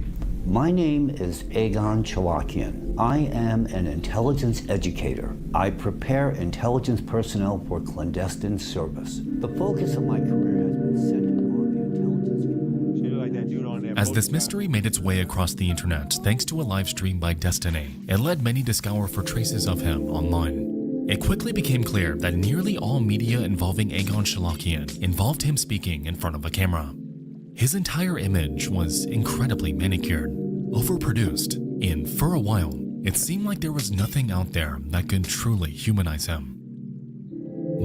My name is Aegon Chalakian. I am an intelligence educator. I prepare intelligence personnel for clandestine service. The focus of my career has been centered on the intelligence community. As this mystery made its way across the internet thanks to a live stream by Destiny, it led many to scour for traces of him online. It quickly became clear that nearly all media involving Aegon Chalakian involved him speaking in front of a camera. His entire image was incredibly manicured, overproduced, and for a while, it seemed like there was nothing out there that could truly humanize him.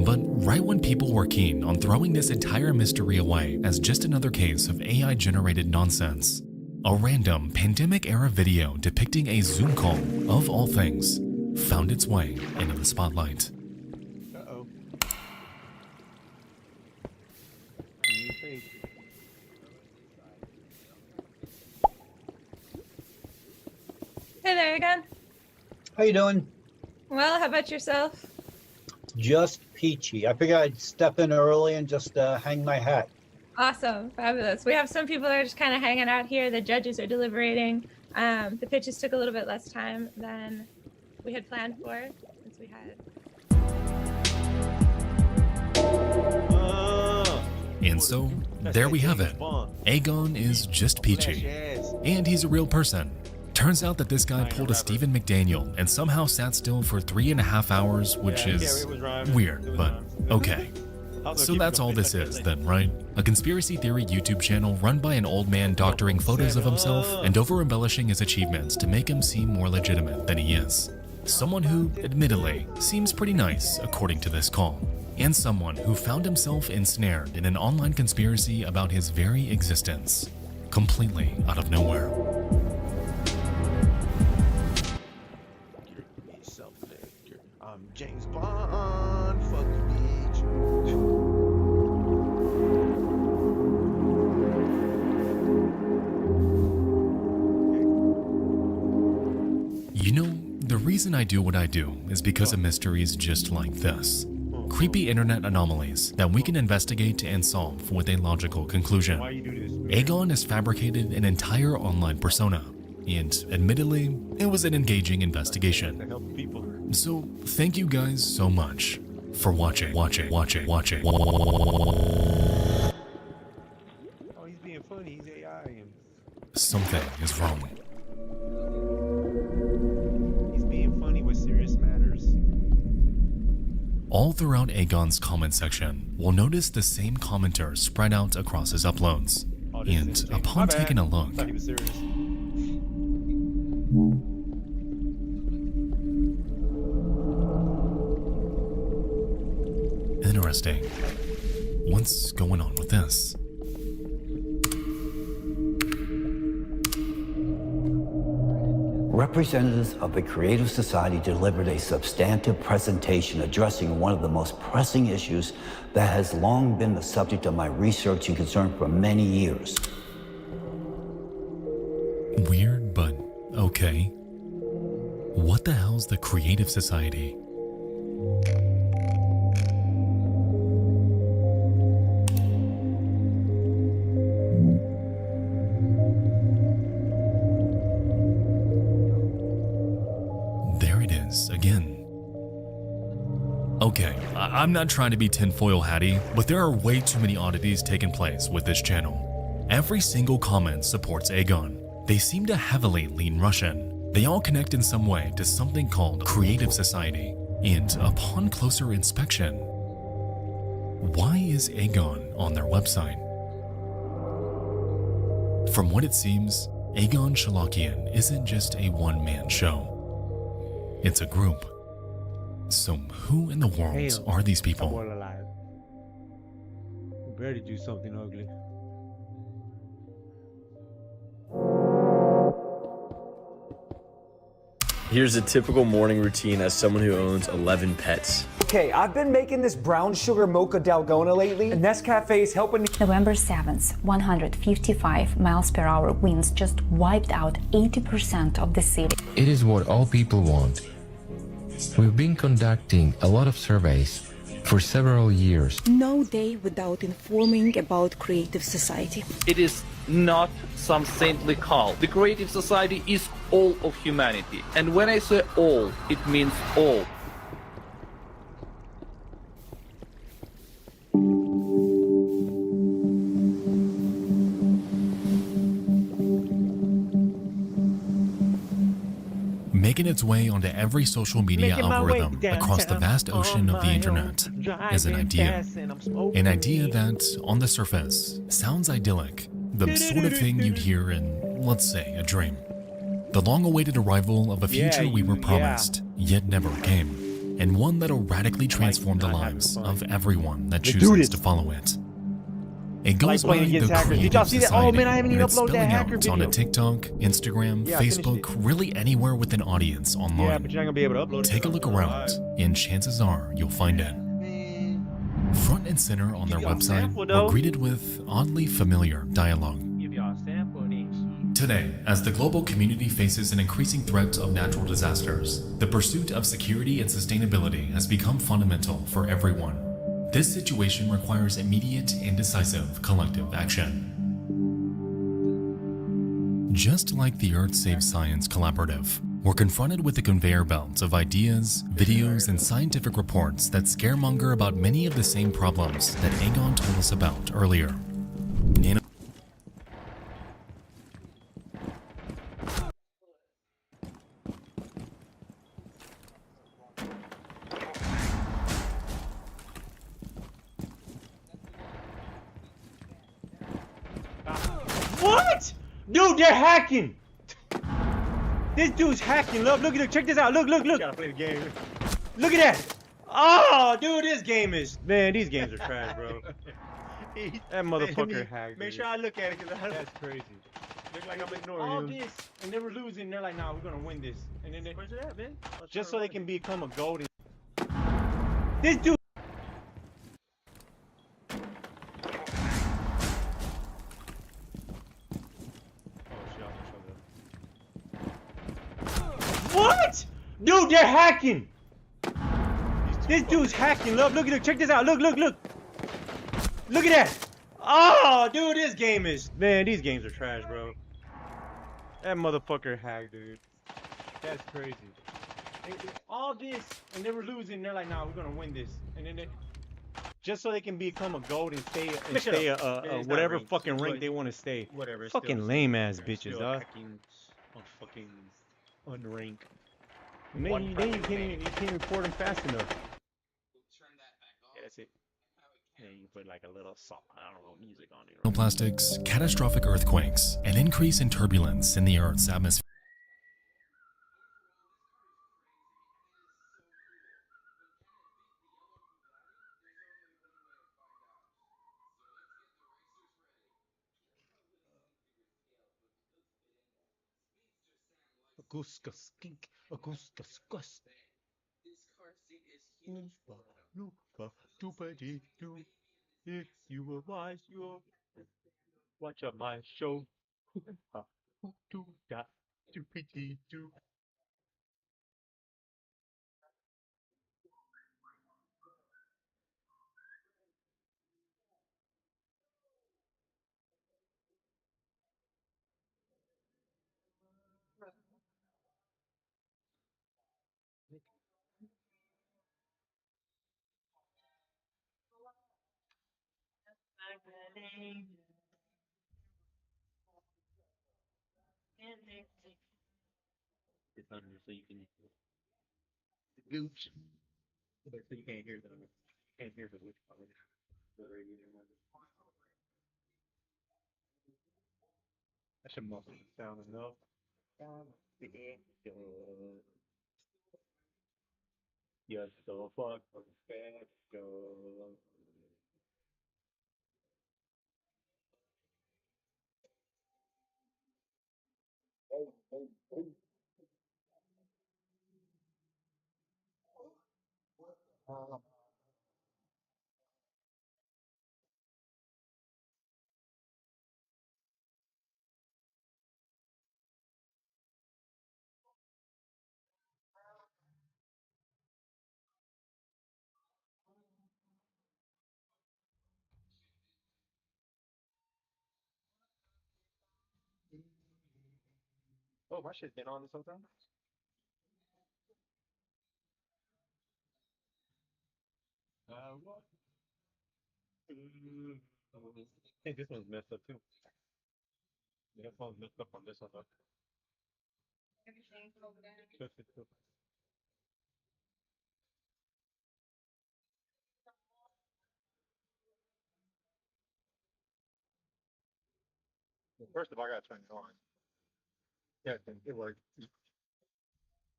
But right when people were keen on throwing this entire mystery away as just another case of AI-generated nonsense, a random pandemic-era video depicting a Zoom call, of all things, found its way into the spotlight. Hey there again. How you doing? Well, how about yourself? Just peachy. I figured I'd step in early and just hang my hat. Awesome, fabulous. We have some people that are just kind of hanging out here. The judges are deliberating. The pitches took a little bit less time than we had planned for, since we had. And so, there we have it. Aegon is just peachy. And he's a real person. Turns out that this guy pulled a Stephen McDaniel and somehow sat still for 3.5 hours, which is weird, but okay. So that's all this is then, right? A conspiracy theory YouTube channel run by an old man doctoring photos of himself and over-embellishing his achievements to make him seem more legitimate than he is. Someone who, admittedly, seems pretty nice according to this call. And someone who found himself ensnared in an online conspiracy about his very existence, completely out of nowhere. I'm James Bond, fuck you, bitch. You know, the reason I do what I do is because of mysteries just like this. Creepy internet anomalies that we can investigate and solve with a logical conclusion. Aegon has fabricated an entire online persona, and admittedly, it was an engaging investigation. So thank you guys so much for watching. Oh, he's being funny. He's AI. Something is wrong. He's being funny with serious matters. All throughout Aegon's comment section, we'll notice the same commenters spread out across his uploads. And upon taking a look, interesting. What's going on with this? Representatives of the Creative Society delivered a substantive presentation addressing one of the most pressing issues that has long been the subject of my research and concern for many years. Weird, but okay. What the hell's the Creative Society? There it is again. Okay, I'm not trying to be tinfoil hatty, but there are way too many oddities taking place with this channel. Every single comment supports Aegon. They seem to heavily lean Russian. They all connect in some way to something called Creative Society. And upon closer inspection, why is Aegon on their website? From what it seems, Aegon Shalakian isn't just a one-man show. It's a group. So who in the world are these people? You better do something ugly. Here's a typical morning routine as someone who owns 11 pets. Okay, I've been making this brown sugar mocha dalgona lately, and Nescafe is helping me. November 7th, 155 miles per hour winds just wiped out 80% of the city. It is what all people want. We've been conducting a lot of surveys for several years. No day without informing about Creative Society. It is not some saintly cult. The Creative Society is all of humanity. And when I say all, it means all. Making its way onto every social media algorithm across the vast ocean of the internet is an idea. An idea that, on the surface, sounds idyllic, the sort of thing you'd hear in, let's say, a dream. The long-awaited arrival of a future we were promised, yet never came, and one that'll radically transform the lives of everyone that chooses to follow it. It goes by the Creative Society, and it's spilling out onto TikTok, Instagram, Facebook, really anywhere with an audience online. Yeah, but you're not gonna be able to upload it. Take a look around, and chances are you'll find it. Front and center on their website, we're greeted with oddly familiar dialogue. Today, as the global community faces an increasing threat of natural disasters, the pursuit of security and sustainability has become fundamental for everyone. This situation requires immediate and decisive collective action. Just like the Earth Saves Science Collaborative, we're confronted with a conveyor belt of ideas, videos, and scientific reports that scaremonger about many of the same problems that Aegon told us about earlier. What? Dude, they're hacking. This dude's hacking, love. Look at it. Check this out. Look, look, look. Gotta play the game. Look at that. Oh, dude, this game is... Man, these games are trash, bro. That motherfucker hacked. Make sure I look at it, because that's crazy. Look like I'm ignoring all this, and they were losing. They're like, nah, we're gonna win this. And then they... Where's it at, man? Just so they can become a golden... This dude... What? Dude, they're hacking. This dude's hacking, love. Look at it. Check this out. Look, look, look. Look at that. Oh, dude, this game is... Man, these games are trash, bro. That motherfucker hacked, dude. That's crazy. All this, and they were losing. They're like, nah, we're gonna win this. And then they... Just so they can become a gold and stay whatever fucking rank they want to stay. Whatever. Fucking lame ass bitches, dog. On fucking unrank. Then you can't report them fast enough. Yeah, that's it. Yeah, you put like a little song, I don't know, music on it. Plastics, catastrophic earthquakes, an increase in turbulence in the Earth's atmosphere. Aguska skink, Aguska skus. If you were wise, you'll watch out my show. Do that, do. It's under so you can the gooch. So you can't hear the witch calling. The radiator. That should must sound enough. Yes, so fuck go. Oh, my shit's been on this whole time. What? I think this one's messed up too. Yeah, this one's messed up on this one though. Everything's over there. Well, first of all, I gotta turn it on. Yeah, it worked.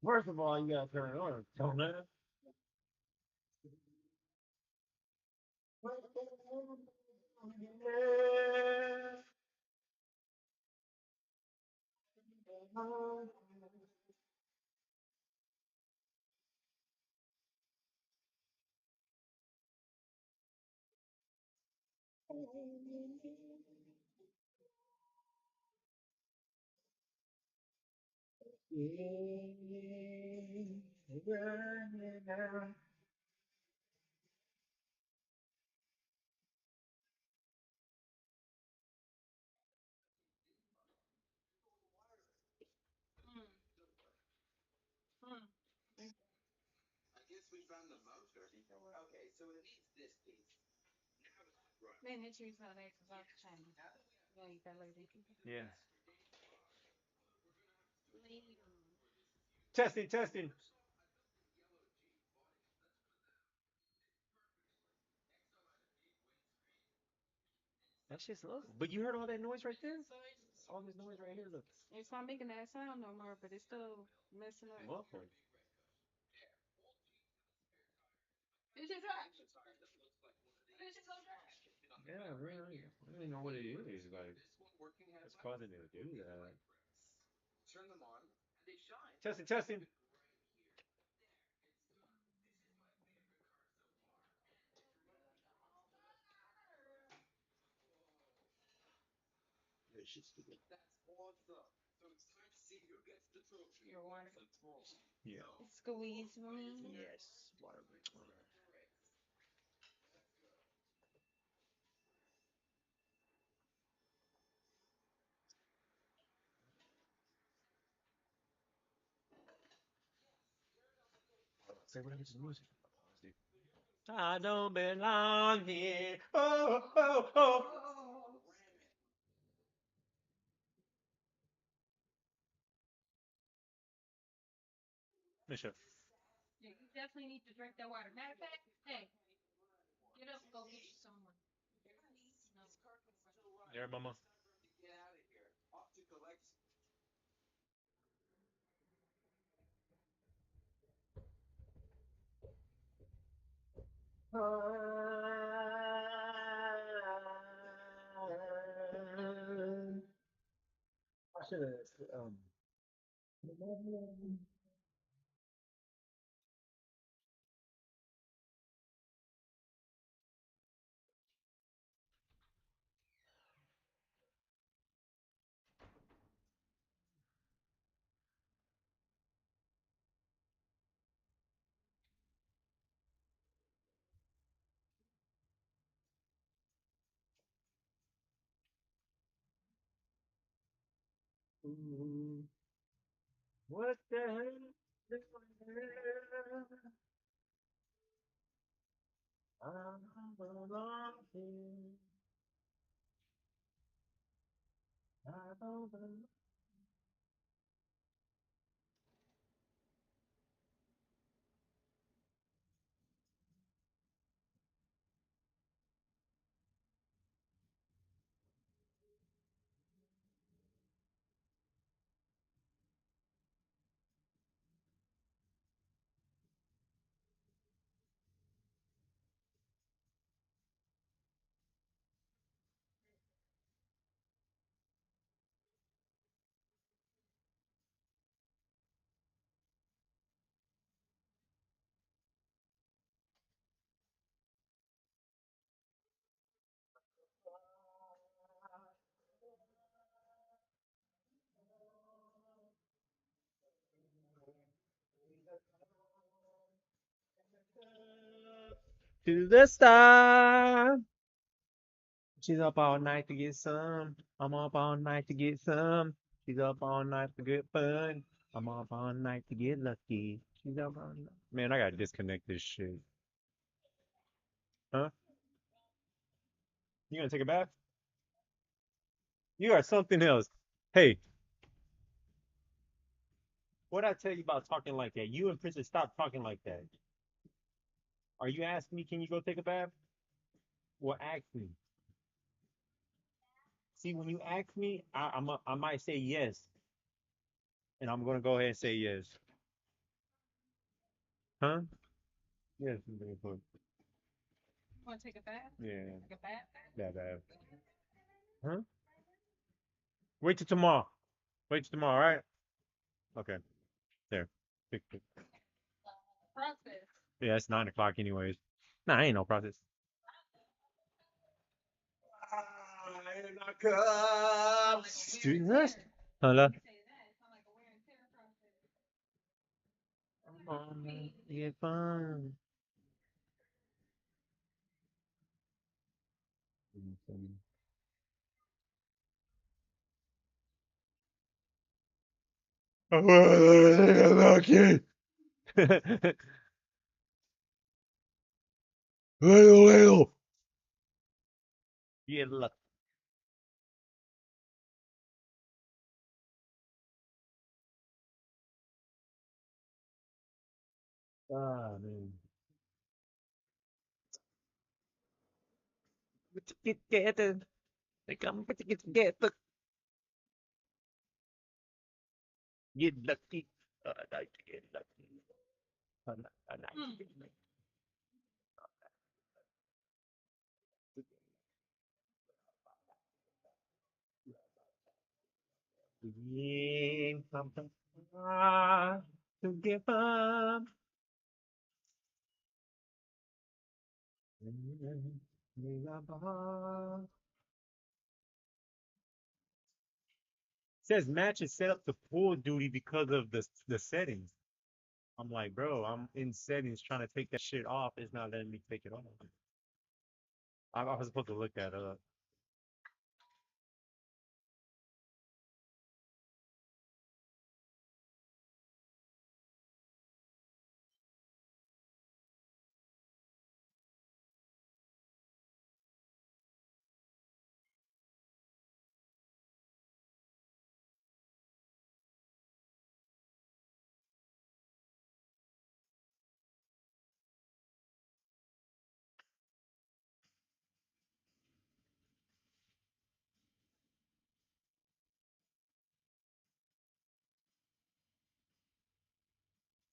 First of all, you gotta turn it on. Don't it? Man, it's usually not eight o'clock time. Yeah, you got later. Yeah. Later. Testing, testing. That shit's low. But you heard all that noise right there? All this noise right here, look. It's not making that sound no more, but it's still messing up. Muffled. Is it dry? Is it so dry? Yeah, really. I don't even know what it is. Like, it's causing it to do that. Testing, testing. Your water. Yeah. Squeeze me. Yes, water. Say what happens to the music. I don't belong here. Oh, oh, oh. Misha. Yeah, you definitely need to drink that water. Matter of fact, hey, get up and go get you someone. Yeah, mama. I should have What the hell? I belong here. To the star. She's up all night to get some. I'm up all night to get some. She's up all night for good fun. I'm up all night to get lucky. She's up all night. Man, I gotta disconnect this shit. Huh? You gonna take a bath? You are something else. Hey, what I tell you about talking like that? You and Princess, stop talking like that. Are you asking me, can you go take a bath? Well, ask me. See, when you ask me, I might say yes, and I'm gonna go ahead and say yes. Huh? Yes, I'm gonna put. Want to take a bath? Yeah. Take a bath? That bath. Huh? Wait till tomorrow. Wait till tomorrow, all right? Okay. There. Pick. Process. Yeah, it's 9 o'clock anyways. Nah, ain't no process. Hello. Get fun. Lucky. Little. Get lucky. Ah, man. Get together. They come to get together. Get lucky. I like to get lucky. I like to get lucky. Yeah, something to give up. Says match is set up to full duty because of the settings. I'm like, bro, I'm in settings trying to take that shit off. It's not letting me take it off. I was supposed to look that up.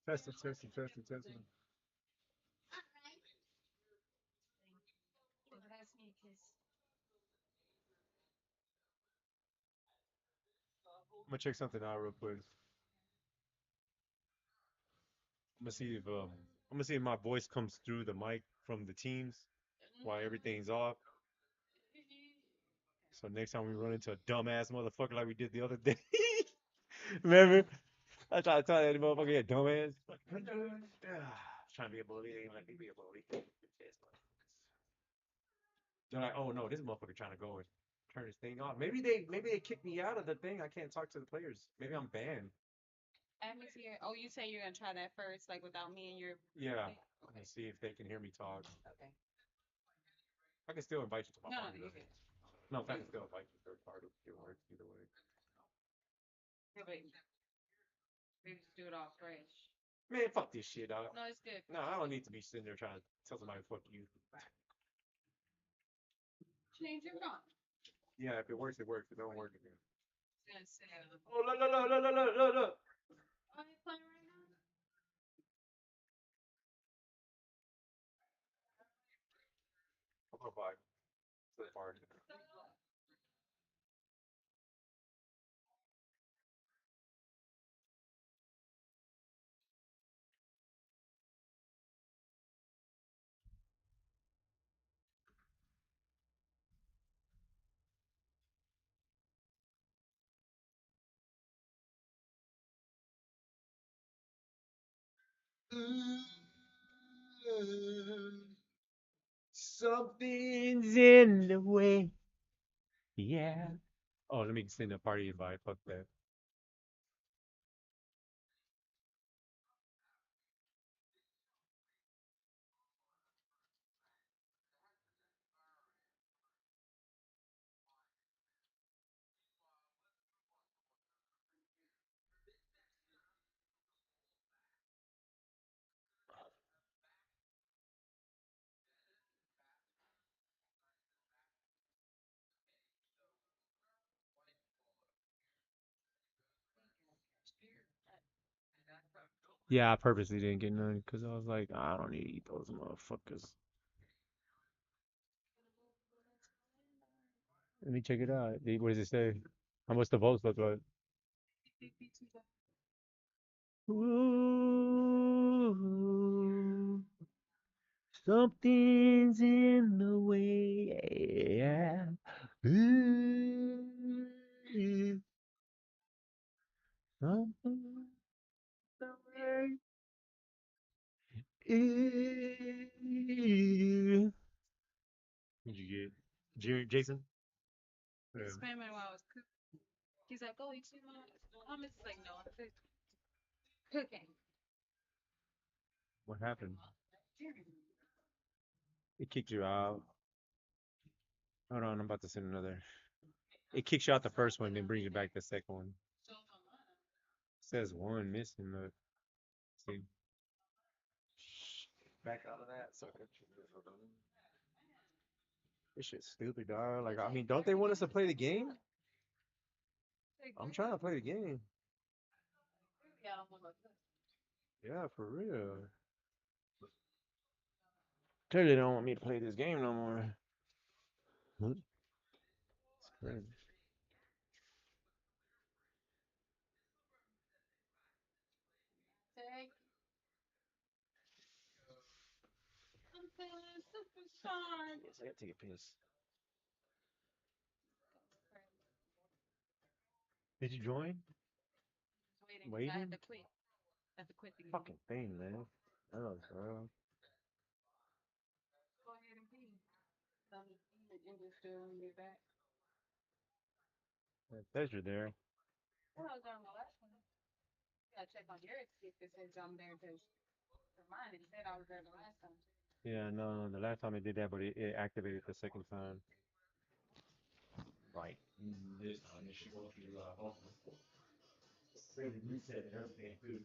Testing. I'm gonna check something out real quick. I'm gonna see if my voice comes through the mic from the teams while everything's off. So next time we run into a dumbass motherfucker like we did the other day. Remember? I tried to tell that motherfucker, yeah, dumbass. Trying to be a bully, ain't let me be a bully. They're like, oh no, this motherfucker trying to go and turn his thing off. Maybe they kicked me out of the thing. I can't talk to the players. Maybe I'm banned. Atmosphere. Oh, you say you're gonna try that first, like without me and your. Yeah. Okay. Let's see if they can hear me talk. Okay. I can still invite you to my No, party. you No, I can still invite you to third party. It works either way. Yeah, but we just do it all fresh. Man, fuck this shit, dog. No, it's good. No, I don't need to be sitting there trying to tell somebody fuck you. Change your phone. Yeah, if it works, it works. If it don't work, it don't. It's gonna sit on the Oh, look, look, look, look, look, look, look, look. Oh, you playing right now? I'm gonna buy the part. Something's in the way. Yeah. Oh, let me send a party invite. Fuck that. Yeah, I purposely didn't get none because I was like, I don't need to eat those motherfuckers. Let me check it out. What does it say? How much the votes look like? Ooh, something's in the way. Yeah. Ooh, something's in the way. Ooh. What'd you get? Jason? Yeah. Spam it while I was cooking. He's like, oh, you see my I'm just like, no, I'm cooking. What happened? It kicked you out. Hold on, I'm about to send another. It kicks you out the first one, then brings you back the second one. Says one missing. Look. See. Back out of that. So this shit's stupid, dog. Like, I mean, don't they want us to play the game? I'm trying to play the game. Yeah, for real. Clearly, they don't want me to play this game no more. It's crazy. I'm feeling super strong. Yes, I gotta take a piss. Did you join? Waiting. I Waiting? had to quit. I had to quit the game. Fucking thing, man. Oh, bro. Go ahead and pee. So and just get back. It says you're there. Well, I was on the last one. Gotta check on yours to see if it says I'm there because for mine it said I was there the last time. Yeah, no, the last time it did that, but it activated the second time. Right. This time it should go through really reset everything too.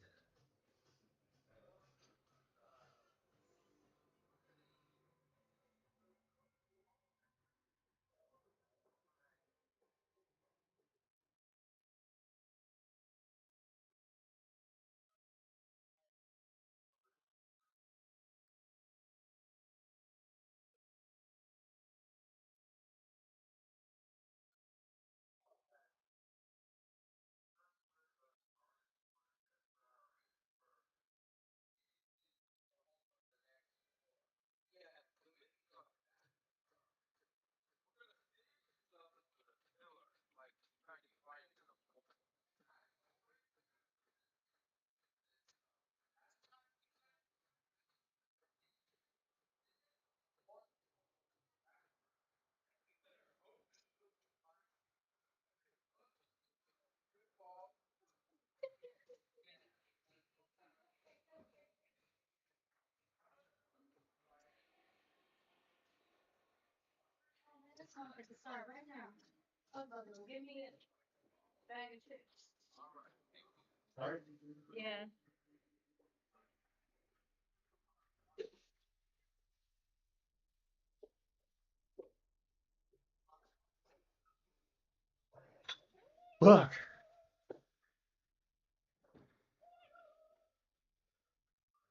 It's hard to start right now. Oh, give me a bag of chips. Yeah. Fuck.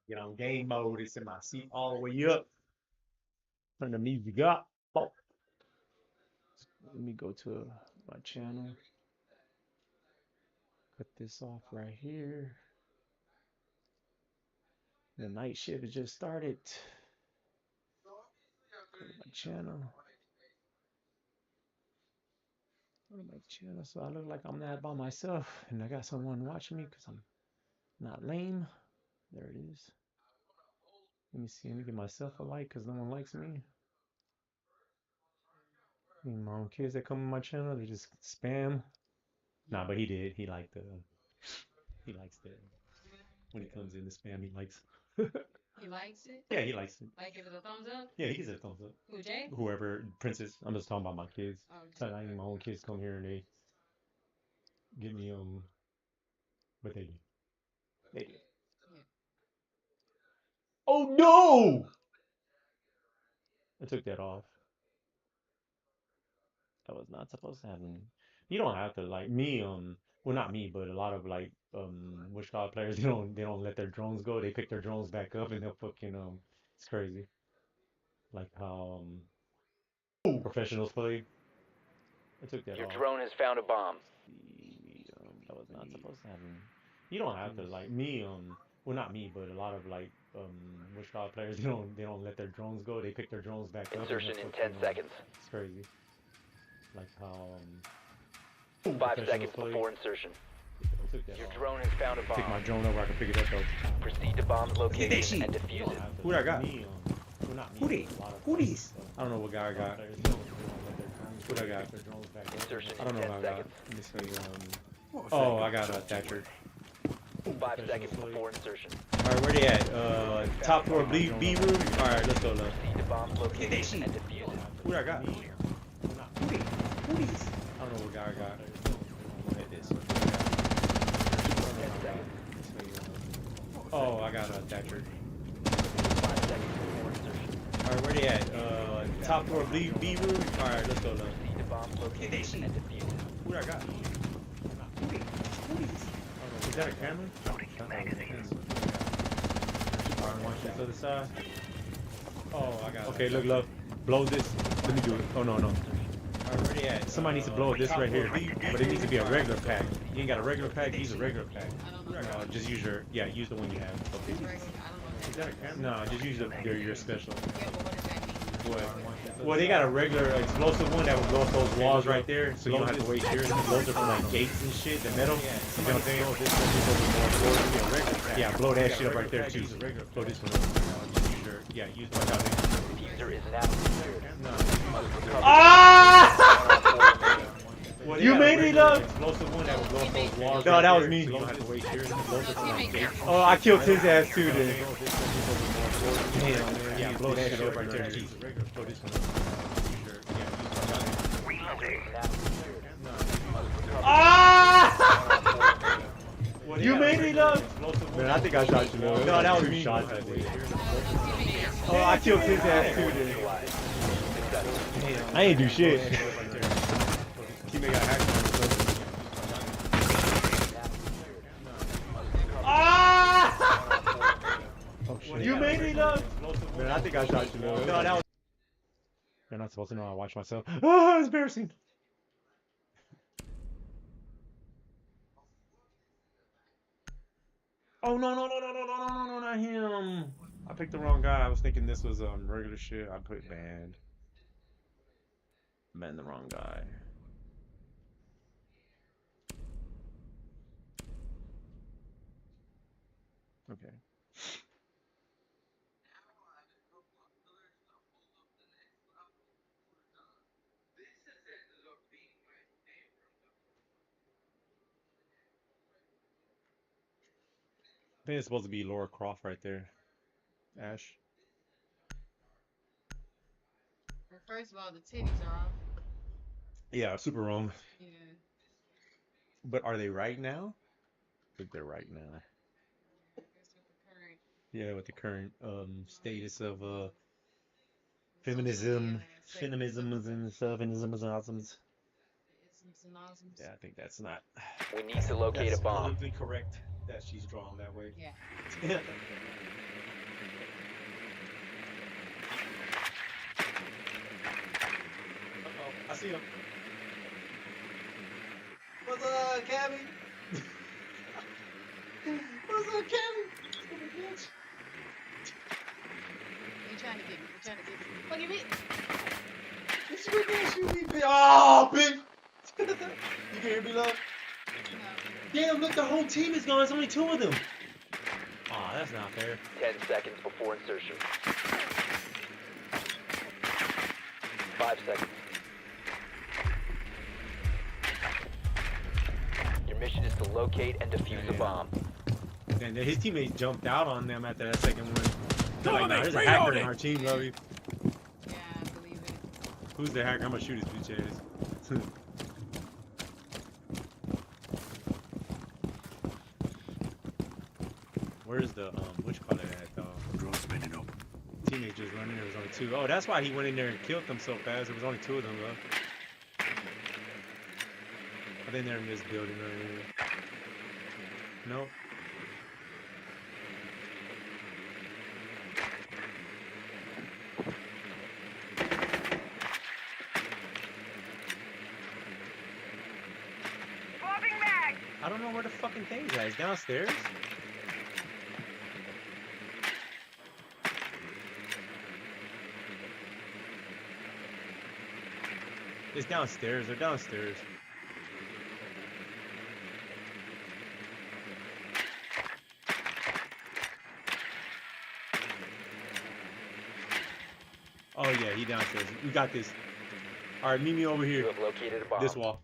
Get on game mode. It's in my seat all the way up. Turn the music up. Oh. Let me go to my channel. Cut this off right here. The night shift has just started. Go to my channel. Go to my channel so I look like I'm not by myself and I got someone watching me because I'm not lame. There it is. Let me see. Let me give myself a like because no one likes me. My own kids that come on my channel, they just spam. Nah, but he did. He liked the. He likes the. When it comes in the spam, he likes. He likes it? Yeah, he likes it. Like, give it a thumbs up? Yeah, he gives it a thumbs up. Who, Jay? Whoever, Princess. I'm just talking about my kids. Oh, So I think my own kids come here and they give me what they do. They do. Yeah. Oh no! I took that off. That was not supposed to happen. You don't have to like me. Well, not me, but a lot of like Wish God players. They don't let their drones go. They pick their drones back up and they'll fucking It's crazy. Like how professionals play. I took that Your off. drone has found a bomb. That was not supposed to happen. You don't have to like me. Well, not me, but a lot of like Wish God players. They don't let their drones go. They pick their drones back up. Insertion And in 10 seconds. It's crazy. Like how 5 seconds before insertion. Your drone has found a bomb. Take my drone over. I can pick it up though. Proceed to bomb's location and defuse it. Who I got? Who they? Who these? I don't know what guy I got. Who I got? Insertion I don't know in who I 10 got. seconds. Let me see. Oh, I got Thatcher. 5 seconds before insertion. Alright, where they at? Top floor B room? Alright, let's go, love. Proceed to bomb's location and defuse it. Who I got? Who these? I don't know what guy I got. At this. Oh, I got Thatcher. 5 seconds before insertion. Alright, where they at? Top floor B room? Alright, let's go, love. Proceed to bomb's location and defuse it. Who I got? Who these? Is that a camera? Alright, watch this other side. Oh, I got. Okay, look, love. Blow this. Let me do it. Oh no, no. Alright, where they at? Somebody needs to blow this right here, but it needs to be a regular pack. You ain't got a regular pack. Use a regular pack. No, just use your. Yeah, use the one you have. Okay. Is that a camera? No, just use your special. What? Well, they got a regular explosive one that will blow up those walls right there, so you don't have to wait here. Those are from like gates and shit, the metal. You know what I'm saying? Yeah, blow that shit up right there too. Blow this one up. Yeah, use one out there. Diffuser is now secured. Ah! You made it up! Explosive one that will blow up those walls. No, that was me. So you don't have to wait here. Oh, I killed his ass too then. Damn, yeah, blow that shit up right there. Blow this one up. Ah! You made it up! Man, I think I shot you. No, that was me. Shots I did. Oh, I killed his ass too then. I ain't do shit. Teammate got hacked. Ah! Oh shit. You made it up! Man, I think I shot you. No, that was. You're not supposed to know. I watch myself. Oh, it's embarrassing. Oh no, not him. I picked the wrong guy. I was thinking this was regular shit. I put banned. Banned the wrong guy. Okay. I think it's supposed to be Laura Croft right there. Ash. First of all, the titties are off. Yeah, super wrong. Yeah. But are they right now? think they're right now. Yeah, with the current status of feminisms and stuff, feminisms. Yeah, I think that's not. We need to locate a That's bomb. politically correct that she's drawn that way. Yeah. I see him. What's up, Cabby? What's up, Cabby? You trying to get me? You trying to get me? Look at me. What you gonna shoot me, bitch? Oh, bitch! You can hear me, love? Damn, look, the whole team is gone. There's only 2 of them. Aw, that's not fair. 10 seconds before insertion. 5 seconds. Your mission is to locate and defuse a bomb. And his teammates jumped out on them after that second one. They're like, nah, there's a hacker in our team, Lovey. Yeah, I believe it. Who's the hacker? I'm gonna shoot his bitch ass. Where's the what you call it at? Drone spinning up. Teammate just running. There was only 2. Oh, that's why he went in there and killed them so fast. There was only 2 of them left. I think they're in this building right here. Nope. I don't know where the fucking thing's at. It's downstairs? It's downstairs. They're downstairs. Oh yeah, he downstairs. We got this. All right, meet me over here. You have located a bomb. This wall.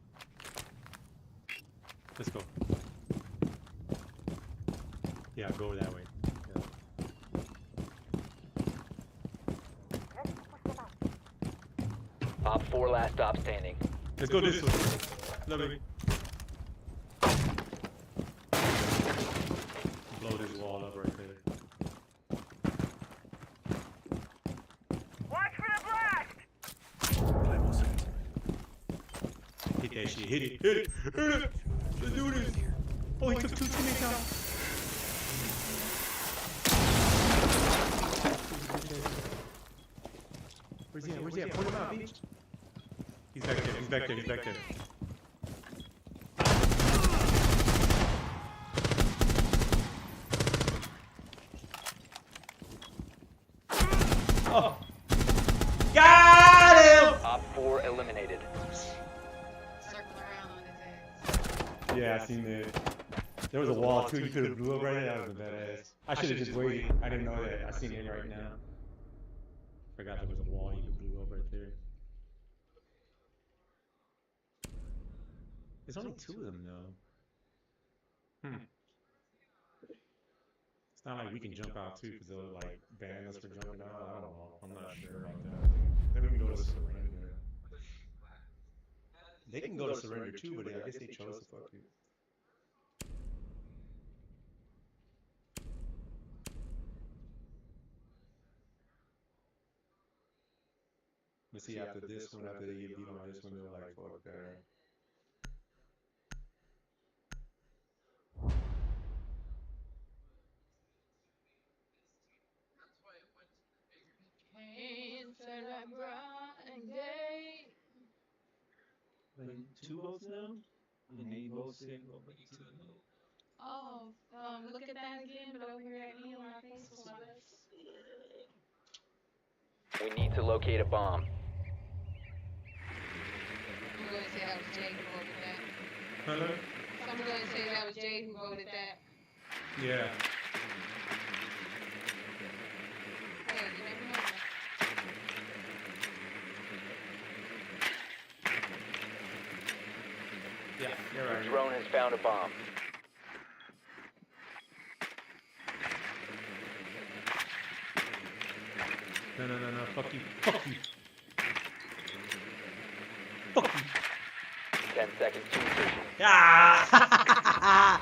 Let's go. Yeah, go that way. Yeah. Op 4 last stop standing. Let's go this way. Love it. Blow this wall up right there. Watch for the blast! Hit that shit. Hit it. Hit it. Hit it. Let's do this. Oh, he took 2 teammates out. Where's he at? Where's he at? Point him out, bitch. He's back there. He's back there. He's back there. Oh. Got him! Op 4 eliminated. Yeah, I seen that. There was a wall too. You could have blew up right there. That was a badass. I should have just waited. I didn't know that. I seen it right now. Forgot there was a wall you could blew up right there. There's only 2 of them though. It's not like we can jump out too because they'll like ban us for jumping out. I don't know. I'm not sure about that. Maybe we can go to surrender. They can go to surrender too, but I guess they chose to fuck you. But see, after this one, after they get beat on this one, they're like, fuck that. Like 2 votes now? And they both said, well, but you 2 votes. Oh, look at that again, but over here at me on my face was my lips. We need to locate a bomb. I'm going to say that was Jay who voted that. Hello? I'm going to say that was Jay who voted that. Yeah. Hey, you never know. Yeah, you're right. Your drone has found a bomb. No, fuck you. Fuck you. Fuck you. 10 seconds to insertion. Ah!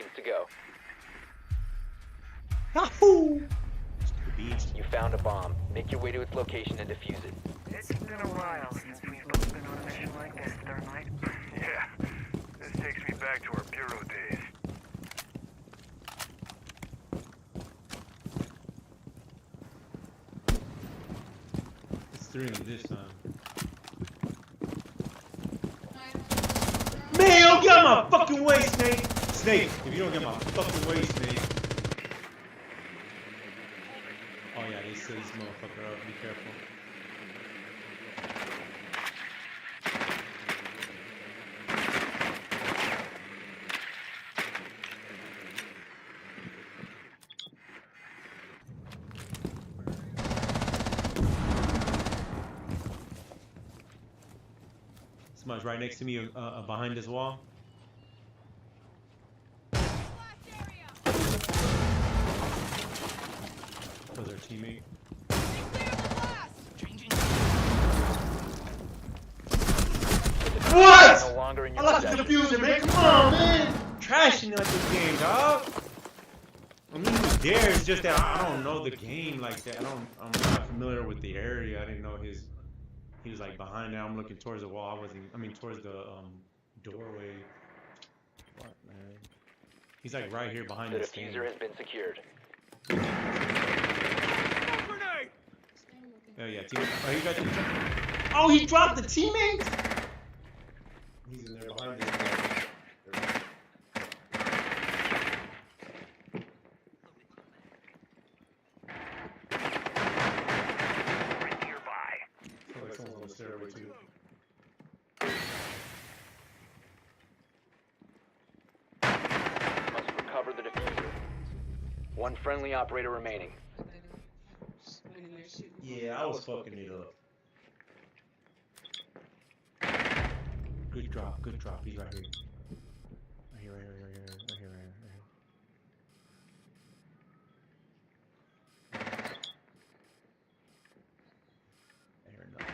seconds to go. Yahoo! You found a bomb. Make your way to its location and defuse it. It's been a while since we've both been on a mission like this, Thermite. Yeah, this takes me back to our bureau days. It's 3 this time. Man, don't get out my fucking way, Snake! Snake, if you don't get my fucking way, Snake. Oh yeah, they set this motherfucker up. Be careful. Somebody's right next to me, behind this wall. Was our teammate? What? No longer in your I lost the diffuser, man. Come on, man. Trashing like this game, dog. I mean, he was there. It's just that I don't know the game like that. I'm not familiar with the area. I didn't know he was like behind there. I'm looking towards the wall. I mean towards the doorway. What, man? He's like right here behind the this diffuser has been secured. Oh yeah, teammate. Oh, he got the. Oh, he dropped the teammate. He's in there behind this. Must recover the diffuser. One friendly operator remaining. Yeah, I was fucking it up. Good drop, good drop. He's right here. Right here, right here, right here, right here, right here. There, no.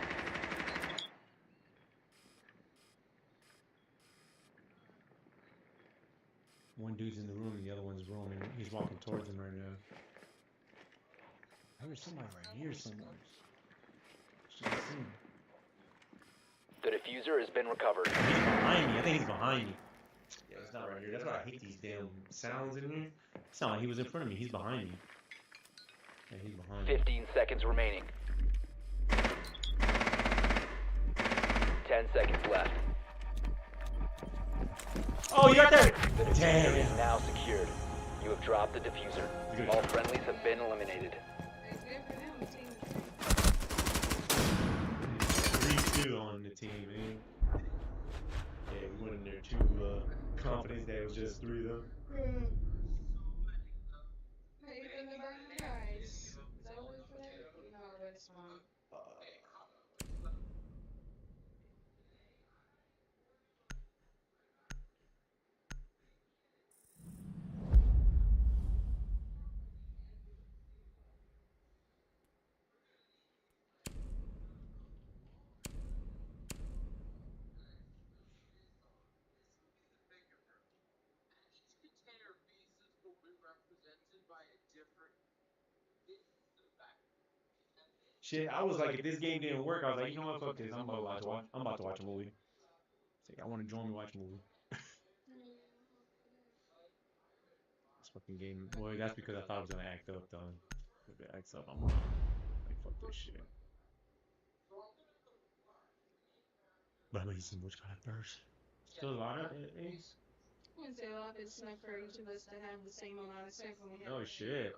One dude's in the room and the other one's roaming. He's walking towards him right now. There's somebody right here somewhere. The diffuser has been recovered. He's behind me. I think he's behind me. Yeah, it's not right here. That's why I hate these damn sounds in here. It sounded like he was in front of me. He's behind me. Yeah, he's behind me. 15 seconds remaining. 10 seconds left. Oh, you got that? The diffuser Damn. is now secured. You have dropped the diffuser. All friendlies have been eliminated. 3-2 on the team, man. Yeah, we went in there too confident that it was just 3 though. Shit, I was like, if this game didn't work, I was like, you know what, fuck this. I'm about to watch a movie. It's like, I want to join me watch a movie. This fucking game, boy, that's because I thought I was gonna act up though. If it acts up, I'm like, fuck this shit. But I'm gonna eat some bush crack first. Still a lot of eggs? I wouldn't say a lot, it's enough for each of us to have the same amount of sex when we have. Oh shit.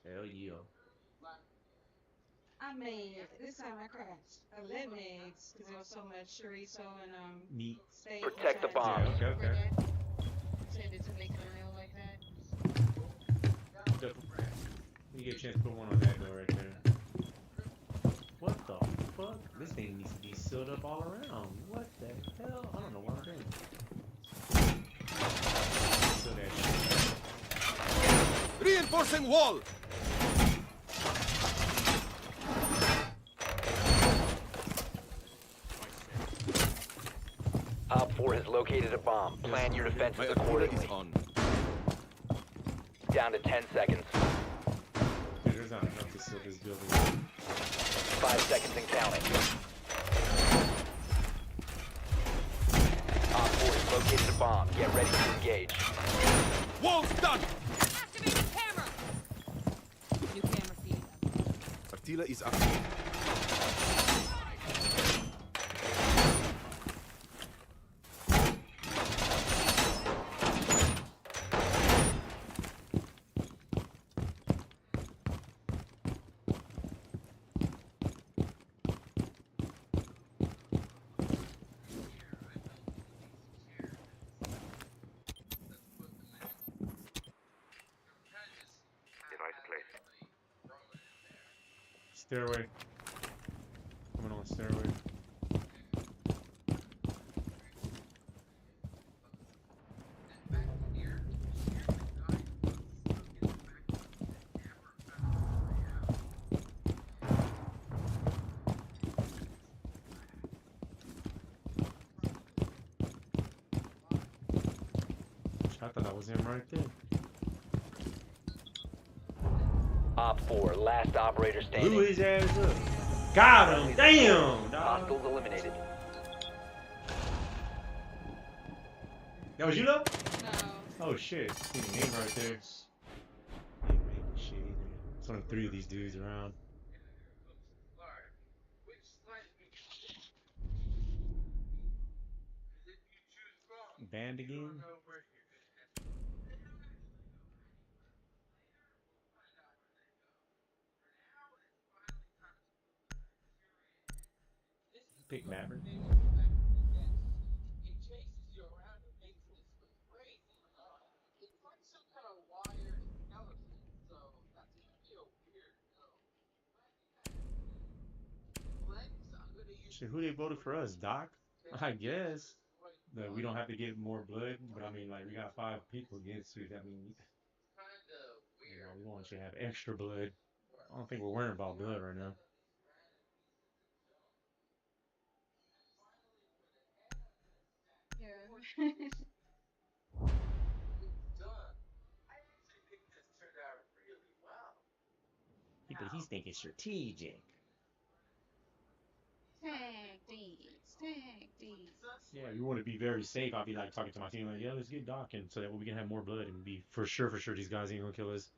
Hell yeah. I made, this time I cracked 11 eggs because there was so much chorizo and meat. Steak. Protect the bomb. Yeah, okay. Intended to make it real like that. You get a chance to put one on that door right there. What the fuck? This thing needs to be sealed up all around. What the hell? I don't know what I'm doing. Seal that shit. Reinforcing wall! Op 4 has located a bomb. Plan your defenses accordingly. Down to 10 seconds. Dude, there's not enough to seal this building. 5 seconds and counting. Op 4 has located a bomb. Get ready to engage. Wall's done! Activating camera. New camera feed. Artilla is active. Stairway. Coming on stairway. I thought that was him right there. Op 4, last operator standing. Blew his ass up. Got him. Damn, dog. Hostiles eliminated. That was you, though? No. Oh shit. See the name right there. Yeah, man, shit. There's only 3 of these dudes around. Banned again? Big Maverick. Shit, who they voted for us? Doc? I guess. That we don't have to get more blood, but I mean, like, we got 5 people against you. That means, you know, we want you to have extra blood. I don't think we're worrying about blood right now. Yeah. But he's thinking strategic. Tag these. Tag these. Yeah, we want to be very safe. I'll be like talking to my team, like, yeah, let's get Doc, and so that way we can have more blood and be for sure these guys ain't gonna kill us.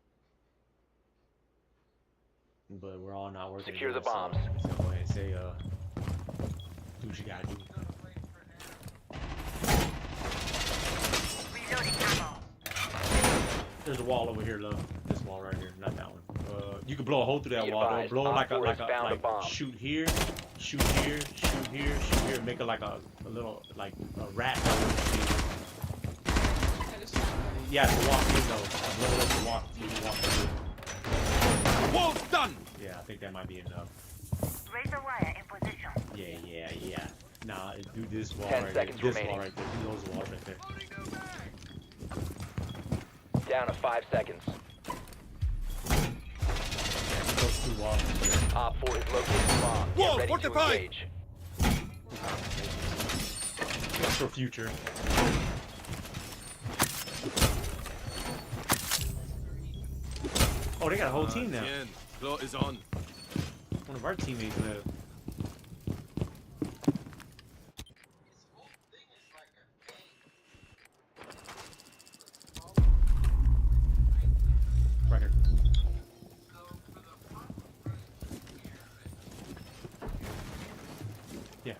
But we're all not working. Secure the bombs. So go ahead and say, do what you gotta do. There's a wall over here, love. This wall right here, not that one. You can blow a hole through that wall, though. Blow like shoot here, shoot here, shoot here, shoot here. Make it like a little like a rat. Yeah, to walk in though. Blow it to walk through. Wall's done. Yeah, I think that might be enough. Razor wire in position. Yeah. Nah, do this wall 10 right seconds there. This remaining. wall right there. Do those walls right there. Down to 5 seconds. Those 2 walls. Op 4 has located the bomb. Get ready to engage. For future. Oh, they got a whole team now. Claw is on. One of our teammates left. Right here. Yeah.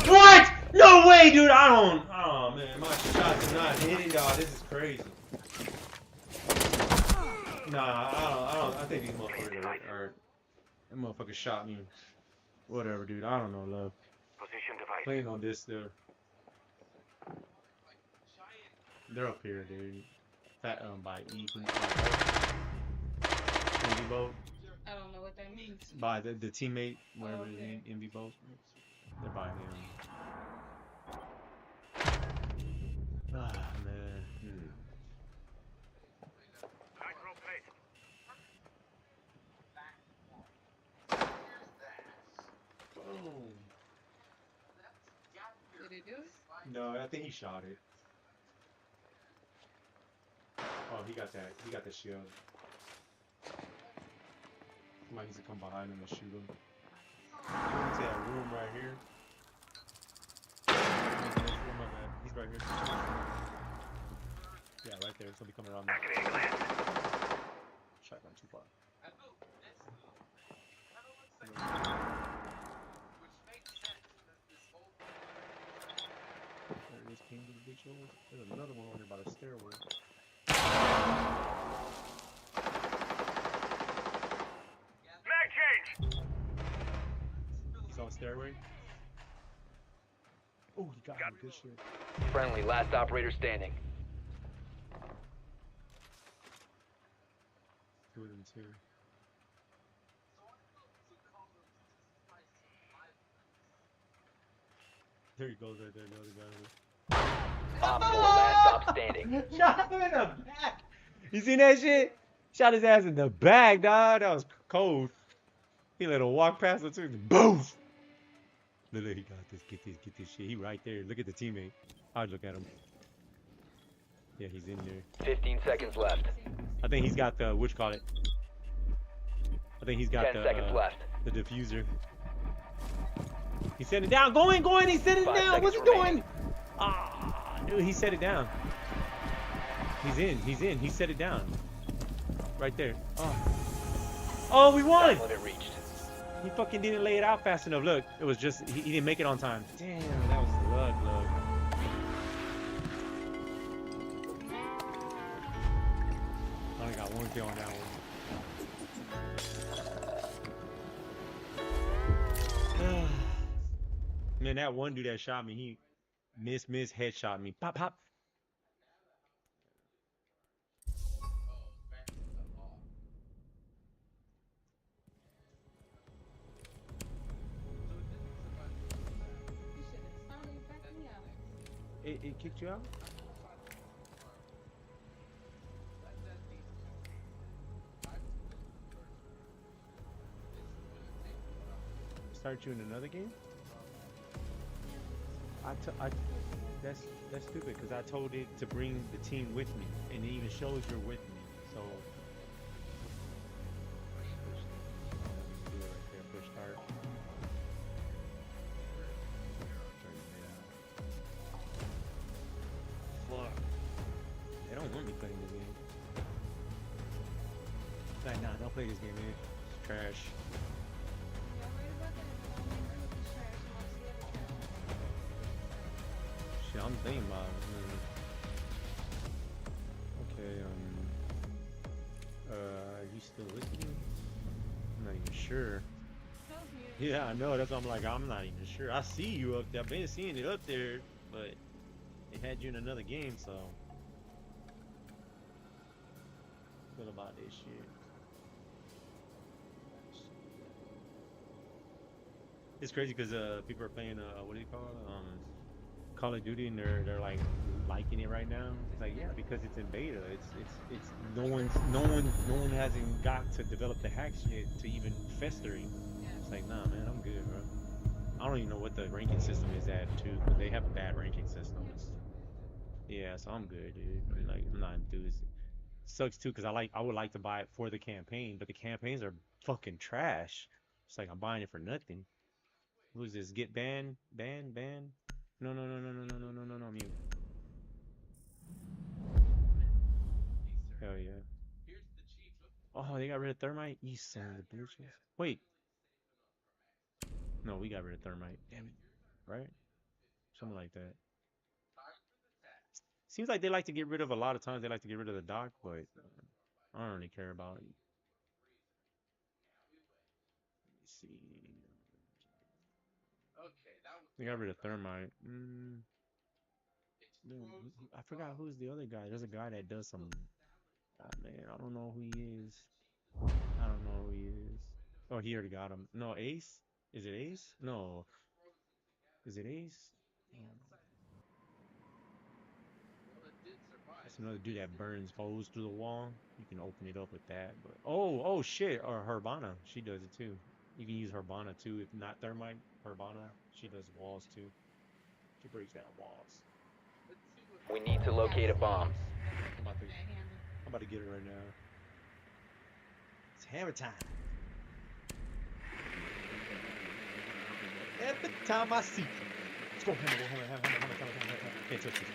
What? No way, dude. I don't. Oh man, my shots are not hitting, dog. This is crazy. Nah, I don't. I think these motherfuckers are. That motherfucker shot me. Whatever, dude. I don't know, love. Position device. Playing on this, though. They're up here, dude. That by Ethan. Envy boat. I don't know what that means. By the teammate, whatever his name, Envy boat. They're by him. Ah, man. Did it Did you? No, I think he shot it. Oh, he got that. He got the shield. Somebody needs to come behind him and shoot him. Into that room right here. He's right here. Yeah, right there. Somebody coming around there. Shot not too far. There it is, King of the Big Shows. There's another one over here by the stairwell. Mag change! He's on the stairway. Oh, he got him. Good shit. Friendly, last operator standing. Two of them too. There he goes right there, the other guy. Op 4, last stop standing. Shot him in the back. You seen that shit? Shot his ass in the back, dog. That was cold. He let him walk past him too. Boom. Look, he got this. Get this shit. He right there. Look at the teammate. I'd look at him. Yeah, he's in there. 15 seconds left. I think he's got the, which call it? I think he's got 10 seconds left. the diffuser. He set it down. Go in. He set it down. What's he doing? Ah, dude, he set it down. He's in. He set it down. Right there. Oh, we won. Limit reached. He fucking didn't lay it out fast enough. Look, it was just, he didn't make it on time. Damn, that was luck. I only got one kill on that one. Man, that one dude that shot me, he miss, headshot me. Pop, pop. It kicked you out? Start you in another game? That's stupid because I told it to bring the team with me, and it even shows you're with me. So push start. Fuck. They don't want me playing this game. Like, nah, don't play this game, man. It's trash. Shit, I'm thinking about it. Okay, are you still with me? I'm not even sure. Yeah, I know. That's why I'm like, I'm not even sure. I see you up there. I've been seeing it up there, but they had you in another game, so. Feel about this shit. It's crazy because people are playing what do you call it? Call of Duty, and they're like liking it right now. It's like, yeah, because it's in beta. It's no one hasn't got to develop the hack shit to even festering. It's like, nah, man, I'm good, bro. I don't even know what the ranking system is at too, but they have a bad ranking system. Yeah, so I'm good, dude. I'm not enthused. Sucks too, because I would like to buy it for the campaign, but the campaigns are fucking trash. It's like I'm buying it for nothing. Who's this? Get banned? Ban? No, mute. Hell yeah. Oh, they got rid of thermite? You son of a bitch. Wait. No, we got rid of thermite. Damn it. Right? Something like that. Seems like they like to get rid of, a lot of times they like to get rid of the dock, but I don't really care about it. Let me see. They got rid of thermite. I forgot who's the other guy. There's a guy that does some. Man, I don't know who he is. Oh, he already got him. No, Ace? Is it Ace? No. Is it Ace? That's another dude that burns holes through the wall. You can open it up with that. But oh shit. Or Herbana. She does it too. You can use Herbana too. If not thermite, Herbana. She does walls too. She breaks down walls. We need to locate a bomb. I'm about to get it right now. It's hammer time. Every time I see you. Let's go hammer, hammer. Can't touch this.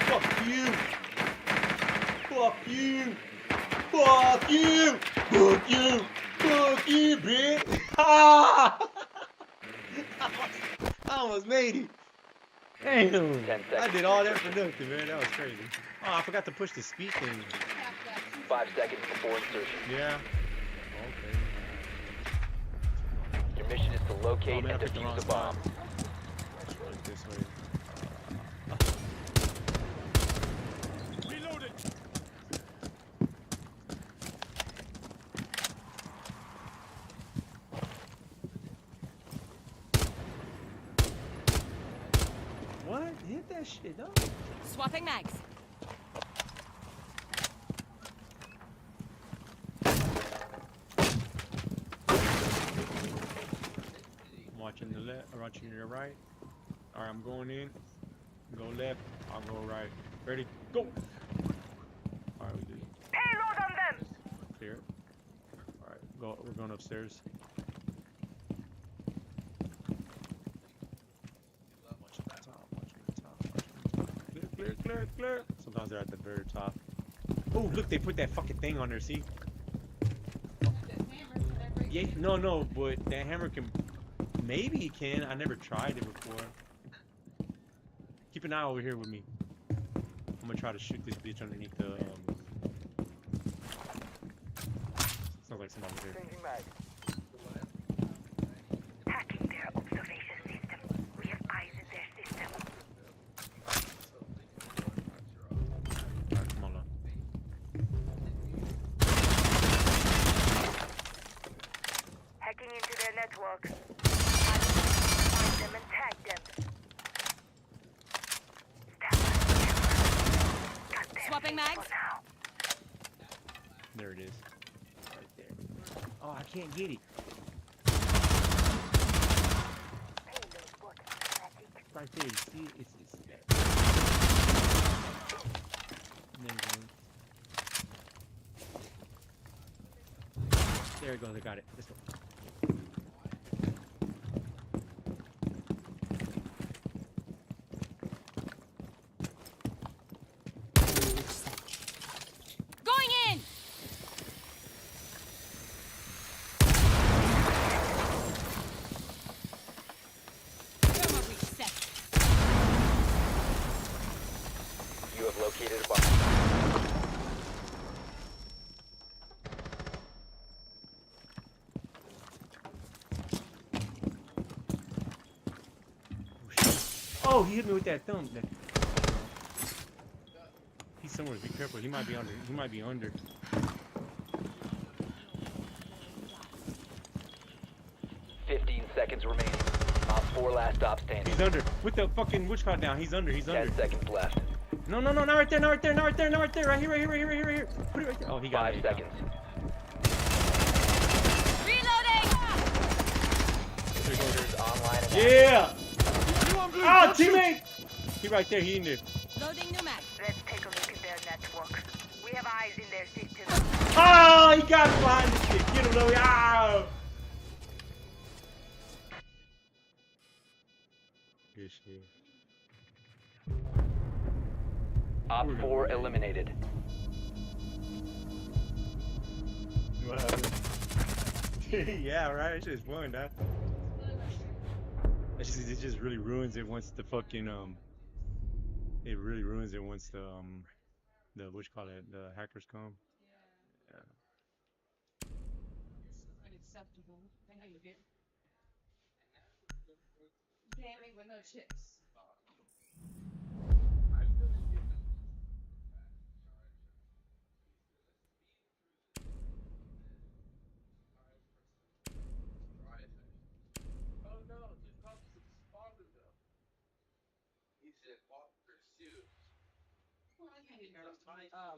Fuck you! Fuck you! Fuck you! Fuck you! Fuck you, bitch! Ah! I almost made it. Damn! I did all that for nothing, man. That was crazy. Oh, I forgot to push the speed thing. 5 seconds before insertion. Yeah. Okay. Your mission is to locate and defuse a bomb. Like this way. Reloaded. What? Hit that shit, dog. Swapping mags. I'm watching the left, I'm watching the right. Alright, I'm going in. Go left, I'll go right. Ready? Go! Alright, we good. Payload on them! Clear. Alright, go, we're going upstairs. Watching the top. Clear. Sometimes they're at the very top. Oh, look, they put that fucking thing on there, see? Yeah, no, but that hammer can... Maybe it can. I never tried it before. Keep an eye over here with me. I'm gonna try to shoot this bitch underneath the... Sounds like somebody's here. Hacking their observation system. We have eyes in their system. Alright, come on now. Hacking into their network. Find them and tag them. Swapping mags. There it is. Right there. Oh, I can't get it. Right there, you see it? It's there. There it goes, I got it. Let's go. Going in. Thermal reset. You have located a bomb. Oh, he hit me with that thumb. He's somewhere. Be careful. He might be under. He might be under. 15 seconds remaining. Op 4 last stop standing. He's under. With the fucking witch card down. He's under. 10 seconds left. No, not right there. Right here. Put it right there. Oh, he got 5 it. seconds. Reloading. Online and Yeah. Oh, teammate. He right there. He in there. Loading new mag. Let's take a look at their network. We have eyes in their system. Oh, he got it behind the stick. Get him, Louie. Ah. Good shit. Op 4 eliminated. What happened? Yeah, right. It's just fun, dog. It just really ruins it once the fucking It really ruins it once the what you call it, the hackers come. Yeah. Unacceptable. I know you get. Gaming with no chips. Oh no, the cops have spotted them. He said, "Walk pursuit." Well, I can't even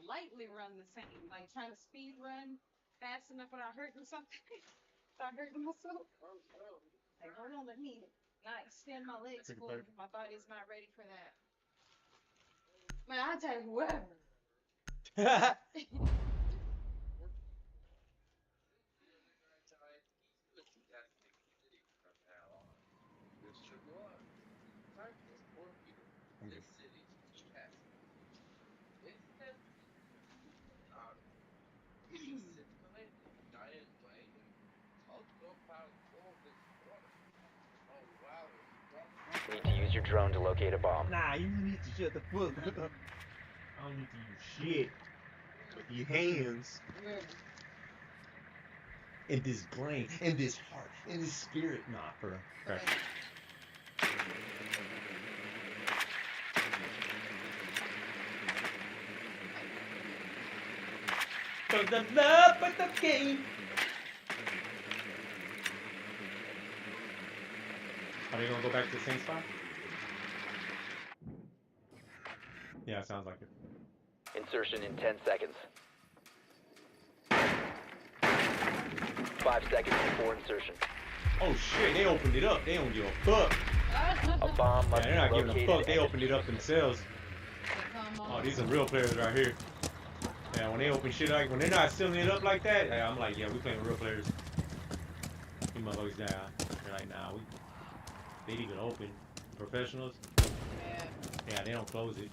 lightly run the same, like trying to speed run. fast enough without hurting something. Without hurting myself. Like, hold on, let me not extend my legs fully. My body's not ready for that. Man, I'll take whoever. Need to use your drone to locate a bomb. Nah, you need to shut the fuck up. I don't need to use shit with your hands. And this brain, and this heart, and this spirit. Nah, bro. Right. For the love of the game. Are they gonna go back to the same spot? Yeah, it sounds like it. Insertion in 10 seconds. 5 seconds before insertion. Oh shit, they opened it up. They don't give a fuck. A bomb must Yeah, they're not be giving a located fuck. They and opened it up themselves. Oh, these are real players right here. Yeah, when they open shit like, when they're not sealing it up like that, yeah, I'm like, yeah, we playing with real players. These motherfuckers down. They're like, nah, they leave it open. Professionals. Yeah, they don't close it.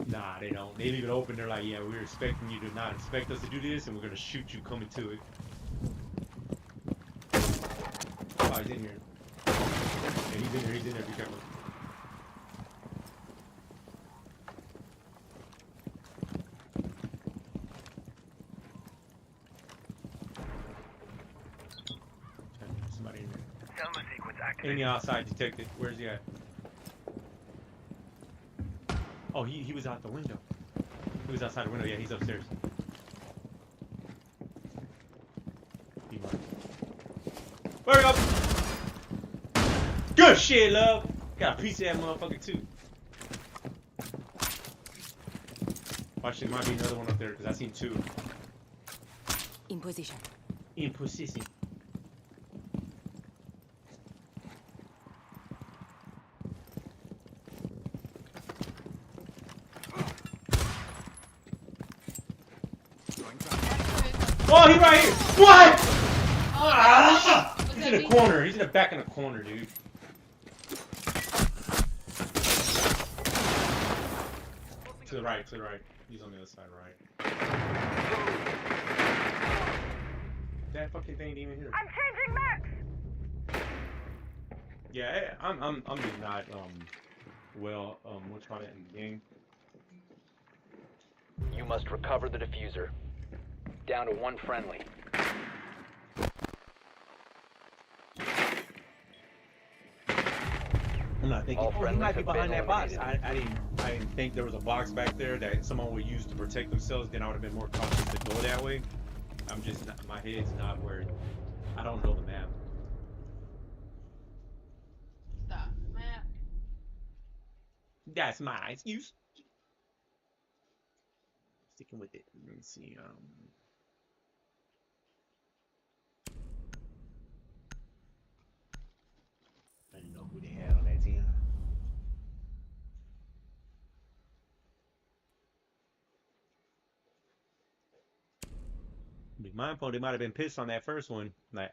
Nah, they don't. They leave it open. They're like, yeah, we're expecting you to not expect us to do this, and we're gonna shoot you coming to it. Oh, he's in here. Yeah, he's in there. He's in there. Be careful. Somebody in there. Enemy outside detected. Where's he at? Oh, he was out the window. He was outside the window. Yeah, he's upstairs. Hurry up! Good shit, love. Got a piece of that motherfucker too. Watch, there might be another one up there because I seen two. In position. In position. Oh, he right here! What? Ah! He's in the corner. He's in the back in the corner, dude. To the right, to the right. He's on the other side, right. That fucking thing ain't even here. I'm changing maps. Yeah, I'm just not well what's called it in the game. You must recover the diffuser. Down to one friendly. I'm not thinking. All Oh, he friendlies might be have been behind that box. eliminated. I didn't think there was a box back there that someone would use to protect themselves. Then I would have been more cautious to go that way. I'm just not, my head's not where. I don't know the map. Stop. Map. That's my excuse. Sticking with it. Let me see. I didn't know who they had on that team. Be mindful, they might have been pissed on that first one. Like,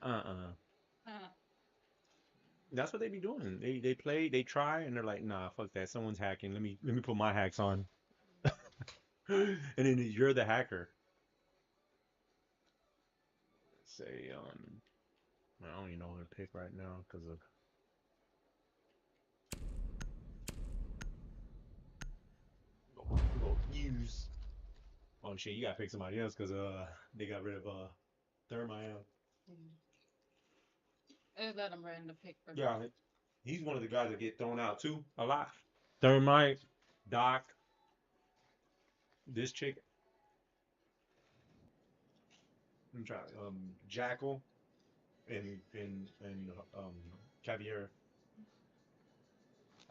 That's what they be doing. They play, they try, and they're like, nah, fuck that. Someone's hacking. Let me put my hacks on. And then you're the hacker. Say, I don't even know who to pick right now because of. Go use. Oh shit, you gotta pick somebody else because they got rid of Thermite. Just let them random pick for Yeah, he's one of the guys that get thrown out too a lot. Thermite, Doc, this chick. I'm trying Jackal and Caviar.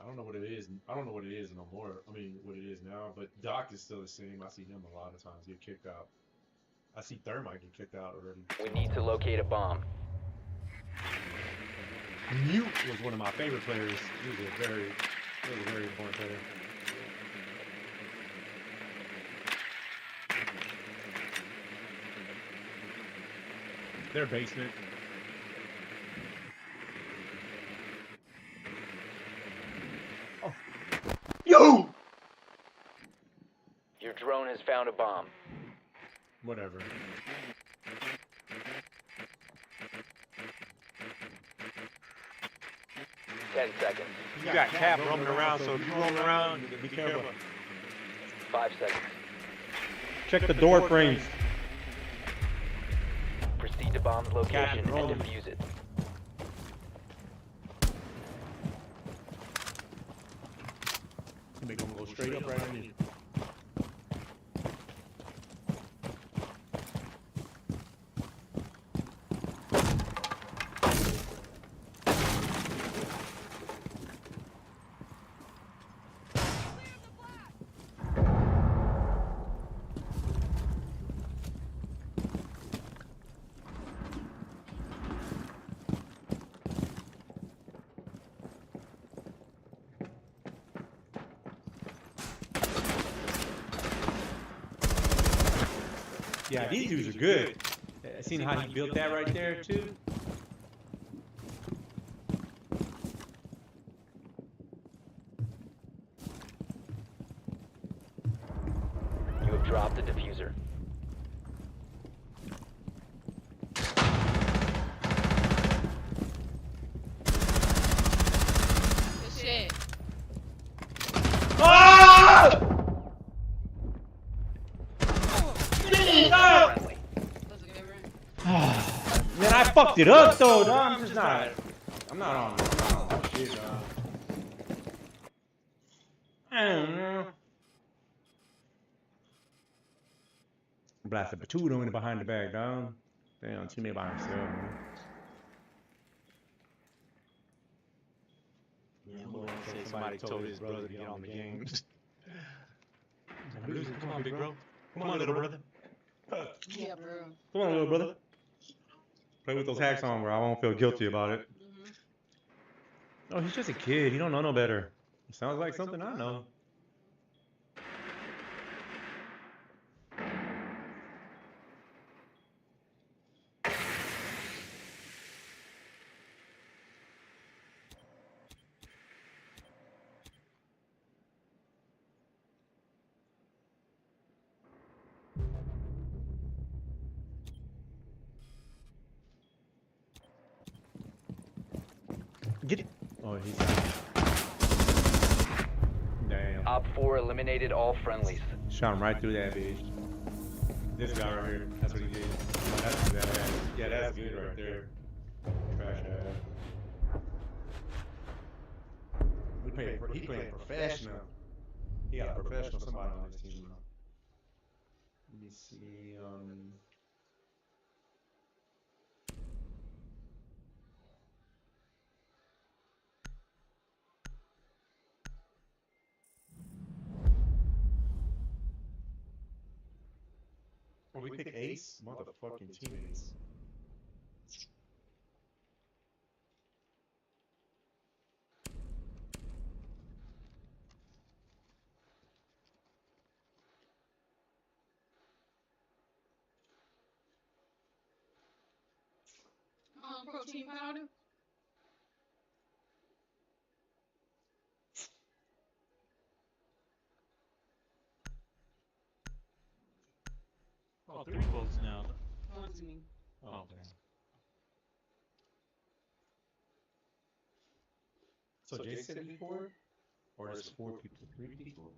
I don't know what it is. I don't know what it is no more. I mean, what it is now. But Doc is still the same. I see him a lot of times get kicked out. I see Thermite get kicked out already. We need to locate a bomb. Mute was one of my favorite players. He was a very important player. Their basement. Oh. Yo! Your drone has found a bomb. Whatever. Ten seconds. You got Cap roaming around, so if you roam around, be careful. 5 seconds. Check the door frames. Proceed to bomb's location and defuse it. Make them go straight up right underneath. Yeah, these dudes are good. I seen how he built that right there too. You have dropped the diffuser. Good shit. Ah! Man, I fucked it up though, dog. I'm just not. I'm not on that shit, dog. I don't know. Blasted Batudo in behind the bag, dog. Damn, teammate by himself, man. Somebody told his brother to get on the game. Come on, big bro. Come on, little brother. Yeah, bro. Come on, little brother. Play with those hacks on where I won't feel guilty about it. Oh, he's just a kid. He don't know no better. It sounds like something I know. Get it. Oh, he's. Damn. Op 4 eliminated all friendlies. Shot him right through that bitch. This guy right here. That's what he did. Oh, that's bad. Yeah, that's good right there. Trash ass. He playing professional. He got a professional somebody on his team now. Let me see. Oh, we pick Ace? Motherfucking teammates. Protein powder. Oh, 3 votes now. One's me. Oh, okay. So Jay said it before? Or is it 4 people? 3 people?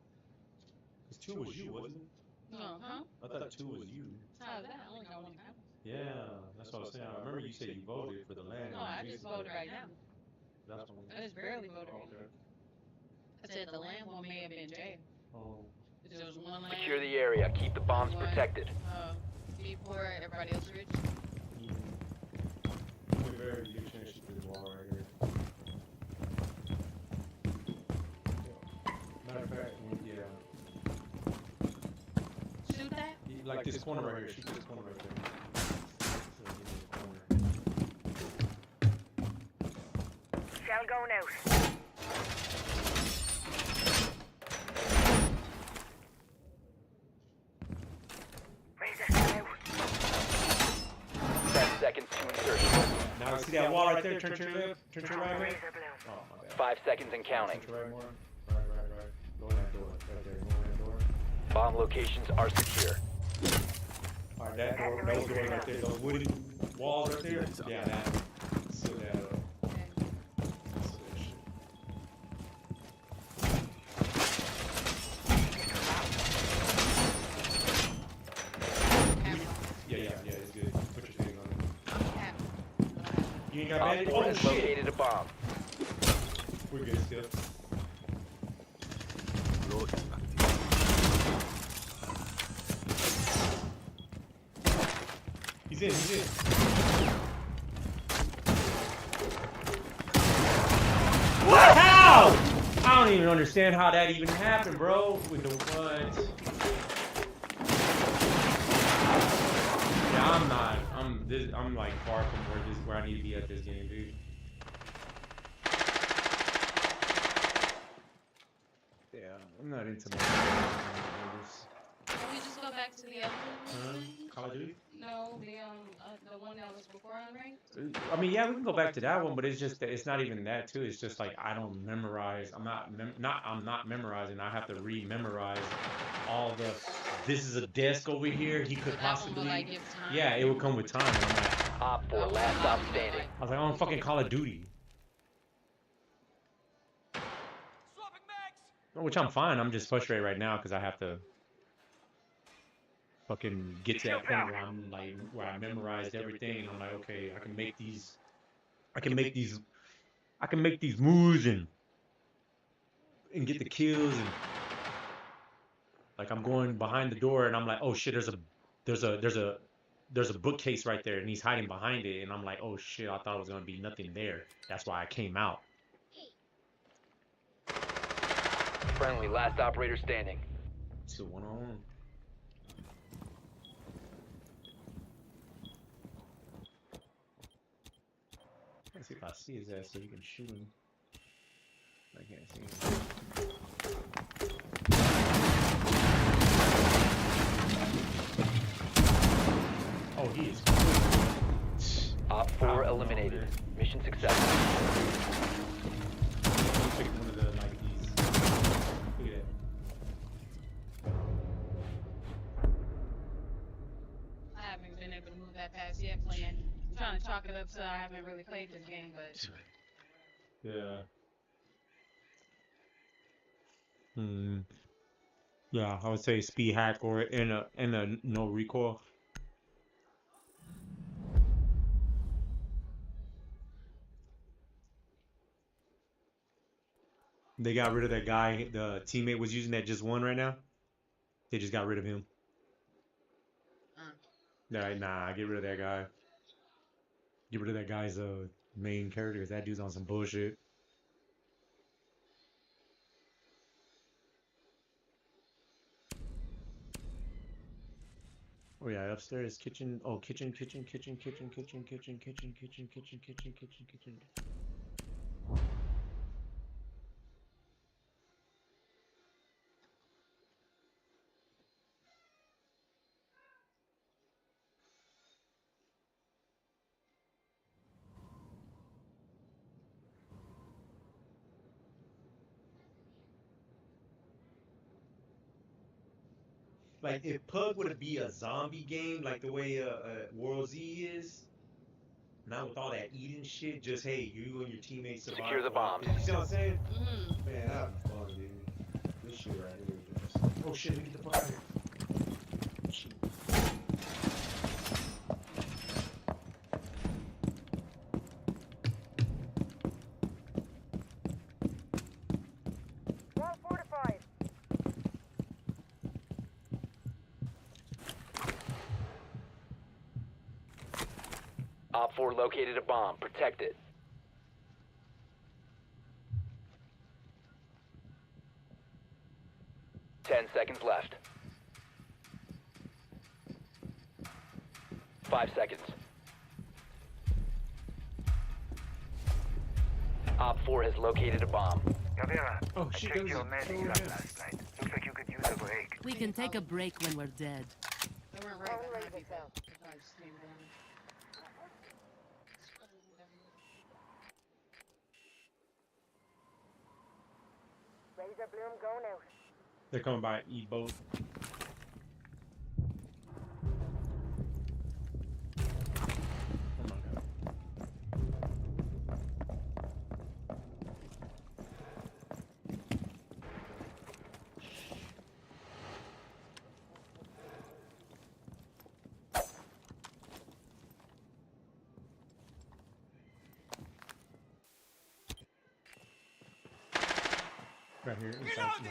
Because 2 was you, wasn't it? No, huh? I thought 2 was you. How that? I only got one count. Yeah, that's what I was saying. I remember you said you voted for the land. No, I just voted right now. That's what I just barely voted. Okay. I said the land one may have been Jay. Oh. There was one land. Secure the area. Keep the bombs one, protected. Steve poor, everybody else rich. We're very good chance to do the wall right here. Matter of fact, yeah. Shoot that? like this corner right here. Shoot this corner right there. Shell going out. Razor shell out. 10 seconds to insertion. Now see that wall right there? Turn to your left. Turn to your right. Razor blue. Oh, my bad. 5 seconds and counting. Turn to your right more. Right. Go in that door. Right there. Go in that door. Bomb locations are secure. Alright, that door, those doors right there, those wooden walls right there. Yeah, that. Seal that up. Seal that shit. Yeah, it's good. Put your thing on it. You ain't got Op bandage? 4 Oh has shit! located a bomb. We're good still. He's in. What? How? I don't even understand how that even happened, bro. With the what? Yeah, I'm like far from where I need to be at this game, dude. Yeah, I'm not into my Can we just go back to the other one? Call of Duty? No, the one that was before Unranked? I mean, yeah, we can go back to that one, but it's just that it's not even that too. It's just like I don't memorize. I'm not memorizing. I have to re-memorize all the. This is a desk over here. He could possibly. Like, give time. Yeah, it would come with time. And I'm like, Op 4 last stop standing. I was like, I'm fucking Call of Duty. Which I'm fine. I'm just frustrated right now because I have to fucking get to that point where I'm like, where I memorized everything, and I'm like, okay, I can make these moves and get the kills, and like I'm going behind the door, and I'm like, oh shit, there's a bookcase right there, and he's hiding behind it, and I'm like, oh shit, I thought it was gonna be nothing there. That's why I came out. Friendly, last operator standing. It's a one-on-one. Let's see if I see his ass so you can shoot him. I can't see him. Oh, he is. Op 4 eliminated. Mission successful. Pick one of the like these. Look at that. I haven't been able to move that fast yet playing. I'm trying to chalk it up so I haven't really played this game, but Yeah. Yeah, I would say speed hack or in a no recoil. They got rid of that guy. The teammate was using that just one right now. They just got rid of him. Nah, get rid of that guy. Get rid of that guy's main character, because that dude's on some bullshit. Oh yeah, upstairs kitchen. Oh, kitchen. Like if Pug would be a zombie game, like the way World Z is, not with all that eating shit. Just hey, you and your teammates survive. Secure the bombs. You see what I'm saying? Man, that'd be fun, dude. This shit right here. Oh shit, let me get the fuck out of here. Shit. Wall fortified. Op 4 located a bomb. Protect it. Ten seconds left. 5 seconds. Op 4 has located a bomb. Gabriela, Oh, I she checked does your it. med Oh, lab yeah. last night. Looks like you could use a break. We can take a break when we're dead. They weren't right behind me, though. I just came down. Razor bloom, go now. They're coming by E-boat. Right here. Inside, no.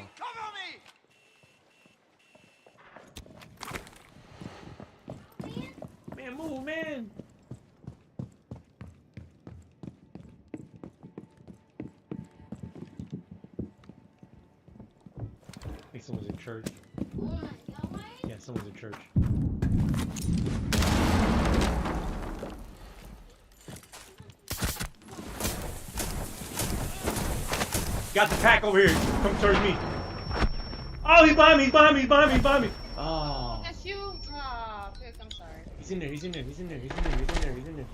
Man, move, man! I think someone's in church. Yeah, someone's in church. Got the pack over here. Come towards me. Oh, he's behind me. He's behind me. He's behind me. He's behind me. Oh. That's you? Aw, Pick, I'm sorry. He's in there. He's in there. He's in there. He's in there. He's in there. He's in there.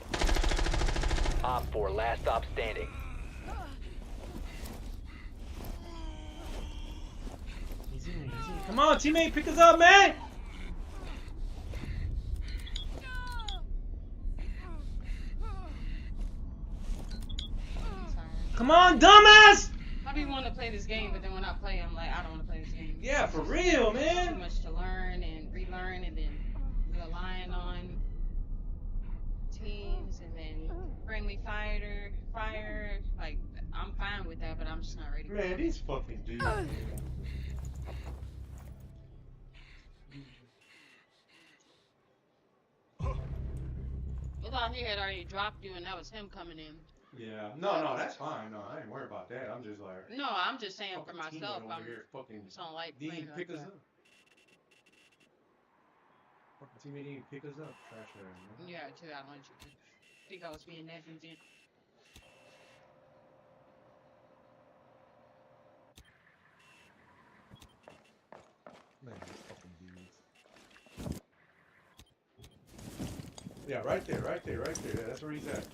Op 4, last stop standing. He's in there. He's in there. Come on, teammate. Pick us up, man. Come on, dumbass. I be wanting to play this game, but then when I play, I'm like, I don't want to play this game. Yeah, for real, man. Too much to learn and relearn, and then relying on teams, and then friendly fire. Like, I'm fine with that, but I'm just not ready for Man, it. these fucking dudes. Man. I thought he had already dropped you, and that was him coming in. Yeah. No, that's fine. No, I ain't worried about that. I'm just like. No, I'm just saying for fucking myself. teammate over I'm here fucking just don't like didn't playing even like pick us that. up. Fucking teammate didn't even pick us up. Trash ass, man. Yeah, too. I don't want you to think I was being negligent. Man, these fucking dudes. Yeah, right there. Yeah, that's where he's at.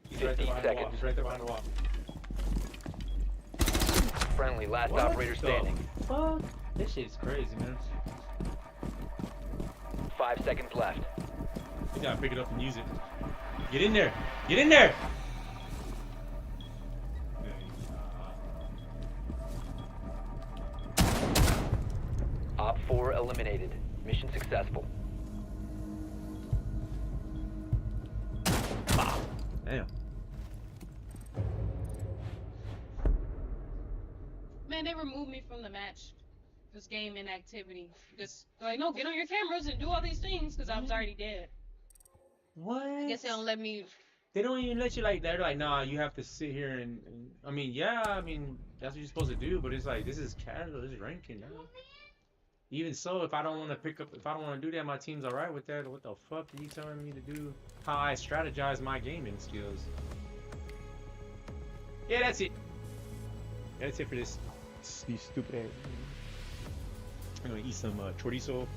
He's right there 15 behind the wall. seconds. He's right there behind the wall. Friendly, last What operator the standing. Fuck. This shit's crazy, man. 5 seconds left. You gotta pick it up and use it. Get in there. Get in there. Op 4 eliminated. Mission successful. Damn. Man, they removed me from the match. This game inactivity. Just like, no, get on your cameras and do all these things because I was already dead. What? I guess they don't let me. They don't even let you like that. They're like, nah, you have to sit here and I mean, yeah, I mean, that's what you're supposed to do, but it's like, this is casual, this is ranking, man. Even so, if I don't want to if I don't want to do that, my team's alright with that. What the fuck are you telling me to do? How I strategize my gaming skills. Yeah, that's it. That's it for these stupid ass. I'm gonna eat some chorizo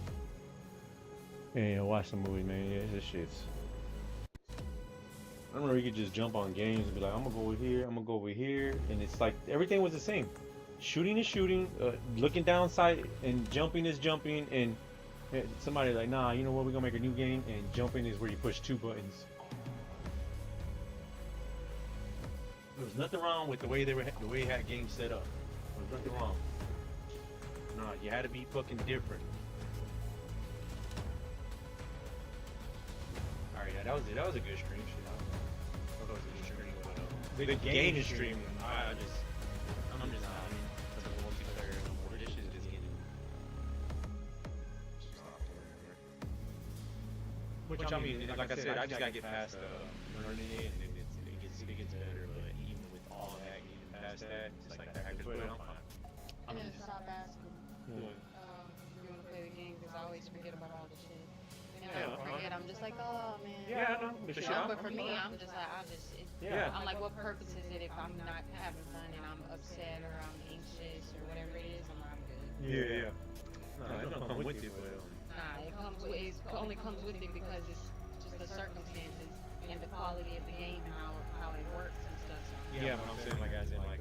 and watch some movies, man. Yeah, this shit's. I remember you could just jump on games and be like, I'm gonna go over here, I'm gonna go over here, and it's like everything was the same. Shooting is shooting, looking down sight, and jumping is jumping, and somebody like, nah, you know what? We're gonna make a new game, and jumping is where you push 2 buttons. There was nothing wrong with the way they had games set up. There was nothing wrong. No, you had to be fucking different. Alright, yeah, that was it. That was a good stream. Shit. That was a good stream. But, the game is streaming. I'm just not. The multiplayer no more. This shit is just getting. Which I mean, like I said, I just gotta get past learning it, and then it gets better. But even with all that, getting past that, it's like that active I'm fine. And then stop asking. Yeah. You want to play the game because I always forget about all the shit. know, forget. I'm just like, oh man. Yeah, I know. For sure. But for me, I'm just like, Yeah. I'm like, what purpose is it if I'm not having fun and I'm upset or I'm anxious or whatever it is? I'm good. Yeah. No, it don't come with it, but Nah, it only comes with it because it's just the circumstances and the quality of the game and how it works and stuff. So. yeah, but I'm saying like as in like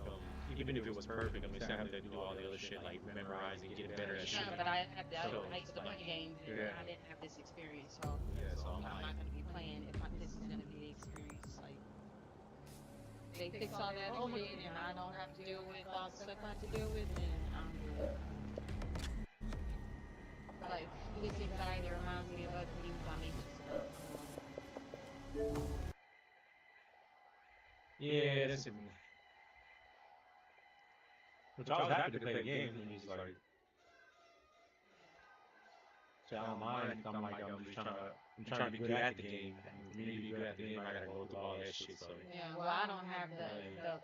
even if it was perfect, I mean, still have to do all the other shit like memorize and get better at shit. Yeah, but I used to play games and Yeah. I didn't have this experience, so I'm not gonna be playing if this is gonna be the experience. Like they fix all that shit and I don't have to deal with all the stuff I have to deal with, and I'm good. Like this anxiety reminds me of other things I'm anxious about. Yeah, that's it. Which I was happy to play the game, and he's like, so I don't mind. I'm like, I'm trying to be good at the game. And for me to be good at the game, I gotta go through all that shit. So yeah, well, I don't have the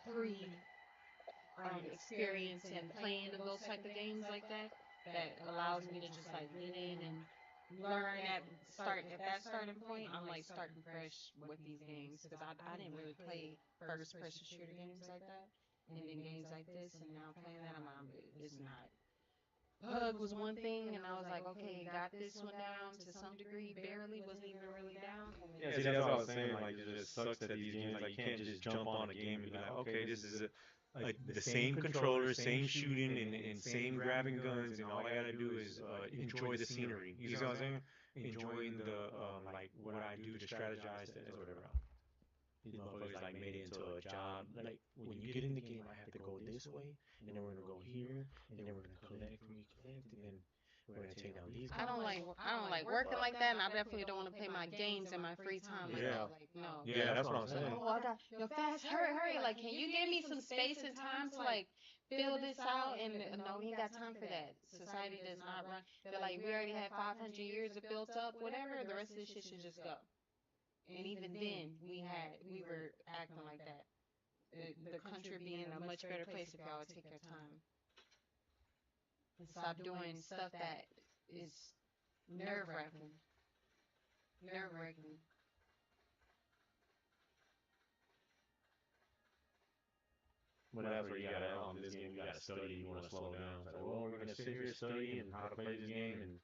experience in playing those type of games like that allows me to just like get in and learn at that starting point. I'm like starting fresh with these games because I didn't really play first person shooter games like that, and then games like this, and now playing that, it's not. Hug was one thing, and I was like, okay, got this one down to some degree, barely, wasn't even really down. yeah, see, that's what I was saying. Like, it just sucks that these games, like, you can't just jump on a game and be like, okay, this is like the same controller, same shooting, and same grabbing guns, and all I gotta do is enjoy the scenery. You see what I'm saying? Enjoying the like what I do to strategize or whatever. These motherfuckers like made it into a job. Like when you get in the game, I have to go this way, and then we're gonna go here, and then we're gonna collect, and then we're gonna take down these. I don't like working like that, and I definitely don't want to play my games in my free time like that. Like no. Yeah, that's what I'm saying. Oh, I got fast, hurry! Like, can you give me some space and time to like fill this out? And no, we ain't got time for that. Society does not run. They're like, we already had 500 years of built up, whatever. The rest of this shit should just go. And even then, we were acting like that. The country would be in a much better place if y'all would take your time and stop doing stuff that is nerve-wracking. But that's where you gotta, this game, you gotta study, you wanna slow down. It's like, well, we're gonna sit here and study and how to play this game,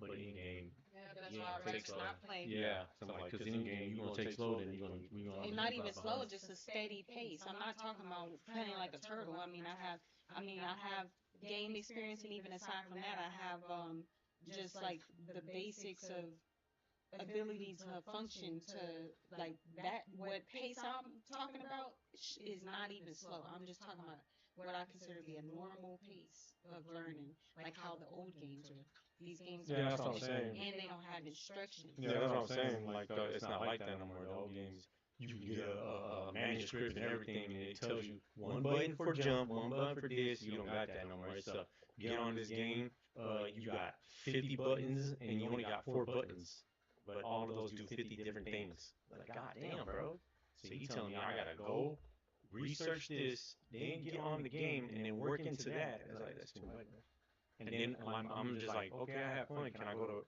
but in game, yeah, that's why I rather not play. Yeah, something like, because in game, you're gonna take slow, then you're gonna. And not even slow, just a steady pace. I'm not talking about playing like a turtle. I mean, I have game experience, and even aside from that, I have just like the basics of ability to function to like that. What pace I'm talking about is not even slow. I'm just talking about what I consider to be a normal pace of learning, like how the old games are. These games yeah, that's what I'm saying. And they don't have instructions. Yeah, that's what I'm saying. Like, it's not like that no more. The old games, you can get a manuscript and everything, and it tells you one button for jump, one button for this. You don't got that no more. It's get on this game. You got 50 buttons, and you only got 4 buttons, but all of those do 50 different things. Like, goddamn, bro. So you telling me I gotta go research this, then get on the game, and then work into that? It's like, that's too much. And then I'm just like, okay, I have fun. Can I go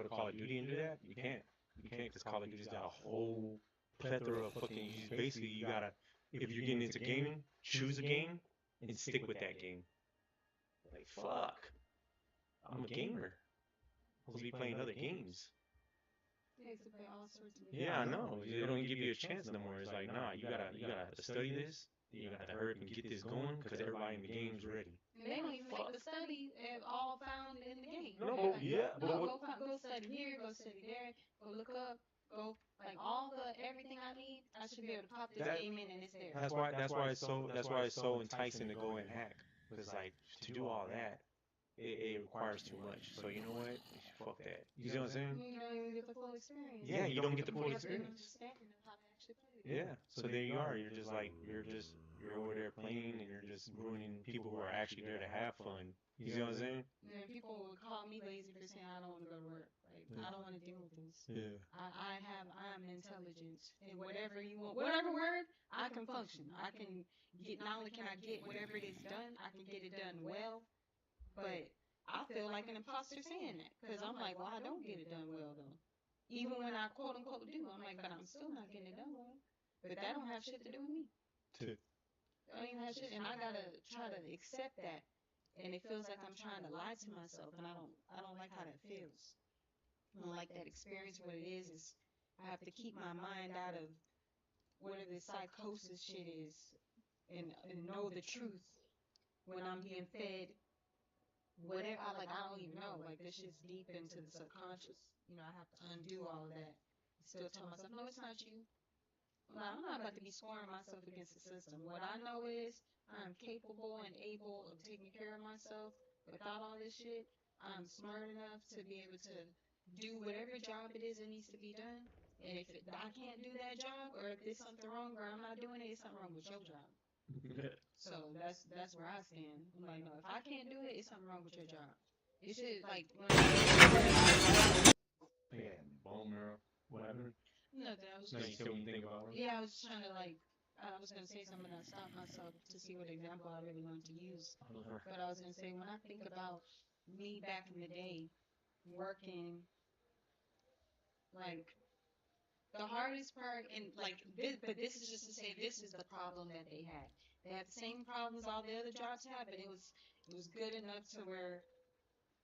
to Call of Duty and do that? You can't because Call of Duty's got a whole plethora of fucking. Basically, you gotta, if you're getting into gaming, choose a game and stick with that game. Like, fuck, I'm a gamer. I'm supposed to be playing other games. Yeah, I know. They don't give you a chance no more. It's like, nah, you gotta study this. You got to hurry and get this going because everybody in the game's ready. And they don't even make the study all found in the game. No, like, yeah, but go study here, go study there, go look up, go like all everything I need. I should be able to pop this game in and it's there. That's why it's so enticing to go and hack. Because like to do all that, it requires too much. So you know what? Fuck that. You see what I'm saying? You don't even get the full experience. Yeah, you don't get the full experience. Understanding of how to actually play. Yeah. So there you are. You're over there playing and you're just ruining people who are actually there to have fun. You see what I'm saying? Yeah, people would call me lazy for saying I don't want to go to work. Like I don't want to deal with this. Yeah. I am intelligent. And whatever you want, whatever word, I can function. I can get, not only can I get whatever it is done, I can get it done well. But I I feel like an imposter saying that because I'm like, well, I don't get it done well though. Even when I quote unquote do, I'm like, but I'm still not getting it done well. But that don't have shit to do with me. I don't even have shit, and I gotta try to accept that. And it feels like I'm trying to lie to myself, and I don't like how that feels. I don't like that experience. What it is I have to keep my mind out of whatever this psychosis shit is, and know the truth when I'm being fed whatever. I don't even know. Like this shit's deep into the subconscious. You know, I have to undo all of that. Still tell myself, no, it's not you. I'm not about to be scoring myself against the system. What I know is I'm capable and able of taking care of myself without all this shit. I'm smart enough to be able to do whatever job it is that needs to be done. And if I can't do that job, or if there's something wrong, or I'm not doing it, it's something wrong with your job. So that's where I stand. I'm like, no, if I can't do it, it's something wrong with your job. It should like when Yeah, bone marrow. What happened? nothing. I was No, you still when you think about it. yeah, I was trying to like. I was gonna say something and I stopped myself to see what example I really wanted to use. But I was gonna say when I think about me back in the day working, like the hardest part, and like this, but this is just to say this is the problem that they had. They had the same problems all the other jobs had, but it was good enough to where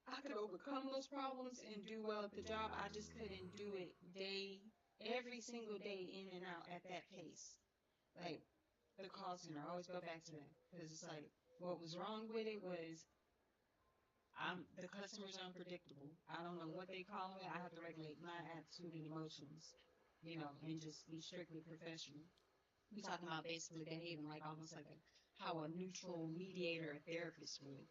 I could overcome those problems and do well at the job. I just couldn't do it every single day in and out at that pace. Like the call center, I always go back to that because it's like what was wrong with it was the customer's unpredictable. I don't know what they call it. I have to regulate my attitude and emotions, you know, and just be strictly professional. We talking about basically behaving like almost like how a neutral mediator or therapist would.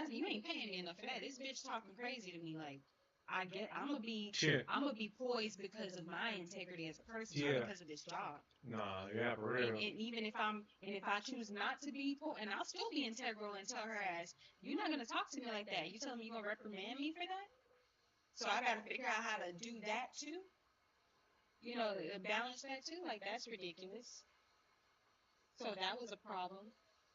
You ain't paying me enough for that. This bitch talking crazy to me. Like I'm gonna be poised because of my integrity as a person, not because of this job. Nah, yeah, for real. And even if I choose not to be and I'll still be integral and tell her ass, you're not gonna talk to me like that. You telling me you're gonna reprimand me for that? So I gotta figure out how to do that too. You know, balance that too. Like that's ridiculous. So that was a problem.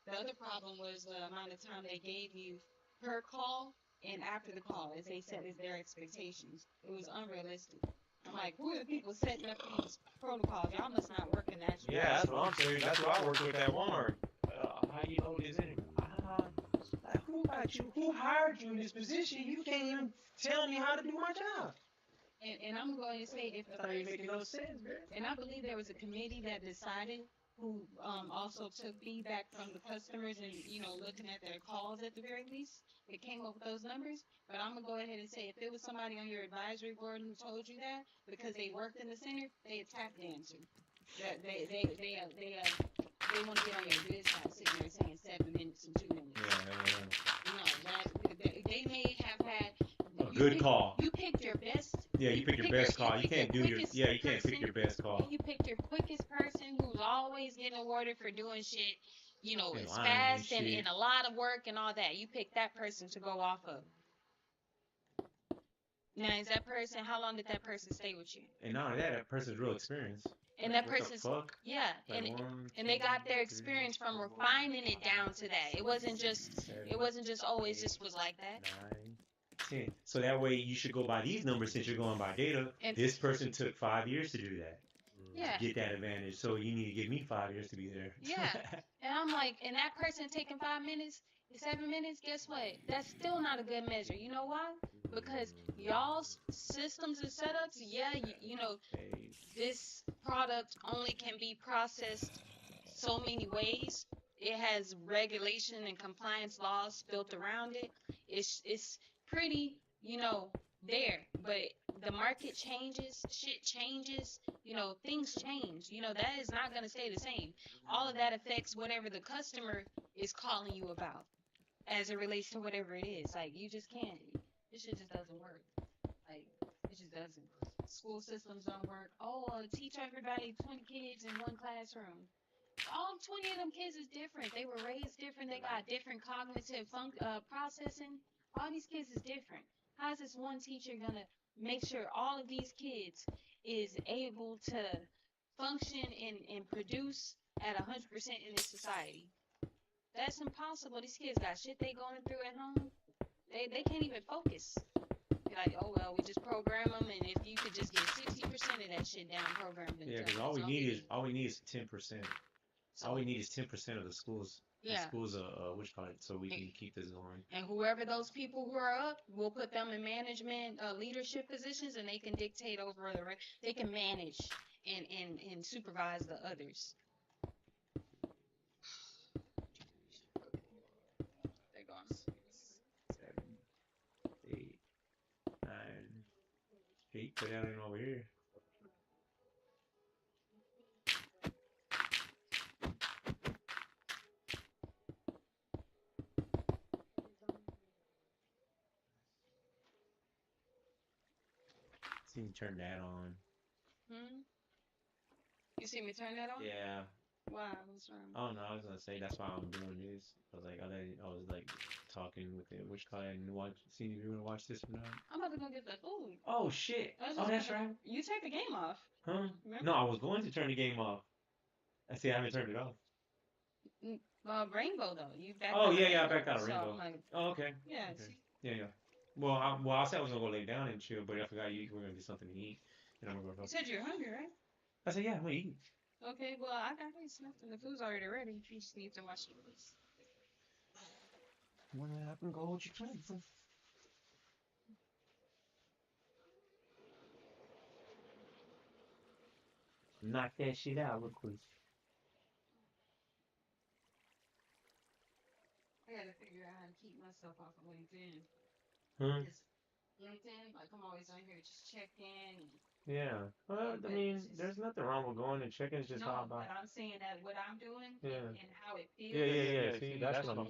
The other problem was the amount of time they gave you per call and after the call, as they said, is their expectations. It was unrealistic. I'm like, who are the people setting up these protocols? Y'all must not work in that. Yeah, that's what I'm saying. That's what I worked with at Walmart. How you know this anyway? Like, who got you? Who hired you in this position? You can't even tell me how to do my job. And I'm going to say if that ain't making no sense, man. And I believe there was a committee that decided who also took feedback from the customers and, you know, looking at their calls at the very least. It came up with those numbers. But I'm going to go ahead and say if there was somebody on your advisory board who told you that because they worked in the center, they attacked the answer. They want to get on your good side sitting there saying 7 minutes and 2 minutes. You know, they may have had a good call. You picked your best. Yeah, you pick your best call. You can't do your. Yeah, you can't pick your best call. You picked your quickest person who's always getting awarded for doing shit, you know, it's fast and a lot of work and all that. You picked that person to go off of. Now, is that person? How long did that person stay with you? And not only that person's real experience. And that person's yeah, like and they got their experience from refining it down to that. It wasn't just always just was like that. 9, 10. So that way you should go by these numbers since you're going by data. And this person took 5 years to do that. Yeah. To get that advantage. So you need to give me 5 years to be there. Yeah. And I'm like, and that person taking 5 minutes, 7 minutes, guess what? That's still not a good measure. You know why? Because y'all's systems and setups, yeah, you know, this product only can be processed so many ways. It has regulation and compliance laws built around it. It's pretty, you know, there. But the market changes, shit changes, you know, things change. You know, that is not going to stay the same. All of that affects whatever the customer is calling you about as it relates to whatever it is. Like, you just can't. This shit just doesn't work. Like, it just doesn't. School systems don't work. Oh, teach everybody 20 kids in one classroom. All 20 of them kids is different. They were raised different. They got different cognitive processing. All these kids is different. How is this one teacher going to make sure all of these kids is able to function and produce at 100% in this society? That's impossible. These kids got shit they going through at home. They can't even focus. Like, oh well, we just program them, and if you could just get 60% of that shit down programmed. Yeah, because all we need is 10%. All we need is 10% of the schools. Yeah. The schools which call it, so we can keep this going. And whoever those people who are up, we'll put them in management, leadership positions, and they can dictate over the rest. They can manage and supervise the others. They're gone. 7, 8, 9, 8. Put down in over here. See me turn that on. You see me turn that on? Yeah. Why? What's wrong? Oh no, I was gonna say that's why I'm doing this. I was like, I was like talking with it. Which client seeing if you wanna watch this or not. I'm about to go get the food. Oh shit! Oh, that's right. You take the game off. Huh? Remember? No, I was going to turn the game off. I see, I haven't turned it off. Rainbow though. You backed Oh out yeah, I Rainbow, backed out of so, Rainbow. like, Oh okay. Yeah. Okay. Yeah. Well, I said I was gonna go lay down and chill, but I forgot we're gonna get something to eat, and I'm gonna go. You said you're hungry, right? I said yeah, I'm gonna eat. Okay, well I got nothing. The food's already ready. You just need to watch the list. What happened? Go hold your plate. Knock that shit out real quick. I gotta figure out how to keep myself off of LinkedIn. Huh? LinkedIn, like I'm always on here just checking. Yeah. Well, I mean, there's nothing wrong with going and checking. It's just No, how about. but I'm saying that what I'm doing Yeah. and how it feels. Yeah. See, that's what I'm.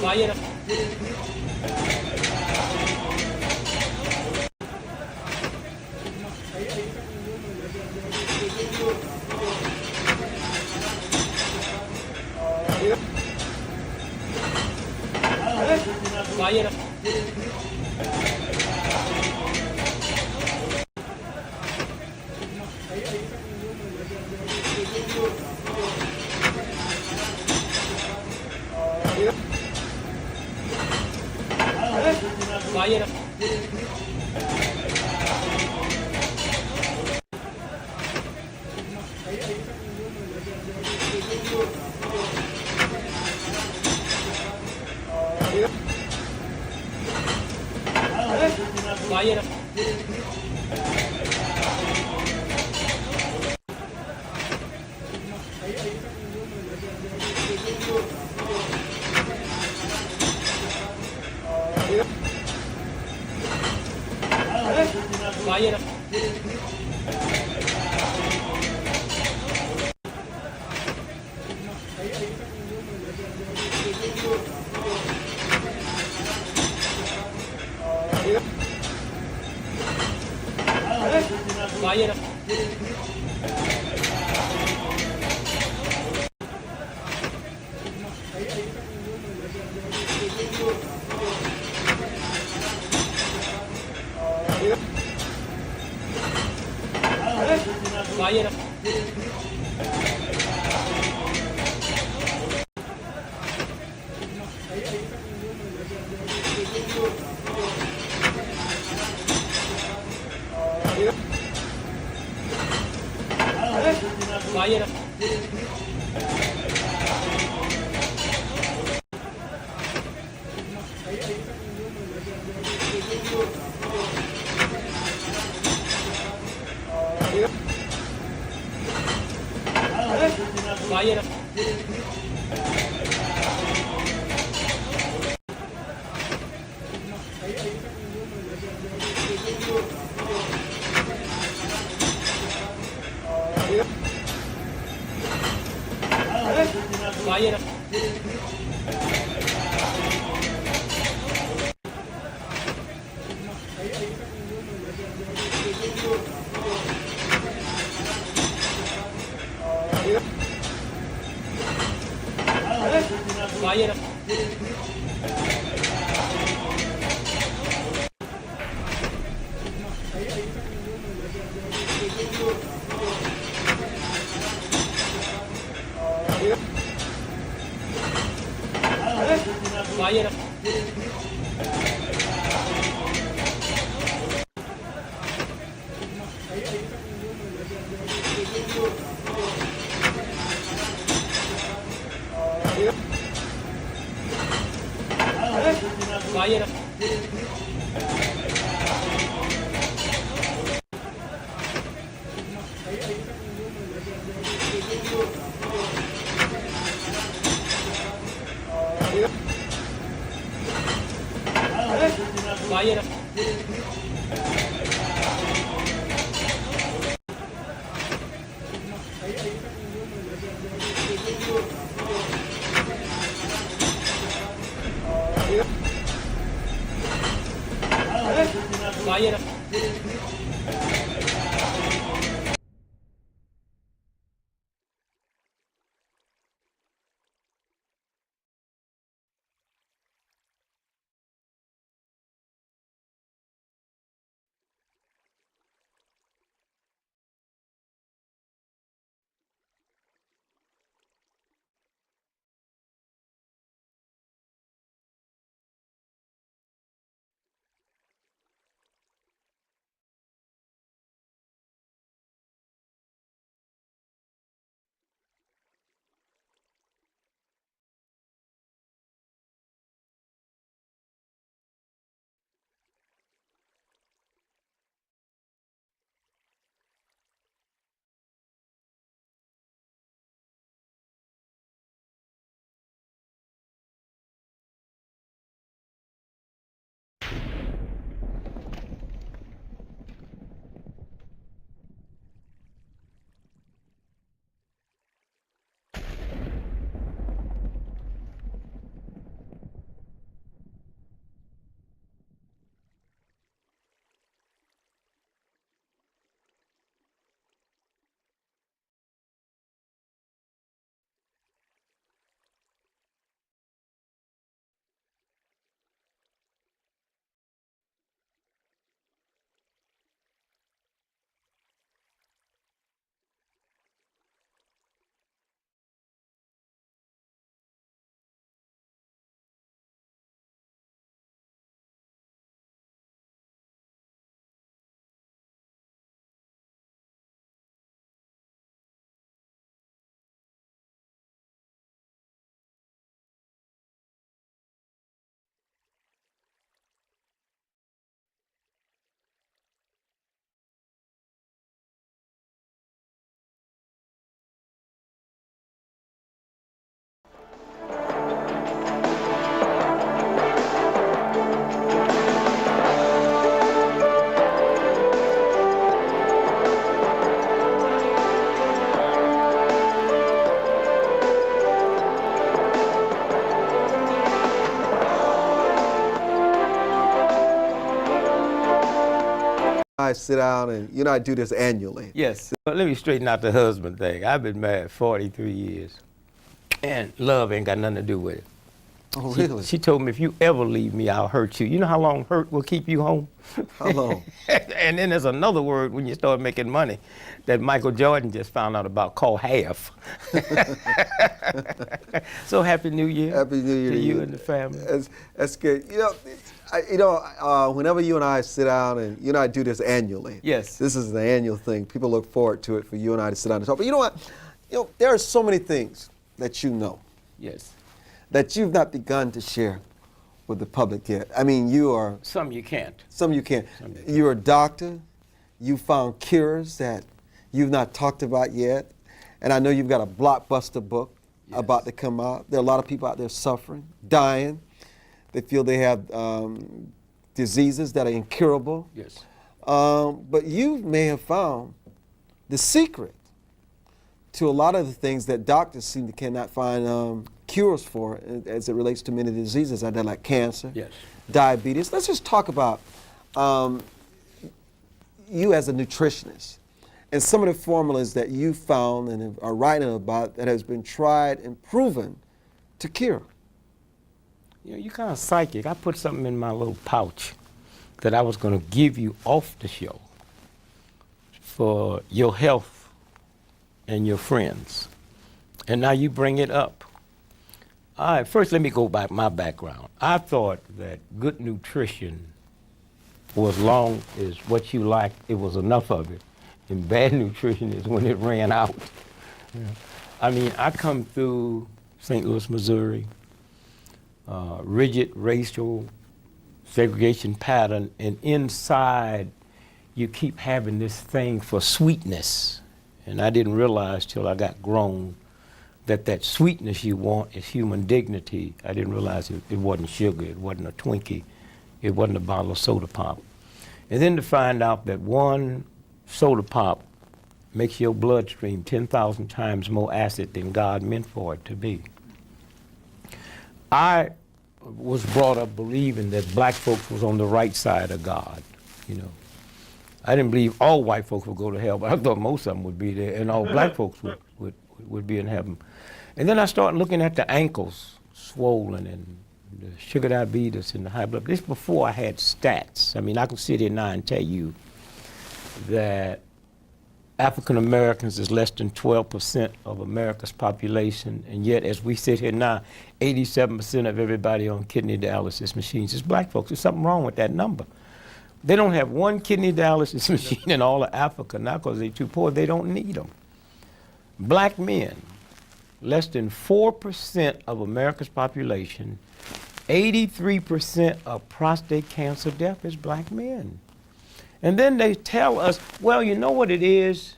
Fire. Fire. Fire. Fire. Fire. Fire. Fire. Fire. Fire. Fire. Fire. Fire. Fire. Fire. Fire. I sit down and you and I do this annually. Yes. But let me straighten out the husband thing. I've been married 43 years, and love ain't got nothing to do with it. Oh, really? She told me, if you ever leave me, I'll hurt you. You know how long hurt will keep you home? How long? And then there's another word when you start making money that Michael Jordan just found out about called half. So Happy New Year. Happy New Year to you and the family. That's good. Whenever you and I sit down and you and I do this annually. Yes. This is an annual thing. People look forward to it for you and I to sit down and talk. But you know what? There are so many things that you know. Yes. That you've not begun to share with the public yet. I mean, you are... Some you can't. Some you can't. You're a doctor. You found cures that you've not talked about yet. And I know you've got a blockbuster book about to come out. There are a lot of people out there suffering, dying. They feel they have diseases that are incurable. Yes. But you may have found the secret to a lot of the things that doctors cannot find cures for as it relates to many diseases out there, like cancer, diabetes. Let's just talk about you as a nutritionist and some of the formulas that you found and are writing about that has been tried and proven to cure. You're kind of psychic. I put something in my little pouch that I was going to give you off the show for your health and your friends. And now you bring it up. All right, first let me go back my background. I thought that good nutrition was long as what you liked, it was enough of it. And bad nutrition is when it ran out. Yeah. I mean, I come through St. Louis, Missouri, rigid racial segregation pattern, and inside you keep having this thing for sweetness. And I didn't realize till I got grown that sweetness you want is human dignity. I didn't realize it wasn't sugar, it wasn't a Twinkie, it wasn't a bottle of soda pop. And then to find out that one soda pop makes your bloodstream 10,000 times more acid than God meant for it to be. I was brought up believing that black folks was on the right side of God, you know. I didn't believe all white folks would go to hell, but I thought most of them would be there, and all black folks would be in heaven. And then I started looking at the ankles swollen and the sugar diabetes and the high blood. This before I had stats. I mean, I can sit here now and tell you that African Americans is less than 12% of America's population, and yet as we sit here now, 87% of everybody on kidney dialysis machines is black folks. There's something wrong with that number. They don't have one kidney dialysis machine in all of Africa now because they're too poor. They don't need them. Black men, less than 4% of America's population, 83% of prostate cancer death is black men. And then they tell us, well, you know what it is?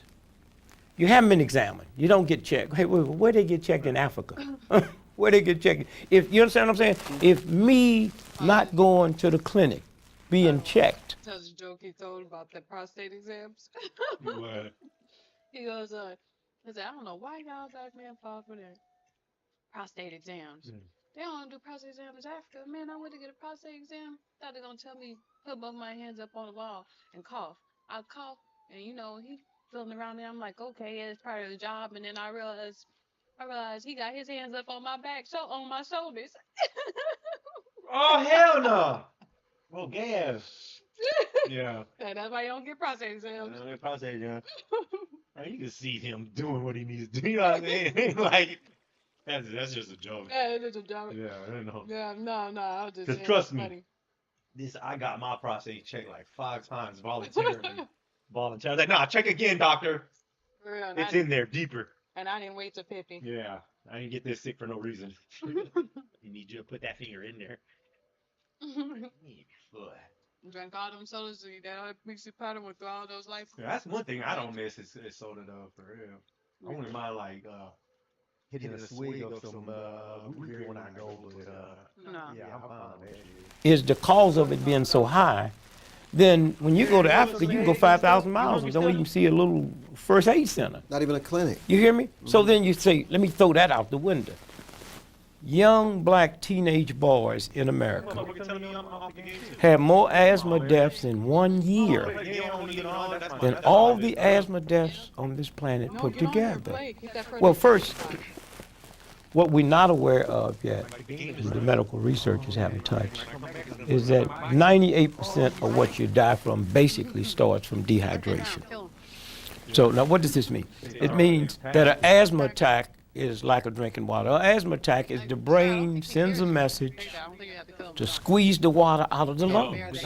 You haven't been examined. You don't get checked. Hey, where they get checked in Africa? Where they get checked? If you understand what I'm saying? If me not going to the clinic, being checked. Tells a joke he told about the prostate exams. What? He goes, he said, I don't know why y'all black men fall for their prostate exams. They don't do prostate exams in Africa. Man, I went to get a prostate exam. Thought they're gonna tell me put both my hands up on the wall and cough. I cough, and you know he feeling around there. I'm like, okay, it's part of the job. And then I realized he got his hands up on my back, so on my shoulders. Oh hell no! Well, gas. Yeah. That's why you don't get prostate exams. Prostate exam. You can see him doing what he needs to do. You know what I mean? Like. That's just a joke. Yeah, it is a joke. Yeah, I know. Yeah, no, I was just saying. Because trust me, funny. I got my prostate checked like 5 times voluntarily. I was like, nah, check again, doctor. For real, it's in there deeper. And I didn't wait till 50. Yeah, I didn't get this sick for no reason. You need you to put that finger in there. Drank all them sodas, that mixed powder went through all those life. Yeah, that's one thing I don't miss is soda though, for real. I wouldn't mind like hitting a swig of some root beer when I go, but yeah, I'm fine with that. Is the cause of it being so high, then when you go to Africa, you can go 5,000 miles and don't even see a little first aid center. Not even a clinic. You hear me? So then you say, let me throw that out the window. young black teenage boys in America have more asthma deaths in 1 year than all the asthma deaths on this planet put together. Well, first, what we're not aware of yet, the medical researchers haven't touched, is that 98% of what you die from basically starts from dehydration. So now what does this mean? It means that an asthma attack is lack of drinking water. An asthma attack is the brain sends a message to squeeze the water out of the lungs.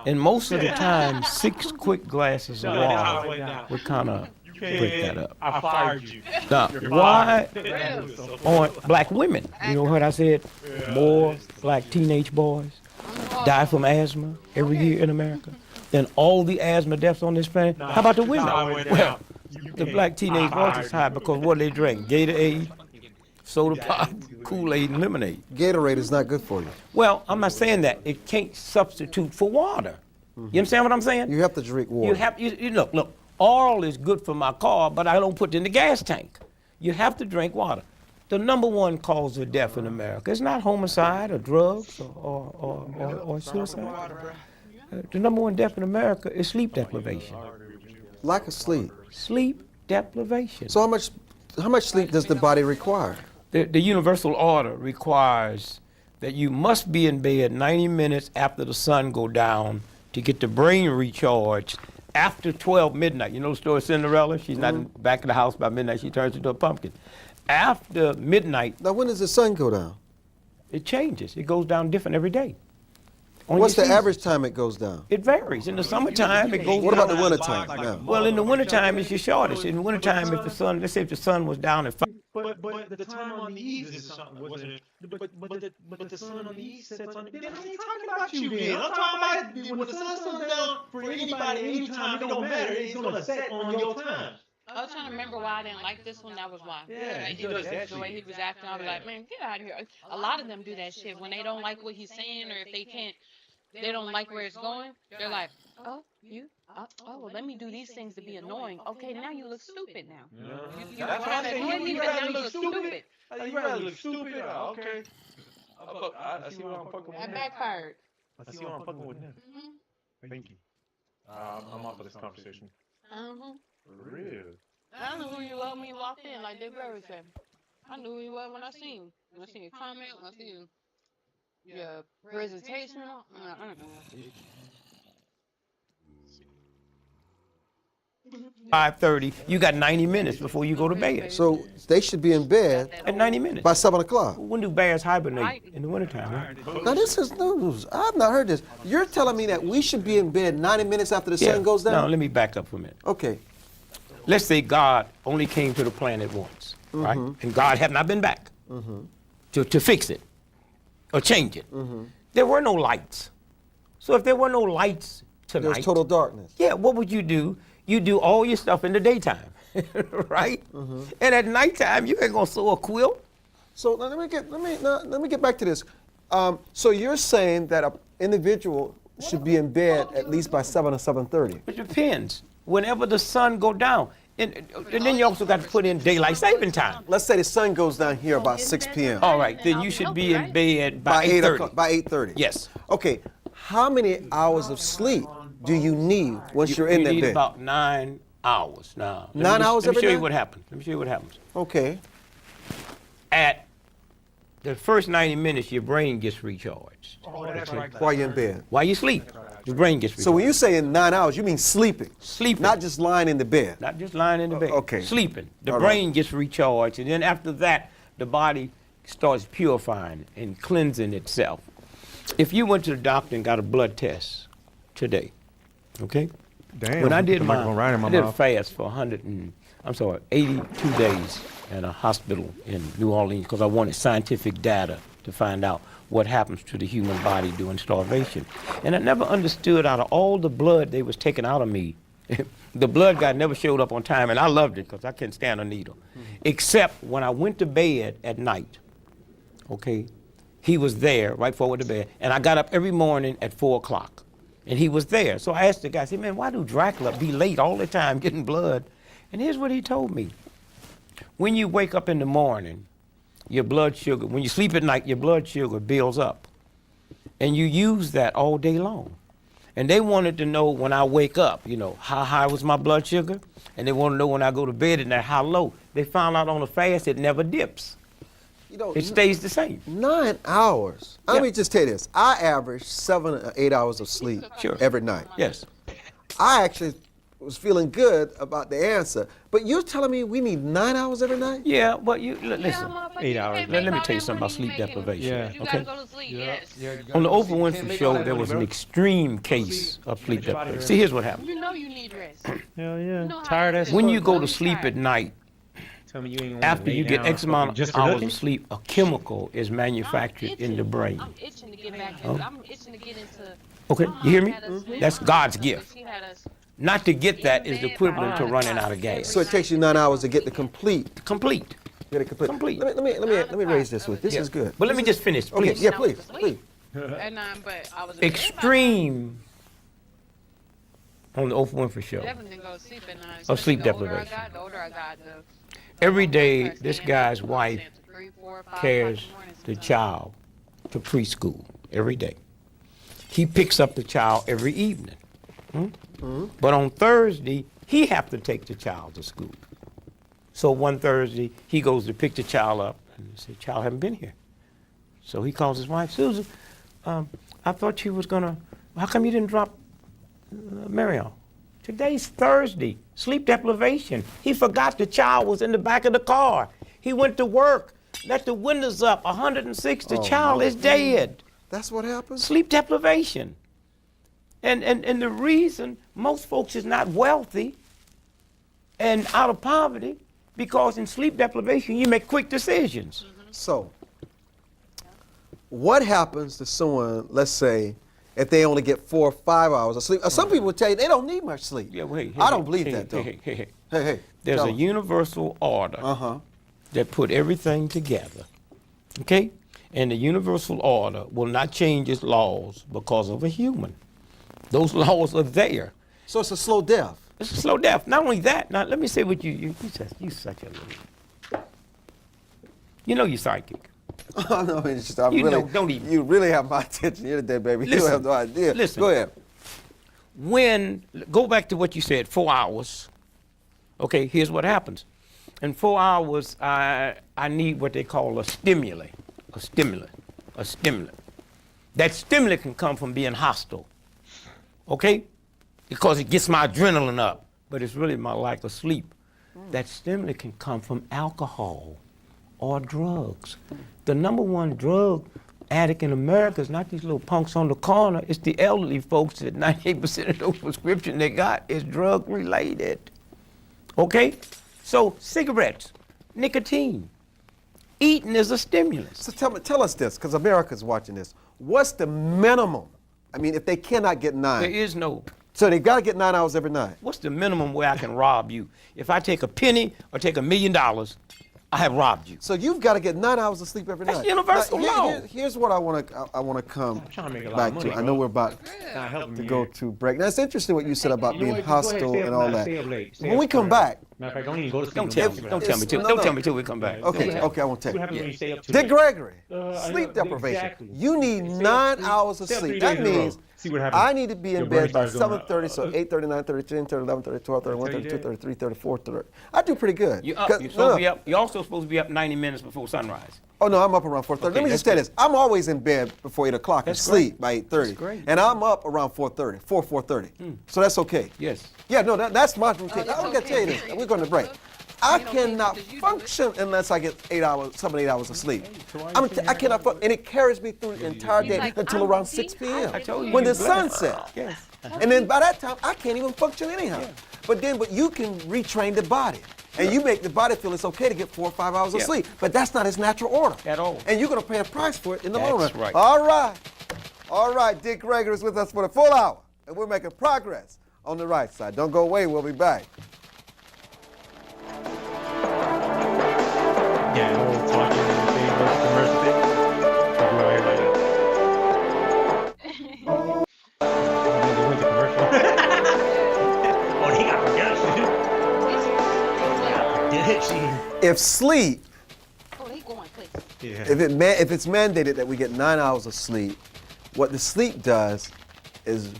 And most of the time, 6 quick glasses of water would kind of break that up. I fired you. Now, why aren't black women, you know what I said, more black teenage boys die from asthma every year in America than all the asthma deaths on this planet? How about the women? Well, the black teenage boys is high because what do they drink? Gatorade, soda pop, Kool-Aid, and lemonade. Gatorade is not good for you. Well, I'm not saying that. It can't substitute for water. You understand what I'm saying? You have to drink water. You look, oil is good for my car, but I don't put it in the gas tank. You have to drink water. The #1 cause of death in America is not homicide or drugs or suicide. The #1 death in America is sleep deprivation. Lack of sleep. Sleep deprivation. So how much sleep does the body require? The universal order requires that you must be in bed 90 minutes after the sun go down to get the brain recharged after 12 midnight. You know the story of Cinderella? She's not back in the house by midnight. She turns into a pumpkin. After midnight. Now, when does the sun go down? It changes. It goes down different every day. What's the average time it goes down? It varies. In the summertime, it goes What down. about the wintertime now? Well, in the wintertime, it's your shortest. In the wintertime, if the sun, let's say if the sun was down at 5. But the time on the east is something, wasn't it? But the sun on the east sets on the. Then I ain't talking about you then. I'm talking about when the sun comes down for anybody, anytime, it don't matter. It's gonna set on your time. I was trying to remember why I didn't like this one. That was why. Yeah, Like, it was the way he was acting. I was like, man, get out of here. A lot of them do that shit when they don't like what he's saying, or if they don't like where it's going. They're like, oh, well, let me do these things to be annoying. Okay, now you look stupid now. You rather look stupid. You rather look stupid. Okay. I see what I'm fucking with. That backfired. I see what I'm fucking with now. Thank you. I'm off of this conversation. For real. I knew who you were when you walked in, like Dick Berry said. I knew who you were when I seen you. When I seen your comment, when I seen your presentation. 5:30, you got 90 minutes before you go to bed. So they should be in bed at 90 minutes. By 7 o'clock. When do bears hibernate? In the wintertime, right? Now this is news. I've not heard this. You're telling me that we should be in bed 90 minutes after the sun goes down? No, let me back up for a minute. Okay. Let's say God only came to the planet once, right? And God had not been back to fix it or change it. There were no lights. So if there were no lights tonight. There's total darkness. Yeah, what would you do? You do all your stuff in the daytime, right? And at nighttime, you ain't gonna sew a quilt. So now let me get back to this. So you're saying that an individual should be in bed at least by 7 or 7:30? It depends. Whenever the sun go down, and then you also got to put in daylight saving time. Let's say the sun goes down here about 6 p.m. All right, then you should be in bed by 8:30. By 8:30. Yes. Okay. How many hours of sleep do you need once you're in that bed? You need about 9 hours now. 9 hours every day? Let me show you what happens. Let me show you what happens. Okay. At the first 90 minutes, your brain gets recharged. Oh, that's right. While you're in bed. While you sleep, your brain gets recharged. So when you say in 9 hours, you mean sleeping? Sleeping. Not just lying in the bed. Not just lying in the bed. Okay. Sleeping. The All brain right. gets recharged, and then after that, the body starts purifying and cleansing itself. If you went to the doctor and got a blood test today, okay? Damn. When I did I did a fast for 82 days in a hospital in New Orleans because I wanted scientific data to find out what happens to the human body during starvation. And I never understood out of all the blood they was taking out of me, the blood guy never showed up on time, and I loved it because I couldn't stand a needle. Except when I went to bed at night, okay? He was there right before I went to bed, and I got up every morning at 4 o'clock, and he was there. So I asked the guy, I said, man, why do Dracula be late all the time getting blood? And here's what he told me. When you wake up in the morning, your blood sugar, when you sleep at night, your blood sugar builds up. And you use that all day long. And they wanted to know when I wake up, you know, how high was my blood sugar? And they want to know when I go to bed at night, how low. They found out on the fast it never dips. You know, it stays the same. 9 hours. Yeah. Let me just tell you this. I average 7 or 8 hours of sleep every night. Yes. I actually was feeling good about the answer, but you're telling me we need 9 hours every night? Yeah, but you listen. 8 hours. Let me tell you something about sleep deprivation. Yeah. Okay. Go to sleep, yes. On the Oprah Winfrey Show, there was an extreme case of sleep deprivation. See, here's what happened. You know you need rest. Hell yeah. Tired as When fuck. you go to sleep at night, Tell me you ain't gonna after lay you get down X amount just of for hours nothing? of sleep, a chemical is manufactured in the brain. I'm itching to get back Oh. into. I'm itching to get into. Okay, you hear me? Mhm. That's God's gift. She had us. Not to get that is the equivalent to running out of gas. So it takes you 9 hours to get the complete. Complete. Get it complete. Complete. Let me raise this with. This is good. But let me just finish, Okay, please. yeah, please, please. And but I was Extreme on the Oprah Winfrey Show definitely didn't go to sleep at night. of sleep The older I deprivation. got, the older I got, Every day, this guy's wife carries the child to preschool every day. He picks up the child every evening. But on Thursday, he have to take the child to school. So one Thursday, he goes to pick the child up, and he said, "Child haven't been here." So he calls his wife, "Susan, I thought you was gonna. How come you didn't drop Mary off?" Today's Thursday. Sleep deprivation. He forgot the child was in the back of the car. He went to work, let the windows up, 106. The child is dead. That's what happened? Sleep deprivation. And the reason most folks is not wealthy and out of poverty, because in sleep deprivation, you make quick decisions. So, what happens to someone, let's say, if they only get 4 or 5 hours of sleep? Some people would tell you they don't need much sleep. Yeah, wait. I don't believe that, though. Hey. There's tell a 'em. universal order that put everything together. Okay? And the universal order will not change its laws because of a human. Those laws are there. So it's a slow death. It's a slow death. Not only that, now let me say what you such a little. You know you're psychic. Oh, no, it's just, I'm You really, know, don't even. You really have my attention here today, baby. You have no idea. Listen. Go ahead. Go back to what you said, 4 hours. Okay, here's what happens. In 4 hours, I need what they call a stimulant. That stimulant can come from being hostile. Okay? Because it gets my adrenaline up. But it's really my lack of sleep. That stimulant can come from alcohol or drugs. The #1 drug addict in America is not these little punks on the corner. It's the elderly folks that 98% of those prescriptions they got is drug related. Okay? So cigarettes, nicotine, eating is a stimulant. So tell us this, because America's watching this. What's the minimum? I mean, if they cannot get 9. There is no. So they got to get 9 hours every night. What's the minimum where I can rob you? If I take a penny or take $1 million, I have robbed you. So you've got to get 9 hours of sleep every night. That's universal law. Here's what I want to come back to. I know we're about to go to break. Now it's interesting what you said about being hostile and all that. When we come back, Matter of fact, don't even go to sleep. Don't tell me till we come back. Okay, I won't tell What happens when you you. stay up too Dick late? Gregory, I sleep know, deprivation. exactly. You need Stay up 9 three- hours of stay up 3 sleep. days That in a row. means See what happens. I need to be in Your bed brain by starts going, 7:30, so 8:30, 9:30, 10:30, 11:30, 12:30, 1:30, 2:30, 3:30, 4:30. I do pretty good. You're up. You're supposed to be up. You're also supposed to be up 90 minutes before sunrise. Oh no, I'm up around 4:30. Okay, Let me just tell you this. I'm always in bed before 8 o'clock and That's sleep great. by 8:30. That's great. And I'm up around 4:30, 4:30. So that's okay. Yes. Yeah, no, that's my routine. I'm gonna tell you this. We're going to break. I cannot function unless I get 7 8 hours of sleep. I cannot function, and it carries me through the entire day until around 6 p.m. I told you when you're the sun blessed. sets. Yes. And then by that time, I can't even function anyhow. But you can retrain the body. And you make the body feel it's okay to get 4 or 5 hours of Yeah. sleep. But that's not its natural order. At all. And you're going to pay a price for it in the long run. That's right. All right. Dick Gregory is with us for the full hour. And we're making progress on the right side. Don't go away. We'll be back. Yeah, the whole talking thing, the commercial thing. We'll do everybody. They went to commercial. Oh, they got production. If sleep Oh, he going places. Yeah. If it's mandated that we get 9 hours of sleep, what the sleep does is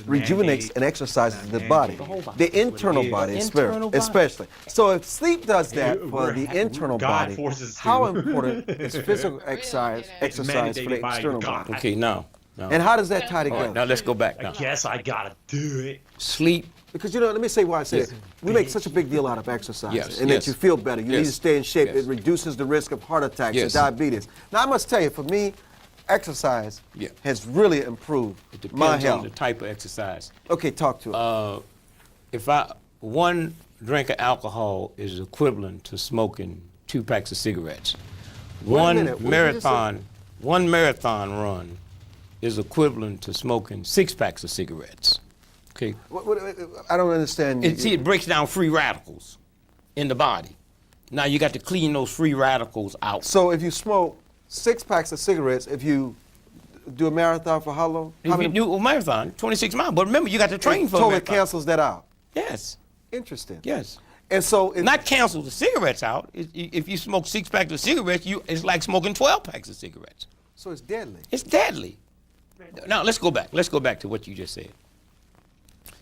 rejuvenates and exercises the body, the internal body, especially. So if sleep does that for the internal body, how important is physical exercise for the external body? Okay, now. And how does that tie together? Right, now let's go back. I guess I gotta do it. Sleep. Because, let me say why I say it. We make such a big deal out of exercise and that you feel better. You need to stay in shape. It reduces the risk of heart attacks and diabetes. Now, I must tell you, for me, exercise has really improved my health. On the type of exercise. Okay, talk to us. If one drink of alcohol is equivalent to smoking 2 packs of cigarettes. One marathon run is equivalent to smoking 6 packs of cigarettes. Okay. I don't understand. It breaks down free radicals in the body. Now you got to clean those free radicals out. So if you smoke 6 packs of cigarettes, if you do a marathon for how long? If you do a marathon, 26 miles. But remember, you got to train for a totally marathon. Cancels that out. Yes. Interesting. Yes. And so not cancel the cigarettes out. If you smoke 6 packs of cigarettes, it's like smoking 12 packs of cigarettes. So it's deadly. It's deadly. Now let's go back. Let's go back to what you just said.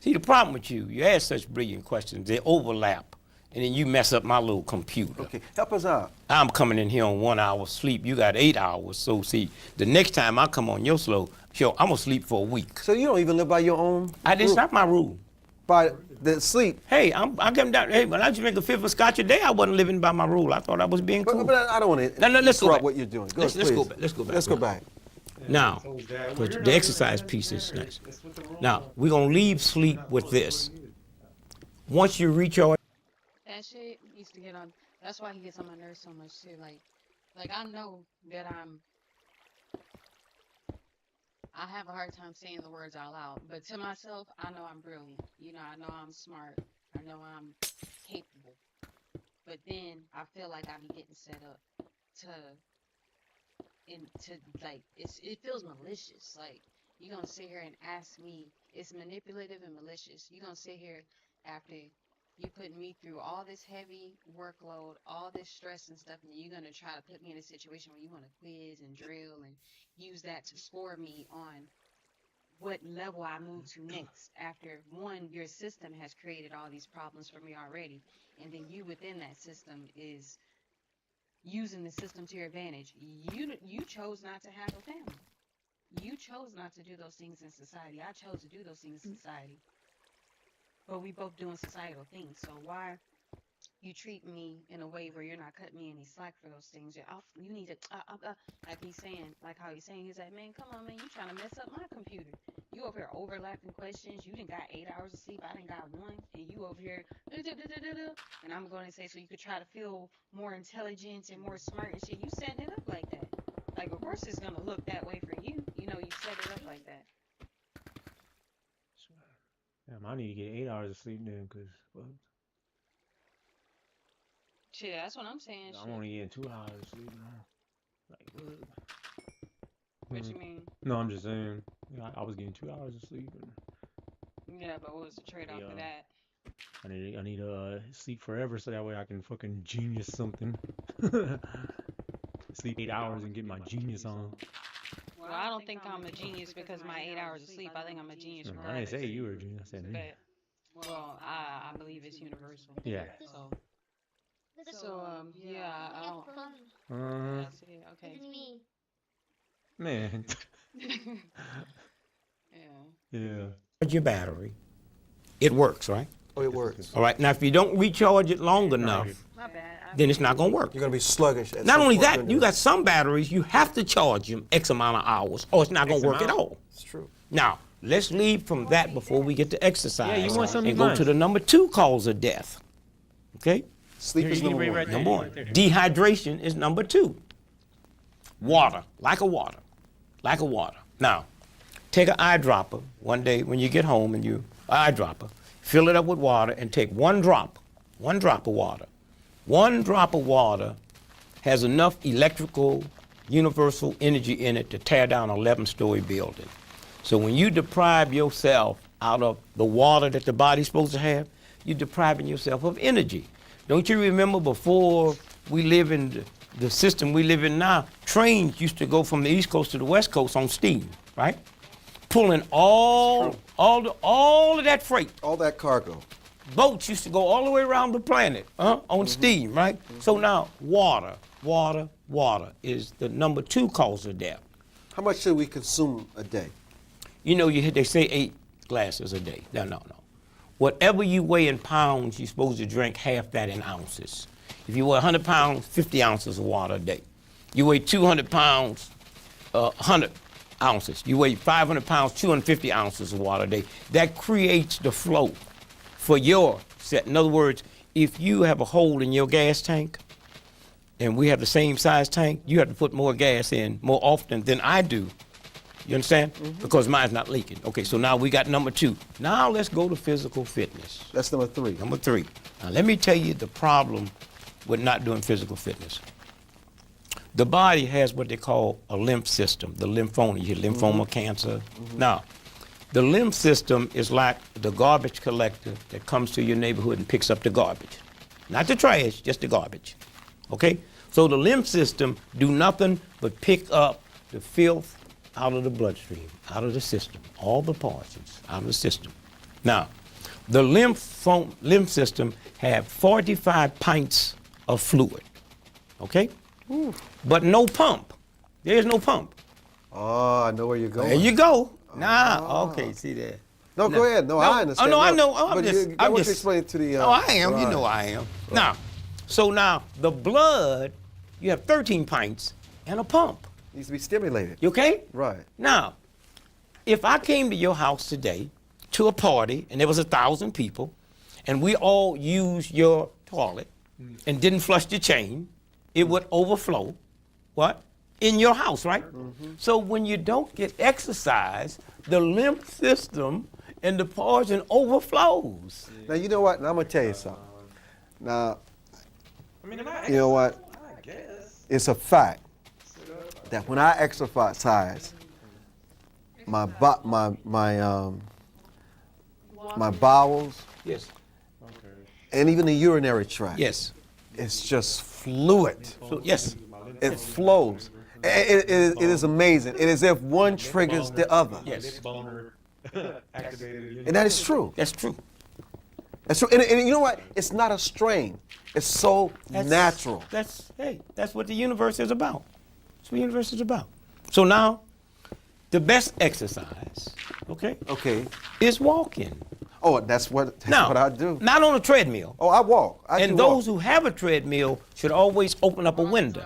See, the problem with you ask such brilliant questions. They overlap, and then you mess up my little computer. Okay, help us out. I'm coming in here on 1 hour sleep. You got 8 hours. So see, the next time I come on your show, I'm gonna sleep for a week. So you don't even live by your own? It's not my rule. By the sleep? Hey, I'm coming down. Hey, when I just drink a 5th of scotch a day, I wasn't living by my rule. I thought I was being cool. But I don't want to let's go back. What you're doing. Let's go back. Let's go back. Now, the exercise piece is nice. Now, we're going to leave sleep with this. Once you reach your... That shit used to get on... That's why he gets on my nerves so much, too. Like I know that I have a hard time saying the words out loud. But to myself, I know I'm brilliant. I know I'm smart. I know I'm capable. But then I feel like I be getting set up it feels malicious. Like, you're gonna sit here and ask me, it's manipulative and malicious. You're gonna sit here after you put me through all this heavy workload, all this stress and stuff, and you're gonna try to put me in a situation where you want to quiz and drill and use that to score me on what level I move to next. After one, your system has created all these problems for me already, and then you within that system is using the system to your advantage. You chose not to have a family. You chose not to do those things in society. I chose to do those things in society. But we both doing societal things. So why you treat me in a way where you're not cutting me any slack for those things? You need to, like he's saying, like how he's saying, he's like, man, come on, man, you trying to mess up my computer. You over here overlapping questions. You didn't got 8 hours of sleep. I didn't got 1. And you over here, and I'm going to say, so you could try to feel more intelligent and more smart and shit. You setting it up like that. Like, of course it's going to look that way for you. You set it up like that. Damn, I need to get 8 hours of sleep then, because shit, that's what I'm saying. I'm only getting 2 hours of sleep now. Like, what? What you mean? No, I'm just saying. I was getting 2 hours of sleep. Yeah, but what was the trade-off of that? I need to sleep forever so that way I can fucking genius something. Sleep 8 hours and get my genius on. Well, I don't think I'm a genius because of my 8 hours of sleep. I think I'm a genius. No, I didn't say you were a genius. I said me. Well, I believe it's universal. Yeah. So yeah, I don't. That's it. Okay. Man. Yeah. Charge your battery. It works, right? Oh, it works. All right. Now, if you don't recharge it long enough, then it's not going to work. You're going to be sluggish. Not only that, you got some batteries, you have to charge them X amount of hours, or it's not going to work at all. It's true. Now, let's leave from that before we get to exercise. Yeah, you want something and go to the number 2 cause of death. Okay? Sleep is number 1. Number 1. Dehydration is number 2. Water, like a water. Now, take an eyedropper one day when you get home and eyedropper, fill it up with water and take one drop of water. 1 drop of water has enough electrical universal energy in it to tear down an 11-story building. So when you deprive yourself out of the water that the body's supposed to have, you're depriving yourself of energy. Don't you remember before we live in the system we live in now, trains used to go from the East Coast to the West Coast on steam, right? Pulling all of that freight. All that cargo. Boats used to go all the way around the planet on steam, right? So now water is the number 2 cause of death. How much should we consume a day? You know, they say 8 glasses a day. No. Whatever you weigh in pounds, you're supposed to drink half that in ounces. If you weigh 100 pounds, 50 ounces of water a day. You weigh 200 pounds, 100 ounces. You weigh 500 pounds, 250 ounces of water a day. That creates the flow for your set. In other words, if you have a hole in your gas tank and we have the same size tank, you have to put more gas in more often than I do. You understand? Because mine's not leaking. Okay, so now we got number 2. Now let's go to physical fitness. That's number 3. Number 3. Now let me tell you the problem with not doing physical fitness. The body has what they call a lymph system, the lymphoma. You hear lymphoma, cancer. Now, the lymph system is like the garbage collector that comes to your neighborhood and picks up the garbage. Not the trash, just the garbage. Okay? So the lymph system do nothing but pick up the filth out of the bloodstream, out of the system, all the poisons out of the system. Now, the lymph system have 45 pints of fluid, okay? But no pump. There's no pump. Oh, I know where you're going. There you go. Okay, see there. No, go ahead. No, I understand. Oh, no, I know. I'm just explaining to the. I am. Right. You know I am. Right. Now, so now the blood, you have 13 pints and a pump. Needs to be stimulated. You okay? Right. Now, if I came to your house today to a party and there was 1,000 people and we all used your toilet and didn't flush the chain, it would overflow, what? In your house, right? So when you don't get exercise, the lymph system and the poison overflows. Now, you know what? Now, I'm going to tell you something. Now, you know what? It's a fact that when I exercise, my bowels, yes, and even the urinary tract, yes, it's just fluid. So, yes, it flows. It is amazing. It is as if one triggers the other. Yes, and that is true. That's true. That's true. And you know what? It's not a strain. It's so natural. That's what the universe is about. That's what the universe is about. So now, the best exercise, okay, is walking. Oh, that's what I do. Not on a treadmill. Oh, I walk. And those who have a treadmill should always open up a window.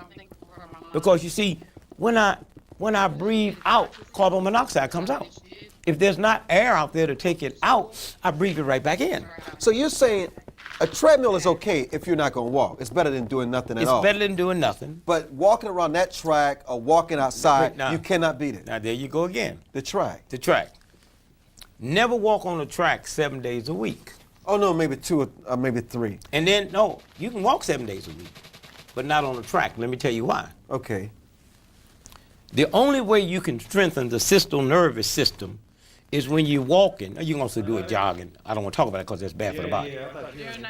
Because you see, when I breathe out, carbon monoxide comes out. If there's not air out there to take it out, I breathe it right back in. So you're saying a treadmill is okay if you're not going to walk. It's better than doing nothing at all. It's better than doing nothing. But walking around that track or walking outside, you cannot beat it. Now, there you go again. The track. The track. Never walk on the track 7 days a week. Oh, no, maybe 2 or maybe 3. And then, no, you can walk 7 days a week, but not on the track. Let me tell you why. Okay. The only way you can strengthen the central nervous system is when you're walking. You can also do it jogging. I don't want to talk about it because that's bad for the body.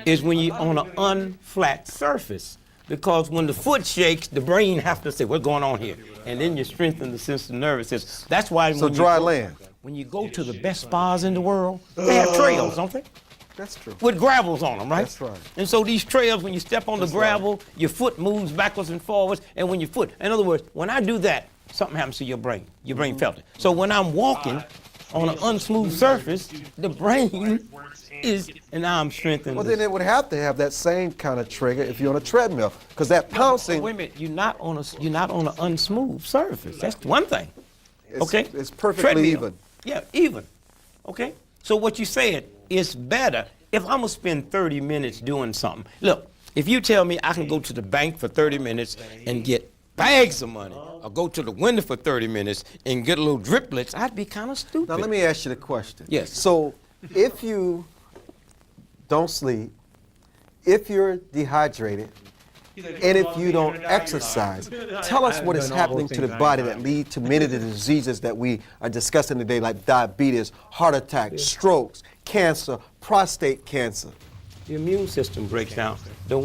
Is when you're on an unflat surface. Because when the foot shakes, the brain has to say, what's going on here? And then you strengthen the central nervous system. That's why land. When you go to the best spas in the world, they have trails, don't they? That's true. With gravels on them, right? That's right. And so these trails, when you step on the gravel, your foot moves backwards and forwards. And when your foot, in other words, when I do that, something happens to your brain. Your brain felt it. So when I'm walking on an unsmooth surface, the brain is, and now I'm strengthening. Well, then it would have to have that same kind of trigger if you're on a treadmill, because that pouncing. Wait a minute, you're not on an unsmooth surface. That's one thing. Okay. It's perfectly even. Yeah, even. Okay. So what you said is better if I'm gonna spend 30 minutes doing something. Look, if you tell me I can go to the bank for 30 minutes and get bags of money, or go to the window for 30 minutes and get a little driplets, I'd be kind of stupid. Now let me ask you the question. Yes. So if you don't sleep, if you're dehydrated, and if you don't exercise, tell us what is happening to the body that lead to many of the diseases that we are discussing today, like diabetes, heart attack, strokes, cancer, prostate cancer. The immune system breaks down. The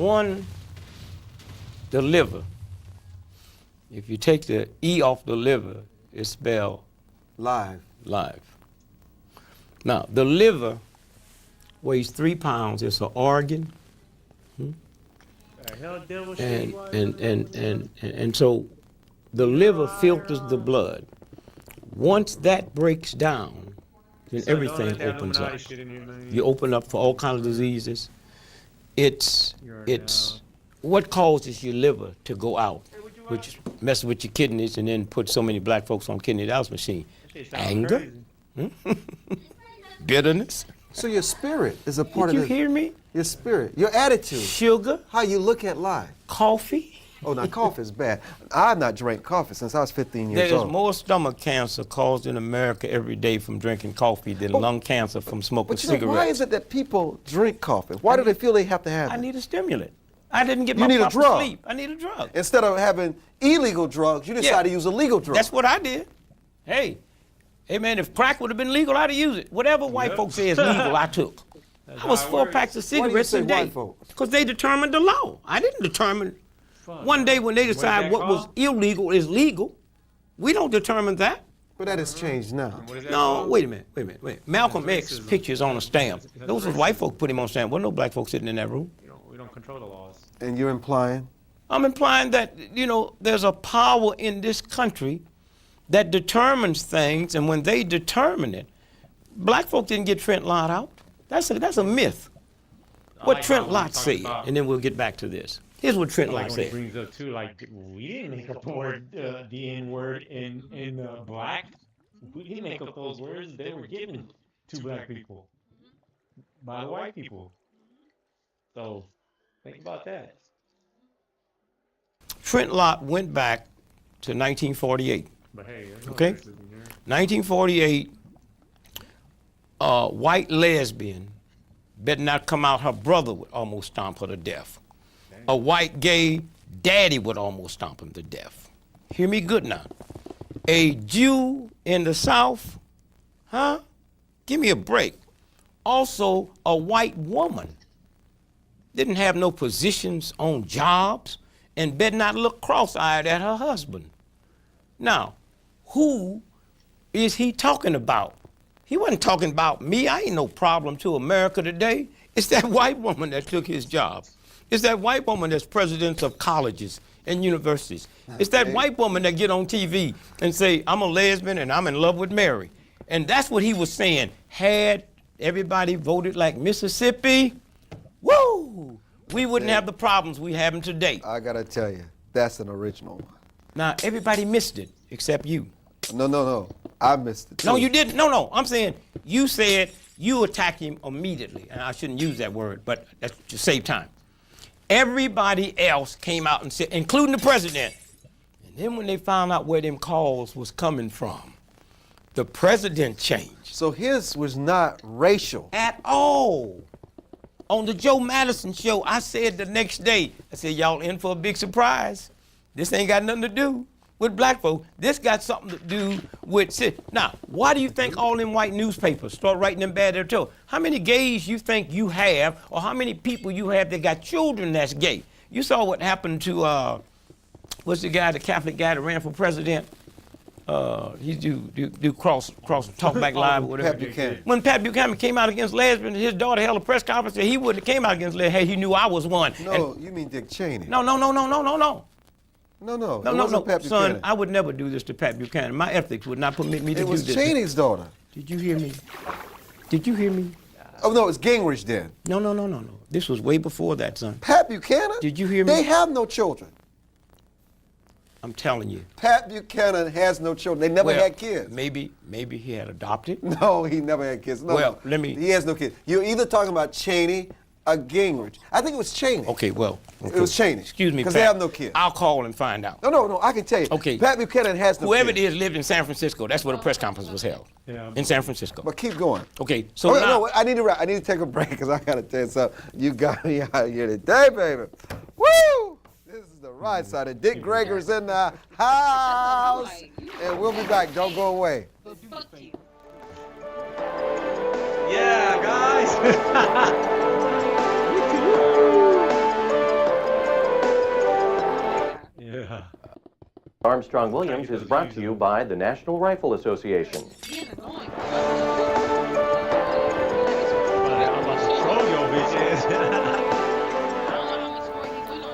liver If you take the E off the liver, it's spelled live. Live. Now, the liver weighs 3 pounds. It's an organ. And so the liver filters the blood. Once that breaks down, then everything opens up. You open up for all kinds of diseases. It's what causes your liver to go out, which messes with your kidneys and then put so many black folks on kidney dialysis machine. Anger, bitterness. So your spirit is a part Did of you hear me? Your spirit, your attitude. Sugar. How you look at life. Coffee. Oh, now coffee is bad. I've not drank coffee since I was 15 years There old. is more stomach cancer caused in America every day from drinking coffee than lung cancer from smoking But you know, cigarettes. why is it that people drink coffee? Why do they feel they have to have it? I need a stimulant. I didn't get You my need a proper drug. sleep. I need a drug. Instead of having illegal drugs, you decide to use a legal drug. That's what I did. Hey man, if crack would have been legal, I'd have used it. Whatever white folks say is legal, I took. I was 4 packs of cigarettes a day. Because they determined the law. I didn't determine. One day when they decide what was illegal is legal, we don't determine that. But that has changed now. No, wait a minute. Malcolm X pictures on a stamp. Those was white folk put him on a stamp. Wasn't no black folks sitting in that room. We don't control the laws. And you're implying? I'm implying that, there's a power in this country that determines things, and when they determine it, black folk didn't get Trent Lott out. That's a myth. What Trent Lott said, and then we'll get back to this. Here's what Trent Lott said. Brings up too, we didn't make up the word, the N word in black. We didn't make up those words. They were given to black people by the white people. So think about that. Trent Lott went back to 1948. But hey, okay, 1948. White lesbian better not come out. Her brother would almost stomp her to death. A white gay daddy would almost stomp him to death. Hear me good now. A Jew in the South, give me a break. Also, a white woman didn't have no positions on jobs and better not look cross-eyed at her husband. Now, who is he talking about? He wasn't talking about me. I ain't no problem to America today. It's that white woman that took his job. It's that white woman that's presidents of colleges and universities. It's that white woman that get on TV and say, I'm a lesbian and I'm in love with Mary. And that's what he was saying. Had everybody voted like Mississippi, woo, we wouldn't have the problems we having today. I gotta tell you, that's an original one. Now, everybody missed it except you. No. I missed it too. No, you didn't. No. I'm saying you said you attacked him immediately. And I shouldn't use that word, but that's to save time. Everybody else came out and said, including the president. And then when they found out where them calls was coming from, the president changed. So his was not racial. At all. On the Joe Madison show, I said the next day, I said, y'all in for a big surprise. This ain't got nothing to do with black folk. This got something to do with... Now, why do you think all them white newspapers start writing them bad editorial? How many gays you think you have, or how many people you have that got children that's gay? You saw what happened to, what's the guy, the Catholic guy that ran for president? He do cross talk back live or whatever. Pat Buchanan. When Pat Buchanan came out against lesbians, his daughter held a press conference and he wouldn't have came out against lesbians. Hey, he knew I was one. No, you mean Dick Cheney. No. No, it wasn't Pat Buchanan. Son, I would never do this to Pat Buchanan. My ethics would not permit me to do this. It was Cheney's daughter. Did you hear me? Did you hear me? Oh, no, it's Gingrich then. No. This was way before that, son. Pat Buchanan? Did you hear me? They have no children. I'm telling you. Pat Buchanan has no children. They never had kids. Maybe he had adopted. No, he never had kids. No, He has no kids. You're either talking about Cheney or Gingrich. I think it was Cheney. Okay, well. It was Cheney. Excuse me, because they have no kids. I'll call and find out. No, I can tell you. Okay. Pat Buchanan has no Whoever kids. it is lived in San Francisco. That's where the press conference was held. Yeah. In San Francisco. But keep going. Okay, so now. No, I need to take a break because I got to tell you something. You got me out here today, baby. Woo! This is the right side. And Dick Greger's in the house. And we'll be back. Don't go away. Yeah, guys. Yeah. Armstrong Williams is brought to you by the National Rifle Association.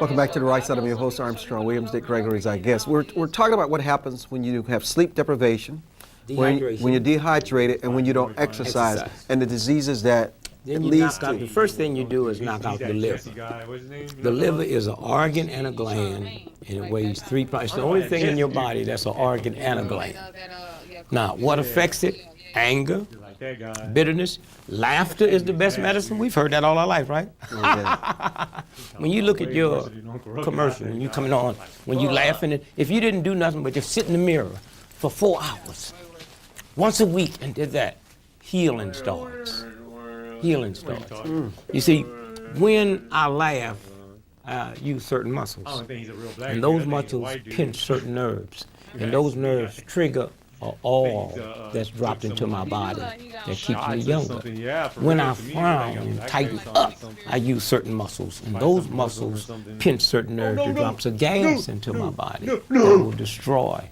Welcome back to The Right Side. I'm your host, Armstrong Williams. Dick Gregory is our guest. We're talking about what happens when you have sleep deprivation, when you're dehydrated, and when you don't exercise, and the diseases that it leads to. The first thing you do is knock out the liver. The liver is an organ and a gland, and it weighs 3 pounds. It's the only thing in your body that's an organ and a gland. Now, what affects it? Anger, bitterness, laughter is the best medicine. We've heard that all our life, right? When you look at your commercial, when you coming on, when you laughing, if you didn't do nothing but just sit in the mirror for 4 hours, once a week, and did that, healing starts. Healing starts. You see, when I laugh, I use certain muscles, and those muscles pinch certain nerves, and those nerves trigger all that's dropped into my body that keeps me younger. When I frown and tighten up, I use certain muscles, and those muscles pinch certain nerves that drops of gas into my body that will destroy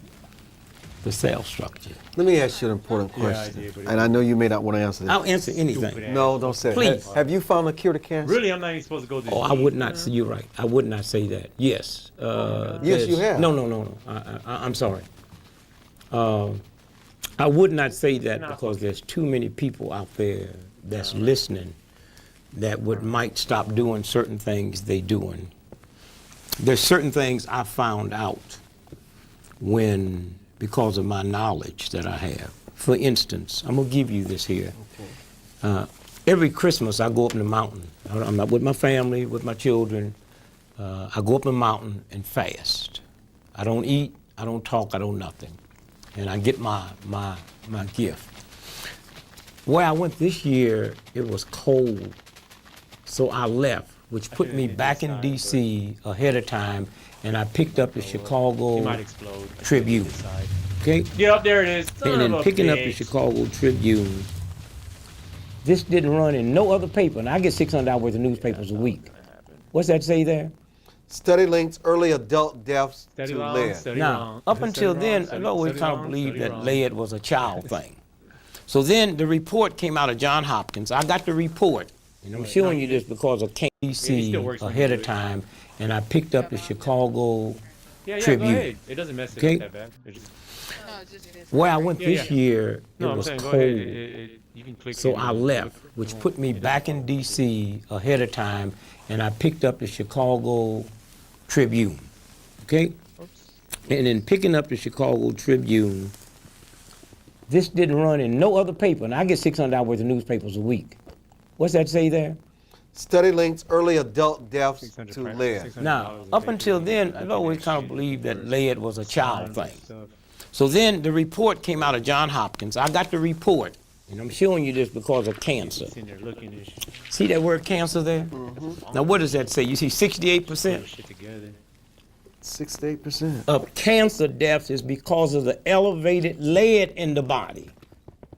the cell structure. Let me ask you an important question, and I know you may not want to answer this. I'll answer anything. No, don't say it. Please. Have you found a cure to cancer? Really, I'm not even supposed to go this. Oh, I would not say, you're right. I would not say that. Yes. Yes, you have. No. I'm sorry. I would not say that because there's too many people out there that's listening that might stop doing certain things they doing. There's certain things I found out because of my knowledge that I have. For instance, I'm gonna give you this here. Every Christmas I go up in the mountain. I'm not with my family, with my children. I go up in the mountain and fast. I don't eat, I don't talk, I don't nothing. And I get my gift. Where I went this year, it was cold, so I left, which put me back in D.C. ahead of time, and I picked up the Chicago Tribune. Okay? Yeah, there it is. And then picking up the Chicago Tribune, this didn't run in no other paper, and I get $600 worth of newspapers a week. What's that say there? Study links early adult deaths to lead. Now, up until then, I always kind of believed that lead was a child thing. So then the report came out of Johns Hopkins. I got the report, and I'm showing you this because of KC ahead of time, and I picked up the Chicago Tribune. It doesn't mess okay? that bad. Where I went this year, it was cold, so I left, which put me back in D.C. ahead of time, and I picked up the Chicago Tribune, okay? And in picking up the Chicago Tribune, this didn't run in no other paper, and I get $600 worth of newspapers a week. What's that say there? Study links early adult deaths to lead. Now, up until then, I've always kind of believed that lead was a child thing. So then the report came out of Johns Hopkins. I got the report, and I'm showing you this because of cancer. See that word cancer there? Now, what does that say? You see 68%? 68% of cancer deaths is because of the elevated lead in the body.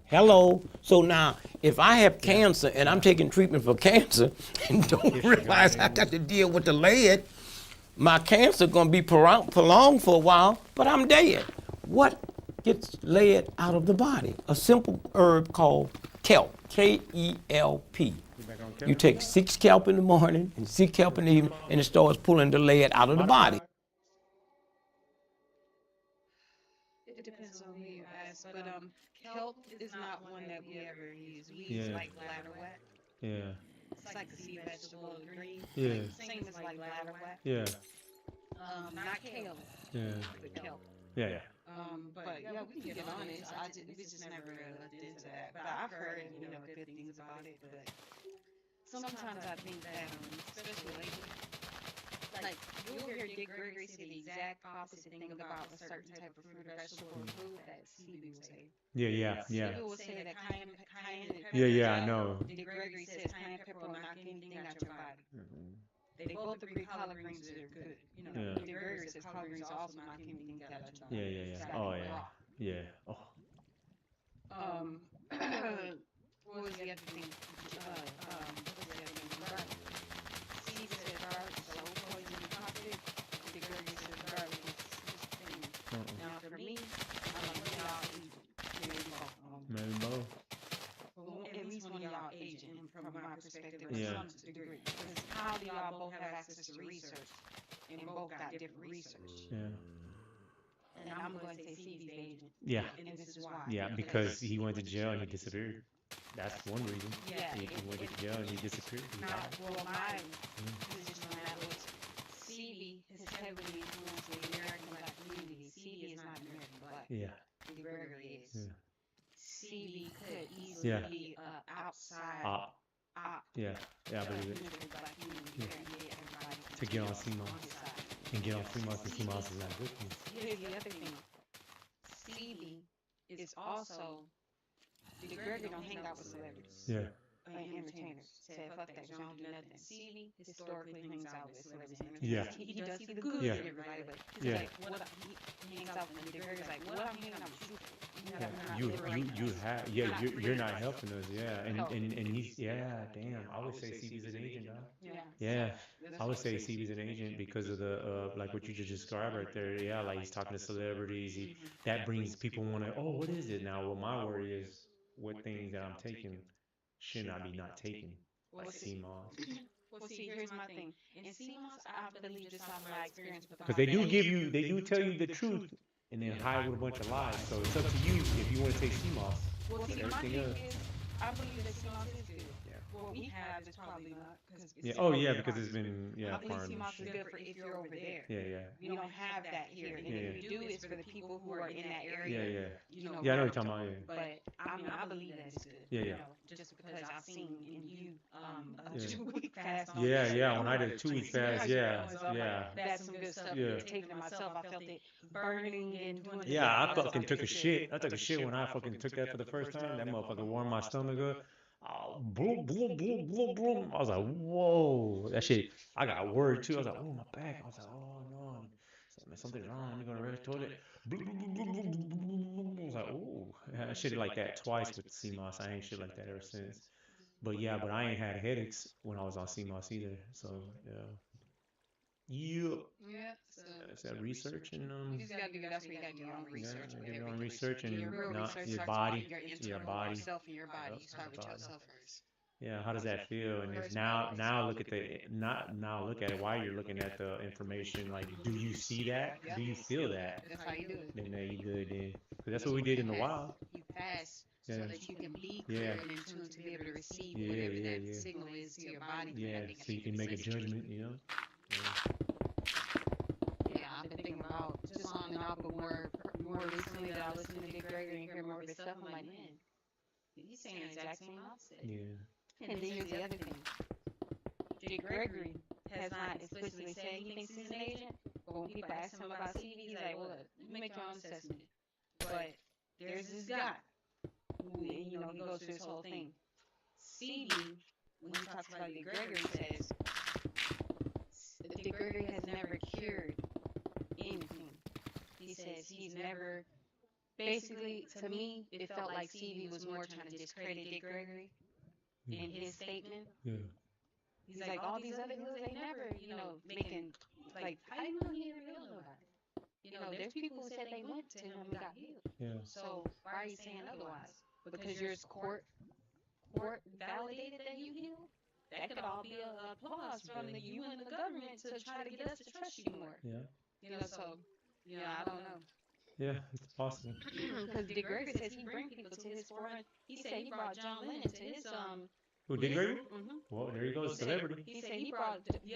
Hello. So now, if I have cancer and I'm taking treatment for cancer and don't realize I got to deal with the lead, my cancer gonna be prolonged for a while, but I'm dead. What gets lead out of the body? A simple herb called kelp, K-E-L-P. You take 6 kelp in the morning and 6 kelp in the evening, and it starts pulling the lead out of the body. It depends on who you ask, but kelp is not one that we ever use. We use like bladderwrack. Yeah. It's like a sea vegetable, green. Yeah. Same as like bladderwrack. Yeah. Not kale. Yeah. But kelp. Yeah. But yeah, we can get on it. We just never looked into that. But I've heard, good things about it. But sometimes I think that, especially lately, like you'll hear Dick Gregory say the exact opposite thing about a certain type of fruit or vegetable or food that Stevie will say. Yeah. Stevie will say that cayenne pepper. Yeah, I know. Dick Gregory says cayenne pepper will knock anything out your body. They both agree collard greens are good. Dick Gregory says collard greens also knock anything out your body. Yeah. Oh, yeah. Oh. What was the other thing? Garlic. Steve said garlic is so poison in pocket. Dick Gregory says garlic is for me, I'm like, y'all agent. Maybe both. Well, at least one of y'all agent, and from my perspective, or Yeah. some degree. Because how do y'all both have access to research? And both got different research. Yeah. And I'm going to say Stevie's the agent. Yeah. And this is why. Yeah, because he went to jail and he disappeared. That's one reason. Yeah. He went to jail and he disappeared. He died. Well, my position on that was Stevie has heavily influenced the American black community. Stevie is not American black. Yeah. Gregory is. Yeah. Stevie could easily be outside. Yeah. Yeah, I believe it. Yeah. To get on CMOS. And get on CMOS and CMOS is not good for you. Here's the other thing. Stevie is also, Gregory don't hang out with celebrities. Yeah. Entertainers. Said, fuck that, you don't do nothing. Stevie historically hangs out with celebrities and Yeah. entertainers. He does see the good Yeah. in everybody, but he's Yeah. like, he hangs out with them. Gregory's like, what I'm hanging out with you for? You're not helping us, yeah, and he's, yeah, damn, I would say CB's an agent, dog. Yeah, I would say CB's an agent because of the like what you just described right there. Yeah, like he's talking to celebrities. That brings people want to, oh, what is it now? Well, my worry is what things that I'm taking should I be not taking, like CMOS. Well, see, here's my thing. In CMOS, I believe just off my experience with the Because they do tell you the truth and then hide with a bunch of lies. So it's up to you if you want to take CMOS. Well, see, my everything thing else. is, I believe that CMOS is good. What we have is probably not. Yeah. Oh yeah, because it's been I believe farmed. CMOS is good for if you're over there. Yeah. We don't have that here. And if we do, it's for the people who are in that area. Yeah. You know, Yeah, I know what you're talking about. Yeah. But I mean, I believe that it's good. Yeah. You know, just because I've seen in you a 2-week fast. On Yeah. When I did a 2-week fast, yeah. That's some good stuff. Yeah. Taking it myself, I felt it burning and doing. Yeah, I fucking took a shit. I took a shit when I fucking took that for the first time. That motherfucker warmed my stomach up. Oh, boom, boom, boom, boom, boom. I was like, whoa, that shit. I got worried too. I was like, oh, my back. I was like, oh no, man, something's wrong. Let me go to the toilet. I was like, oh, I shit like that twice with CMOS. I ain't shit like that ever since. But yeah, but I ain't had headaches when I was on CMOS either. So yeah. Yeah. It's that research and you just gotta do. That's what you gotta do your own research. do your own research and your real not research your starts body, with your internal your body. yourself and your body. You start with yourself first. Yeah, how does that feel? And if now look at look at it while you're looking at the information. Like, do you see that? Do you feel that? That's how you do it. Then there you good. Then 'cause that's what we did in the wild. You pass so Yeah. that you can be clear and in tune to be able to receive whatever that signal is to your body. Yeah, so you can make a judgment. You know. Yeah, I've been thinking about just on and off, but more recently that I listen to Big Gregory and hear more of his stuff. I'm like, man, he's saying the exact same opposite. Yeah. And then here's the other thing. Dick Gregory has not explicitly said he thinks he's an agent, but when people ask him about CV, he's like, well, look, you make your own assessment. But there's this guy who, you know, he goes through this whole thing. CV, when he talks about Dick Gregory, says Dick Gregory has never cured anything. He says he's never, basically, to me, it felt like CV was more trying to discredit Dick Gregory in his statement. Yeah. He's like, all these other healers, they never, you know, making, like, how do you know he didn't heal nobody? You know, there's people who said they went to him and got healed. Yeah. So why are you saying otherwise? Because yours court validated that you healed? That could all be a applause from the you and the government to try to get us to trust you more. Yeah. You know, so, you know, I don't know. Yeah, it's possible. Because Dick Gregory says he bring people to his foreign. He said he brought John Lennon to his Who, Dick Gregory? Mm-hmm. Well, there you go, celebrity. He said he brought, he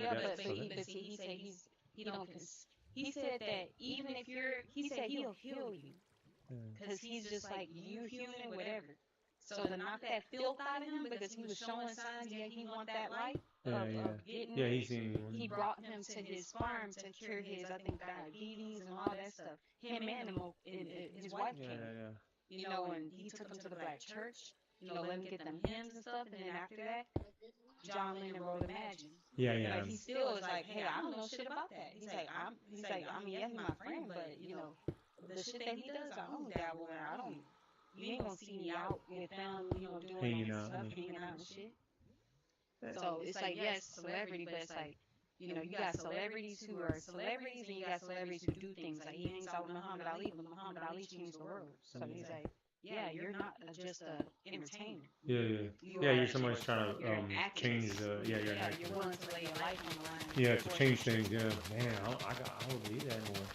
said he don't. He said that even if he said he'll heal you, because he's just like you human, whatever. So to knock that filth out of him, because he was showing signs that he want that life of getting. Yeah, he's seen. He brought him to his farm to cure his, I think, diabetes and all that stuff. Him and his wife came. Yeah. You know, and he took him to the black church. You know, let him get them hymns and stuff, and then after that, John Lennon wrote Imagine. Yeah. Like, he still is like, hey, I don't know shit about that. He's like, I mean, yeah, he's my friend, but, you know, the shit that he does, I don't dabble in. You ain't gonna see me out with them, you know, doing Hanging that out, stuff, hanging out and shit. So it's like, yes, celebrity, but it's like, you know, you got celebrities who are celebrities, and you got celebrities who do things. Like, he hangs out with Muhammad Ali, but Muhammad Ali changed the world. So he's like, yeah, you're not just a entertainer. You're somebody's trying to change the. Yeah, you're an actor. You're willing to lay your life on the line. Yeah, to change things. Yeah, man, I don't believe that anymore.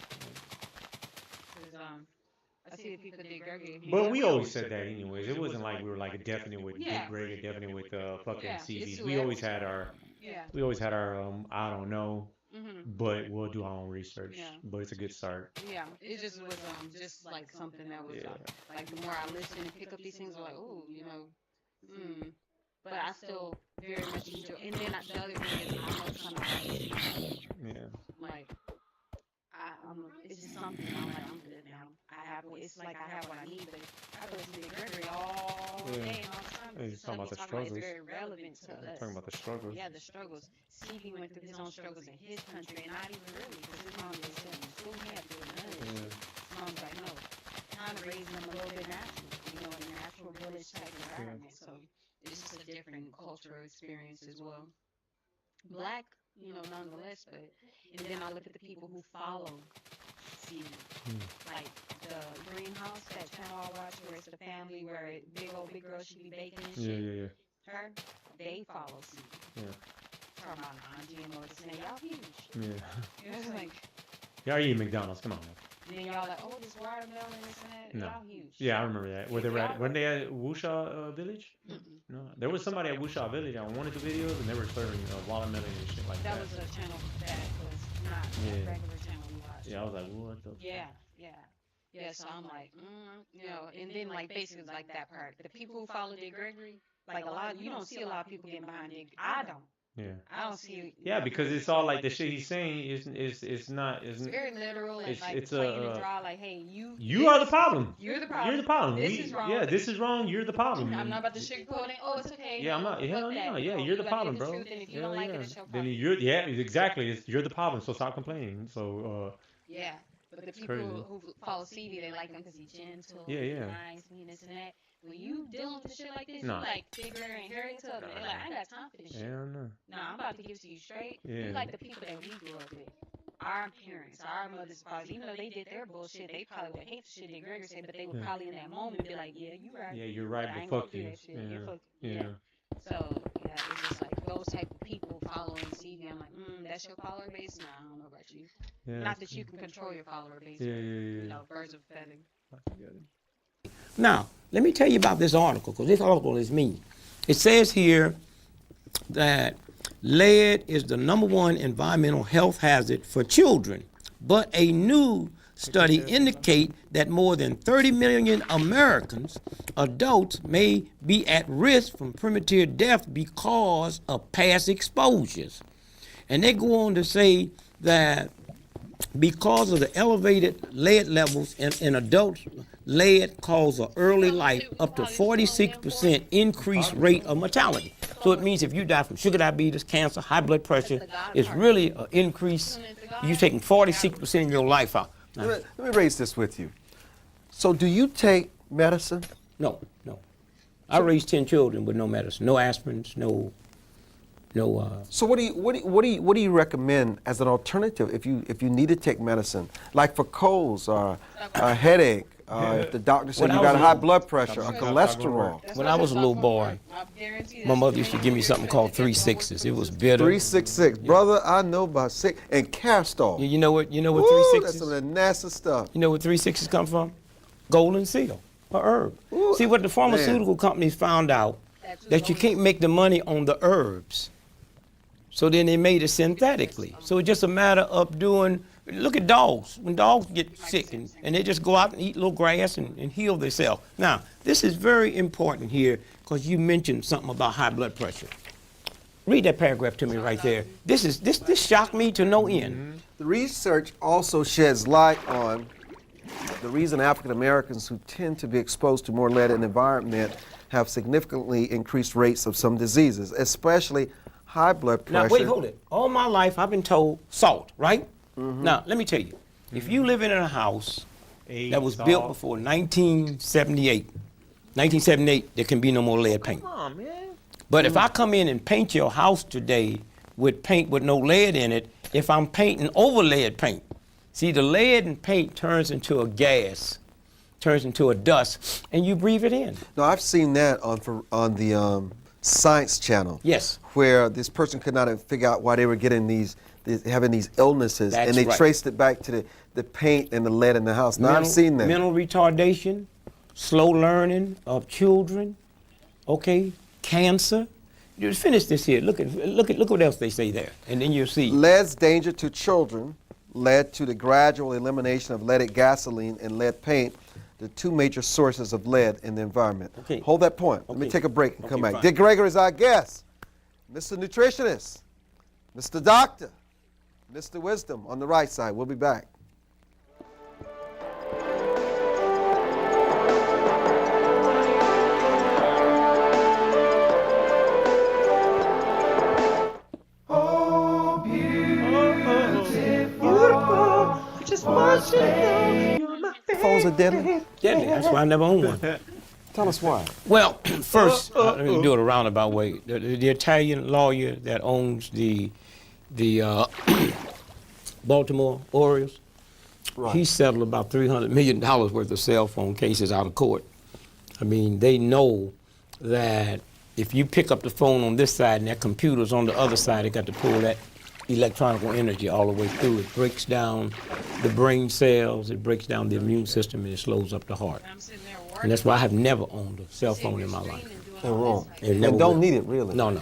I see that people did Gregory. But we always said that anyways. It wasn't like we were like a definite with Dick Greg, a definite with fucking CVs. We always had our. We always had our I don't know. But we'll do our own research. But it's a good start. Yeah, it just was just like something that was like the more I listen and pick up these things, I'm like, oh, you know, but I still very much enjoy. And then the other thing is, I'm not trying to like, it's just something I'm like, I'm good now. It's like I have what I need, but I go to Gregory all day and all the time. He's talking about the struggles. It's very relevant to us. Talking about the struggles. Yeah, the struggles. Stevie went through his own struggles in his country, and not even really, because his mom was sent to school. He had to do none of this. His mom's like, no, kind of raising him a little bit naturally, you know, in a natural village type environment. So it's just a different cultural experience as well. Black, you know, nonetheless, but, and then I look at the people who follow Stevie. Like the greenhouse, that channel I watch where it's the family, where big girl, she be baking and shit. Her, they follow Stevie. Talking about non-GMO, this and that. Y'all huge. It's like, Y'all eat McDonald's, come on. And then y'all like, oh, this watermelon, this and that. No. Y'all huge. Yeah, I remember that. When they at Wusha Village? No, there was somebody at Wusha Village. I wanted the videos, and they were serving watermelon and shit like that. That was a channel that was not a regular channel we watched. Yeah, I was like, what the? Yeah. So I'm like, you know, and then like basically like that part. The people who follow Dick Gregory, like you don't see a lot of people getting behind Dick. I don't. Yeah. I don't see. Yeah, because it's all like the shit he's saying is not. It's very literal and like it's playing the draw. Like, hey, you are the problem. You're the problem. You're the problem. This is wrong. Yeah, this is wrong. You're the problem. I'm not about to sugarcoat it. Oh, it's okay. Yeah, I'm not. Hell no. Yeah, you're the problem, bro. And if you don't like it, it's your Then problem. exactly. You're the problem. So stop complaining. So. Yeah. But the people who follow Stevie, they like him because he's gentle, nice, and this and that. When you dealing with shit like this, you like Big Bird and Harry Tubman. They're like, I ain't got time for this shit. Nah, I'm about to give it to you straight. You like the people that we grew up with. Our parents, our mothers, fathers, even though they did their bullshit, they probably would hate the shit that Gregory said, but they would probably in that moment be like, yeah, you right. Yeah, you're right, but fuck you. So, it's just like those type of people following Stevie. I'm like, that's your follower base? Nah, I don't know about you. Not that you can control your follower base. You know, birds of a feather. Now, let me tell you about this article, because this article is me. It says here that lead is the #1 environmental health hazard for children, but a new study indicates that more than 30 million Americans, adults, may be at risk from premature death because of past exposures. And they go on to say that because of the elevated lead levels in adults, lead causes early life up to 46% increased rate of mortality. So it means if you die from sugar diabetes, cancer, high blood pressure, it's really an increase. You're taking 46% of your life out. Let me raise this with you. So do you take medicine? No. I raised 10 children with no medicine, no aspirins, no. So what do you recommend as an alternative if you need to take medicine, like for colds or a headache? If the doctor said you got high blood pressure or cholesterol. When I was a little boy, my mother used to give me something called 3-6s. It was bitter. 3-6-6, brother. I know about 6 and castor. You know what 3-6s? That's some of the nasty stuff. You know where 3-6s come from? Golden seal, a herb. Ooh, see what the pharmaceutical companies found out that you can't make the money on the herbs. So then they made it synthetically. So it's just a matter of doing. Look at dogs. When dogs get sick and they just go out and eat little grass and heal themselves. Now, this is very important here because you mentioned something about high blood pressure. Read that paragraph to me right there. This shocked me to no end. The research also sheds light on the reason African Americans who tend to be exposed to more lead in the environment have significantly increased rates of some diseases, especially high blood pressure. Now, wait, hold it. All my life I've been told salt, right? Now, let me tell you, if you live in a house that was built before 1978, there can be no more lead paint. Come on, man. But if I come in and paint your house today with paint with no lead in it if I'm painting over lead paint. See, the lead in paint turns into a gas, turns into a dust, and you breathe it in. No, I've seen that on the Science Channel. Yes. Where this person could not figure out why they were getting having these illnesses, That's and they right. traced it back to the paint and the lead in the house. Now I've seen that. Mental retardation, slow learning of children, okay, cancer. Just finish this here. Look what else they say there, and then you'll see. Lead's danger to children led to the gradual elimination of leaded gasoline and lead paint, the two major sources of lead in the environment. Okay. Hold that point. Let me take a break and come back. Dick Gregory is our guest. Mr. Nutritionist, Mr. Doctor, Mr. Wisdom on the right side. We'll be back. Phones are deadly? Deadly, that's why I never own one. Tell us why. Well, first, let me do it a roundabout way. The Italian lawyer that owns the Baltimore Orioles, he settled about $300 million worth of cell phone cases out of court. I mean, they know that if you pick up the phone on this side and that computer's on the other side, they got to pull that electronical energy all the way through. It breaks down the brain cells, it breaks down the immune system, and it slows up the heart. And that's why I have never owned a cell phone in my life. They're wrong. It And never don't will. need it, really. No.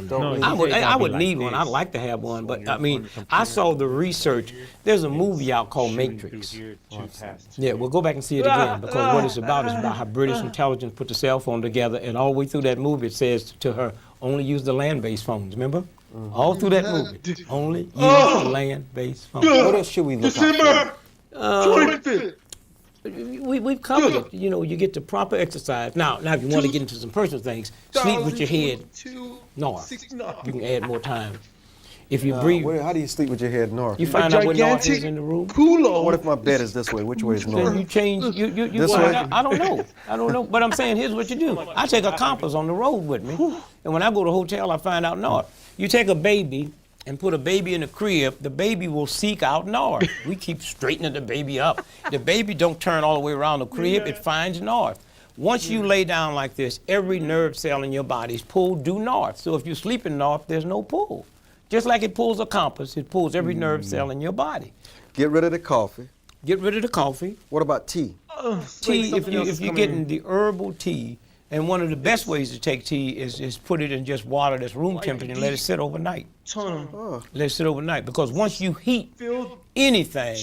Don't I would need one. I'd like to have one, but I mean, I saw the research. There's a movie out called Matrix. Yeah, we'll go back and see it again, because what it's about is about how British intelligence put the cell phone together, and all the way through that movie it says to her, only use the land-based phones, remember? All through that movie, only use the land-based phones. What else should we look out for? 25th. We've covered it. You know, you get the proper exercise. Now, if you want to get into some personal things, sleep with your head north. You can add more time. If you breathe, how do you sleep with your head north? you find out where north is in the room. What if my bed is this way? Which way is north? Then you change. You This way? I don't know. But I'm saying, here's what you do. I take a compass on the road with me, and when I go to a hotel, I find out north. You take a baby and put a baby in a crib, the baby will seek out north. We keep straightening the baby up. The baby don't turn all the way around the crib, it finds north. Once you lay down like this, every nerve cell in your body is pulled due north. So if you sleep in north, there's no pull. Just like it pulls a compass, it pulls every nerve cell in your body. Get rid of the coffee. Get rid of the coffee. What about tea? Tea, if you're getting the herbal tea, and one of the best ways to take tea is put it in just water that's room temperature and let it sit overnight. Let it sit overnight, because once you heat anything,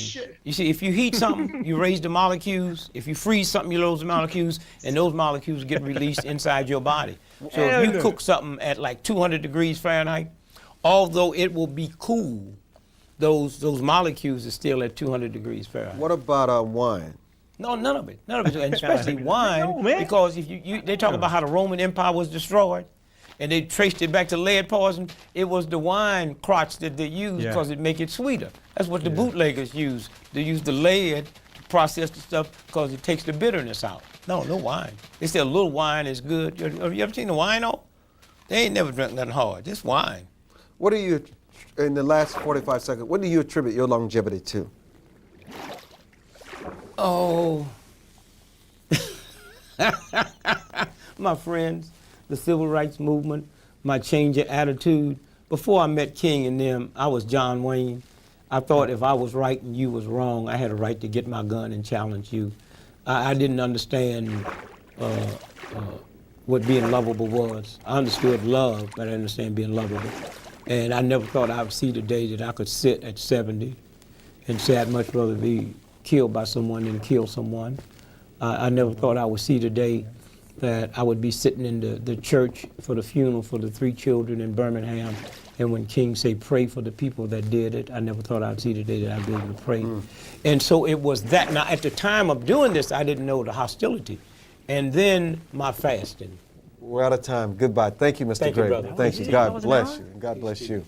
you see, if you heat something, you raise the molecules. If you freeze something, you lose the molecules, and those molecules get released inside your body. So if you cook something at like 200 degrees Fahrenheit, although it will be cool, those molecules are still at 200 degrees Fahrenheit. What about wine? No, none of it, and especially wine, because if they talk about how the Roman Empire was destroyed, and they traced it back to lead poison. It was the wine crotch that they used because it make it sweeter. That's what the bootleggers use. They use the lead to process the stuff because it takes the bitterness out. No wine. They say a little wine is good. Have you ever seen the wino? They ain't never drank nothing hard. Just wine. What do you, in the last 45 seconds, what do you attribute your longevity to? Oh, my friends, the civil rights movement, my change of attitude. Before I met King and them, I was John Wayne. I thought if I was right and you was wrong, I had a right to get my gun and challenge you. I didn't understand what being lovable was. I understood love, but I didn't understand being lovable. And I never thought I would see the day that I could sit at 70 and say I'd much rather be killed by someone than kill someone. I never thought I would see the day that I would be sitting in the church for the funeral for the 3 children in Birmingham, and when King said, pray for the people that did it, I never thought I'd see the day that I'd be able to pray. And so it was that. Now, at the time of doing this, I didn't know the hostility. And then my fasting. We're out of time. Goodbye. Thank you, Mr. Gray. Brother. Thank you. God bless you. God bless you.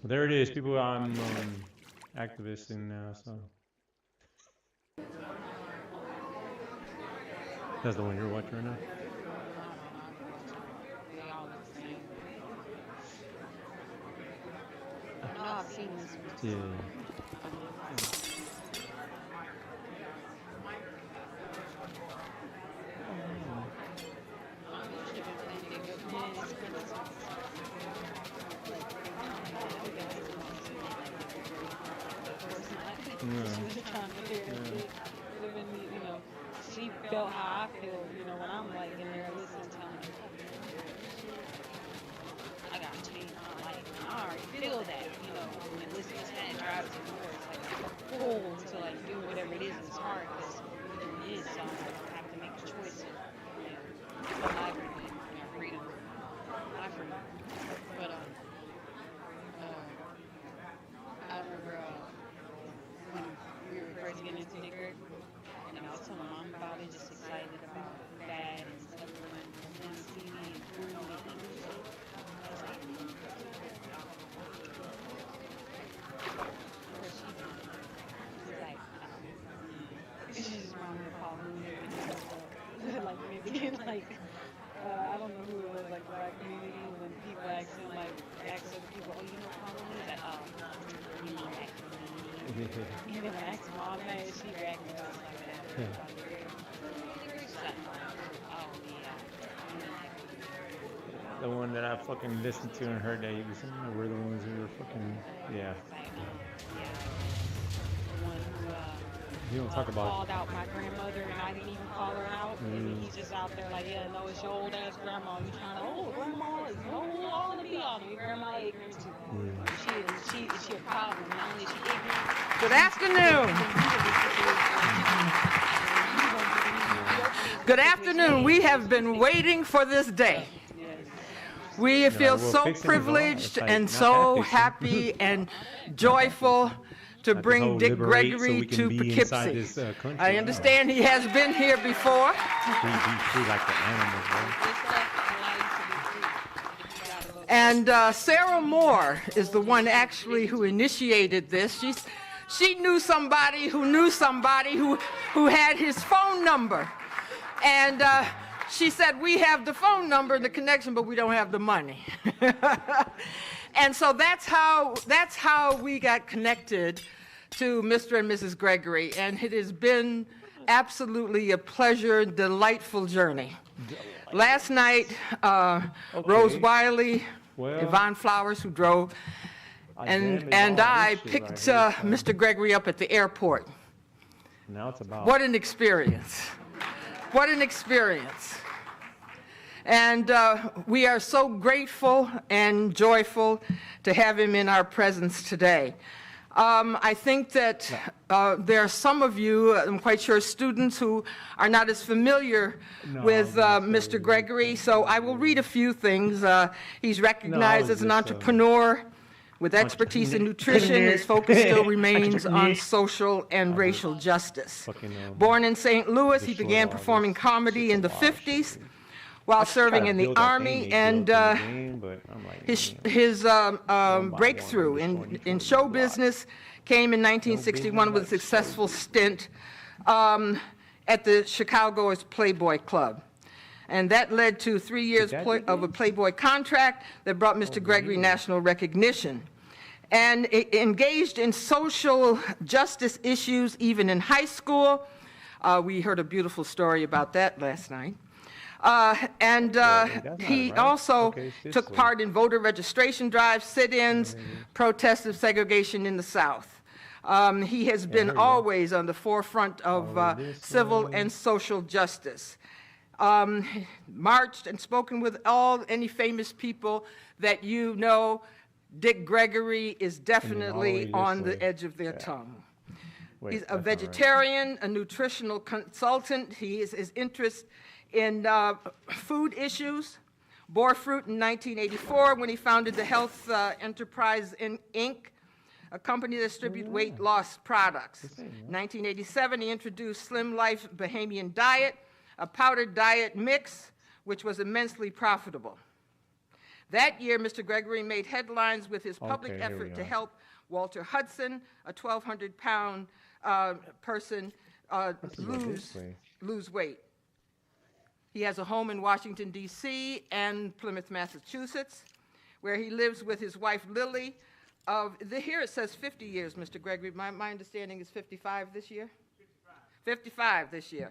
There it is, people. I'm activist thing now, so. That's the one you're watching right now? They all look the same. I know I've seen this one. Yeah. She felt how I feel, when I'm like in there listening to me. I got changed. I'm like, I already feel that, and listening to that and driving to the work. It's like a pull to like do whatever it is. It's hard because it is so hard. I have to make choices. My liberty, freedom. My freedom. But I remember when we were first getting into Nicker, and I was telling Mom about it, just excited about that and stuff, and then see me and food and eating. I was like, where's she been? She's like, she just reminded me of Paul Mooney. Like, maybe, like, I don't know who it was, like, black community, when people ask him, like, ask other people, oh, you know Paul Mooney? He's like, oh, you know that community. And then when I asked Mom that, she reacted to us like that. The one that I fucking listened to and heard that he was saying, we're the ones who were fucking, yeah. You don't talk about called out my grandmother and I didn't even call her out. And he's just out there like, yeah, no, it's your old ass grandma. You trying to, oh, grandma is all to be on you. Grandma ignorant too. She a problem. Not only is she ignorant. Good afternoon. Good afternoon. We have been waiting for this day. We feel so privileged and so happy and joyful to bring Dick Gregory to Poughkeepsie. I understand he has been here before. And Sarah Moore is the one actually who initiated this. She knew somebody who had his phone number. And she said, we have the phone number and the connection, but we don't have the money. And so that's how we got connected to Mr. and Mrs. Gregory, and it has been absolutely a pleasure, delightful journey. Last night, Rose Wiley, Yvonne Flowers, who drove, and I picked Mr. Gregory up at the airport. Now it's about. What an experience. What an experience. And we are so grateful and joyful to have him in our presence today. I think that there are some of you, I'm quite sure students, who are not as familiar with Mr. Gregory, so I will read a few things. He's recognized as an entrepreneur with expertise in nutrition. His focus still remains on social and racial justice. Born in St. Louis, he began performing comedy in the 50s. While serving in the Army, and his breakthrough in show business came in 1961 with a successful stint at the Chicago's Playboy Club. And that led to 3 years of a Playboy contract that brought Mr. Gregory national recognition. And engaged in social justice issues even in high school. We heard a beautiful story about that last night. He also took part in voter registration drives, sit-ins, protests of segregation in the South. He has been always on the forefront of civil and social justice. Marched and spoken with any famous people that you know. Dick Gregory is definitely on the edge of their tongue. He's a vegetarian, a nutritional consultant. His interest in food issues bore fruit in 1984 when he founded the Health Enterprise Inc., a company that distributes weight loss products. In 1987, he introduced Slim Life Bahamian Diet, a powdered diet mix, which was immensely profitable. That year, Mr. Gregory made headlines with his public Okay, here we effort to are. help Walter Hudson, a 1,200-pound person, lose weight. He has a home in Washington, D.C. and Plymouth, Massachusetts, where he lives with his wife, Lily. Here it says 50 years, Mr. Gregory. My understanding is 55 this year? 55 this year.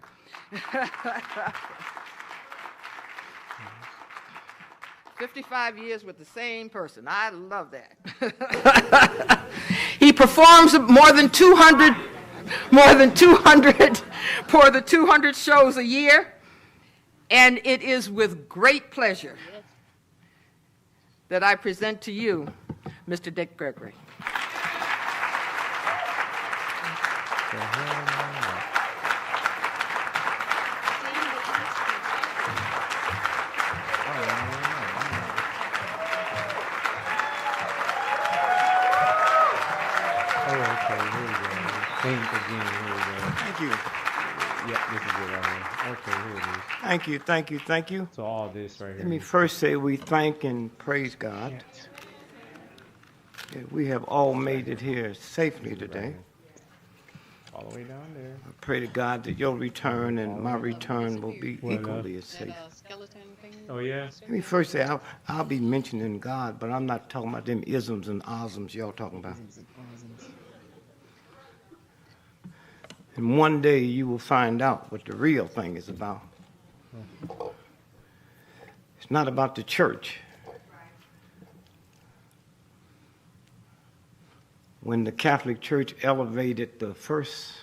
55 years with the same person. I love that. He performs more than 200 shows a year, and it is with great pleasure that I present to you Mr. Dick Gregory. Thank you. Yeah, this is it right here. Okay, here it is. Thank you, thank you, thank you. So all this right here. Let me first say we thank and praise God. that we have all made it here safely today. All the way down there. I pray to God that your return and my return will be equally as safe. Oh, yeah? Let me first say, I'll be mentioning God, but I'm not talking about them isms and osms y'all talking about. And one day you will find out what the real thing is about. It's not about the church. When the Catholic Church elevated the first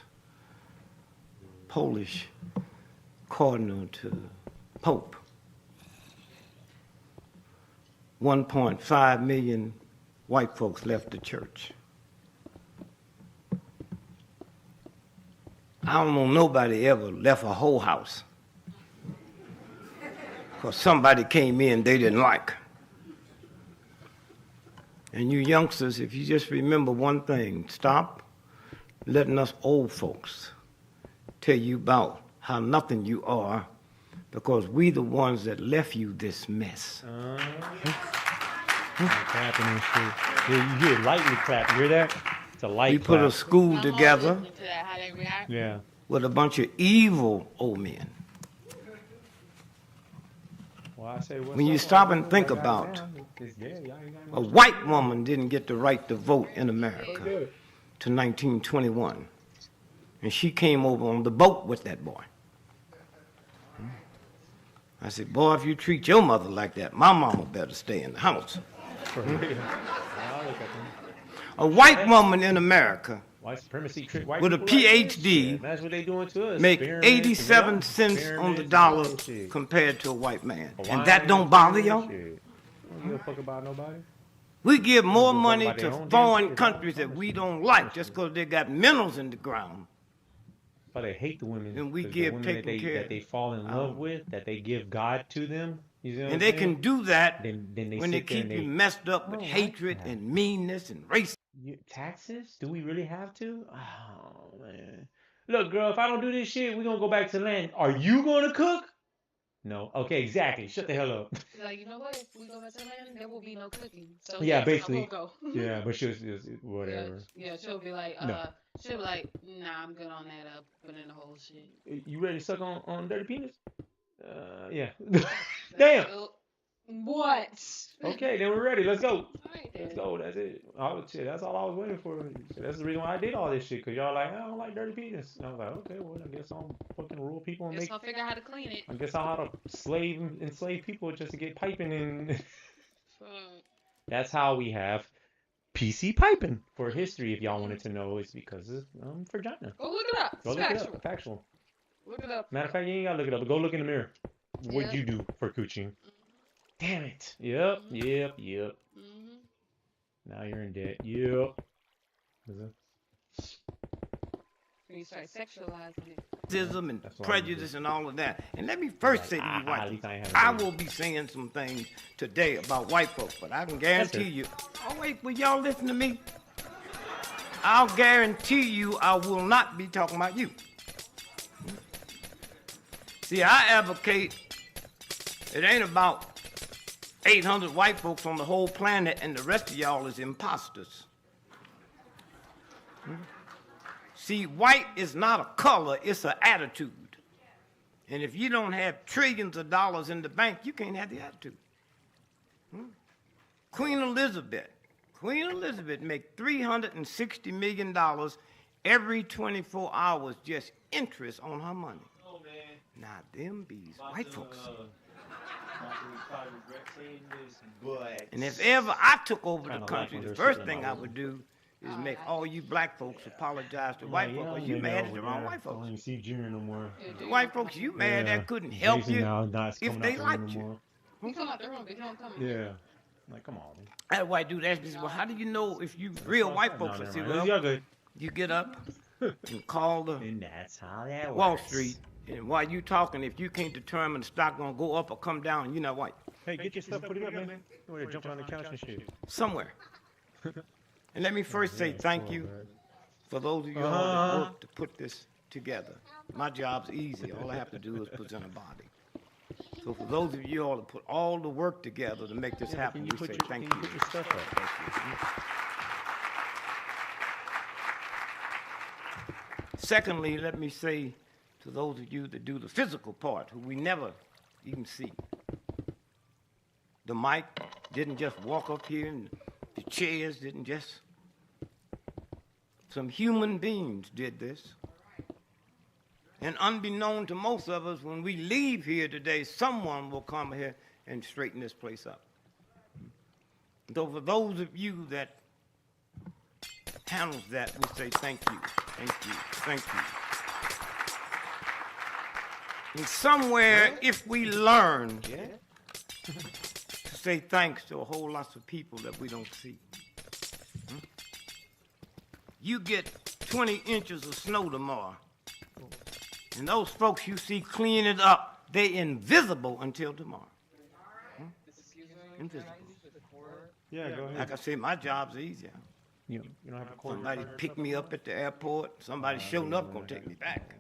Polish cardinal to Pope, 1.5 million white folks left the church. I don't know nobody ever left a whole house because somebody came in they didn't like. And you youngsters, if you just remember one thing, stop letting us old folks tell you about how nothing you are, because we the ones that left you this mess. Clapping and shit. Yeah, you hear lightly clap. You hear that? It's a light We put clap. a school together Yeah. with a bunch of evil old men. Well, I say, When you stop and think about, a white woman didn't get the right to vote in America to 1921. And she came over on the boat with that boy. I said, boy, if you treat your mother like that, my mama better stay in the house. A white woman in America White supremacy trick white with a people like this? PhD Yeah, that's what they doing to us. make Pyramids, 87 cents on the pyramids, dollar and shit. compared to a white man. Hawaiian, And that don't bother y'all? shit. Don't give a fuck about nobody. We give more Don't give a fuck money about their to own damn foreign shit. countries that we don't like just because they got minerals in the ground. But they hate the women. And we 'cause give the women taking care. that they fall in love with, that they give God to them. You see what And I'm they saying? can do that Then when they sit there keep and you messed up with I don't hatred like that. and meanness and racism. Taxes? Do we really have to? Oh man. Look, girl, if I don't do this shit, we're gonna go back to land. Are you gonna cook? No. Okay, exactly. Shut the hell up. Like, you know what? If we go back to land, there will be no cooking. So Yeah, yes, basically. I will go. Yeah, but she was whatever. Yeah, she'll be like, No. nah, I'm good on that. Putting in the whole shit. You ready to suck on dirty penis? Yeah. Damn. What? Okay, then we're ready. Let's go. Alright, Let's then. go. That's it. Shit, that's all I was waiting for. Shit, that's the reason why I did all this shit. Cause y'all like, I don't like dirty penis. And I was like, okay, well, I guess I'm fucking rule people and Guess make. I'll figure out how to clean it. I guess I'll have to enslave people just to get piping and. That's how we have PC piping for history. If y'all wanted to know, it's because of vagina. Go look it up. Go It's look factual. it up. Factual. Look it up. Matter of fact, you ain't gotta look it up. But go look in the mirror. What'd Yeah. you do for coochie? Damn it. Yep. Now you're in debt. Yep. You start sexualizing it. Racism and That's what prejudice and all of that. And let me first say to you, at white least I ain't folks, had I a baby. will be saying some things today about white folks, but I can guarantee you. Oh wait, will y'all listen to me? I'll guarantee you I will not be talking about you. See, I advocate it ain't about 800 white folks on the whole planet, and the rest of y'all is imposters. See, white is not a color, it's an attitude. And if you don't have trillions of dollars in the bank, you can't have the attitude. Queen Elizabeth make $360 million every 24 hours just interest on her money. Oh, man. Now, them bees, white folks. And if ever I took over the country, the first thing I would do is make all you black folks apologize to white folks, because you mad at the wrong white folks. I don't even see Junior no more. The white folks you mad at couldn't help Jason you now, if they liked you. He come out the room, but he don't come in. Yeah. Like, come on, man. That white dude asked me, well, how do you know if you real white folks? I said, well, you get up and call the and that's how that Wall works. Street, and while you talking, if you can't determine the stock gonna go up or come down, you're not white. Hey, get your stuff, put it up, man. You're jumping on the couch and shit. Somewhere. And let me first say thank you for those of you all that worked to put this together. My job's easy. All I have to do is present a body. So for those of you all that put all the work together to make this happen, we say thank you. Put your stuff up. Secondly, let me say to those of you that do the physical part, who we never even see. The mic didn't just walk up here, and the chairs didn't just. Some human beings did this. And unbeknown to most of us, when we leave here today, someone will come here and straighten this place up. So for those of you that handles that, we say thank you, thank you, thank you. And somewhere, if we learn to say thanks to a whole lot of people that we don't see. You get 20 inches of snow tomorrow, and those folks you see cleaning it up, they invisible until tomorrow. Invisible. Yeah, go ahead. Like I said, my job's easier. You don't have a cord. Somebody pick me up at the airport. Somebody showing up gonna take me back.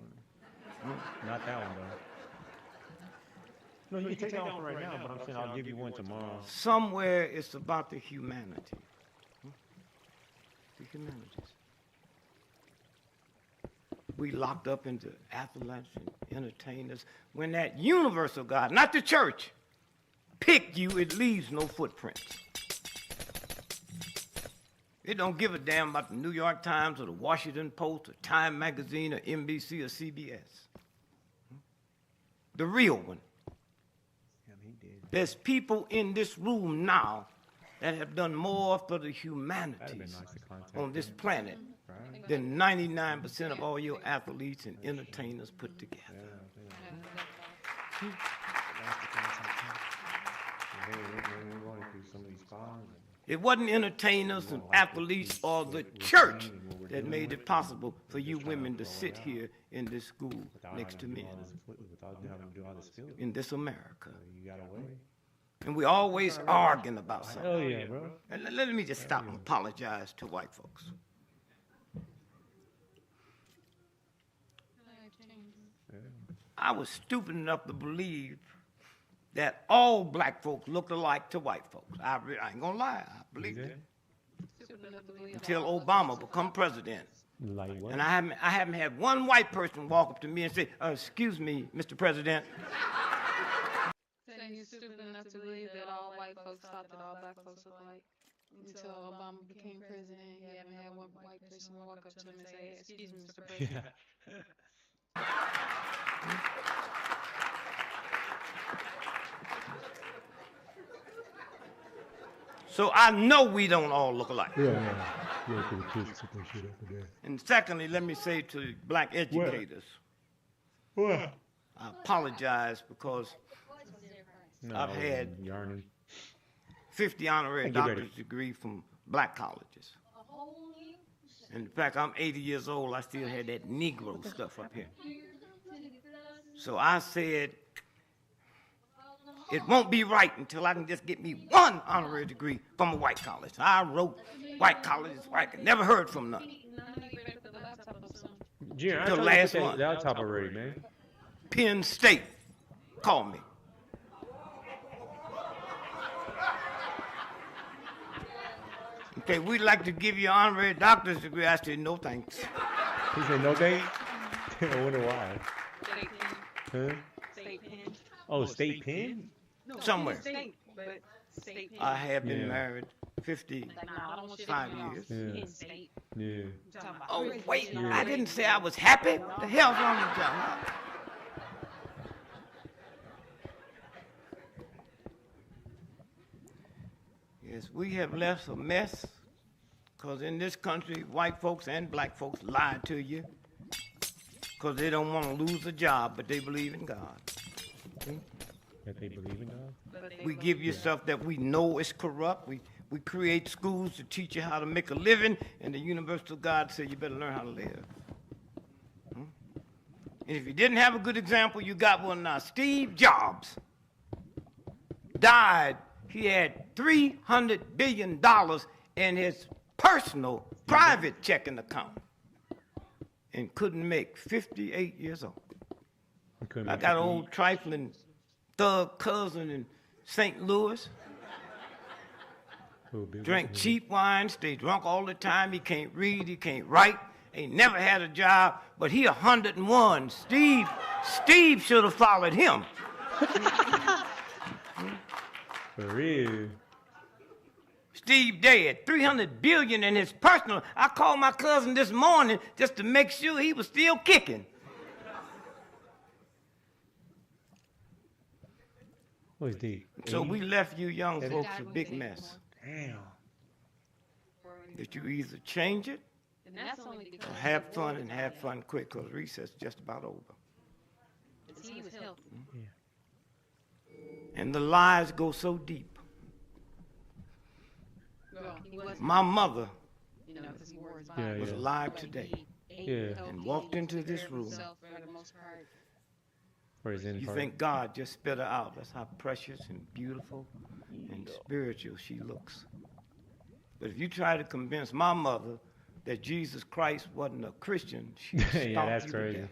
Not that one, though. No, you can take that one for right now, but I'm saying I'll give you one tomorrow. Somewhere it's about the humanity. The humanities. We locked up into athletes and entertainers. When that universal God, not the church, picked you, it leaves no footprints. It don't give a damn about the New York Times or the Washington Post or Time Magazine or NBC or CBS. The real one. There's people in this room now that have done more for the humanities on this planet than 99% of all your athletes and entertainers put together. It wasn't entertainers and athletes or the church that made it possible for you women to sit here in this school next to men in this America. And we always arguing about something. Oh, yeah, bro. And let me just stop and apologize to white folks. I was stupid enough to believe that all black folks looked alike to white folks. I ain't gonna lie, I believed it. Until Obama become president. Like what? And I haven't had one white person walk up to me and say, excuse me, Mr. President. Saying he's stupid enough to believe that all white folks thought that all black folks were alike. Until Obama became president, he haven't had one white person walk up to him and say, excuse me, Mr. President. So I know we don't all look alike. Yeah. And secondly, let me say to black educators, I apologize because I've had 50 honorary doctorate degree from black colleges. And in fact, I'm 80 years old, I still had that Negro stuff up here. So I said, it won't be right until I can just get me one honorary degree from a white college. I wrote white colleges, white, never heard from none. Junior, The last I one. laptop already, man. Penn State called me. Okay, we'd like to give you an honorary doctor's degree. I said, no thanks. He said no thanks. I wonder why. State pen. Huh? State pen. Oh, state pen? No, Somewhere. State, but state pen. I have been Yeah. married 55 years. Yeah. State. Yeah. Oh, wait, Yeah. I didn't say I was happy. What the hell's wrong with y'all? Yes, we have left a mess because in this country, white folks and black folks lie to you because they don't want to lose a job, but they believe in God. See? That they believe in God? We give you stuff that we know is corrupt. We create schools to teach you how to make a living, and the universal God said you better learn how to live. Hmm? And if you didn't have a good example, you got one now. Steve Jobs died. He had $300 billion in his personal private checking account and couldn't make 58 years old. I got an old trifling thug cousin in St. Louis. Drank cheap wine, stay drunk all the time. He can't read, he can't write, ain't never had a job, but he 101. Steve should have followed him. For real. Steve dead. $300 billion in his personal. I called my cousin this morning just to make sure he was still kicking. What's deep? So we left you young folks a big mess. Damn. That you either change it And that's only because or have fun and have fun quick, because recess is just about over. he was healthy. And the lies go so deep. Well, he wasn't, My mother you know, 'cause he wore his body. was alive today and walked into this room. For the most part. For his You think God just spit her out. That's how precious and beautiful and spiritual she looks. But if you try to convince my mother that Jesus Christ wasn't a Christian, she'd stomp yeah, that's you to crazy. death.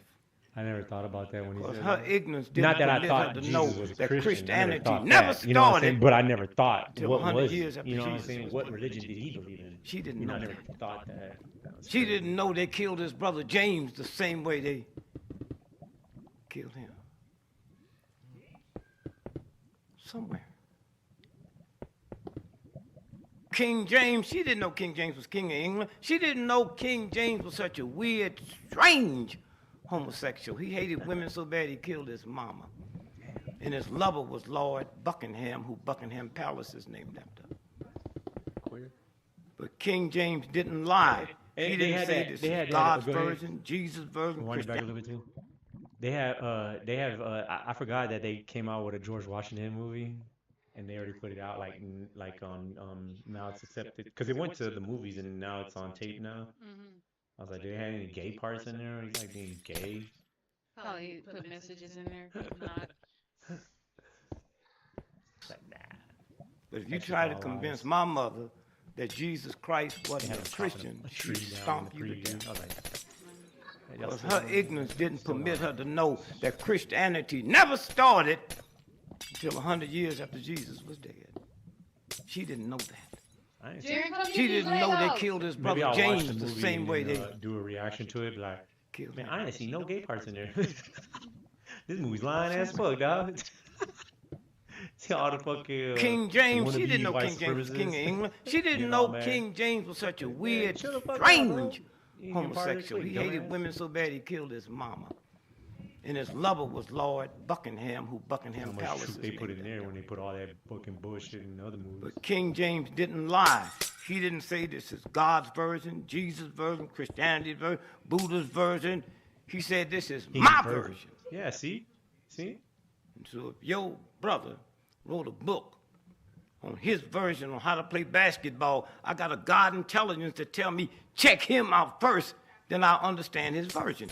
I never thought about that when he said Her that. ignorance didn't Not that I permit thought her to Jesus know was a that Christian. Christianity I never, never thought that, you know what I'm started. saying? But I never thought till what 100 was, years after you know what I'm Jesus saying? was What born. religion did he believe in? She didn't you know know, I never that. thought that. She didn't know they killed his brother James the same way they killed him. Somewhere. King James, she didn't know King James was king of England. She didn't know King James was such a weird, strange homosexual. He hated women so bad he killed his mama. And his lover was Lord Buckingham, who Buckingham Palace is named after. But King James didn't lie. He didn't say this is God's version, Jesus' version, Christianity. They have, I forgot that they came out with a George Washington movie, and they already put it out like on now it's accepted because it went to the movies and now it's on tape now. I was like, do they have any gay parts in there? He's like being gay. Probably put messages in there. If not. Like, nah. But if you try to convince my mother that Jesus Christ wasn't a Christian, she'd stomp you to death. Because her ignorance didn't permit her to know that Christianity never started until 100 years after Jesus was dead. She didn't know that. She didn't know they killed his brother James the same way they do a reaction to it, like, man, I ain't see no gay parts in there. This movie's lying as fuck, dog. See all the fucking King James, she didn't know King James was king of England. She didn't know King James was such a weird, strange homosexual. He hated women so bad he killed his mama. And his lover was Lord Buckingham, who Buckingham Palace is they put named in there when they put all that fucking bullshit in other movies. But King James didn't lie. He didn't say this is God's version, Jesus' version, Christianity's version, Buddha's version. He said this is my version. Yeah, see? And so if your brother wrote a book on his version on how to play basketball, I got a God intelligence to tell me, check him out first, then I'll understand his version.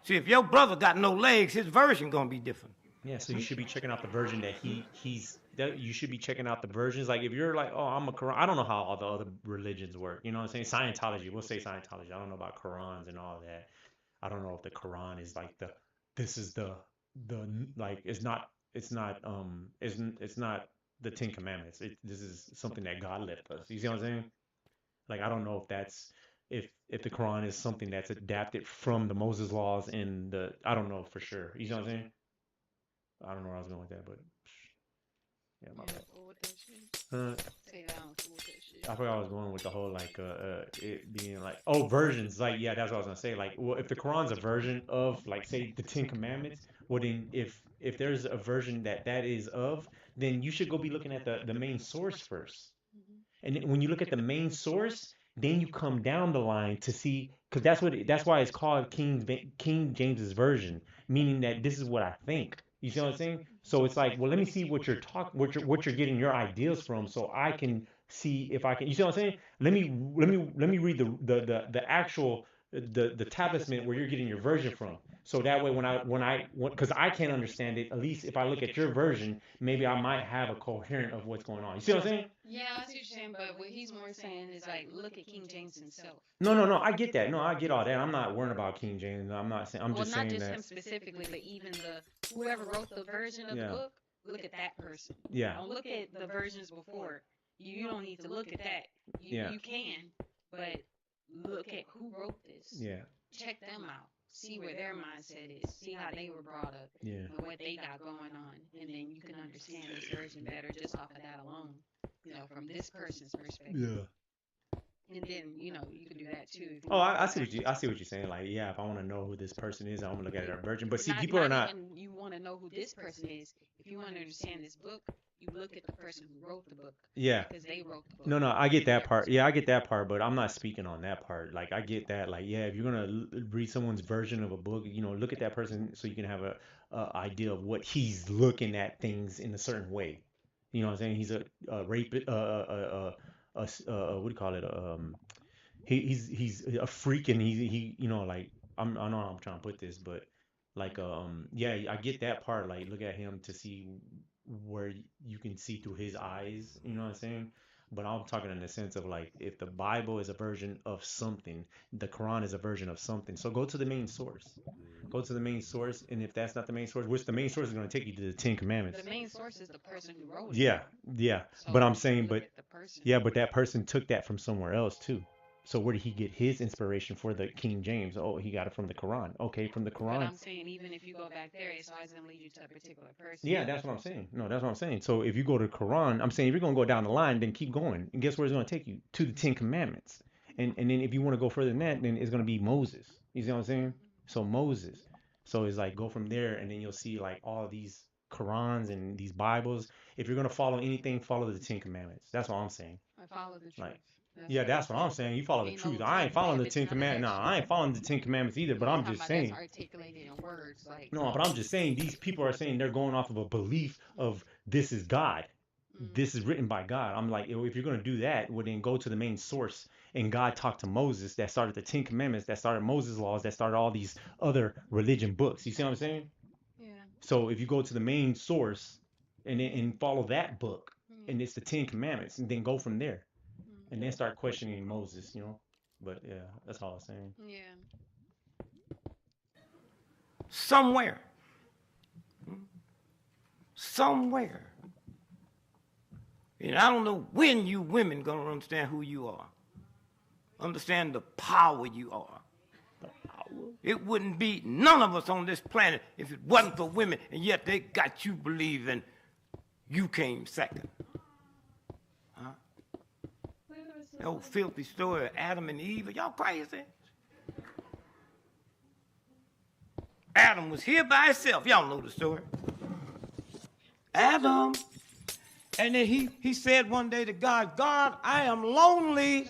See, if your brother got no legs, his version gonna be different. Yeah, so you should be checking out the version that you should be checking out the versions. Like if you're like, oh, I'm a Quran, I don't know how all the other religions work. You know what I'm saying? Scientology, we'll say Scientology. I don't know about Qurans and all that. I don't know if the Quran is like it's not the Ten Commandments. This is something that God left us. You see what I'm saying? Like I don't know if that's if the Quran is something that's adapted from the Moses laws and the I don't know for sure. You know what I'm saying? I don't know where I was going with that, but yeah, my bad. I forgot I was going with the whole like it being like versions. Like yeah, that's what I was gonna say. Like well, if the Quran's a version of like say the Ten Commandments, well then if there's a version that is of, then you should go be looking at the main source first. And when you look at the main source, then you come down the line to see, because that's why it's called King James's version, meaning that this is what I think. You see what I'm saying? So it's like, well, let me see what you're getting your ideas from, so I can see if I can. You see what I'm saying? Let me read the actual the talisman where you're getting your version from. So that way, because I can't understand it, at least if I look at your version, maybe I might have a coherent of what's going on. You see what I'm saying? Yeah, I see what you're saying, but what he's more saying is like, look at King James himself. No, I get that. No, I get all that. I'm not worrying about King James. I'm not saying. I'm well, just saying that. Well, not just him specifically, but even whoever wrote the version of the book. Look at that person. Yeah. Don't look at the versions before. You don't need to look at that. You can, but look at who wrote this. Yeah. Check them out. See where their mindset is. See how they were brought up. Yeah. And what they got going on, and then you can understand this version better just off of that alone. You know, from this person's perspective. Yeah. And then you can do that too. Oh, I see what you're saying. Like, yeah, if I want to know who this person is, I'm gonna look at their version. But see, people are not. Even you want to know who this person is. If you want to understand this book, you look at the person who wrote the book. Yeah. Because they wrote the book. No, I get that part. Yeah, I get that part, but I'm not speaking on that part. Like, I get that. Like, yeah, if you're gonna read someone's version of a book, look at that person so you can have a idea of what he's looking at things in a certain way. You know what I'm saying? He's a rapist. What do you call it? He's a freak, and he like I know I'm trying to put this, but like yeah, I get that part. Like, look at him to see where you can see through his eyes. You know what I'm saying? But I'm talking in the sense of like, if the Bible is a version of something, the Quran is a version of something. So go to the main source. Go to the main source, and if that's not the main source, which the main source is going to take you to the Ten Commandments. The main source is the person who wrote it. Yeah. So but I'm saying, but that person took that from somewhere else too. So where did he get his inspiration for the King James? Oh, he got it from the Quran. Okay, from the Quran. But I'm saying, even if you go back there, it's always going to lead you to a particular person. Yeah, that's what I'm saying. No, that's what I'm saying. So if you go to Quran, I'm saying if you're going to go down the line, then keep going. And guess where it's going to take you? To the Ten Commandments. And then if you want to go further than that, then it's going to be Moses. You see what I'm saying? So Moses. So it's like, go from there, and then you'll see like all these Qurans and these Bibles. If you're going to follow anything, follow the Ten Commandments. That's what I'm saying. I follow the truth. That's what I'm saying. You follow the truth. I ain't following the Ten Commandments. No, I ain't following the Ten Commandments either. But I'm just saying. Articulated in words, like. No, but I'm just saying, these people are saying they're going off of a belief of this is God. This is written by God. I'm like, if you're going to do that, well, then go to the main source. And God talked to Moses, that started the Ten Commandments, that started Moses' laws, that started all these other religion books. You see what I'm saying? Yeah. So if you go to the main source and follow that book, and it's the Ten Commandments, and then go from there. And then start questioning Moses, But yeah, that's all I'm saying. Yeah. Somewhere. And I don't know when you women gonna understand who you are. Understand the power you are. It wouldn't be none of us on this planet if it wasn't for women, and yet they got you believing you came second. The old filthy story of Adam and Eve. Are y'all crazy? Adam was here by himself. Y'all know the story. Adam. And then he said one day to God, God, I am lonely.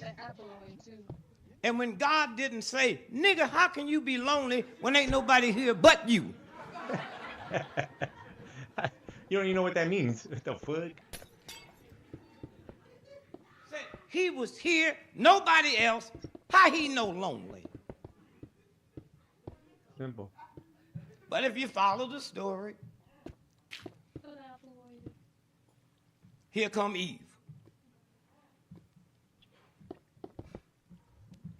And when God didn't say, nigga, how can you be lonely when ain't nobody here but you? You don't even know what that means. What the fuck? He was here, nobody else. How he know lonely? Simple. But if you follow the story, here come Eve.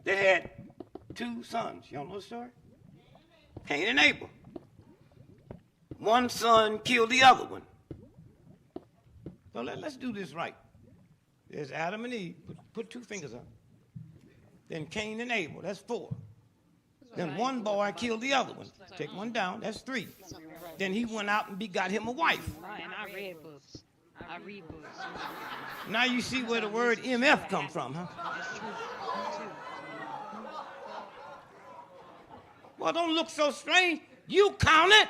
They had 2 sons. Y'all know the story? Cain and Abel. One son killed the other one. So let's do this right. There's Adam and Eve. Put 2 fingers up. Then Cain and Abel, that's 4. Then one boy killed the other one. Take one down, that's 3. Then he went out and begot him a wife. And I read books. I read books. Now you see where the word MF come from, huh? That's true. Well, don't look so strange. You count it.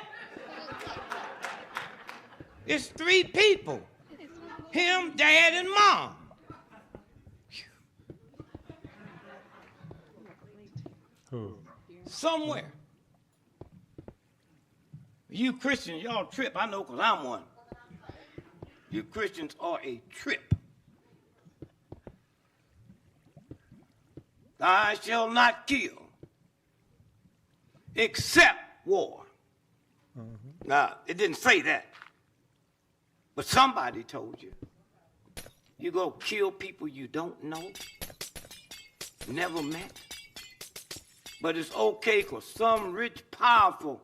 It's 3 people. Him, Dad, and Mom. Somewhere. You Christians, y'all trip. I know because I'm one. You Christians are a trip. I shall not kill except war. Now, it didn't say that. But somebody told you. You go kill people you don't know, never met. But it's okay because some rich, powerful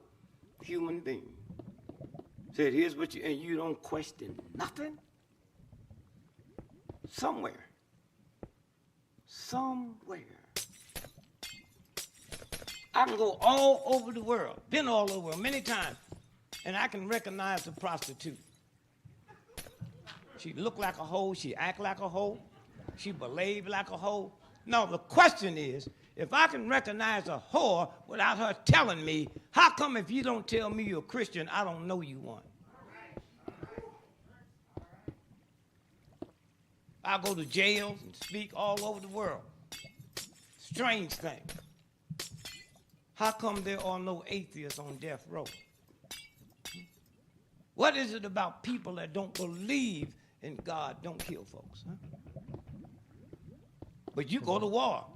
human being said, here's what you, and you don't question nothing. Somewhere. I can go all over the world, been all over many times, and I can recognize a prostitute. She look like a hoe, she act like a hoe, she behave like a hoe. No, the question is, if I can recognize a whore without her telling me, how come if you don't tell me you're a Christian, I don't know you one? I go to jails and speak all over the world. Strange thing. How come there are no atheists on death row? What is it about people that don't believe in God don't kill folks? Huh? But you go to war,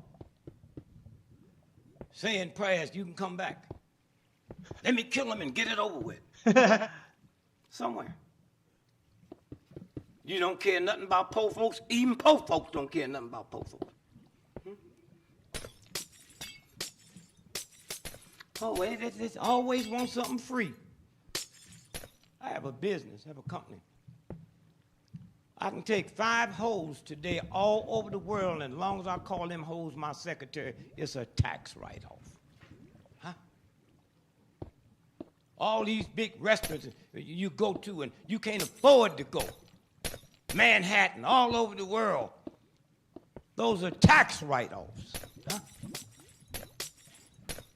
saying prayers, you can come back. Let me kill him and get it over with. Somewhere. You don't care nothing about poor folks. Even poor folks don't care nothing about poor folks. Oh, they always want something free. I have a business, have a company. I can take 5 hoes today all over the world, and as long as I call them hoes my secretary, it's a tax write-off. Huh? All these big restaurants you go to and you can't afford to go. Manhattan, all over the world. Those are tax write-offs. Huh?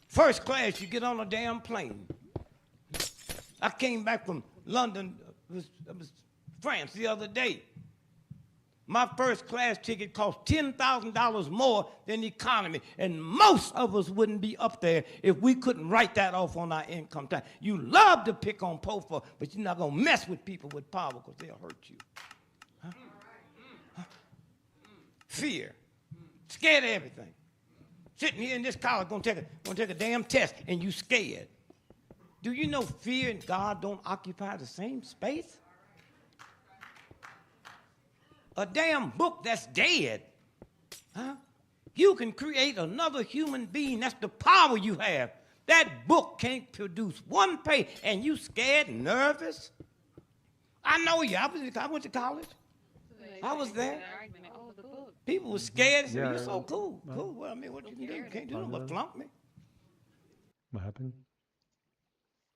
First class, you get on a damn plane. I came back from London, it was France the other day. My first class ticket cost $10,000 more than economy, and most of us wouldn't be up there if we couldn't write that off on our income tax. You love to pick on poor folk, but you're not going to mess with people with power because they'll hurt you. Huh? Huh? Fear. Scared of everything. Sitting here in this college gonna take a damn test, and you scared. Do you know fear and God don't occupy the same space? A damn book that's dead. Huh? You can create another human being. That's the power you have. That book can't produce one page, and you scared and nervous? I know you. I went to college. I was there. People were scared. Said, you're so cool. Cool. Well, I mean, what you can do? You can't do nothing but flunk me. What happened?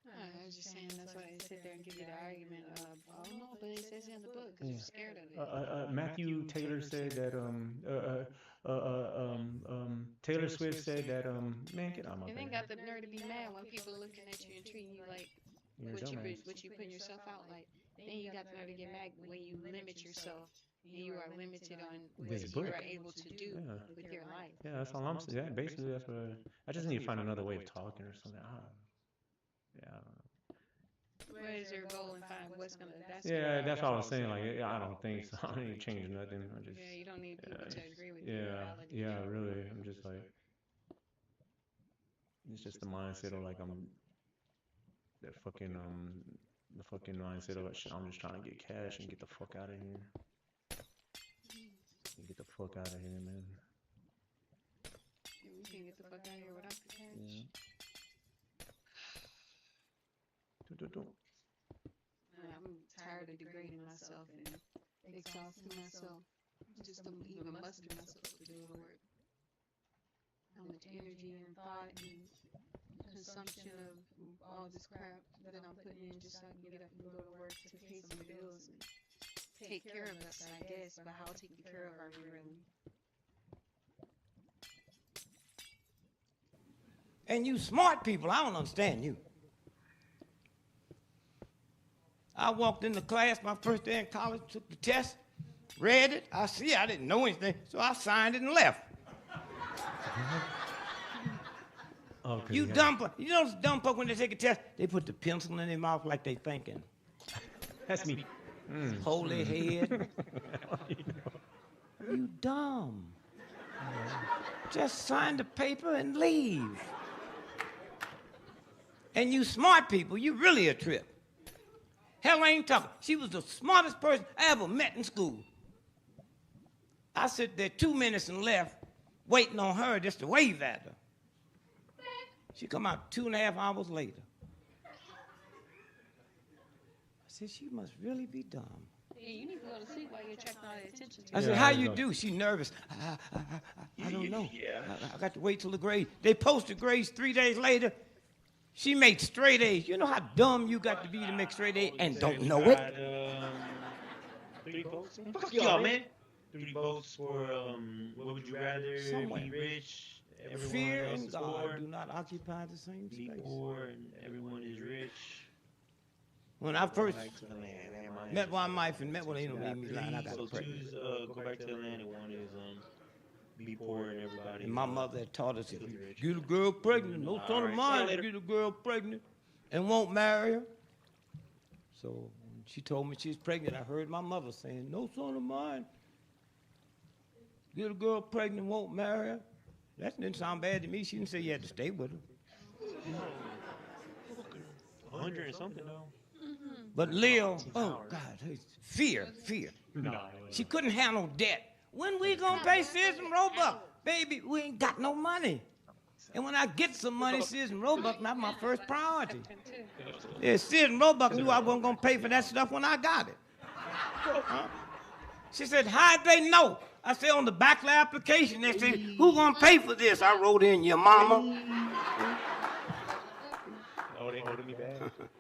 I was just saying that's why they sit there and give you the argument of, oh no, but it says in the book because you're scared of it. Matthew Taylor said that Taylor Swift said that man, get out of my And face. then got the nerve to be mad when people looking at you and treating you like what you putting yourself out like. Then you got the nerve to get mad when you limit yourself. You are limited on what you are able to do with your life. Yeah, that's all I'm saying. Yeah, basically that's what I just need to find another way of talking or something. Yeah, I don't know. What is your goal and find what's gonna? That's That's what I was saying. Like, I don't think so. I ain't changing nothing. I just, you don't need people to agree with you. Yeah, really. I'm just like, it's just the mindset of like the fucking mindset of I'm just trying to get cash and get the fuck out of here. Get the fuck out of here, man. We can get the fuck out of here without the cash. Yeah. I'm tired of degrading myself and exhausting myself just to even muster myself to do the work. how much energy and thought and consumption of all this crap that I'm putting in just so I can get up and go to work to pay some bills and take care of us, I guess. But how taken care of are we really? And you smart people, I don't understand you. I walked into class my first day in college, took the test, read it. I didn't know anything, so I signed it and left. You dumb folk. You know those dumb folk when they take a test, they put the pencil in their mouth like they thinking. That's me. Hold their head. You dumb. Just sign the paper and leave. And you smart people, you really a trip. Hell, I ain't talking. She was the smartest person I ever met in school. I sit there 2 minutes and left, waiting on her just to wave at her. She come out 2.5 hours later. I said, she must really be dumb. Yeah, you need to go to sleep while you're attracting all the attention to I said, how you do? She nervous. I don't know. I got to wait till the grade. They posted grades 3 days later. She made straight A's. You know how dumb you got to be to make straight A's and don't know it? 3 votes? Fuck y'all, man. 3 votes for, what would you rather? Somewhere. Be rich, everyone Fear else and is God poor. do not occupy the same Be space. poor and everyone is rich. When I first Go back to the land. met one wife and met one, they don't leave me lying. I got So pregnant. choose, go back to the land, and one is, be poor and everybody. And my mother had taught us, if you get a girl pregnant, no son of mine will get a girl pregnant and won't marry her. So when she told me she was pregnant, I heard my mother saying, no son of mine get a girl pregnant and won't marry her. That didn't sound bad to me. She didn't say you had to stay with her. 100 and something though. But Leo, oh God, fear. No. She couldn't handle debt. When we gonna pay Sears and Roebuck? Baby, we ain't got no money. And when I get some money, Sears and Roebuck not my first priority. Yeah, Sears and Roebuck knew I wasn't gonna pay for that stuff when I got it. Huh? She said, how'd they know? I said, on the back of the application, they said, who gonna pay for this? I wrote in, your mama. Oh, they holding me back.